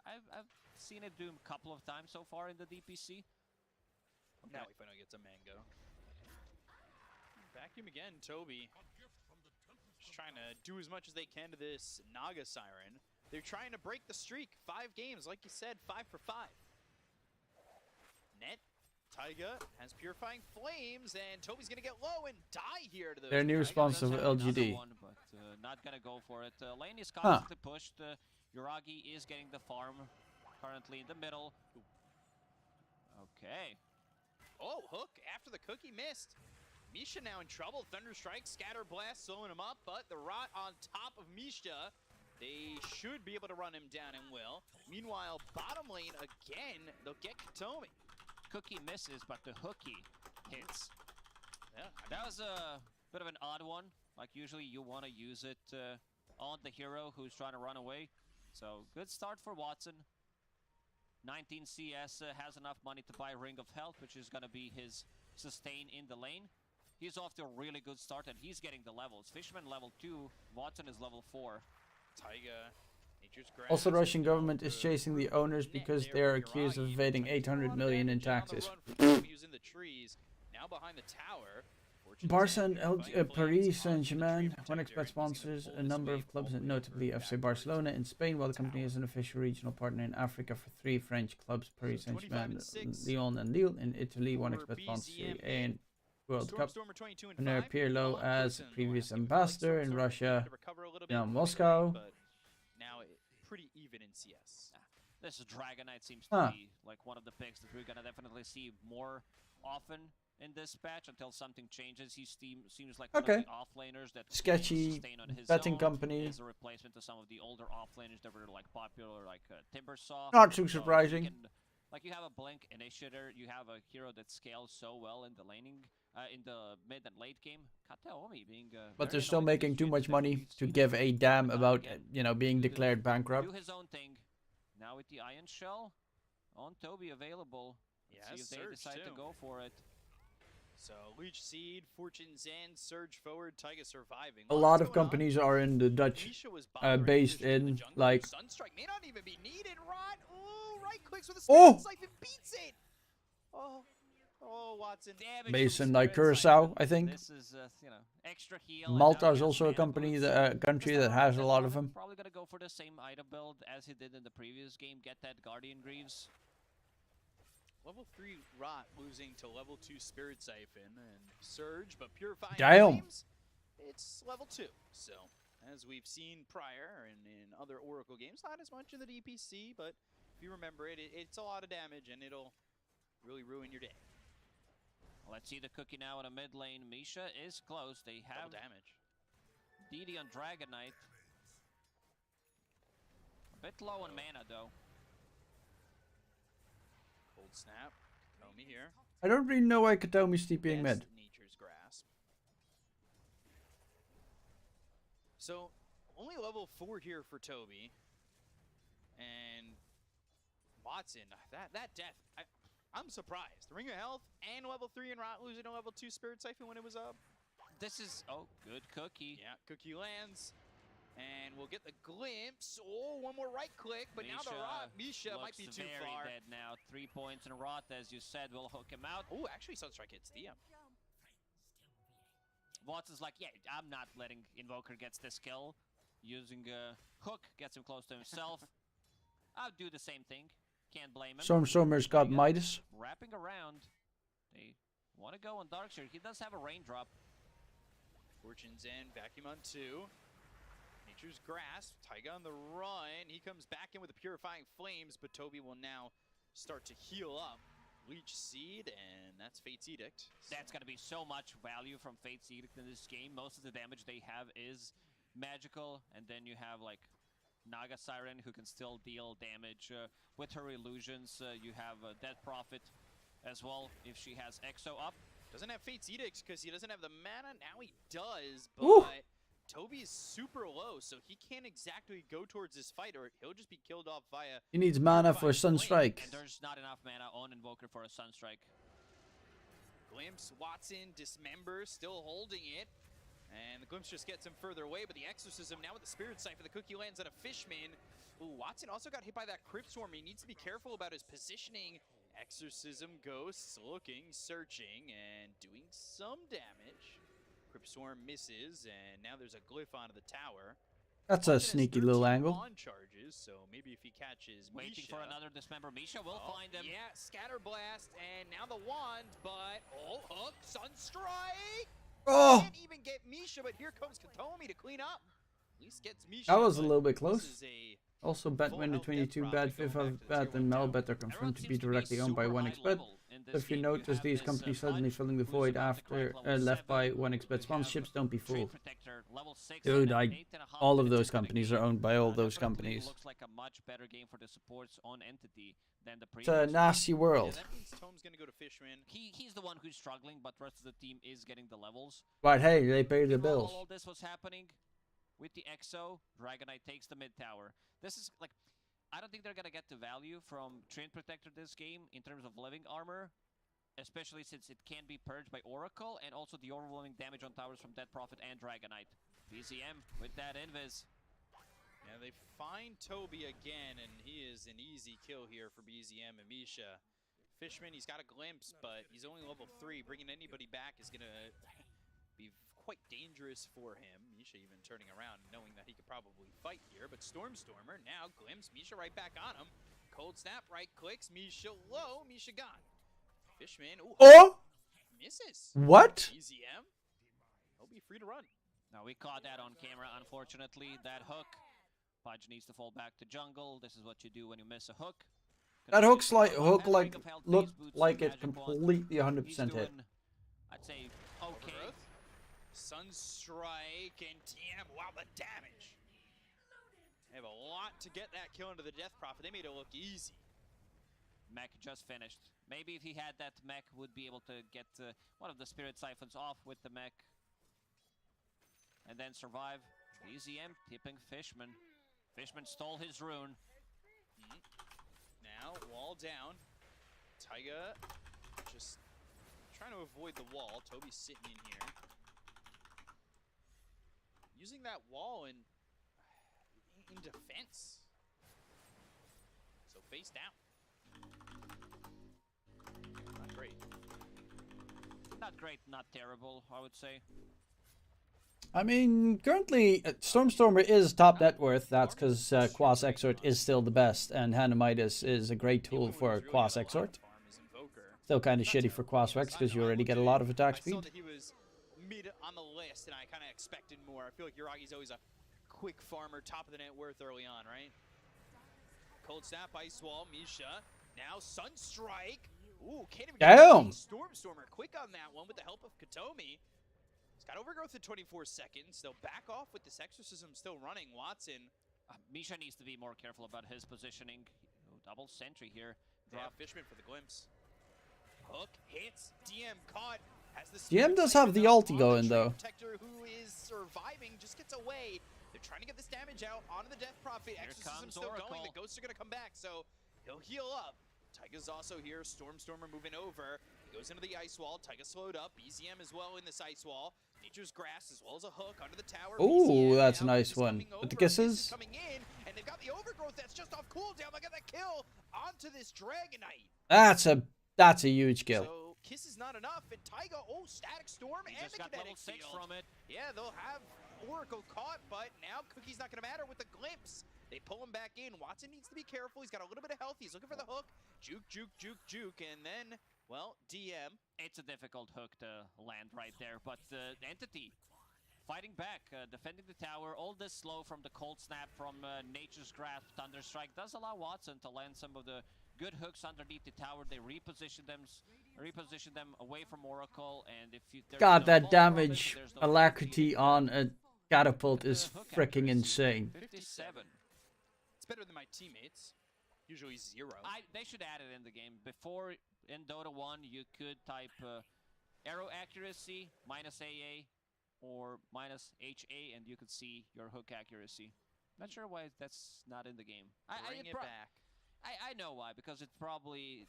I've seen it do a couple of times so far in the DPC. Okay. Now we finally get some mango. Vacuum again, Toby. Just trying to do as much as they can to this Naga Siren. They're trying to break the streak. 5 games, like you said, 5 for 5. Net. Taiga has Purifying Flames, and Toby's going to get low and die here to those. Their new sponsor of LGD. One, but not going to go for it. Lane is constantly pushed. Yuragi is getting the farm currently in the middle. Okay. Oh, hook after the cookie missed. Misha now in trouble. Thunderstrike, Scatter Blast slowing him up, but the rot on top of Misha They should be able to run him down and will. Meanwhile, bottom lane, again, they'll get Katomi. Cookie misses, but the hooky hits. Yeah, that was a bit of an odd one. Like, usually you want to use it on the hero who's trying to run away. So, good start for Watson. 19 CS has enough money to buy Ring of Health, which is going to be his sustain in the lane. He's off to a really good start, and he's getting the levels. Fishman level 2, Watson is level 4. Taiga, Nature's Grasp. Also, Russian government is chasing the owners because they are accused of evading 800 million in taxes. Using the trees, now behind the tower. Barca and Paris Saint-Germain, one expert sponsors a number of clubs, notably FC Barcelona in Spain, while the company is an official regional partner in Africa for 3 French clubs, Paris Saint-Germain, Lyon and Lille. In Italy, one expert sponsors the A World Cup. Honor Pirlo as previous ambassador in Russia, Moscow. Now pretty even in CS. This Dragon Knight seems to be like one of the picks that we're going to definitely see more often in this patch until something changes. He seems like one of the offlaners that sketchy on his betting own. company. Is a replacement to some of the older offlaners that were like popular, like Timbersaw. Not too surprising. Like you have a Blink Initiator, you have a hero that scales so well in the laning, in the mid and late game. Kataomi being. But they're still making too much money to give a damn about being declared bankrupt. Do his own thing. Now with the Iron Shell on Toby available. Let's see if they decide to go for it. So Leech Seed, Fortune's End, Surge Forward, Taiga surviving. A lot of companies are in the Dutch, based in like. Sunstrike may not even be needed. Rot. Ooh, right clicks with a Spirit Siphon beats it. Oh, Watson. Based in like Curacao, I think. This is extra heal. Malta is also a country that has a lot of them. Probably gonna go for the same item build as he did in the previous game. Get that Guardian Greaves. Level 3 Rot losing to level 2 Spirit Siphon and Surge, but Purifying Flames, it's level 2. So, as we've seen prior and in other Oracle games, not as much in the DPC, but if you remember it, it's a lot of damage and it'll really ruin your day. Let's see the cookie now in a mid lane. Misha is close. They have double damage. DD on Dragon Knight. A bit low on mana though. Cold Snap, Katomi here. I don't really know why Katomi's TPing mid. Nature's Grasp. So, only level 4 here for Toby. And Watson, that death, I'm surprised. Ring of Health and level 3 and Rot losing a level 2 Spirit Siphon when it was up. This is, good cookie. Yeah, cookie lands. And we'll get the glimpse. Oh, one more right click, but now the Rot. Misha might be too far. Dead now. 3 points, and Rot, as you said, will hook him out. Oh, actually, Sunstrike hits DM. Watson's like, yeah, I'm not letting Invoker gets this kill. Using a hook, gets him close to himself. I'll do the same thing. Can't blame him. Storm's got Midas. Wrapping around. They want to go on Darkseer. He does have a raindrop. Fortune's End, vacuum on 2. Nature's Grasp, Taiga on the run. He comes back in with the Purifying Flames, but Toby will now start to heal up. Leech Seed, and that's Fate's Edict. That's going to be so much value from Fate's Edict in this game. Most of the damage they have is magical, and then you have like Naga Siren who can still deal damage with her illusions. You have Dead Prophet as well if she has Exo up. Doesn't have Fate's Edict because he doesn't have the mana. Now he does, but Toby is super low, so he can't exactly go towards this fight, or he'll just be killed off via... He needs mana for Sunstrike. And there's not enough mana on Invoker for a Sunstrike. Glimpse, Watson, Dismember, still holding it. And the Glimpse just gets him further away, but the Exorcism now with the Spirit Siphon, the cookie lands on a Fishman. Ooh, Watson also got hit by that Crypt Swarm. He needs to be careful about his positioning. Exorcism, Ghosts, looking, searching, and doing some damage. Crypt Swarm misses, and now there's a glyph onto the tower. That's a sneaky little angle. Charges, so maybe if he catches Waiting Misha. for another Dismember. Misha will find him. Yeah, Scatter Blast, and now the wand, but hook, Sunstrike. Can't even get Misha, but here comes Katomi to clean up. At least gets Misha. That was a little bit close. Also, Batman the 22 bad, 5th of Bat, and Malbet are confirmed to be directly owned by 1xBet. in this If you game. notice have these this, companies Fudge, suddenly filling the who's void about to after crack level left by 7. 1xBet sponsorships, don't be Train fooled. Protector, level 6 Dude, and I 8.5 all of minutes those into the companies game. are owned by all those Definitely companies. looks like a much better game for the supports on Entity than the It's a previous. nasty Yeah, world. that means Tome's gonna go to Fishman. He's the one who's struggling, but the rest of the team is getting the levels. But hey, they pay the While bills. all this was happening, with the Exo, Dragonite takes the mid tower. This is like, I don't think they're gonna get the value from Train Protector this game in terms of living armor, especially since it can be purged by Oracle, and also the overwhelming damage on towers from Dead Prophet and Dragonite. BZM with that invis. Yeah, they find Toby again, and he is an easy kill here for BZM and Misha. Fishman, he's got a glimpse, but he's only level 3. Bringing anybody back is gonna be quite dangerous for him. Misha even turning around, knowing that he could probably fight here, but Stormstormer now glimpse Misha right back on him. Cold snap, right clicks, Misha low, Misha gone. Fishman, ooh, Oh! misses. What? BZM, he'll be free to run. Now we caught that on camera, unfortunately. That hook. Pudge needs to fall back to jungle. This is what you do when you miss a hook. That looked like it completely 100% hit. I'd say okay. Sunstrike and TM, wow, the damage. They have a lot to get that kill into the Death Prophet. They made it look easy. Mech just finished. Maybe if he had that mech, would be able to get one of the Spirit Siphons off with the mech. And then survive. BZM tipping Fishman. Fishman stole his rune. Now, wall down. Taiga just trying to avoid the wall. Toby's sitting in here. Using that wall in defense. So face down. Not great. Not great, not terrible, I would say. I mean, currently, Stormstormer is top net worth. That's because Quas Exort is still the best, and Hanamitis is a great tool for Quas Exort. Still kind of shitty for Quas Rex because you already get a lot of attack I speed. saw that he was mid on the list, and I kind of expected more. I feel like Yuragi's always a quick farmer, top of the net worth early on, right? Cold snap, ice wall, Misha. Now Sunstrike. Ooh, can't even get Stormstormer quick on that one with the help of Katomi. He's got overgrowth in 24 seconds. They'll back off with this exorcism still running. Watson. Misha needs to be more careful about his positioning. Double sentry here. Yeah, Fishman for the glimpse. Hook hits. DM caught. Has the DM does have the ulti going though. Protector who is surviving just gets away. They're trying to get this damage out onto the Death Prophet. Exorcism still going. The ghosts are gonna come back, so he'll heal up. Taiga's also here. Stormstormer moving over. He goes into the ice wall. Taiga slowed up. BZM as well in this ice wall. Nature's Grass as well as a hook under the tower. Ooh, that's a nice one. With the kisses. Coming in, and they've got the overgrowth that's just off cooldown. Look at that kill onto this Dragonite. That's a huge kill. So kiss is not enough, and Taiga, Static Storm and the kinetic field. From it. Yeah, they'll have Oracle caught, but now Cookie's not going to matter with the glimpse. They pull him back in. Watson needs to be careful. He's got a little bit of health. He's looking for the hook. Juke, juke, juke, juke, and then, well, DM. It's a difficult hook to land right there, but the Entity fighting back, defending the tower. All this slow from the cold snap from Nature's Grasp, Thunderstrike does allow Watson to land some of the good hooks underneath the tower. They reposition them away from Oracle, and if you God, that damage alacrity on a catapult is freaking insane. 57. It's better than my teammates. Usually 0. They should add it in the game. Before, in Dota 1, you could type arrow accuracy minus AA or minus HA, and you could see your hook accuracy. Not sure why that's not in the game. Bring it back. I know why, because it's probably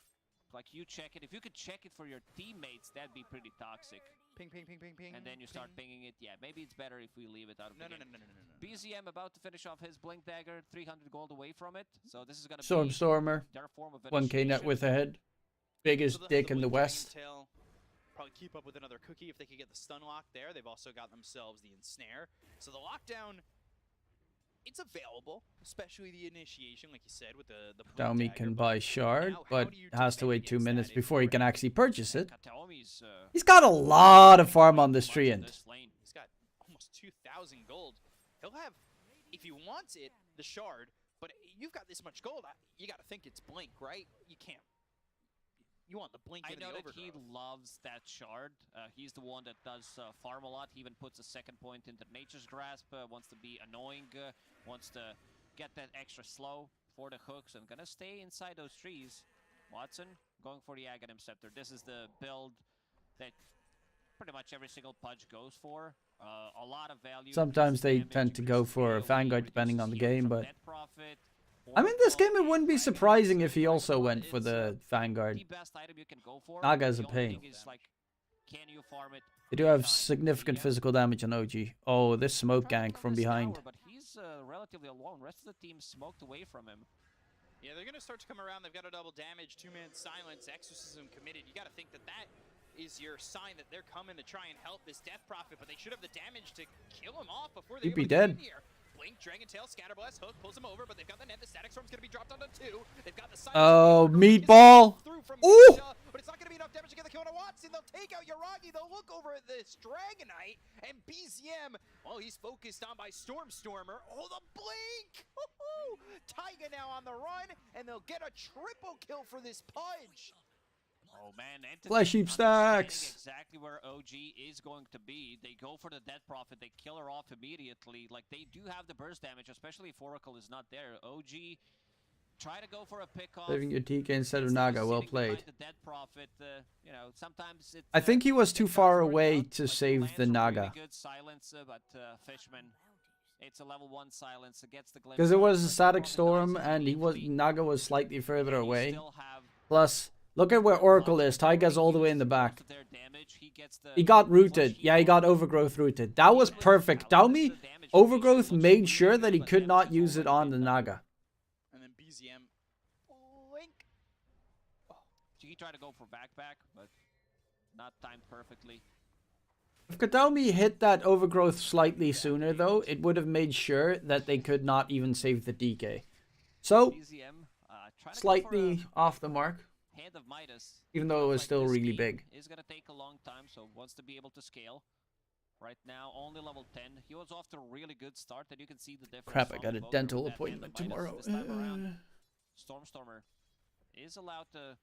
like you check it. If you could check it for your teammates, that'd be pretty toxic. Ping, ping, ping, ping, ping. And then you start pinging it. Yeah, maybe it's better if we leave it out of the game. No. BZM about to finish off his Blink Dagger, 300 gold away from it. So this is going to be Stormstormer, their form of 1k net worth ahead. Biggest dick in the West. Probably keep up with another Cookie if they could get the stun lock there. They've also got themselves the ensnare. So the lockdown, it's available, especially the initiation, like you said, with the Xiaomi can buy Shard, but has to wait 2 minutes before he can actually purchase it. He's got a lot of farm on this tree end. He's got almost 2,000 gold. He'll have, if he wants it, the Shard, but you've got this much gold, you got to think it's Blink, right? You can't. You want the blink I and know the that he overgrowth. loves that shard. He's the one that does farm a lot. He even puts a second point into Nature's Grasp, wants to be annoying, wants to get that extra slow for the hooks, and gonna stay inside those trees. Watson going for the Aghanim Scepter. This is the build that pretty much every single Pudge goes for. A lot of value. Sometimes they tend to go for Vanguard depending on the game, but I mean, this game it wouldn't be surprising if he also went for the Vanguard. Naga's a pain. Can you farm it? They do have significant physical damage on OG. Oh, this smoke gank from behind. But he's relatively alone. Rest of the team smoked away from him. Yeah, they're going to start to come around. They've got a double damage, 2-man silence, exorcism committed. You got to think that that is your sign that they're coming to try and help this Death Prophet, but they should have the damage to kill him off before they He'd be get dead. in here. Blink, Dragon Tail, Scatterblast, Hook, pulls him over, but they've got the net. The Static Storm's going to be dropped onto 2. They've got the silence. Oh, meatball! Ooh! But it's not going to be enough damage to get the kill on Watson. They'll take out Yuragi. They'll look over at this Dragonite. And BZM, well, he's focused on by Stormer. Oh, the blink! Taiga now on the run, and they'll get a triple kill for this Pudge. Oh man, Flesh Heap stacks. Exactly where OG is going to be. They go for the Death Prophet. They kill her off immediately. Like, they do have the burst damage, especially if Oracle is not there. OG try to go for a pick off. Saving your TK instead of Naga. Well played. The Death Prophet, you know, sometimes it's, I think he was too far away to save the Naga. really good silence, but Fishman, it's a level 1 silence. It gets the glimpse. Because it was a Static Storm and Naga was slightly further away. Plus, look at where Oracle is. Taiga's all the way in the back. He got rooted. Yeah, he got Overgrowth rooted. That was perfect. Daumi, Overgrowth made sure that he could not use it on the Naga. And then BZM, blink. Oh, he tried to go for backpack, but not timed perfectly. If Kataomi hit that Overgrowth slightly sooner, though, it would have made sure that they could not even save the DK. So, slightly off the mark. Hand of Midas, even though it was still really big. Is gonna take a long time, so wants to be able to scale. Right now, only level 10. He was off to a really good start, and you can see the difference. Crap, I got a dental appointment tomorrow. Stormstormer is allowed to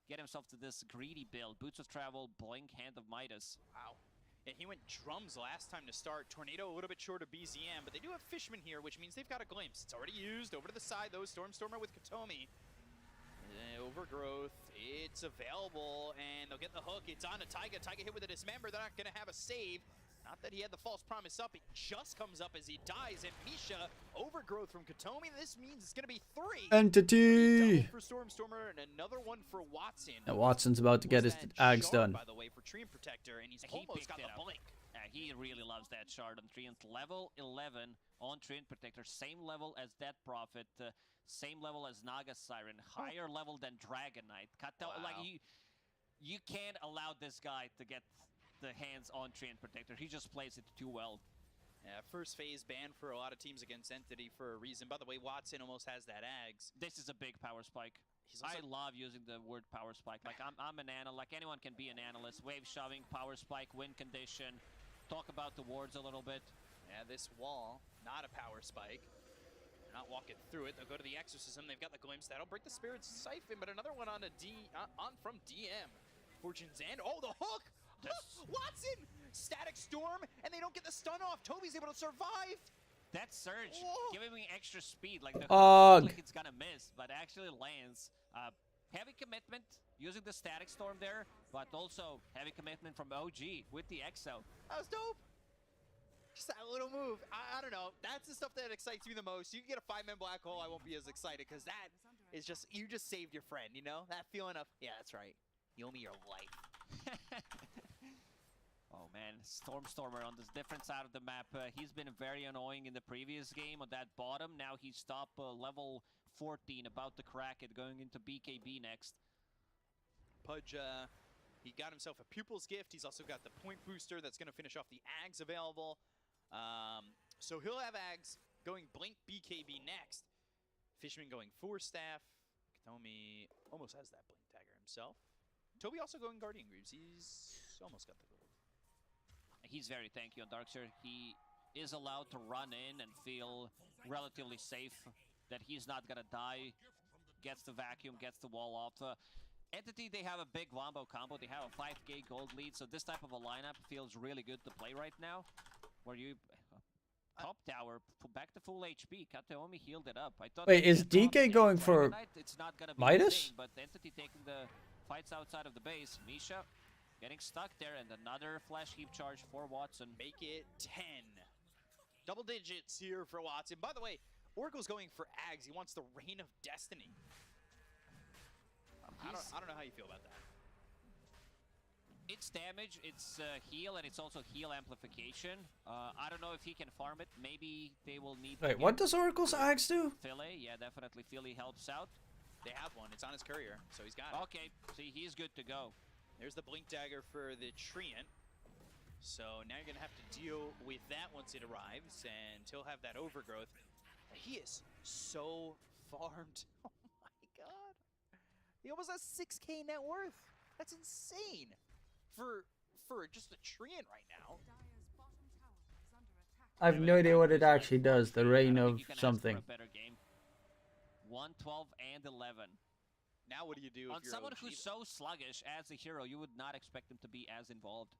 get himself to this greedy build. Boots of Travel, Blink, Hand of Midas. Wow. And he went drums last time to start. Tornado a little bit short of BZM, but they do have Fishman here, which means they've got a glimpse. It's already used. Over to the side, though, Stormstormer with Katomi. Overgrowth, it's available, and they'll get the hook. It's on to Taiga. Taiga hit with a dismember. They're not going to have a save. Not that he had the false promise up. It just comes up as he dies. And Misha, Overgrowth from Katomi. This means it's going to be 3. Entity! For Stormstormer and another one for Watson. Now Watson's about to get his Ags done. By the way, for Treant Protector, and he's almost got the blink. He really loves that shard on Treant. Level 11 on Treant Protector. Same level as Death Prophet. Same level as Naga Siren. Higher level than Dragonite. Like, you can't allow this guy to get the hands on Treant Protector. He just plays it too well. Yeah, first phase ban for a lot of teams against Entity for a reason. By the way, Watson almost has that Ags. This is a big power spike. I love using the word power spike. Like, I'm an analyst. Like, anyone can be an analyst. Wave shoving, power spike, win condition. Talk about the wards a little bit. Yeah, this wall, not a power spike. They're not walking through it. They'll go to the Exorcism. They've got the glimpse. That'll break the Spirit's Siphon, but another one on from DM. Fortune's End. Oh, the hook! Watson! Static Storm, and they don't get the stun off. Toby's able to survive. That surge, giving me extra speed. Like, the like it's gonna miss, but actually lands. Heavy commitment using the Static Storm there, but also heavy commitment from OG with the Exo. That was dope. Just that little move. I don't know. That's the stuff that excites me the most. You can get a 5-man black hole, I won't be as excited, because that is just, you just saved your friend, you know? That feeling of, yeah, that's right. You owe me your life. Oh man, Stormstormer on this different side of the map. He's been very annoying in the previous game on that bottom. Now he's top level 14, about to crack it, going into BKB next. Pudge, he got himself a Pupil's Gift. He's also got the point booster that's going to finish off the Ags available. So he'll have Ags going Blink BKB next. Fishman going 4-staff. Katomi almost has that Blink Dagger himself. Toby also going Guardian Greaves. He's almost got the gold. He's very tanky on Darkseer. He is allowed to run in and feel relatively safe that he's not gonna die. Gets the vacuum, gets the wall off. Entity, they have a big Wombo combo. They have a 5k gold lead, so this type of a lineup feels really good to play right now. Where you... top tower, back to full HP. Kateomi healed it up. I thought. Wait, is DK going for it's not gonna be Midas? Thing, but Entity taking the fights outside of the base. Misha getting stuck there, and another flash heap charge for Watson. Make it 10. Double digits here for Watson. By the way, Oracle's going for Ags. He wants the Reign of Destiny. I don't know how you feel about that. It's damage, it's heal, and it's also heal amplification. I don't know if he can farm it. Maybe they will need... Wait, what does Oracle's Axe do? Philly, yeah, definitely Philly helps out. They have one. It's on his courier, so he's got it. Okay, see, he's good to go. There's the Blink Dagger for the Treant. So now you're going to have to deal with that once it arrives, and he'll have that overgrowth. He is so farmed. Oh my god. He almost has 6k net worth. That's insane. For just a Treant right now. I have no idea what it actually does. The Reign of something. 112 and 11. Now what do you do on if you're someone OG, who's so sluggish as a hero? You would not expect him to be as involved.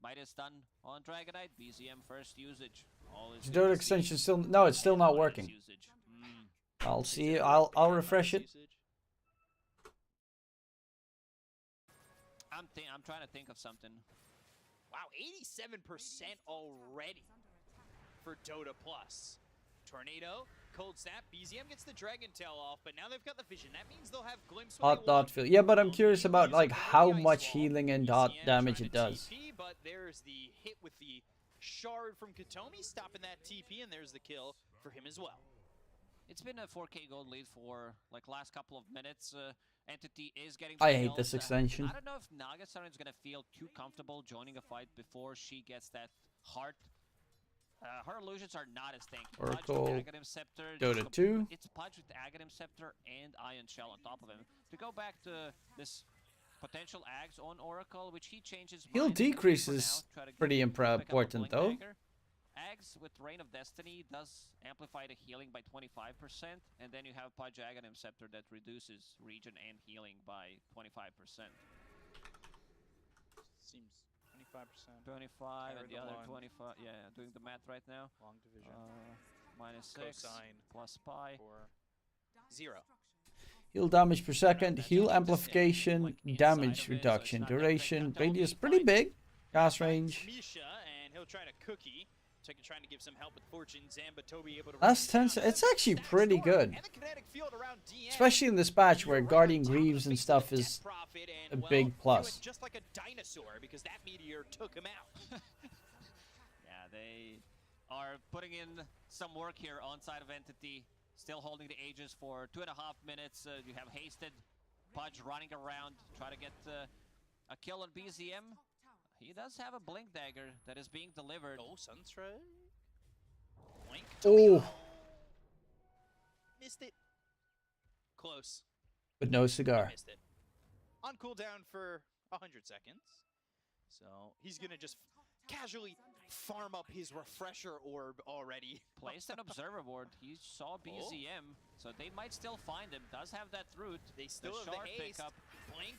Midas done on Dragonite. BZM first usage. Dirt extension still no, it's still not working. I'll see. I'll refresh it. I'm trying to think of something. Wow, 87% already for Dota Plus. Tornado, Cold Snap, BZM gets the Dragon Tail off, but now they've got the vision. That means they'll have Glimpse. Hot dot field. Yeah, but I'm curious about like how much healing and dot damage it does. TP, but there's the hit with the shard from Katomi, stopping that TP, and there's the kill for him as well. It's been a 4k gold lead for like last couple of minutes. Entity is getting... I hate this extension. I don't know if Nagasaran is going to feel too comfortable joining a fight before she gets that heart. Her illusions are not as tanky. Oracle, Scepter, Dota 2. It's Pudge with Aghanim Scepter and Iron Shell on top of him. To go back to this potential Ags on Oracle, which he changes... Heal decrease is pretty important though. Ags with Reign of Destiny does amplify the healing by 25%, and then you have Pudge Aghanim Scepter that reduces region and healing by 25%. Seems 25%. 25 and the other 25. Yeah, doing the math right now. Long division. Minus 6 Cosine plus pi. 0. Heal damage per second, heal amplification, damage reduction, duration, radius pretty big. Cast range. Misha, and he'll try to cookie. Trying to give some help with Fortune, Zamba, Toby able to... That's 10. It's actually pretty good. Especially in this patch where Guardian Greaves and stuff is a big plus. Just like a dinosaur because that meteor took him out. Yeah, they are putting in some work here on side of Entity. Still holding the Aegis for 2.5 minutes. You have Hasted, Pudge running around, try to get a kill on BZM. He does have a Blink Dagger that is being delivered. Oh, Sunstrike. Blink. Oh. Missed it. Close. But no cigar. Missed it. On cooldown for 100 seconds. So he's going to just casually farm up his refresher orb already. Placed an observer ward. He saw BZM, so they might still find him. Does have that root. They still have the haste. Pickup. Blink.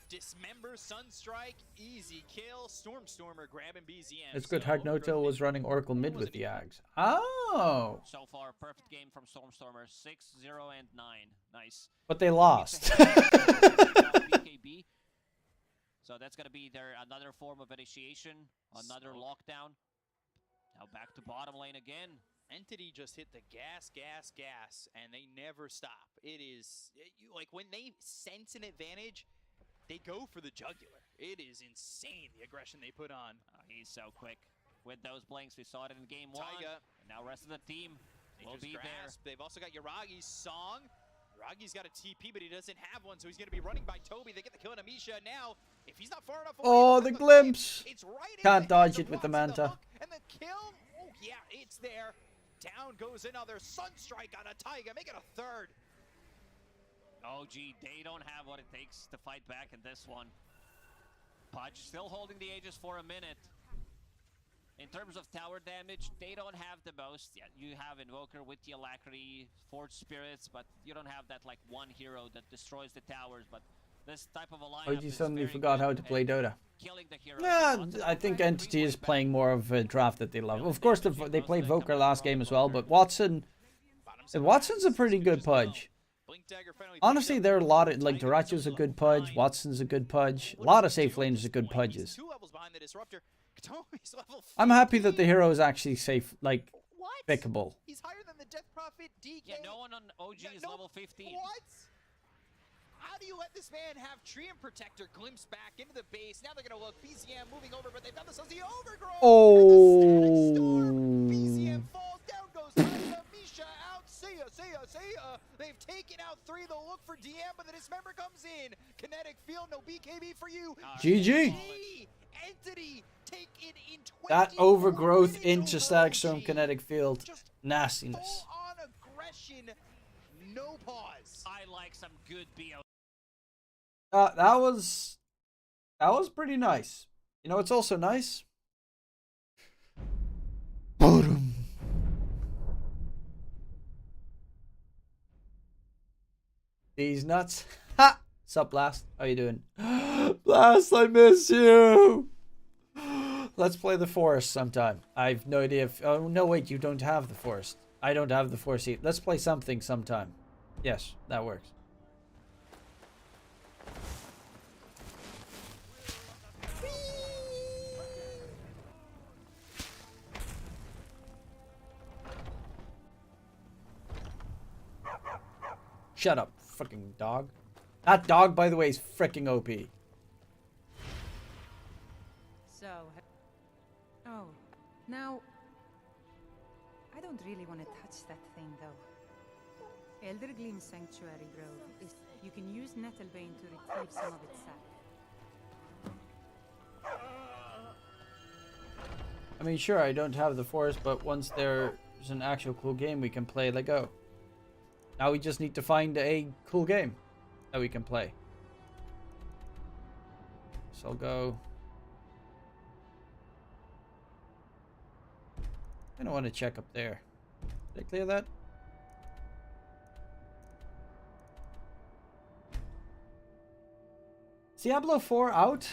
Dismember, Sunstrike, easy kill, Stormstormer grabbing BZM. It's good Hagnotel was running Oracle mid with the Ags. Oh! So far, perfect game from Stormstormer. 6, 0, and 9. Nice. But they lost. BKB. So that's going to be their another form of initiation, another lockdown. Now back to bottom lane again. Entity just hit the gas, and they never stop. It is, like, when they sense an advantage, they go for the jugular. It is insane, the aggression they put on. He's so quick with those blinks. We saw it in game 1. Taiga. And now rest of the team will be there. They've also got Yaragi's song. Yaragi's got a TP, but he doesn't have one, so he's going to be running by Toby. They get the kill on Amisha. Now, if he's not far enough away, oh, the glimpse. It's right. Can't dodge it with the Manta. And the kill. Oh, yeah, it's there. Down goes another Sunstrike on a Taiga. Make it a third. OG, they don't have what it takes to fight back in this one. Pudge still holding the Aegis for a minute. In terms of tower damage, they don't have the most. Yeah, you have Invoker with the Alacrity, Forge Spirits, but you don't have that like one hero that destroys the towers. But this type of a lineup Oh, you is suddenly very forgot good how to play at Dota. killing the heroes. Yeah, Lots of I think different Entity is three-way playing more of a draft that they love. Of course, they played Voker last game as well, but Watson's a pretty good pudge. Honestly, there are a lot of, like, Duracho's a good pudge, Watson's a good pudge, a lot of safe lanes are good pudges. I'm happy that the hero is actually safe, like, pickable. He's higher than the Death Prophet, DK. Yeah, no one on OG is level 15. What? How do you let this man have Tree and Protector glimpse back into the base? Now they're going to look. BZM moving over, but they've got themselves the Overgrowth. Oh. BZM falls down, goes Tysa, Misha out. See ya. They've taken out 3. They'll look for DM, but the Dismember comes in. Kinetic Field, no BKB for you. GG. Entity take it in 20. That Overgrowth into Static Storm Kinetic Field. Nastiness. Full-on aggression, no pause. I like some good BO. That was pretty nice. You know, it's also nice. Boom. These nuts. Ha! Sup, Blast? How you doing? Blast, I miss you. Let's play the Forest sometime. I've no idea if... Oh, no, wait, you don't have the Forest. I don't have the Forest either. Let's play something sometime. Yes, that works. Shut up, freaking dog. That dog, by the way, is freaking OP. So, oh, now, I don't really want to touch that thing, though. Elder Gleam Sanctuary Grove is, you can use Nettlebane to retrieve some of its sap. I mean, sure, I don't have the Forest, but once there's an actual cool game we can play, let go. Now we just need to find a cool game that we can play. So I'll go... I don't want to check up there. Did I clear that? Diablo 4 out?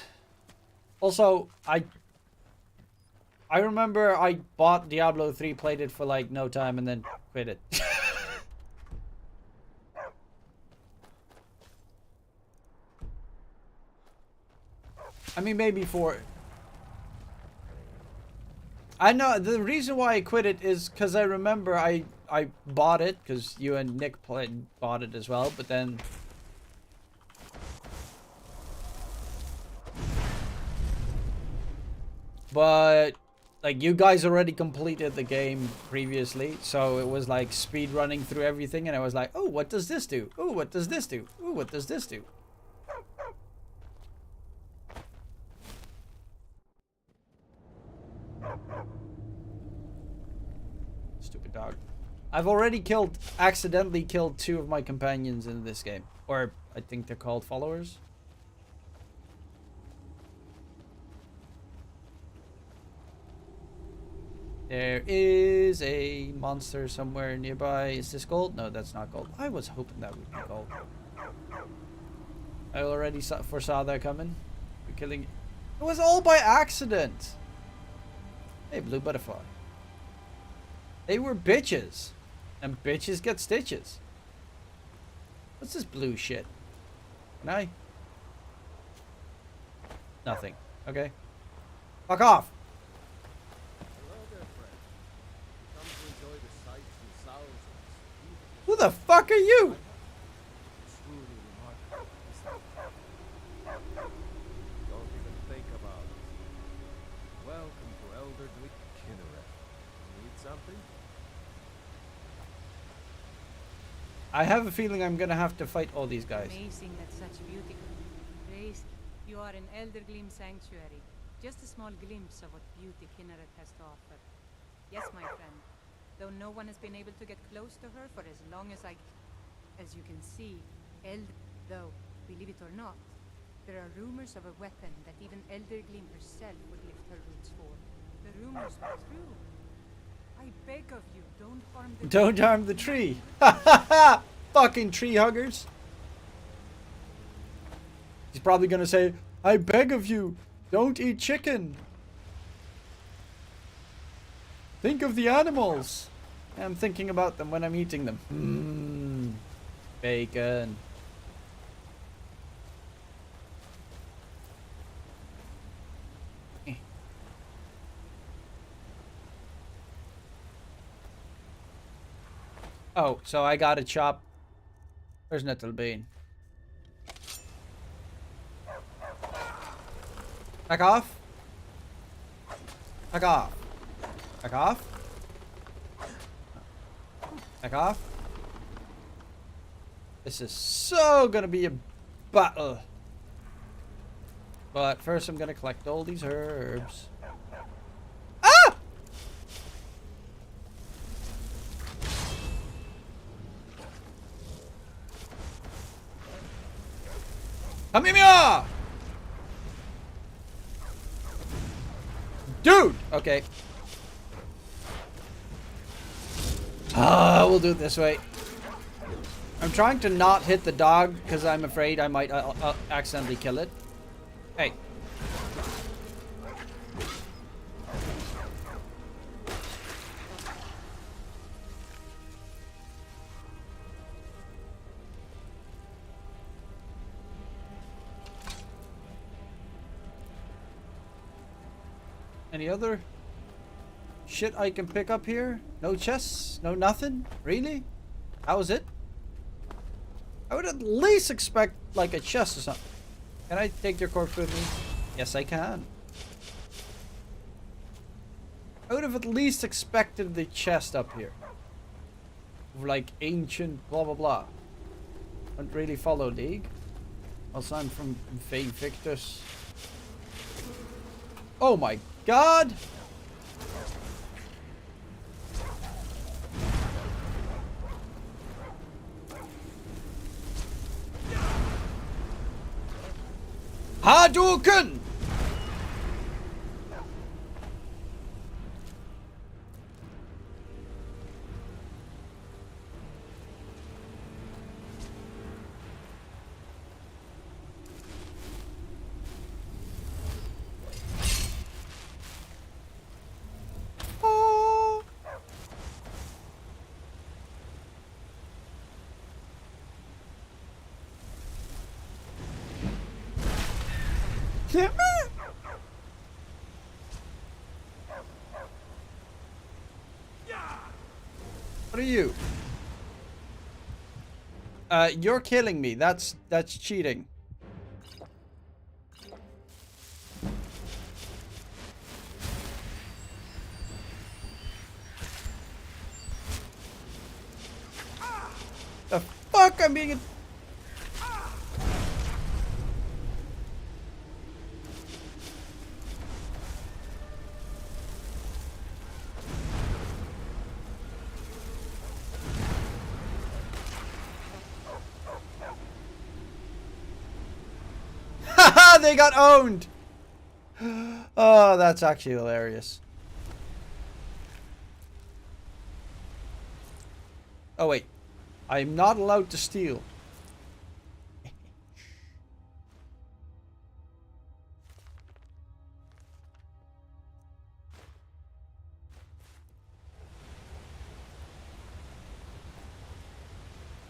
Also, I remember I bought Diablo 3, played it for like no time, and then quit it. I mean, maybe for... I know, the reason why I quit it is because I remember I bought it, because you and Nick bought it as well, but then... But, like, you guys already completed the game previously, so it was like speed running through everything, and I was like, oh, what does this do? Oh, what does this do? Oh, what does this do? Stupid dog. I've already accidentally killed 2 of my companions in this game. Or, I think they're called followers. There is a monster somewhere nearby. Is this gold? No, that's not gold. I was hoping that would be gold. I already foresaw that coming. We're killing... It was all by accident. Hey, blue butterfly. They were bitches. And bitches get stitches. What's this blue shit? Can I? Nothing. Okay. Fuck off. Who the fuck are you? Don't even think about it. Welcome to Elder Kinneret. Need something? I have a feeling I'm gonna have to fight all these guys. Amazing that such beauty. Grace, you are in Elder Gleam Sanctuary. Just a small glimpse of what beauty Kinneret has to offer. Yes, my friend. Though no one has been able to get close to her for as long as As you can see, though, believe it or not, there are rumors of a weapon that even Elder Gleam herself would lift her roots for. The rumors are true. I beg of you, don't harm the Don't harm the tree. Ha ha ha! Fucking tree huggers. He's probably gonna say, I beg of you, don't eat chicken. Think of the animals. I'm thinking about them when I'm eating them. Bacon. Oh, so I gotta chop. Where's Nettlebean? Back off. Back off. Back off. Back off. This is so gonna be a battle. But first I'm gonna collect all these herbs. Ah! Come here! Dude! Okay. We'll do it this way. I'm trying to not hit the dog because I'm afraid I might accidentally kill it. Hey. Any other shit I can pick up here? No chests? No nothing? Really? That was it? I would at least expect like a chest or something. Can I take your corpse with me? Yes, I can. I would have at least expected the chest up here. Like ancient blah blah blah. Don't really follow League. Also, I'm from Victus. Oh my God! Hadouken! What are you? You're killing me. That's cheating. The fuck? I'm being they got owned. Oh, that's actually hilarious. Oh wait, I'm not allowed to steal.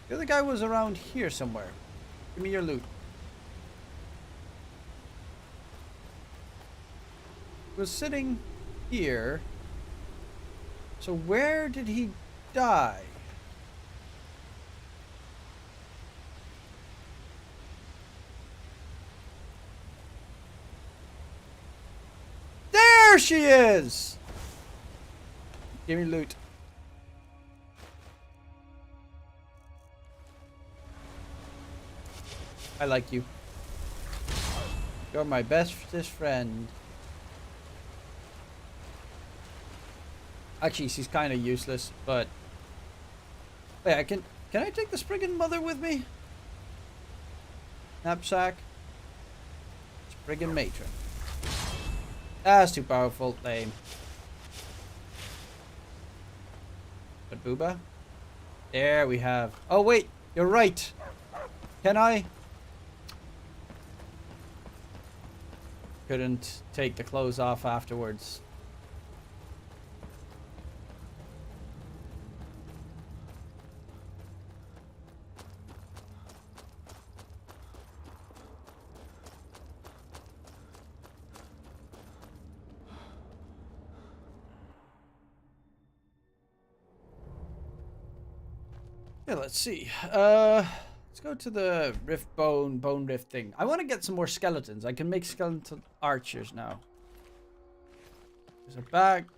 The other guy was around here somewhere. Give me your loot. Was sitting here. So where did he die? There she is! Give me loot. I like you. You're my bestest friend. Actually, she's kind of useless, but wait, can I take the Spriggan mother with me? Knapsack. Spriggan matron. That's too powerful. Lame. But Booba. There we have. Oh wait, you're right. Can I? couldn't take the clothes off afterwards. Yeah, let's see. Let's go to the bone rift thing. I want to get some more skeletons. I can make skeleton archers now. There's a bag.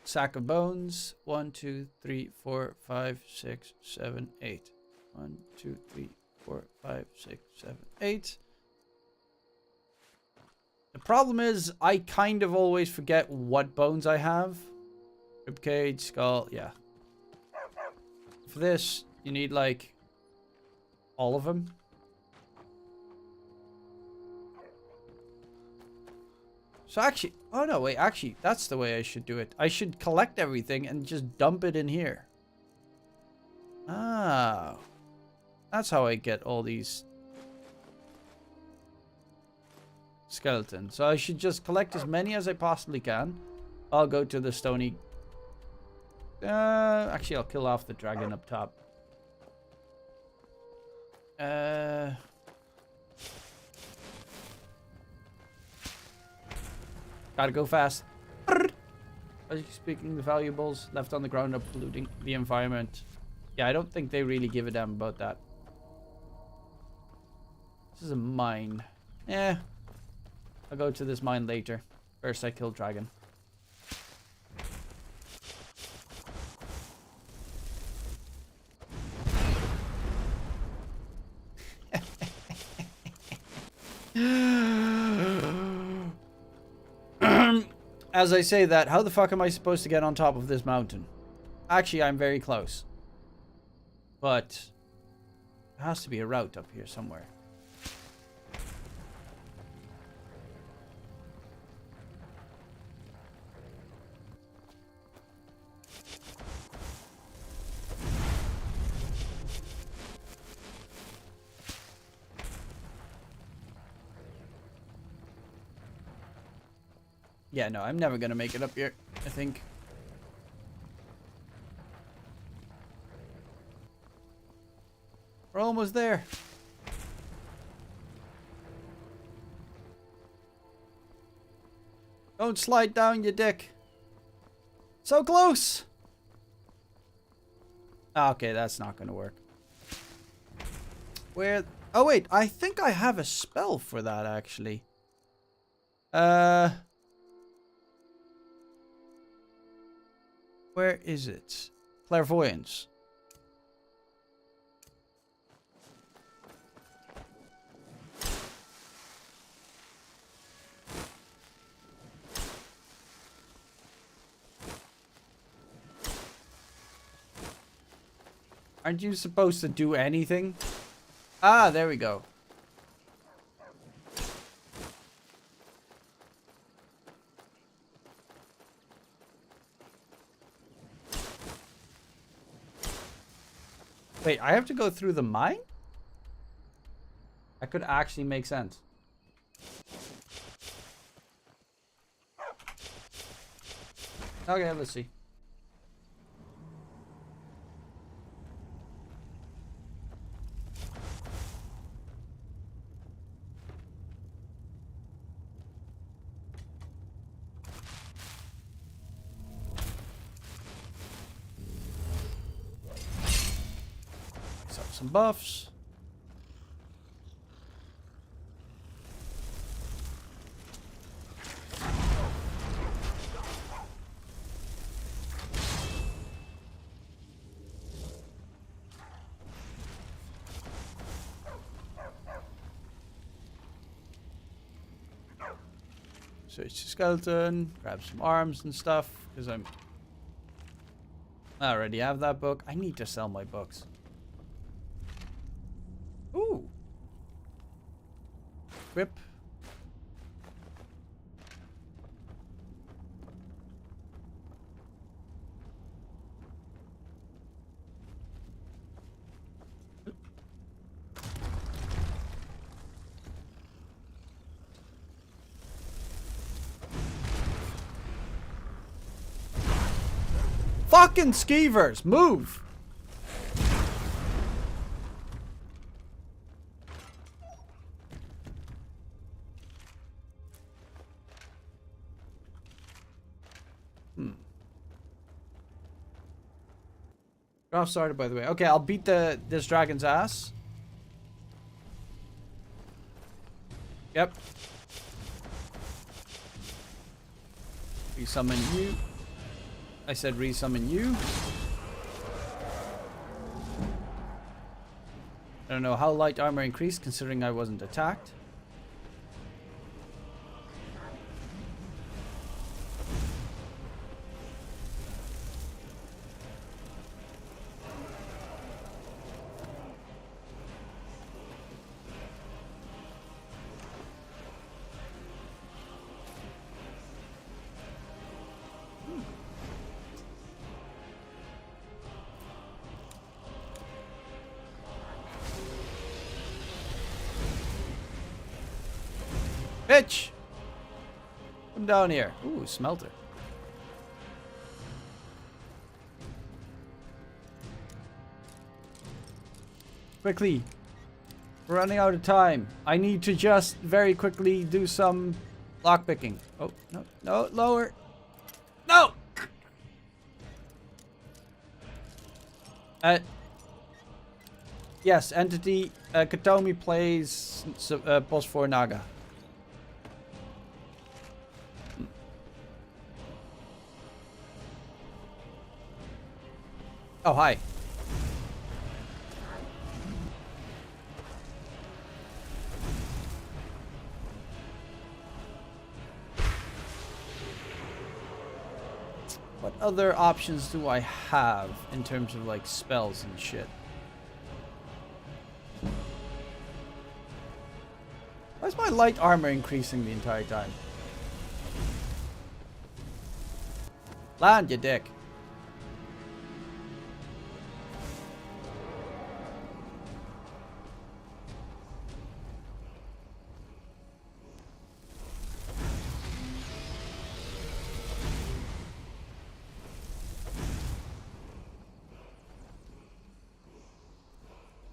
Sack of bones. 1, 2, 3, 4, 5, 6, 7, 8. 1, 2, 3, 4, 5, 6, 7, 8. The problem is I kind of always forget what bones I have. Ribcage, skull, yeah. For this, you need like all of them. So actually, oh no, wait, actually, that's the way I should do it. I should collect everything and just dump it in here. Ah, that's how I get all these skeletons. So I should just collect as many as I possibly can. I'll go to the stony. Actually, I'll kill off the dragon up top. Gotta go fast. As speaking, the valuables left on the ground are polluting the environment. Yeah, I don't think they really give a damn about that. This is a mine. I'll go to this mine later. First, I kill dragon. As I say that, how the fuck am I supposed to get on top of this mountain? Actually, I'm very close. But there has to be a route up here somewhere. Yeah, no, I'm never gonna make it up here, I think. We're almost there. Don't slide down, you dick. So close! Okay, that's not gonna work. Where... Oh, wait, I think I have a spell for that, actually. Where is it? Clairvoyance. Aren't you supposed to do anything? Ah, there we go. Wait, I have to go through the mine? That could actually make sense. Okay, let's see. Some buffs. Search the skeleton, grab some arms and stuff, because I already have that book. I need to sell my books. Ooh. Grip. Fucking skeevers, move! Draft started, by the way. Okay, I'll beat this dragon's ass. Yep. Resummon you. I said resummon you. I don't know how light armor increased considering I wasn't attacked. Bitch! Come down here. Ooh, smelter. Quickly. We're running out of time. I need to just very quickly do some lockpicking. Oh, no, no, lower. No! Yes, entity. Katomi plays boss 4 Naga. Oh, hi. What other options do I have in terms of like spells and shit? Why is my light armor increasing the entire time? Land, you dick.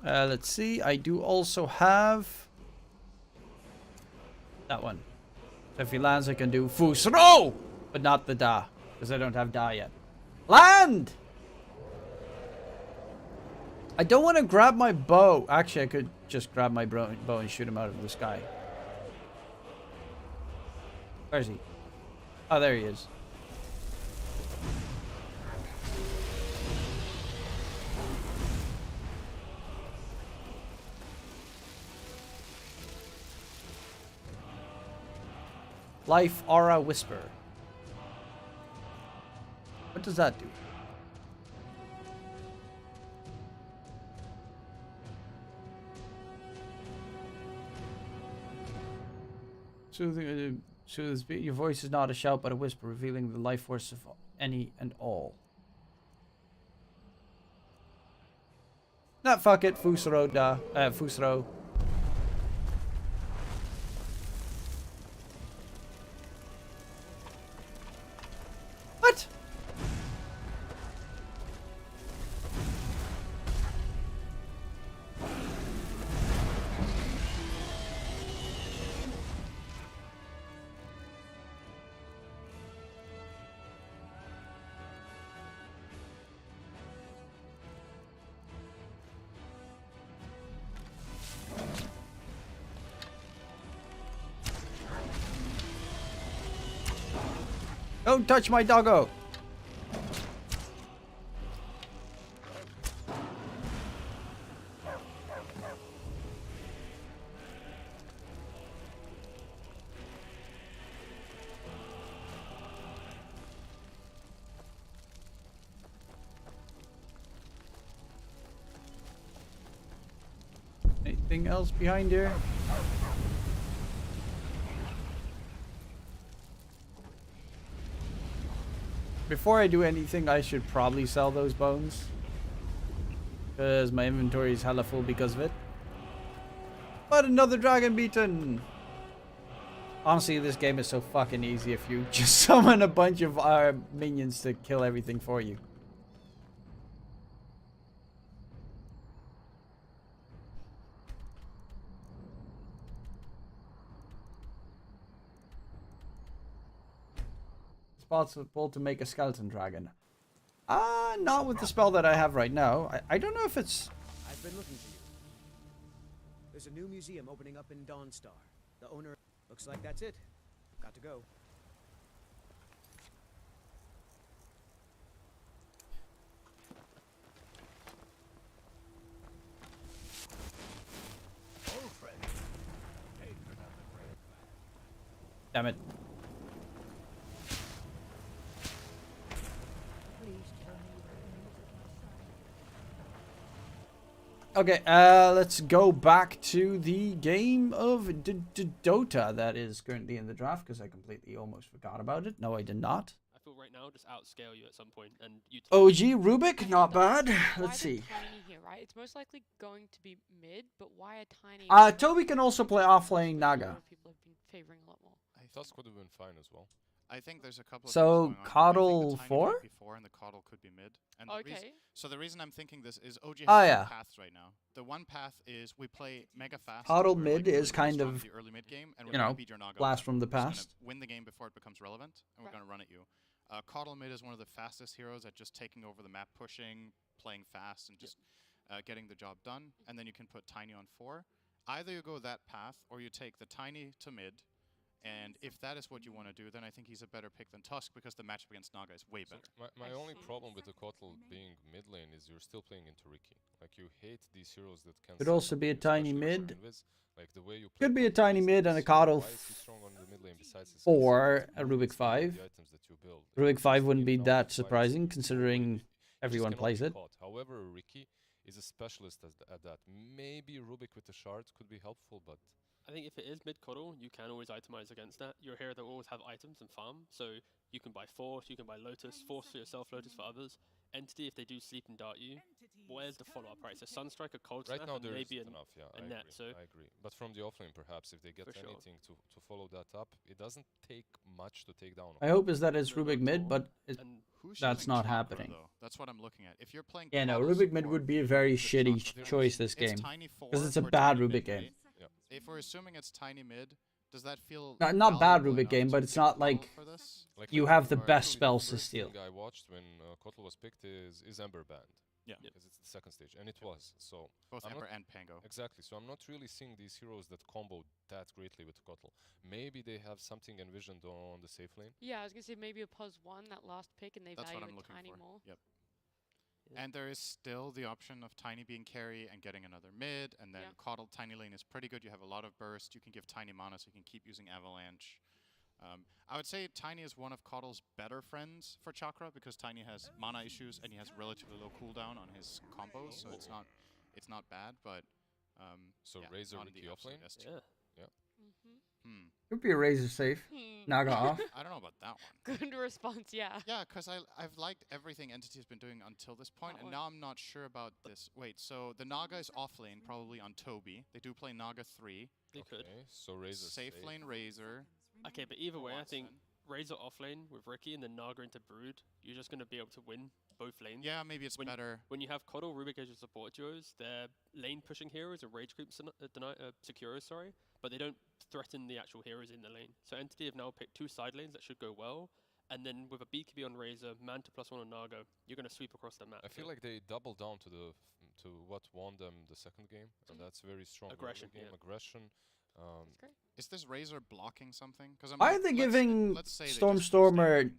Let's see. I do also have that one. So if he lands, I can do Fusro, but not the Da, because I don't have Da yet. Land! I don't want to grab my bow. Actually, I could just grab my bow and shoot him out of the sky. Where is he? Oh, there he is. Life Aura Whisper. What does that do? Soothing, your voice is not a shout but a whisper, revealing the life force of any and all. Nah, fuck it. Fusro, Fusro. What? Don't touch my doggo! Anything else behind here? Before I do anything, I should probably sell those bones. Because my inventory is hella full because of it. But another dragon beaten! Honestly, this game is so fucking easy if you just summon a bunch of minions to kill everything for you. possible to make a skeleton dragon? Not with the spell that I have right now. I don't know if it's... I've been looking for you. There's a new museum opening up in Dawnstar. The owner... Looks like that's it. Got to go. Damn it. Okay, let's go back to the game of Dota that is currently in the draft, because I completely almost forgot about it. No, I did not. I feel right now just outscale you at some point, and you. OG Rubik, not bad. Let's see. Tiny here, right? It's most likely going to be mid, but why a tiny? Toby can also play offlane Naga. People have been favoring a lot more. Tusk would have been fine as well. I think there's a couple of So, things going on. Coddle I think the Tiny 4? might be 4 and the Coddle could be mid. And the Okay. So the reason I'm thinking this is OG has Oh, two yeah. paths right now. The one path is we play mega fast. Coddle we're, mid like, is really kind strong of, in the early mid game, and we're you gonna know, beat your Naga blast up. from the We're just past. gonna win the game before it becomes relevant, and we're gonna run at you. Coddle mid is one of the fastest heroes at just taking over the map, pushing, playing fast, and just getting the job done. And then you can put Tiny on 4. Either you go that path, or you take the Tiny to mid. And if that is what you want to do, then I think he's a better pick than Tusk, because the matchup against Naga is way better. My only problem with the Kotal being mid lane is you're still playing into Riki. Like, you hate these heroes that can... Could also be a tiny mid. Like the way you play Could be a tiny mid and a Coddle 4, a Rubik 5. Rubik 5 wouldn't be that surprising, considering everyone plays it. However, Riki is a specialist at that. Maybe Rubik with the shard could be helpful, but... I think if it is mid-coddle, you can always itemize against that. You're a hero that will always have items and farm, so you can buy Force, you can buy Lotus, Force for yourself, Lotus for others. Entity, if they do sleep and dart you, where's the follow-up, right? So Sunstrike, a Cold Snap, right now and there maybe isn't enough, yeah, a I net. agree, So I agree. But from the offlane, perhaps, if they get anything to follow that up, it doesn't take much to take down. I hope is that it's Rubik mid, but Who's that's showing not Chakra, happening. though? That's what I'm looking at. If you're playing Yeah, no, Coddle Rubik mid support, would be a very the shitty Chakra choice this it's game. Tiny 4 Because it's a or bad Tiny Rubik mid, game. right? If we're assuming it's Tiny mid, does that feel Not bad valuable Rubik enough game, to but it's pick not Coddle like for this? you have the best Actually, spells the to first steal. thing I watched when Kotal was picked is Ember Band. Yeah. Because it's the second stage, and it was. So Both I'm Ember not- and Pango. Exactly. So I'm not really seeing these heroes that combo that greatly with Kotal. Maybe they have something envisioned on the safe lane. Yeah, I was gonna say maybe a Puzz 1, that last pick, and they That's what value I'm it looking tiny for. more. Yep. And there is still the option of Tiny being carry and getting another mid, and then Coddle Tiny lane is pretty good. You have a lot of burst. You can give Tiny mana, so you can keep using Avalanche. I would say Tiny is one of Coddle's better friends for Chakra, because Tiny has mana issues and he has relatively low cooldown on his combos, so it's not bad. But so yeah, Razor not in the Riki absolute offlane? best. Yeah. Could be a Razor safe. Naga off. I don't know about that one. Good response, yeah. Yeah, because I've liked everything Entity's been doing until this point, and now I'm not sure about this. Wait, so the Naga is off lane, probably on Toby. They do play Naga 3. They could. So Razor safe lane Razor. Okay, but either way, I think Razor offlane with Riki and then Naga into Brood, you're just going to be able to win both lanes. Yeah, maybe it's better. When you have Coddle, Rubik as your support duos, they're lane pushing heroes and rage creep Securos, sorry, but they don't threaten the actual heroes in the lane. So Entity have now picked 2 side lanes that should go well, and then with a BKB on Razor, Manta +1 on Naga, you're going to sweep across the map. I feel like they doubled down to what won them the second game, and that's very strong. Aggression, game, aggression. Is this Razor blocking something? Because Why are they giving Stormer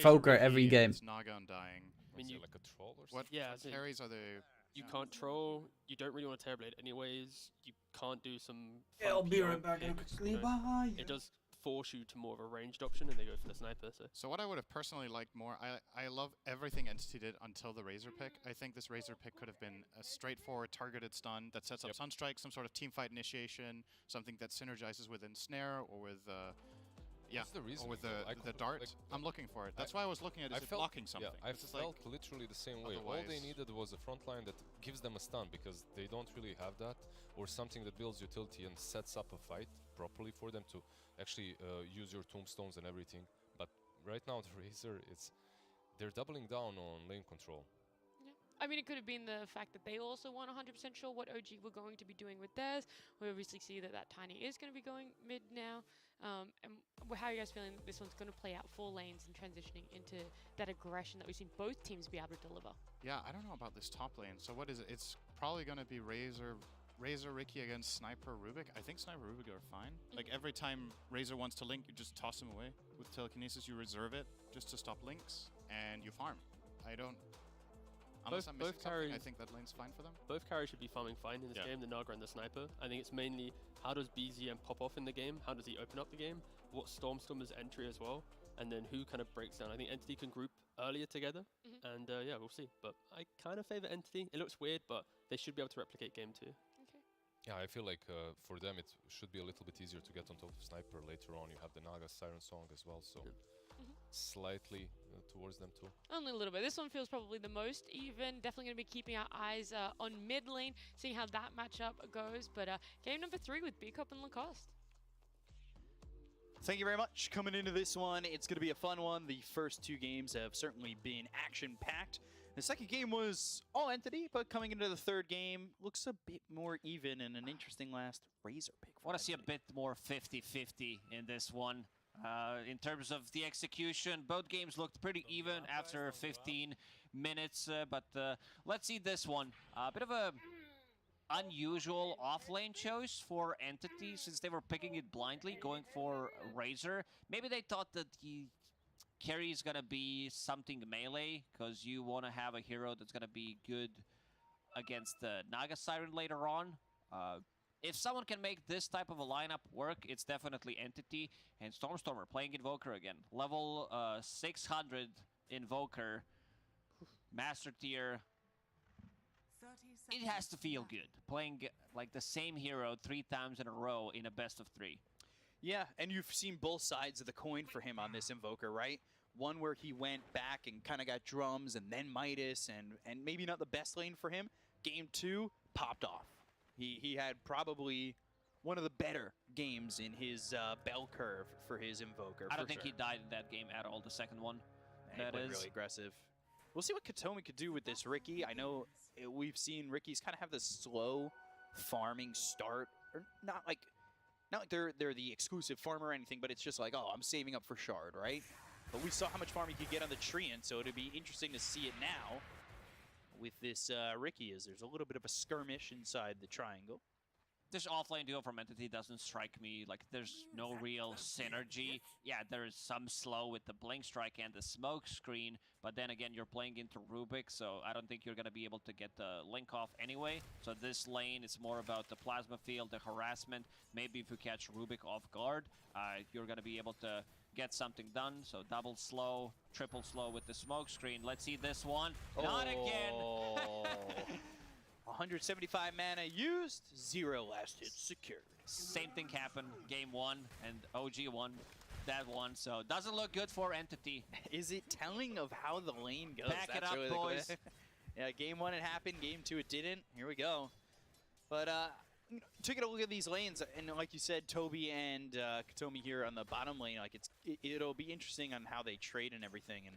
Foker every game? Naga undying. I mean, you like a troll or what something? carries are they? You can't troll. You don't really want to Terrorblade anyways. You can't do some. Yeah, I'll be PR right back. picks, Quickly, you know. bye. It does force you to more of a ranged option, and they go for the sniper. So what I would have personally liked more, I love everything Entity did until the Razor pick. I think this Razor pick could have been a straightforward targeted stun that sets up Sunstrike, some sort of teamfight initiation, something that synergizes with Ensnare or with or with the dart. I'm looking for it. That's why I was looking at is it blocking something. Yeah, I felt literally the same way. All they needed was a front line that gives them a stun, because they don't really have that, or something that builds utility and sets up a fight properly for them to actually use your tombstones and everything. But right now the Razor, they're doubling down on lane control. I mean, it could have been the fact that they also weren't 100% sure what OG were going to be doing with theirs. We obviously see that Tiny is going to be going mid now. And how are you guys feeling that this one's going to play out 4 lanes and transitioning into that aggression that we've seen both teams be able to deliver? Yeah, I don't know about this top lane. So what is it? It's probably going to be Razor Ricky against Sniper Rubik. I think Sniper Rubik are fine. Like every time Razor wants to link, you just toss him away. With telekinesis, you reserve it just to stop links, and you farm. I don't... Unless I'm missing something, I think that lane's fine for them. Both carries should be farming fine in this game, the Naga and the Sniper. I think it's mainly how does BZM pop off in the game, how does he open up the game, what Storm's entry as well, and then who kind of breaks down. I think Entity can group earlier together, and yeah, we'll see. But I kind of favor Entity. It looks weird, but they should be able to replicate game 2. Yeah, I feel like for them it should be a little bit easier to get on top of Sniper later on. You have the Naga Siren Song as well, so slightly towards them too. Only a little bit. This one feels probably the most even. Definitely going to be keeping our eyes on mid lane, seeing how that matchup goes. But game number 3 with Bcop and Lacoste. Thank you very much. Coming into this one, it's going to be a fun one. The first 2 games have certainly been action-packed. The second game was all Entity, but coming into the third game, looks a bit more even and an interesting last Razor pick. I want to see a bit more 50-50 in this one. In terms of the execution, both games looked pretty even after 15 minutes, but let's see this one. A bit of a unusual off-lane choice for Entity since they were picking it blindly, going for Razor. Maybe they thought that carry is gonna be something melee because you want to have a hero that's gonna be good against the Naga Siren later on. If someone can make this type of a lineup work, it's definitely Entity. And Stormstormer playing Invoker again. Level 600 Invoker. Master tier. It has to feel good. Playing like the same hero 3 times in a row in a best of 3. Yeah, and you've seen both sides of the coin for him on this Invoker, right? One where he went back and kind of got drums and then Midas and maybe not the best lane for him. Game 2, popped off. He had probably one of the better games in his bell curve for his Invoker. I don't think he died in that game at all, the second one. He played really aggressive. We'll see what Katomi could do with this Ricky. I know we've seen Ricky's kind of have this slow farming start. Or not like they're the exclusive farmer or anything, but it's just like, oh, I'm saving up for Shard, right? But we saw how much farm he could get on the Treant, so it'd be interesting to see it now with this Ricky, as there's a little bit of a skirmish inside the triangle. This offlane duo from Entity doesn't strike me like there's no real synergy. Yeah, there is some slow with the blink strike and the smoke screen, but then again, you're playing into Rubik, so I don't think you're going to be able to get the link off anyway. So this lane is more about the plasma field, the harassment. Maybe if you catch Rubik off guard, you're going to be able to get something done. So double slow, triple slow with the smoke screen. Let's see this one. Not again. 175 mana used, 0 last hit secured. Same thing happened game 1, and OG won that one, so doesn't look good for Entity. Is it telling of how the lane goes? Back it up, really boys. Yeah, game 1 it happened, game 2 it didn't. Here we go. But taking a look at these lanes, and like you said, Toby and Katomi here on the bottom lane, like it'll be interesting on how they trade and everything, and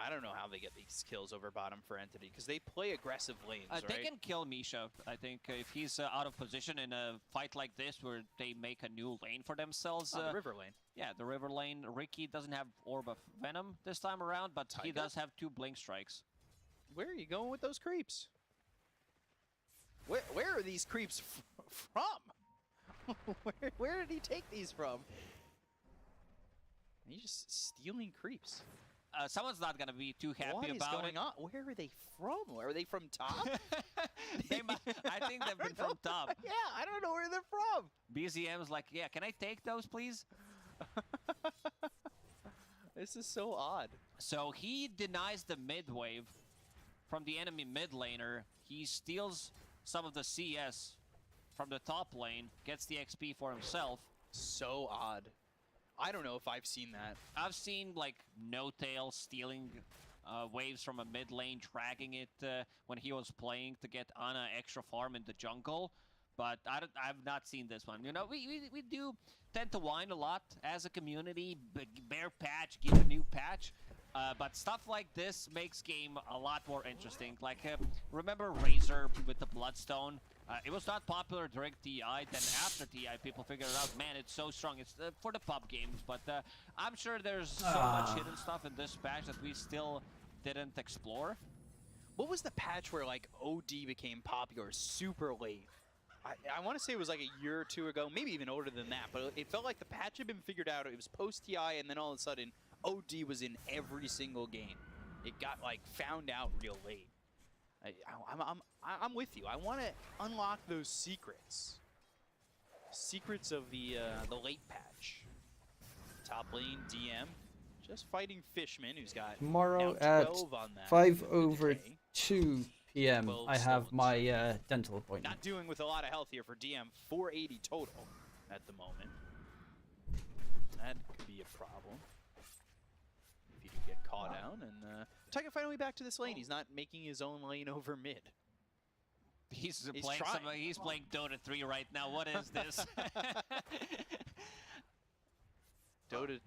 I don't know how they get these kills over bottom for Entity, because they play aggressive lanes, right? They can kill Misha. I think if he's out of position in a fight like this where they make a new lane for themselves. The river lane. Yeah, the river lane. Ricky doesn't have Orb of Venom this time around, but he does have 2 blink strikes. Where are you going with those creeps? Where are these creeps from? where did he take these from? He's just stealing creeps. Someone's not going to be too happy about it. What is going on? Where are they from? Are they from top? I think they've been from top. Yeah, I don't know where they're from. BZM's like, yeah, can I take those, please? This is so odd. So he denies the mid wave from the enemy mid laner. He steals some of the CS from the top lane, gets the XP for himself. So odd. I don't know if I've seen that. I've seen like No-Tail stealing waves from a mid lane, dragging it when he was playing to get Ana extra farm in the jungle. But I've not seen this one. You know, we do tend to whine a lot as a community. Bear patch, give a new patch. But stuff like this makes game a lot more interesting. Like, remember Razor with the Bloodstone? It was not popular during TI, then after TI people figured out, man, it's so strong. It's for the pub games, but I'm sure there's so much hidden stuff in this patch that we still didn't explore. What was the patch where like OD became popular super late? I want to say it was like a year or two ago, maybe even older than that, but it felt like the patch had been figured out. It was post-TI, and then all of a sudden, OD was in every single game. It got like found out real late. I'm with you. I want to unlock those secrets. Secrets of the late patch. Top lane DM, just fighting Fishman, who's got Tomorrow now at 12 on that. 5:02 p.m. I have my dental appointment. Not doing with a lot of health here for DM. 480 total at the moment. That could be a problem if he could get caught out. And Taiga finally back to this lane. He's not making his own lane over mid. He's playing Dota 3 right now. What is this? Dota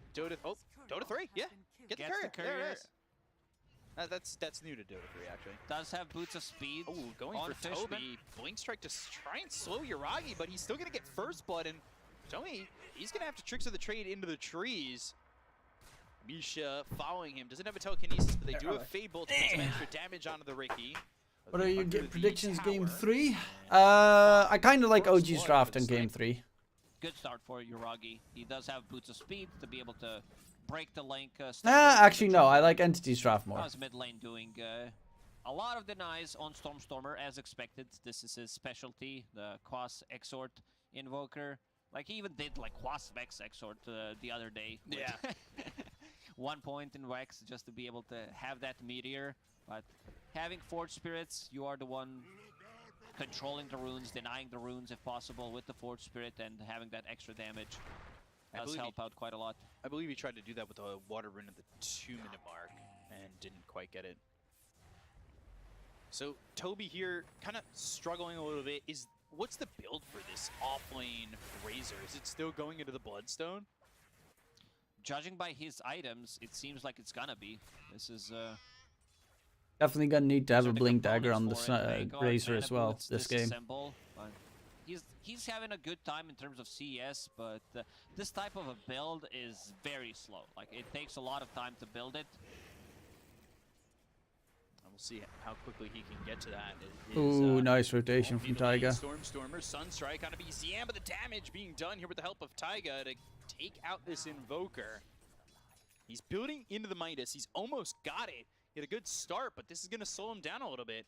3, yeah. Get the courier. There it is. That's new to Dota 3, actually. Does have boots of speed. Oh, going for Fishman. Toby. Blink Strike to try and slow Yuragi, but he's still going to get first blood. And Toby, he's going to have to Tricks of the Trade into the trees. Misha following him. Doesn't have a telekinesis, but they do have Fade Bolt to put some extra damage onto the Ricky. What are your predictions game 3? I kind of like OG's draft in game 3. Good start for Yuragi. He does have boots of speed to be able to break the link. Actually, no. I like Entity's draft more. How's mid lane doing? A lot of denies on Stormstormer, as expected. This is his specialty, the Quas Exort Invoker. Like, he even did, like, Quas Vex Exort the other day. Yeah. 1 point in Vex just to be able to have that Meteor. But having Forge Spirits, you are the one controlling the runes, denying the runes if possible with the Forge Spirit, and having that extra damage does help out quite a lot. I believe he tried to do that with a Water Rune at the 2-minute mark and didn't quite get it. So Toby here kind of struggling a little bit. What's the build for this off-lane Razor? Is it still going into the Bloodstone? Judging by his items, it seems like it's gonna be. This is definitely gonna need to have a Blink Dagger on the Razor as well this game. He's having a good time in terms of CS, but this type of a build is very slow. Like, it takes a lot of time to build it. We'll see how quickly he can get to that. Ooh, nice rotation from Taiga. Stormstormer, Sunstrike on a BZM, but the damage being done here with the help of Taiga to take out this Invoker. He's building into the Midas. He's almost got it. He had a good start, but this is going to slow him down a little bit.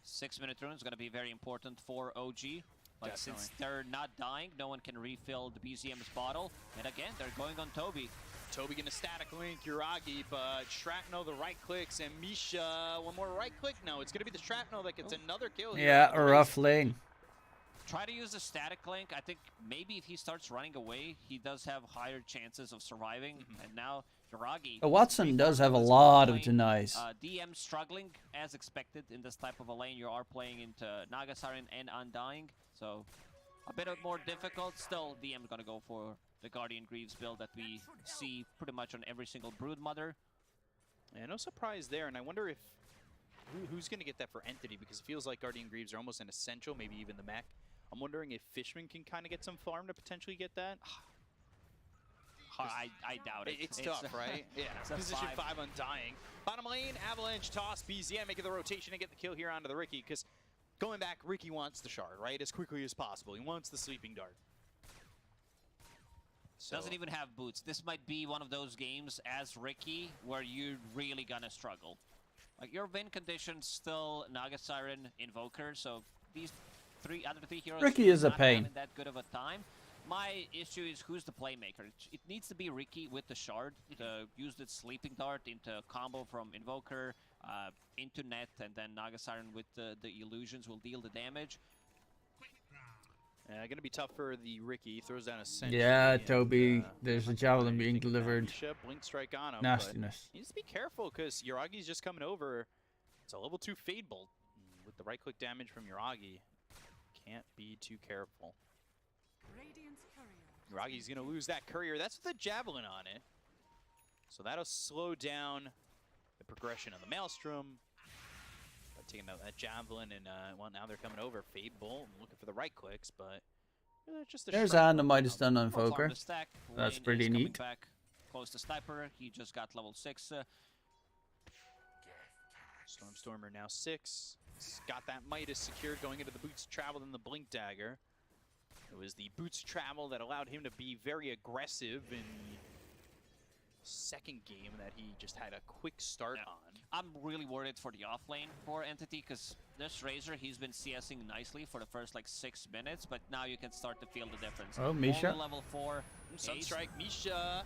6-minute rune is going to be very important for OG. But since they're not dying, no one can refill the BZM's bottle. And again, they're going on Toby. Toby gonna static link Yuragi, but Shrapnel the right clicks, and Misha one more right click. No, it's gonna be the Shrapnel that gets another kill here. Yeah, a rough lane. Try to use the static link. I think maybe if he starts running away, he does have higher chances of surviving. And now Yuragi. Watson does have a lot of denies. DM struggling as expected in this type of a lane. You are playing into Naga Siren and Undying, so a bit more difficult. Still, DM gonna go for the Guardian Greaves build that we see pretty much on every single Broodmother. Yeah, no surprise there, and I wonder if who's going to get that for Entity, because it feels like Guardian Greaves are almost an essential, maybe even the mech. I'm wondering if Fishman can kind of get some farm to potentially get that. I doubt it. It's tough, right? Yeah. Position 5 Undying. Bottom lane, Avalanche, toss, BZM, making the rotation and get the kill here onto the Ricky, because going back, Ricky wants the shard, right? As quickly as possible. He wants the sleeping dart. Doesn't even have boots. This might be one of those games as Ricky where you're really gonna struggle. Like, your win conditions still Naga Siren, Invoker, so these other three heroes Ricky is a not pain. having that good of a time. My issue is who's the playmaker. It needs to be Ricky with the shard to use the sleeping dart into combo from Invoker into net, and then Naga Siren with the illusions will deal the damage. Gonna be tough for the Ricky. Throws down a sentry. Yeah, Toby. There's a javelin being delivered. Blink strike on him. Nastiness. He needs to be careful because Yuragi's just coming over. It's a level 2 Fade Bolt. With the right click damage from Yuragi, can't be too careful. Yuragi's gonna lose that courier. That's with the javelin on it. So that'll slow down the progression of the Maelstrom. By taking out that Javelin, and well, now they're coming over. Fable looking for the right clicks, but just a There's shrap. a Midas done on Well, Foker. farm the stack. That's Lane pretty is coming neat. Back close to Sniper. He just got level 6. Stormstormer now 6. He's got that Midas secured going into the Boots of Travel and the Blink Dagger. It was the Boots of Travel that allowed him to be very aggressive in the second game that he just had a quick start on. I'm really worried for the offlane for Entity, because this Razor, he's been CSing nicely for the first like 6 minutes, but now you can start to feel the difference. Oh, Misha. Only level 4. Sunstrike, Misha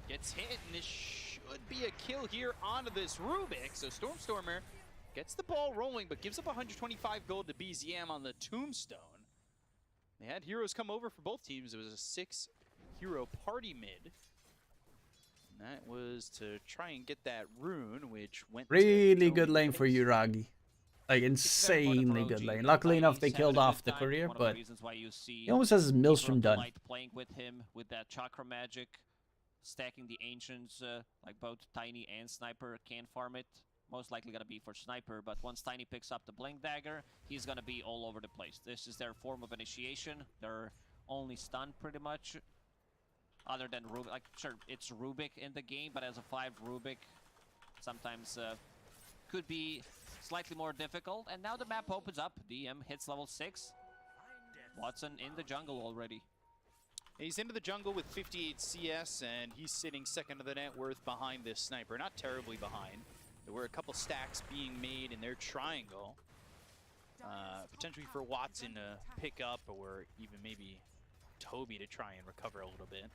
gets hit, and this should be a kill here onto this Rubik. So Stormstormer gets the ball rolling, but gives up 125 gold to BZM on the Tombstone. They had heroes come over for both teams. It was a 6-hero party mid. And that was to try and get that rune, which went Really to good lane for Uragi. Like, insanely good lane. Luckily enough, they killed off the courier, but he almost has his Maelstrom done. Playing with him with that Chakra magic, stacking the Ancients, like both Tiny and Sniper can farm it. Most likely gonna be for Sniper, but once Tiny picks up the Blink Dagger, he's gonna be all over the place. This is their form of initiation. They're only stunned pretty much. Other than Rubik, like sure, it's Rubik in the game, but as a 5 Rubik, sometimes could be slightly more difficult. And now the map opens up. DM hits level 6. Watson in the jungle already. He's into the jungle with 58 CS, and he's sitting second to the net worth behind this Sniper. Not terribly behind. There were a couple stacks being made in their triangle. Potentially for Watson to pick up, or even maybe Toby to try and recover a little bit.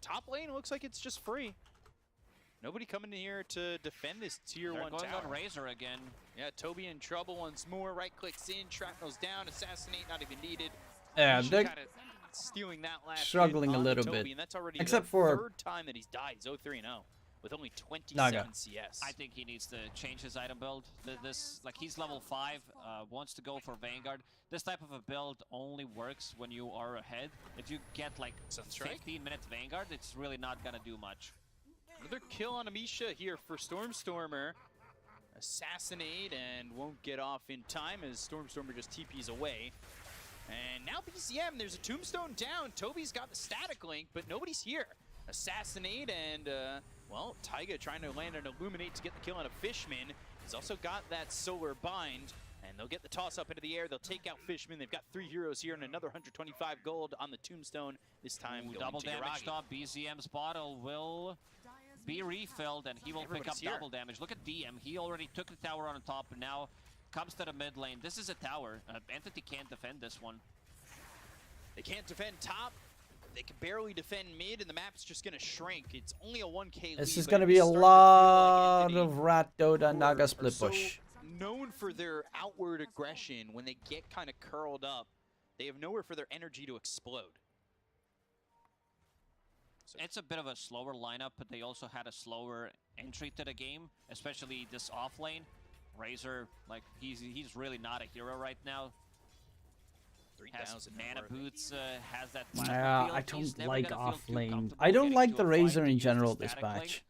Top lane looks like it's just free. Nobody coming in here to defend this tier 1 tower. They're going on Razor again. Yeah, Toby in trouble once more. Right clicks in, shrapnel's down, assassinate not even needed. Yeah, they're stealing that last struggling hit a little Toby, bit. and that's already Except the for 3rd time that he's died. He's 0-3-0 with only 27 Naga. CS. I think he needs to change his item build. This, like, he's level 5, wants to go for Vanguard. This type of a build only works when you are ahead. If you get like 15-minute Vanguard, it's really not gonna do much. Another kill on Amisha here for Stormstormer. Assassinate and won't get off in time as Stormstormer just TPs away. And now BCM, there's a Tombstone down. Toby's got the static link, but nobody's here. Assassinate and, well, Taiga trying to land an Illuminate to get the kill on a Fishman. He's also got that Solar Bind, and they'll get the toss up into the air. They'll take out Fishman. They've got 3 heroes here and another 125 gold on the Tombstone. This time going double to damage Iragi. top. BZM's bottle will be refilled, and he will pick up here. double damage. Look at DM. He already took the tower on the top, and now comes to the mid lane. This is a tower. Entity can't defend this one. They can't defend top. They can barely defend mid, and the map's just going to shrink. It's only a 1k lead. This is but going to it be a started to feel lot like of Rat Dota Naga split so push. known for their outward aggression. When they get kind of curled up, they have nowhere for their energy to explode. So it's a bit of a slower lineup, but they also had a slower entry to the game, especially this off lane. Razor, like, he's really not a hero right now. Has mana boots, has that plasma Yeah, field. I He's don't never like gonna feel off too lane. comfortable I don't getting like to the a Razor fight to in use the general this static link. patch.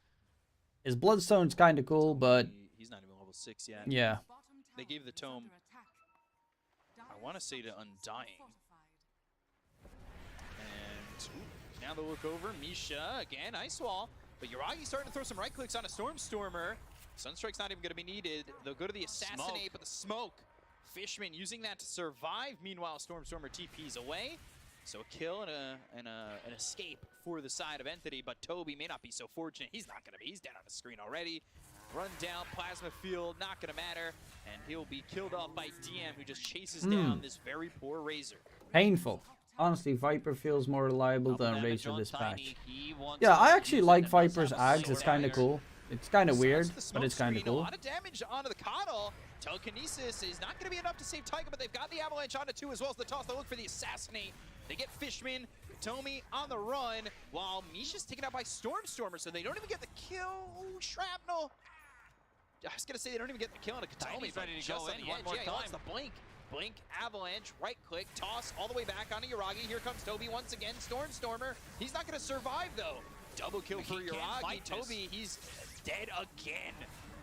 His Bloodstone's kind of cool, but He's not even level 6 yet. yeah. They gave the tome, I want to say, to Undying. And ooh, now they'll look over. Misha again, Ice Wall. But Uragi's starting to throw some right clicks on a Stormstormer. Sunstrike's not even going to be needed. They'll go to the Assassinate, but the smoke. Fishman using that to survive. Meanwhile, Stormstormer TP's away. So a kill and an escape for the side of Entity, but Toby may not be so fortunate. He's not going to be. He's dead on the screen already. Run down, plasma field, not going to matter. And he'll be killed off by DM, who just chases down this very poor Razor. Painful. Honestly, Viper feels more reliable than damage Razor on this Tiny. patch. He wants Yeah, to I actually use it like and does Viper's have a Ags. slower It's kind of fire. cool. It's kind of weird, The but smoke it's kind of screen, cool. A lot of damage onto the Coddle. Telekinesis is not going to be enough to save Taiga, but they've got the Avalanche on it too, as well as the toss. They look for the Assassinate. They get Fishman, Tomy on the run, while Misha's taken out by Stormstormer, so they don't even get the kill. Ooh, Shrapnel. I was going to say they don't even get the kill on a Katomi, Tiny's but ready to just go on in the one edge. more Yeah, he wants time. the blink. Blink, Avalanche, right click, toss all the way back onto Uragi. Here comes Toby once again. Stormstormer. He's not going to survive though. double kill for He can't Yuragi. fight this. Toby, he's dead again.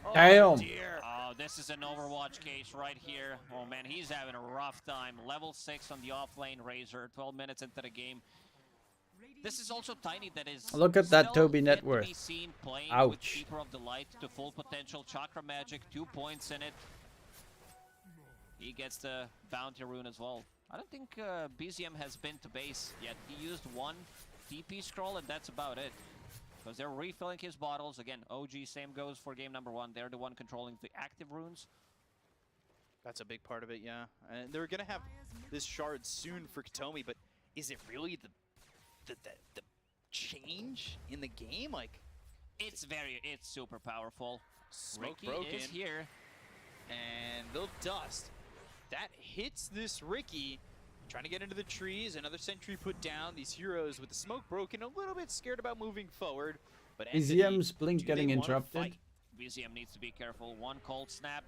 Oh, Damn. dear. Oh, this is an Overwatch case right here. Oh man, he's having a rough time. Level 6 on the offlane Razor, 12 minutes into the game. This is also Tiny that is Look at that still Toby yet net to worth. be seen playing Ouch. with Keeper of the Light to full potential. Chakra Magic, 2 points in it. He gets the bounty rune as well. I don't think BZM has been to base yet. He used 1 TP scroll and that's about it. Because they're refilling his bottles. Again, OG, same goes for game number 1. They're the one controlling the active runes. That's a big part of it, yeah. And they're gonna have this shard soon for Katomi, but is it really the change in the game? Like, it's super powerful. Smoke Ricky broken is here. And they'll dust. That hits this Ricky. Trying to get into the trees, another sentry put down. These heroes with the smoke broken, a little bit scared about moving forward. But BZM's blink getting wanna interrupted. fight? BZM needs to be careful. 1 cold snap.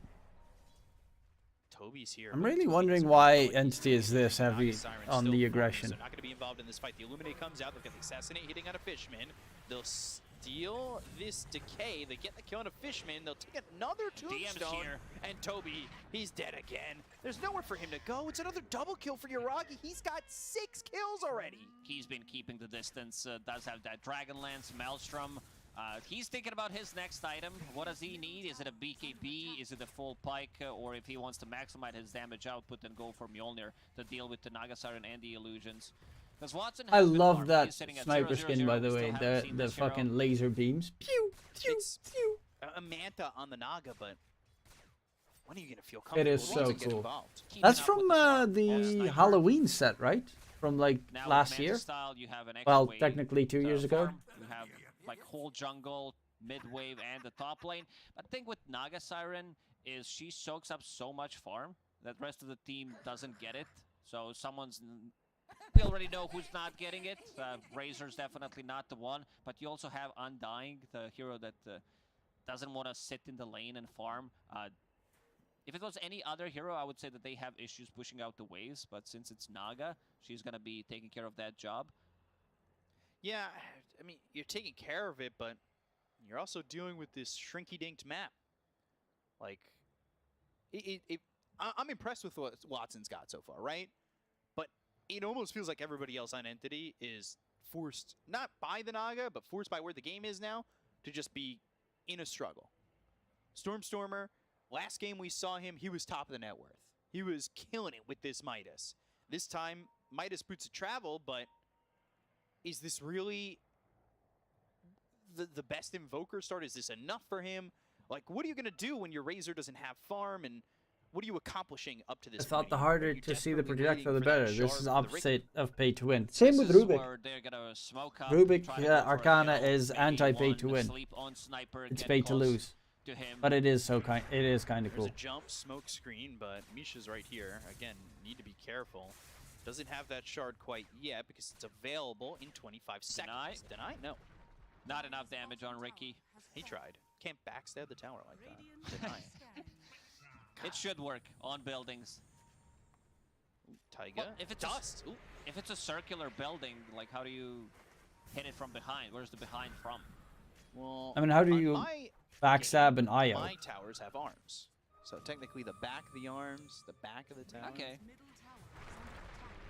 Toby's here. I'm really wondering why Entity is this heavy on the aggression. They're not going to be involved in this fight. The Illuminate comes out. They've got the Assassinate hitting on a Fishman. They'll steal this Decay. They get the kill on a Fishman. They'll take another Tombstone. here. And Toby, he's dead again. There's nowhere for him to go. It's another double kill for Yuragi. He's got 6 kills already. He's been keeping the distance. Does have that Dragonlance, Maelstrom. He's thinking about his next item. What does he need? Is it a BKB? Is it a full pike? Or if he wants to maximize his damage output, then go for Mjolnir to deal with the Naga Siren and the illusions. Because Watson I has good love farm. that He's sitting at sniper 0-0-0. skin, by the We way. still haven't seen The this hero. fucking laser beams. Pew, pew, It's pew. a Manta on the Naga, but when are you going to feel It comfortable? is so Watson get cool. involved? That's from the Halloween set, right? From like Now, last Manta year. style, you have an extra Well, wave technically 2 to years ago. farm. You have like whole jungle, mid-wave, and the top lane. But the thing with Naga Siren is she soaks up so much farm that the rest of the team doesn't get it. So we already know who's not getting it. Razor's definitely not the one. But you also have Undying, the hero that doesn't want to sit in the lane and farm. If it was any other hero, I would say that they have issues pushing out the waves. But since it's Naga, she's going to be taking care of that job. Yeah, I mean, you're taking care of it, but you're also dealing with this shrinky-dinked map. Like, I'm impressed with what Watson's got so far, right? But it almost feels like everybody else on Entity is forced, not by the Naga, but forced by where the game is now, to just be in a struggle. Stormer, last game we saw him, he was top of the net worth. He was killing it with this Midas. This time, Midas boots of travel, but is this really the best Invoker start? Is this enough for him? Like, what are you going to do when your Razor doesn't have farm, and what are you accomplishing up to this I point? thought the Are you harder to see the desperately projector, the waiting for that better. This shard is for the opposite of pay to win. This Same with is Rubik. where they're gonna smoke up, Rubik try to go for a Arcana kill, is maybe anti-pay one to win. sleep on Sniper, It's get pay to close lose. to him. But it is kind of There's cool. a jump, smoke screen, but Misha's right here. Again, need to be careful. Doesn't have that shard quite yet because it's available in 25 seconds. Deny? No. Not enough damage on Ricky. He tried. Can't backstab the tower like that. Deny. It should work on buildings. Taiga. Well, if it's Dust. If it's a circular building, like how do you hit it from behind? Where's the behind from? Well, I mean, how do on you my backstab an eye out? My towers have arms. So technically the back of the arms, the back of the tower. Okay.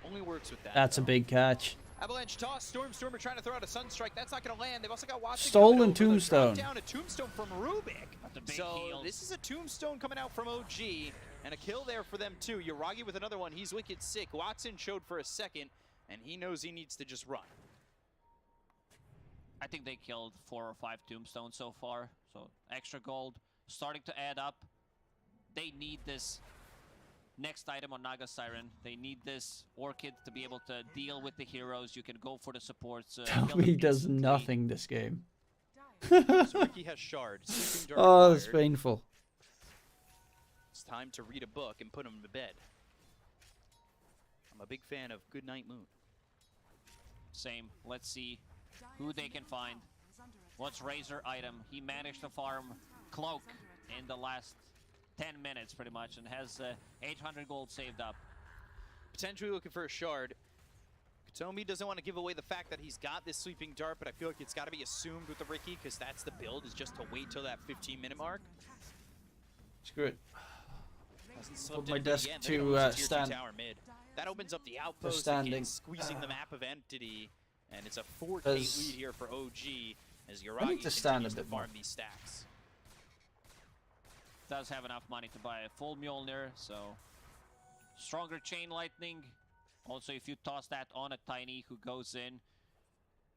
Only works with that. That's a though. big catch. Avalanche toss. Stormer trying to throw out a Sunstrike. That's not going to land. They've also got Watson. Stolen coming over. They'll Tombstone. drop down a Tombstone from Rubik. That's a big So heal. this is a Tombstone coming out from OG. And a kill there for them too. Yuragi with another one. He's wicked sick. Watson showed for a second. And he knows he needs to just run. I think they killed 4 or 5 tombstones so far. So extra gold starting to add up. They need this next item on Naga Siren. They need this Orchid to be able to deal with the heroes. You can go for the supports. Tell kill me he them does instantly. nothing this game. So Ricky has Shard. Sleeping Dart Oh, that's acquired. painful. It's time to read a book and put him to bed. I'm a big fan of Goodnight Moon. Same. Let's see who they can find. What's Razor item? He managed to farm Cloak in the last 10 minutes pretty much and has 800 gold saved up. Potentially looking for a Shard. Katomi doesn't want to give away the fact that he's got this Sleeping Dart, but I feel like it's got to be assumed with the Ricky, because that's the build, is just to wait till that 15-minute mark. Screw it. Put my desk to stand. Tower mid. That opens up the outpost, standing. again, squeezing the map of Entity, and it's a 4K lead here for OG as Yuragi I need to stand a continues bit to farm more. these stacks. Does have enough money to buy a full Mjolnir, so stronger Chain Lightning. Also, if you toss that on a Tiny who goes in,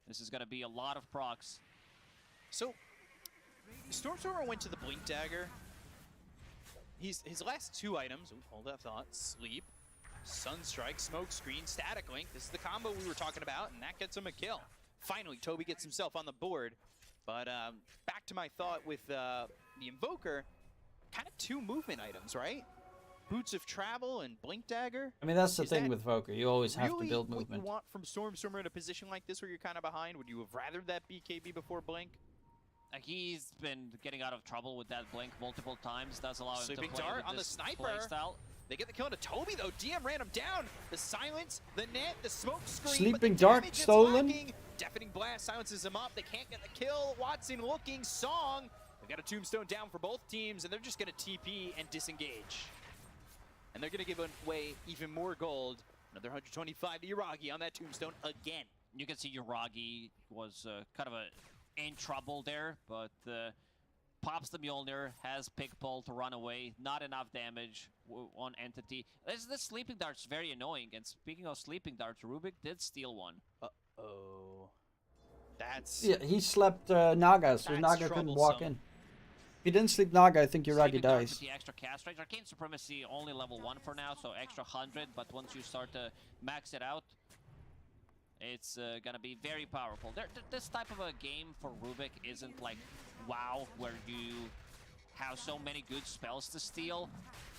this is going to be a lot of procs. So, Stormstormer went to the Blink Dagger. His last two items, hold that thought, Sleep, Sunstrike, Smoke Screen, Static Link. This is the combo we were talking about, and that gets him a kill. Finally, Toby gets himself on the board. But back to my thought with the Invoker, kind of two movement items, right? Boots of Travel and Blink Dagger. I mean, that's the thing with Voker. You always have to build what movement. you want from Stormstormer in a position like this where you're kind of behind? Would you have rather that BKB before Blink? He's been getting out of trouble with that Blink multiple times. Does allow him Sleeping to play Dart with on the this sniper. playstyle. They get the kill into Toby though. DM ran him down. The silence, the net, the smoke screen. Sleeping but the Dart damage is stolen. lacking. Deafening Blast silences him up. They can't get the kill. Watson looking. Song. They've got a tombstone down for both teams, and they're just going to TP and disengage. And they're going to give away even more gold. Another 125 to Yuragi on that tombstone again. You can see Yuragi was kind of in trouble there, but pops the Mjolnir, has Pick Pull to run away. Not enough damage on Entity. This Sleeping Dart's very annoying. And speaking of Sleeping Darts, Rubik did steal one. Uh-oh. That's... Yeah, he slept Naga, so Naga couldn't walk in. If he didn't sleep Naga, I think Yuragi dies. With the extra cast range. Arcane Supremacy only level 1 for now, so extra 100, but once you start to max it out, it's gonna be very powerful. This type of a game for Rubik isn't like WoW, where you have so many good spells to steal,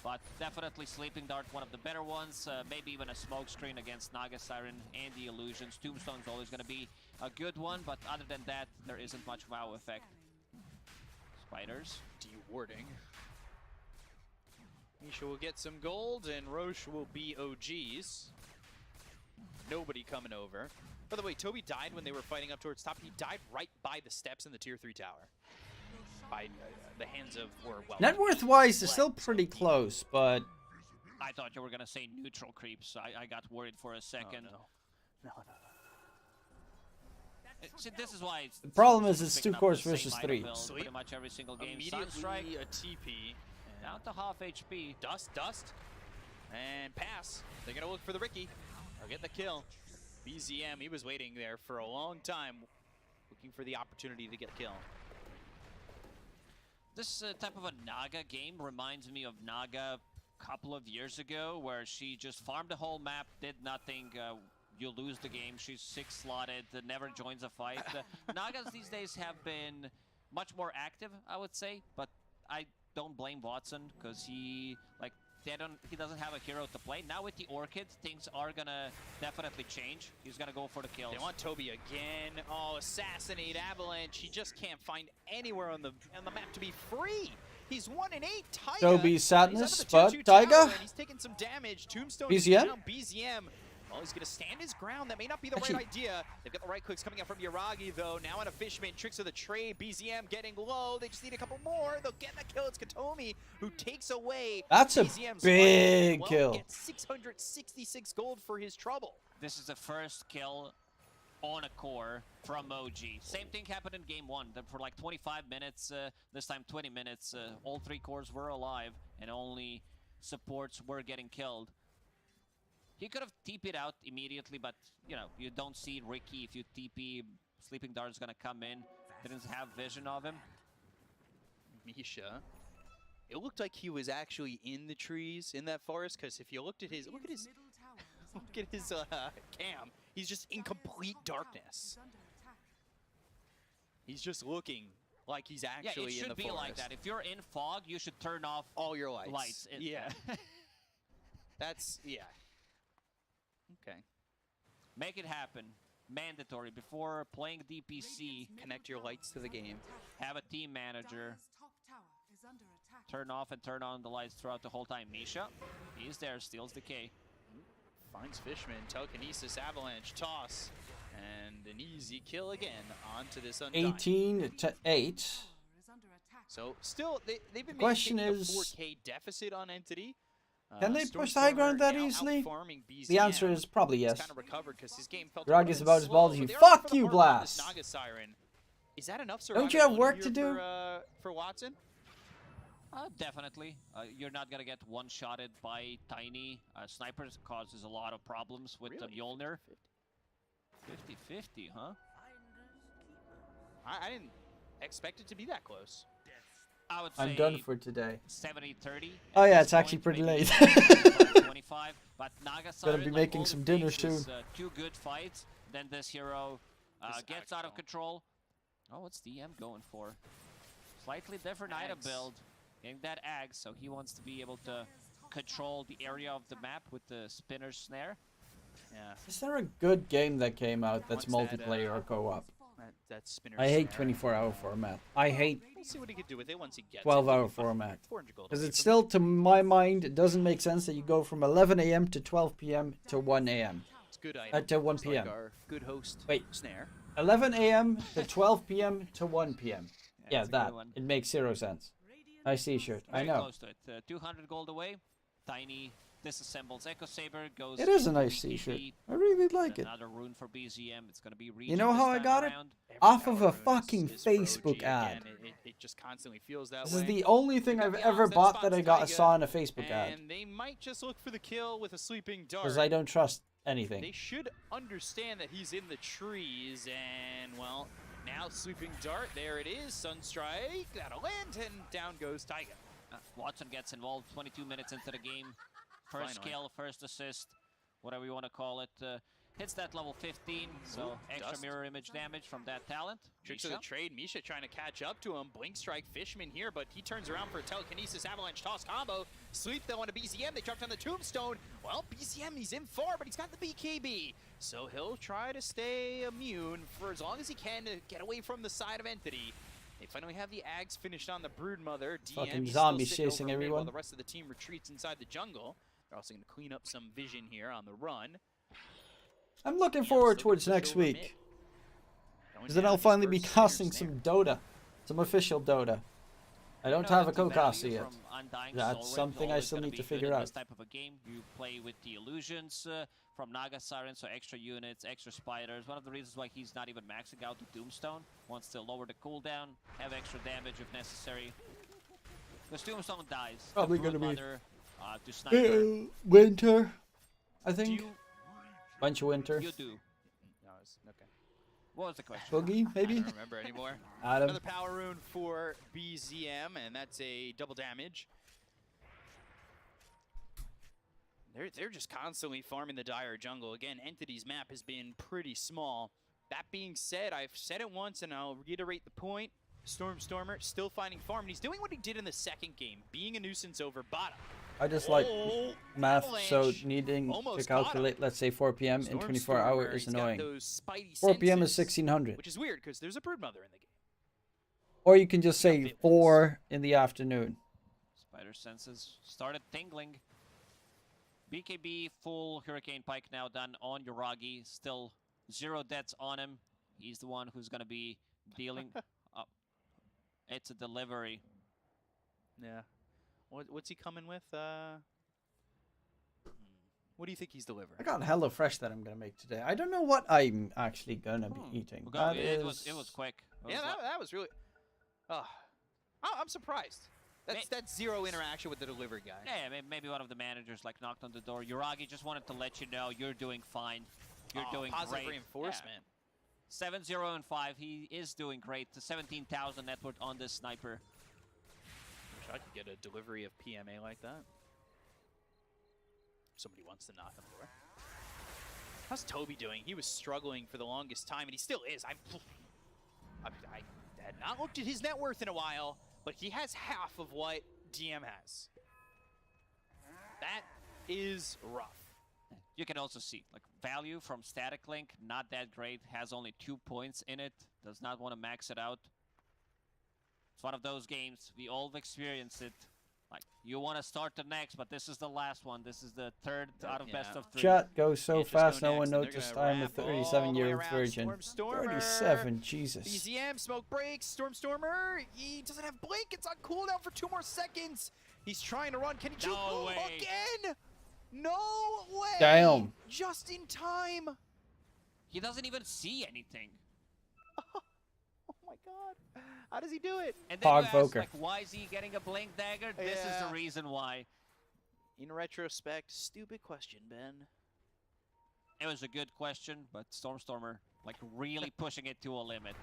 but definitely Sleeping Dart, one of the better ones. Maybe even a Smoke Screen against Naga Siren and the Illusions. Tombstone's always gonna be a good one, but other than that, there isn't much WoW effect. Spiders. Dewarding. Misha will get some gold, and Roche will be OGs. Nobody coming over. By the way, Toby died when they were fighting up towards top. He died right by the steps in the tier 3 tower. By the hands of, Net worth-wise, it's still pretty close, but... I thought you were going to say neutral creeps. I got worried for a second. No. See, this is why The problem is it's 2 cores versus 3. Pretty much every single game. Immediately Sunstrike a TP. down to half HP. Dust. And pass. They're going to look for the Ricky. They'll get the kill. BZM, he was waiting there for a long time, looking for the opportunity to get a kill. This type of a Naga game reminds me of Naga a couple of years ago, where she just farmed the whole map, did nothing. You lose the game. She's 6-slotted, never joins a fight. Nagas these days have been much more active, I would say, but I don't blame Watson, because he doesn't have a hero to play. Now with the Orchid, things are gonna definitely change. He's gonna go for the kills. They want Toby again. Oh, assassinate Avalanche. He just can't find anywhere on the map to be free. He's 1 in 8. Taiga. Toby's sadness, but Taiga. He's taking some damage. Tombstone BZM? down. BZM. Well, he's going to stand his ground. That may not be the right idea. They've got the right clicks coming out from Yuragi, though. Now on a Fishman. Tricks of the trade. BZM getting low. They just need a couple more. They'll get the kill. It's Katomi who takes away That's a BZM's big life. kill. Well, gets 666 gold for his trouble. This is the first kill on a core from OG. Same thing happened in game 1. For like 25 minutes, this time 20 minutes, all 3 cores were alive and only supports were getting killed. He could have TP'd out immediately, but, you know, you don't see Ricky. If you TP, Sleeping Dart's gonna come in. Didn't have vision of him. Misha. It looked like he was actually in the trees in that forest, because if you looked at his, look at his cam, he's just in complete darkness. He's just looking like he's actually in the forest. Yeah, it should be like that. If you're in fog, you should turn off all your lights. Yeah. Yeah. Okay. Make it happen. Mandatory. Before playing DPC, connect your lights to the game. Have a team manager. Turn off and turn on the lights throughout the whole time. Misha, he's there, steals the K. Finds Fishman, telekinesis, avalanche, toss, and an easy kill again onto this Undying. 18-8. So still, they've been Question maintaining is, a 4K deficit on Entity. can they push the high ground that easily? The answer is probably yes. Kind of recovered because his game felt Dragi's about as slow, bald as but you. they are Fuck for the you, hard one, this Blast. Naga Siren. Is that enough Don't you have work to here do? for Watson? Definitely. You're not gonna get one-shotted by Tiny. Snipers causes a lot of problems with the Mjolnir. 50-50, huh? I didn't expect it to be that close. I would say I'm done for today. 70-30. Oh yeah, it's actually pretty late. 25, but Naga Gonna be making some dinner soon. Two good fights. Then this hero gets out of control. Oh, what's DM going for? Slightly different item build. Getting that Axe, so he wants to be able to control the area of the map with the spinner snare. Yeah. Is there a good game that came out that's multiplayer or co-op? That spinner I hate snare. 24-hour format. I hate We'll see what he can do with it once he gets 12-hour it. format. 400 gold Because away it's from still, to my mind, it doesn't make sense that you go from 11 a.m. to 12 p.m. to 1 a.m. It's good item. To 1 It's like p.m. our good host Wait. snare. 11 a.m. to 12 p.m. to 1 p.m. Yeah, that's a good that. one. It makes 0 sense. Nice t-shirt. I Very know. close to it. 200 gold away. Tiny disassembles Echo Saber, goes. It is a to nice BKB. t-shirt. I really like it. Another rune for BZM. It's gonna be You know how I got it? Off of a fucking Facebook ad. It just constantly feels that This way. is the only thing I've ever bought that I saw in a Facebook ad. And they might just look for the kill with a sleeping dart. Because I don't trust anything. They should understand that he's in the trees, and well, now sleeping dart. There it is. Sunstrike. That'll land, and down goes Taiga. Watson gets involved 22 minutes into the game. First Finally. kill, first assist, whatever you want to call it. Hits that level 15, so Ooh, extra dust. mirror image damage from that talent. Tricks of the trade. Misha trying to catch up to him. Blink strike Fishman here, but he turns around for a telekinesis avalanche toss combo. Sleep though on a BZM. They drop down the tombstone. Well, BZM, he's in far, but he's got the BKB. So he'll try to stay immune for as long as he can to get away from the side of Entity. They finally have the Ags finished on the Broodmother. Fucking he's zombies still sitting chasing over mid everyone. While the rest of the team retreats inside the jungle. They're also going to clean up some vision here on the run. I'm looking forward towards next week. Because then I'll finally be casting some Dota. Some official Dota. I don't have a co-caster yet. That's something I still need to figure out. This type of a game, you play with the illusions from Naga Siren, so extra units, extra spiders. One of the reasons why he's not even maxing out the Doomstone. Wants to lower the cooldown, have extra damage if necessary. Because Tombstone dies. Probably gonna be to Sniper. Winter, I think. Bunch of winter. You do. No, it's okay. What was the question? Boogie, maybe? I don't remember anymore. Adam. Another power rune for BZM, and that's a double damage. They're just constantly farming the dire jungle. Again, Entity's map has been pretty small. That being said, I've said it once, and I'll reiterate the point. Stormer still finding farm, and he's doing what he did in the second game, being a nuisance over bottom. I just like math, so Avalanche. needing Almost to calculate, let's say 4 p.m. in 24 hours is He's got annoying. those spidey 4 p.m. is senses, 1600. which is weird because there's a Broodmother in the game. Or you can just say 4 in the afternoon. Spider senses started tingling. BKB full Hurricane Pike now done on Yuragi. Still 0 deaths on him. He's the one who's going to be dealing. It's a delivery. Yeah. What's he coming with? What do you think he's delivering? I got HelloFresh that I'm gonna make today. I don't know what I'm actually gonna be eating. That it is... was quick. It Yeah, was that was really... I'm surprised. That's zero interaction with the delivery guy. Yeah, maybe one of the managers like knocked on the door. Yuragi just wanted to let you know you're doing fine. You're doing positive great. reinforcement. 7-0 and 5. He is doing great. The 17,000 net worth on this sniper. Wish I could get a delivery of PMA like that. Somebody wants to knock on the door. How's Toby doing? He was struggling for the longest time, and he still is. I had not looked at his net worth in a while, but he has half of what DM has. That is rough. You can also see, like, value from Static Link, not that great. Has only 2 points in it. Does not want to max it out. It's one of those games. We all experienced it. Like, You want to start the next, but this is the last one. This is the third out of best of 3. Chat goes so Can't just fast, go no one next, and they're noticed gonna I'm a wrap all the 37-year-old way around virgin. Stormstormer. 37, Jesus. BZM, smoke breaks. Stormstormer, he doesn't have blink. It's on cooldown for 2 more seconds. He's trying to run. Can he juke? No way. Again? No way. Damn. Just in time. He doesn't even see anything. Oh my god. How does he do it? And then you ask, Voker. like, why is he getting a blink dagger? This is the reason why. In retrospect, stupid question, Ben. It was a good question, but Stormstormer, like, really pushing it to a limit.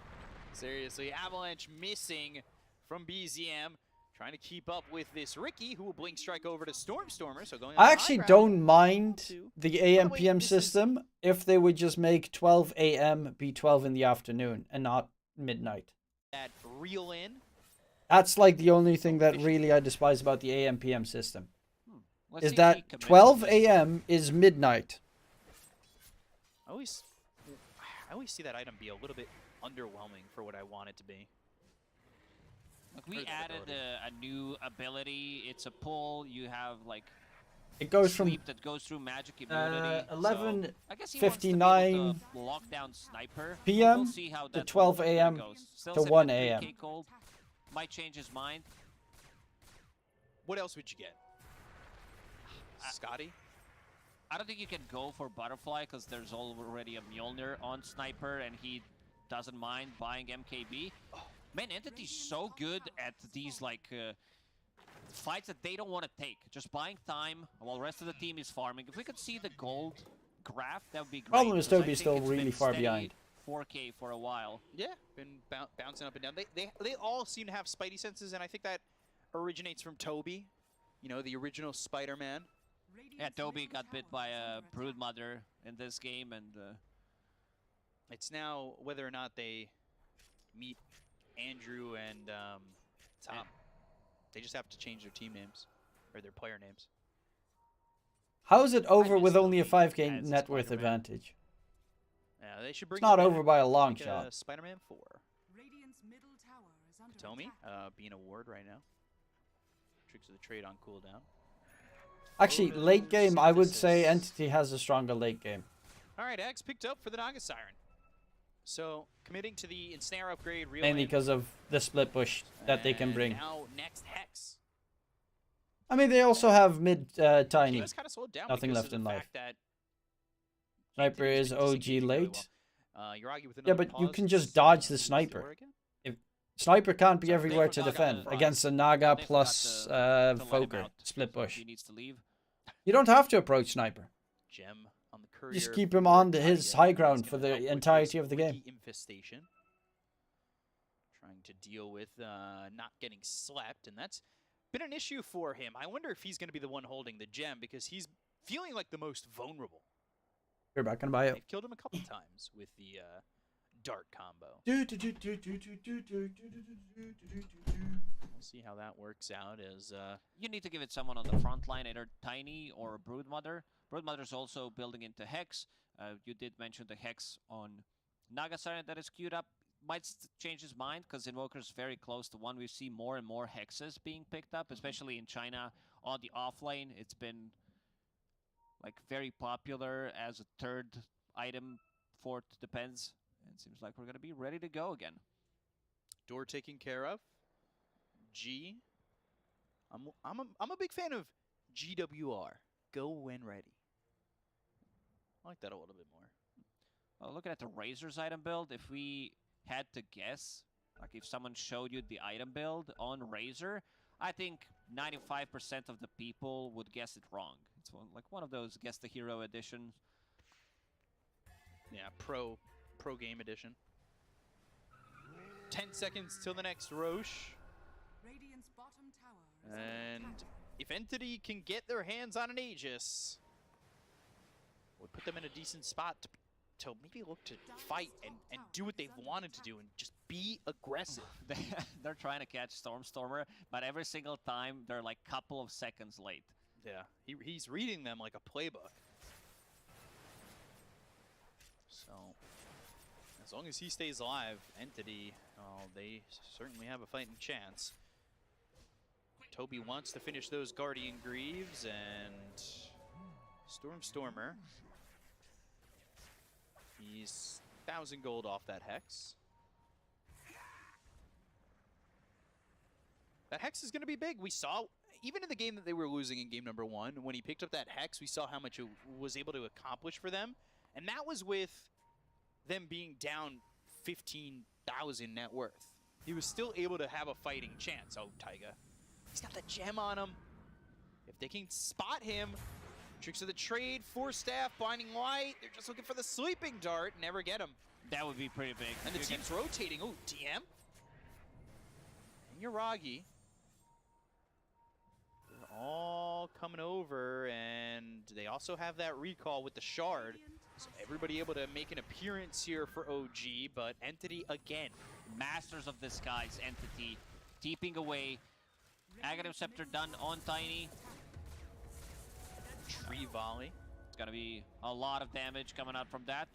Seriously, Avalanche missing from BZM. Trying to keep up with this Ricky, who will blink strike over to Stormstormer. So going on I the actually high ground. don't mind the AM PM system if they would just make 12 AM be 12 in the afternoon and not midnight. That reel in. That's like the only thing that really I despise about the AM PM system. Let's Is see if he that commits 12 to this. AM is midnight. I always see that item be a little bit underwhelming for what I want it to be. Like, we added a new ability. It's a pull. You have, like, It goes from sweep that goes through magic immunity. So, 11:59 I guess he wants to be able to lock down sniper. PM We'll see how to that 12 AM goes. Still to sitting 1 at AM. 3K gold. Might change his mind. What else would you get? Scotty? I don't think you can go for Butterfly because there's already a Mjolnir on Sniper and he doesn't mind buying MKB. Man, Entity's so good at these, like, fights that they don't want to take. Just buying time while the rest of the team is farming. If we could see the gold graph, that would be great. Problem is because I Toby's think still it's really been far steady behind. 4K for a while. Yeah, been bouncing up and down. They all seem to have Spidey senses, and I think that originates from Toby. You know, the original Spider-Man. Yeah, Toby got bit by a Broodmother in this game, and it's now whether or not they meet Andrew and Tom. They just have to change their team names or their player names. How is it over with only a 5K net worth advantage? Yeah, they should bring. It's not it back, over by a long like, shot. Spider-Man 4. Potomi being a ward right now. Tricks of the trade on cooldown. Actually, late game, I would say Entity has a stronger late game. All right, X picked up for the Naga Siren. So committing to the Ensnare upgrade, real Mainly because of the split push that they can bring. Now next Hex. I mean, they also have mid Tiny. Game's kinda slowed down Nothing because left of in the life. fact that Sniper is OG late. Yuragi with Yeah, another but you pause can to just see dodge the who's sniper. door again. If Sniper can't be everywhere to forgot defend about against a Naga plus to let him Foker out. split push. He needs to leave. You don't have to approach Sniper. Gem on the courier. Just keep him on his high ground for the entirety of the game. Infestation. Trying to deal with not getting slept, and that's been an issue for him. I wonder if he's going to be the one holding the gem because he's feeling like the most vulnerable. You're back on bio. They've killed him a couple times with the dart combo. We'll see how that works out as You need to give it someone on the front line, either Tiny or Broodmother. Broodmother's also building into Hex. You did mention the Hex on Naga Siren that is queued up. Might change his mind because Invoker's very close to one. We see more and more Hexes being picked up, especially in China on the offlane. It's been like very popular as a third item, fourth, depends. It seems like we're going to be ready to go again. door taken care of. G. I'm a big fan of GWR. Go when ready. I like that a little bit more. Well, looking at the Razor's item build, if we had to guess, like if someone showed you the item build on Razor, I think 95% of the people would guess it wrong. It's one of those guess the hero editions. Yeah, pro game edition. 10 seconds till the next Roche. And if Entity can get their hands on an Aegis, would put them in a decent spot to maybe look to fight and do what they've wanted to do and just be aggressive. They're trying to catch Stormstormer, but every single time they're like a couple of seconds late. Yeah, he's reading them like a playbook. So, as long as he stays alive, Entity, they certainly have a fighting chance. Toby wants to finish those Guardian Greaves, and Stormer. He's 1,000 gold off that Hex. That Hex is going to be big. We saw, even in the game that they were losing in game number 1, when he picked up that Hex, we saw how much it was able to accomplish for them. And that was with them being down 15,000 net worth. He was still able to have a fighting chance. Oh, Taiga. He's got the gem on him. If they can spot him, Tricks of the Trade, Force Staff, Blinding Light, they're just looking for the Sleeping Dart, never get him. That would be pretty big. And the team's rotating. Oh, DM. And Yuragi. They're all coming over, and they also have that recall with the Shard. So everybody able to make an appearance here for OG, but Entity again. Masters of disguise, Entity. Deeping away. Aghanim Scepter done on Tiny. Tree Volley. It's gonna be a lot of damage coming out from that.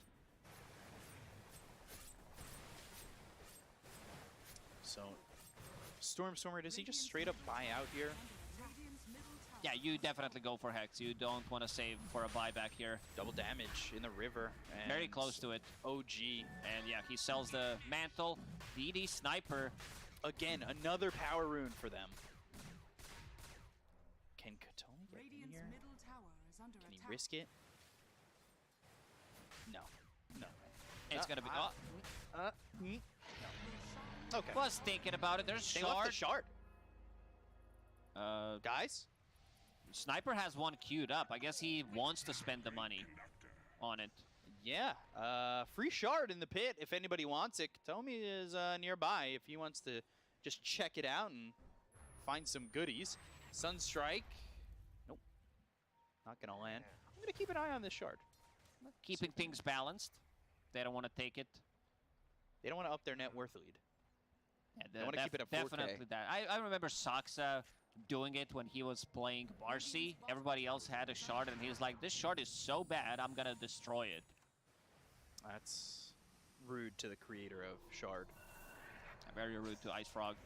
So, Stormer, does he just straight up buy out here? Yeah, you definitely go for Hex. You don't want to save for a buyback here. Double damage in the river. And very close to it. OG. And yeah, he sells the mantle. DD Sniper. Again, another power rune for them. Can Katomi get in here? Can he risk it? No. No. It's gonna be... No. Okay. Was thinking about it. There's They Shard. left the Shard. Guys? Sniper has one queued up. I guess he wants to spend the money on it. Yeah. Free Shard in the pit if anybody wants it. Katomi is nearby if he wants to just check it out and find some goodies. Sunstrike. Nope. Not going to land. I'm going to keep an eye on this Shard. Keeping things balanced. They don't want to take it. They don't want to up their net worth lead. Yeah, they want to keep it at 4K. Definitely that. I remember Saksa doing it when he was playing Barcy. Everybody else had a Shard, and he was like, this Shard is so bad, I'm going to destroy it. That's rude to the creator of Shard. Very rude to Ice Frog.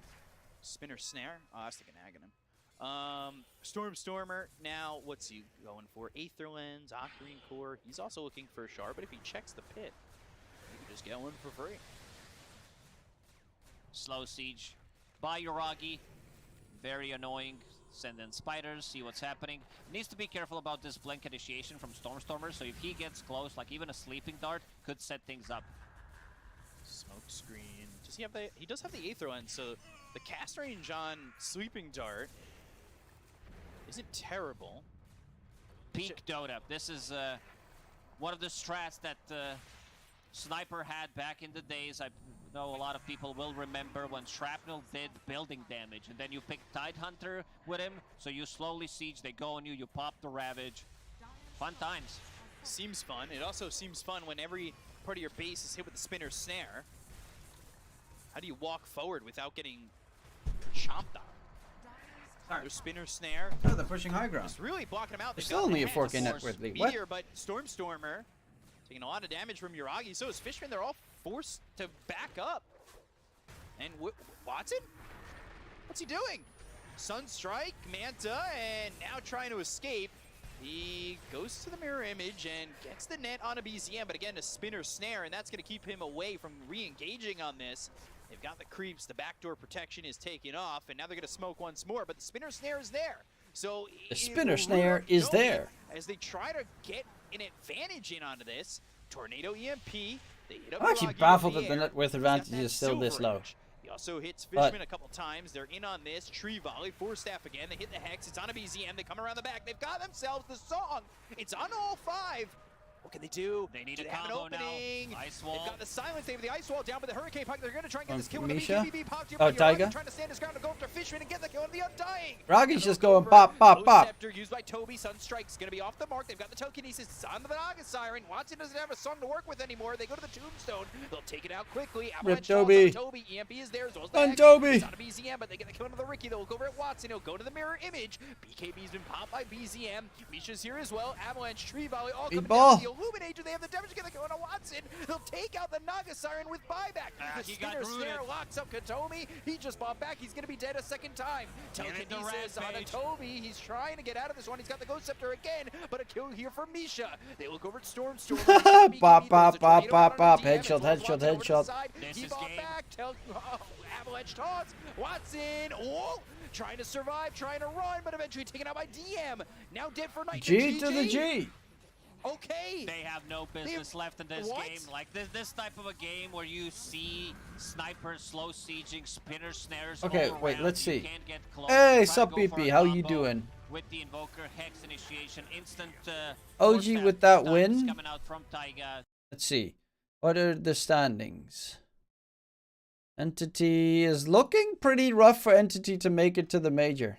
Spinner Snare. Oh, I was thinking Aghanim. Stormer. Now, what's he going for? Aether Lens, Octarine Core. He's also looking for a Shard, but if he checks the pit, he can just get one for free. Slow siege by Yuragi. Very annoying. Send in spiders, see what's happening. Needs to be careful about this blink initiation from Stormer, so if he gets close, like even a sleeping dart, could set things up. Smoke screen. Does he have the? He does have the Aether Lens, so the cast range on Sleeping Dart isn't terrible. Peak Dota. This is one of the strats that Sniper had back in the days. I know a lot of people will remember when Shrapnel did building damage, and then you pick Tidehunter with him, so you slowly siege, they go on you, you pop the Ravage. Fun times. Seems fun. It also seems fun when every part of your base is hit with the Spinner Snare. How do you walk forward without getting chomped on? There's Spinner Snare. Oh, they're pushing high ground. Just really blocking them out. They're still only a 4K net worth lead. What? Meteor, but Stormer taking a lot of damage from Yuragi. So is Fishman. They're all forced to back up. And Watson? What's he doing? Sunstrike, Manta, and now trying to escape. He goes to the mirror image and gets the net on a BZM, but again, a Spinner Snare, and that's going to keep him away from re-engaging on this. They've got the creeps, the backdoor protection is taking off, and now they're going to smoke once more, but the Spinner Snare is there. So the Spinner Snare is there. As they try to get an advantage in onto this, Tornado EMP, they hit up I'm actually Yuragi baffled in that the air. net worth He's got advantage that is still this low. silver. He also hits Fishman a couple times. They're in on this. Tree Volley, Force Staff again. They hit the Hex. It's on a BZM. They come around the back. They've got themselves the song. It's on all 5. What can they do? They need do a they have an combo opening? now. Ice wall. They've got the silence. They have the ice wall down, but the Hurricane Pike, they're going to try and get this kill with Misha? the BKB popped here. Oh, Taiga? Trying to stand his ground to go after Fishman and get the kill on the Undying. Ragi's just going pop, pop, pop. Scepter used by Toby. Sunstrike's going to be off the mark. They've got the telekinesis. It's on the Naga Siren. Watson doesn't have a song to work with anymore. They go to the Tombstone. They'll take it out quickly. Rip Avalanche Toby. Toby. EMP is there as well as Run Hex. Toby. It's on a BZM, but they get the kill into the Ricky. They'll go over at Watson. He'll go to the mirror image. BKB's been popped by BZM. Misha's here as well. Avalanche, Tree Volley, all coming down. The Illuminator, they have the damage. Get the kill into Watson. They'll take out the Naga Siren with buyback. The he got Spinner Snare rooted. locks up Katomi. He just bought back. He's going to be dead a second second time. Telekinesis on a Toby. He's trying to get out of this one. He's got the Ghost Scepter again, but a kill here for Misha. They look over at Storm. Pop, pop, pop, pop, pop. Headshot, headshot, headshot. Keep on back. Avalanche toss. Watson. Oh, trying to survive, trying to run, but eventually taken out by DM. Now dead for Knight. G to the G. Okay. They have no business left in this game. Like this type of a game where you see snipers slow sieging, spinner snares. Okay, all wait, around. let's You see. can't get close. Hey, Try to sup, go for BP? a How you combo doing? With the Invoker Hex initiation, instant. OG with that win. Coming out from Taiga. Let's see. What are the standings? Entity is looking pretty rough for Entity to make it to the major.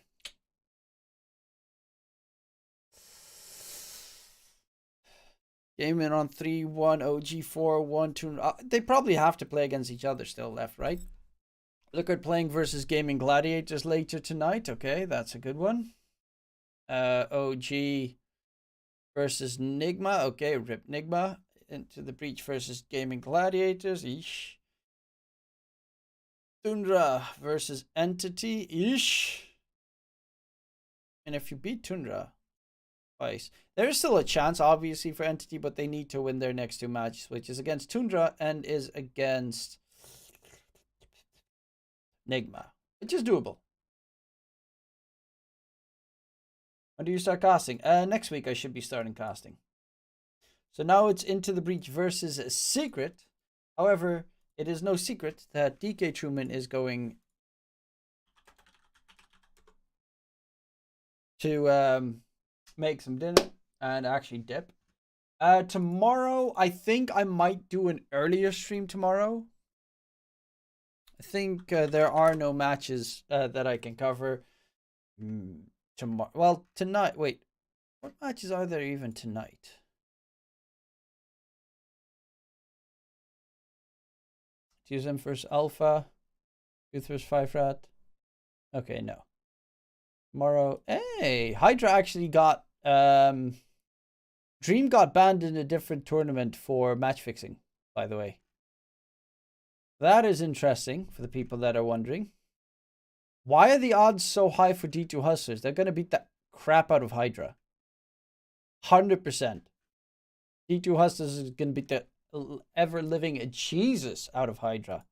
Game in on 3-1, OG 4-1, 2. They probably have to play against each other still left, right? Look at playing versus Gaming Gladiators later tonight. Okay, that's a good one. OG versus Nigma. Okay, rip Nigma. Into the Breach versus Gaming Gladiators. Eesh. Tundra versus Entity. Eesh. And if you beat Tundra twice, there is still a chance, obviously, for Entity, but they need to win their next two matches, which is against Tundra and is against Nigma, which is doable. When do you start casting? Next week I should be starting casting. So now it's Into the Breach versus Secret. However, it is no secret that DK Truman is going to make some dinner and actually dip. Tomorrow, I think I might do an earlier stream tomorrow. I think there are no matches that I can cover tomorrow. Well, tonight. Wait, what matches are there even tonight? TSM versus Alpha. Youth versus 5-Rat. Okay, no. Tomorrow. Hey, Hydra actually got Dream got banned in a different tournament for match fixing, by the way. That is interesting for the people that are wondering. Why are the odds so high for D2 Hustlers? They're going to beat the crap out of Hydra. 100%. D2 Hustlers is going to beat the ever-living Jesus out of Hydra.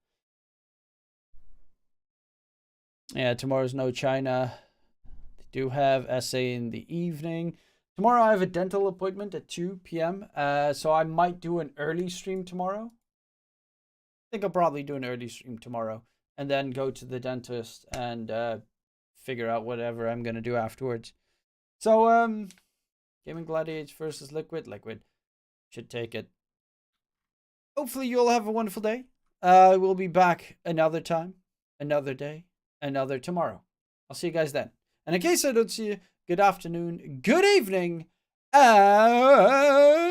Yeah, tomorrow's no China. They do have essay in the evening. Tomorrow I have a dental appointment at 2 p.m. So I might do an early stream tomorrow. I think I'll probably do an early stream tomorrow. And then go to the dentist and figure out whatever I'm going to do afterwards. So, Gaming Gladiators versus Liquid. Liquid should take it. Hopefully you'll have a wonderful day. We'll be back another time, another day, another tomorrow. I'll see you guys then. And in case I don't see you, good afternoon, good evening, and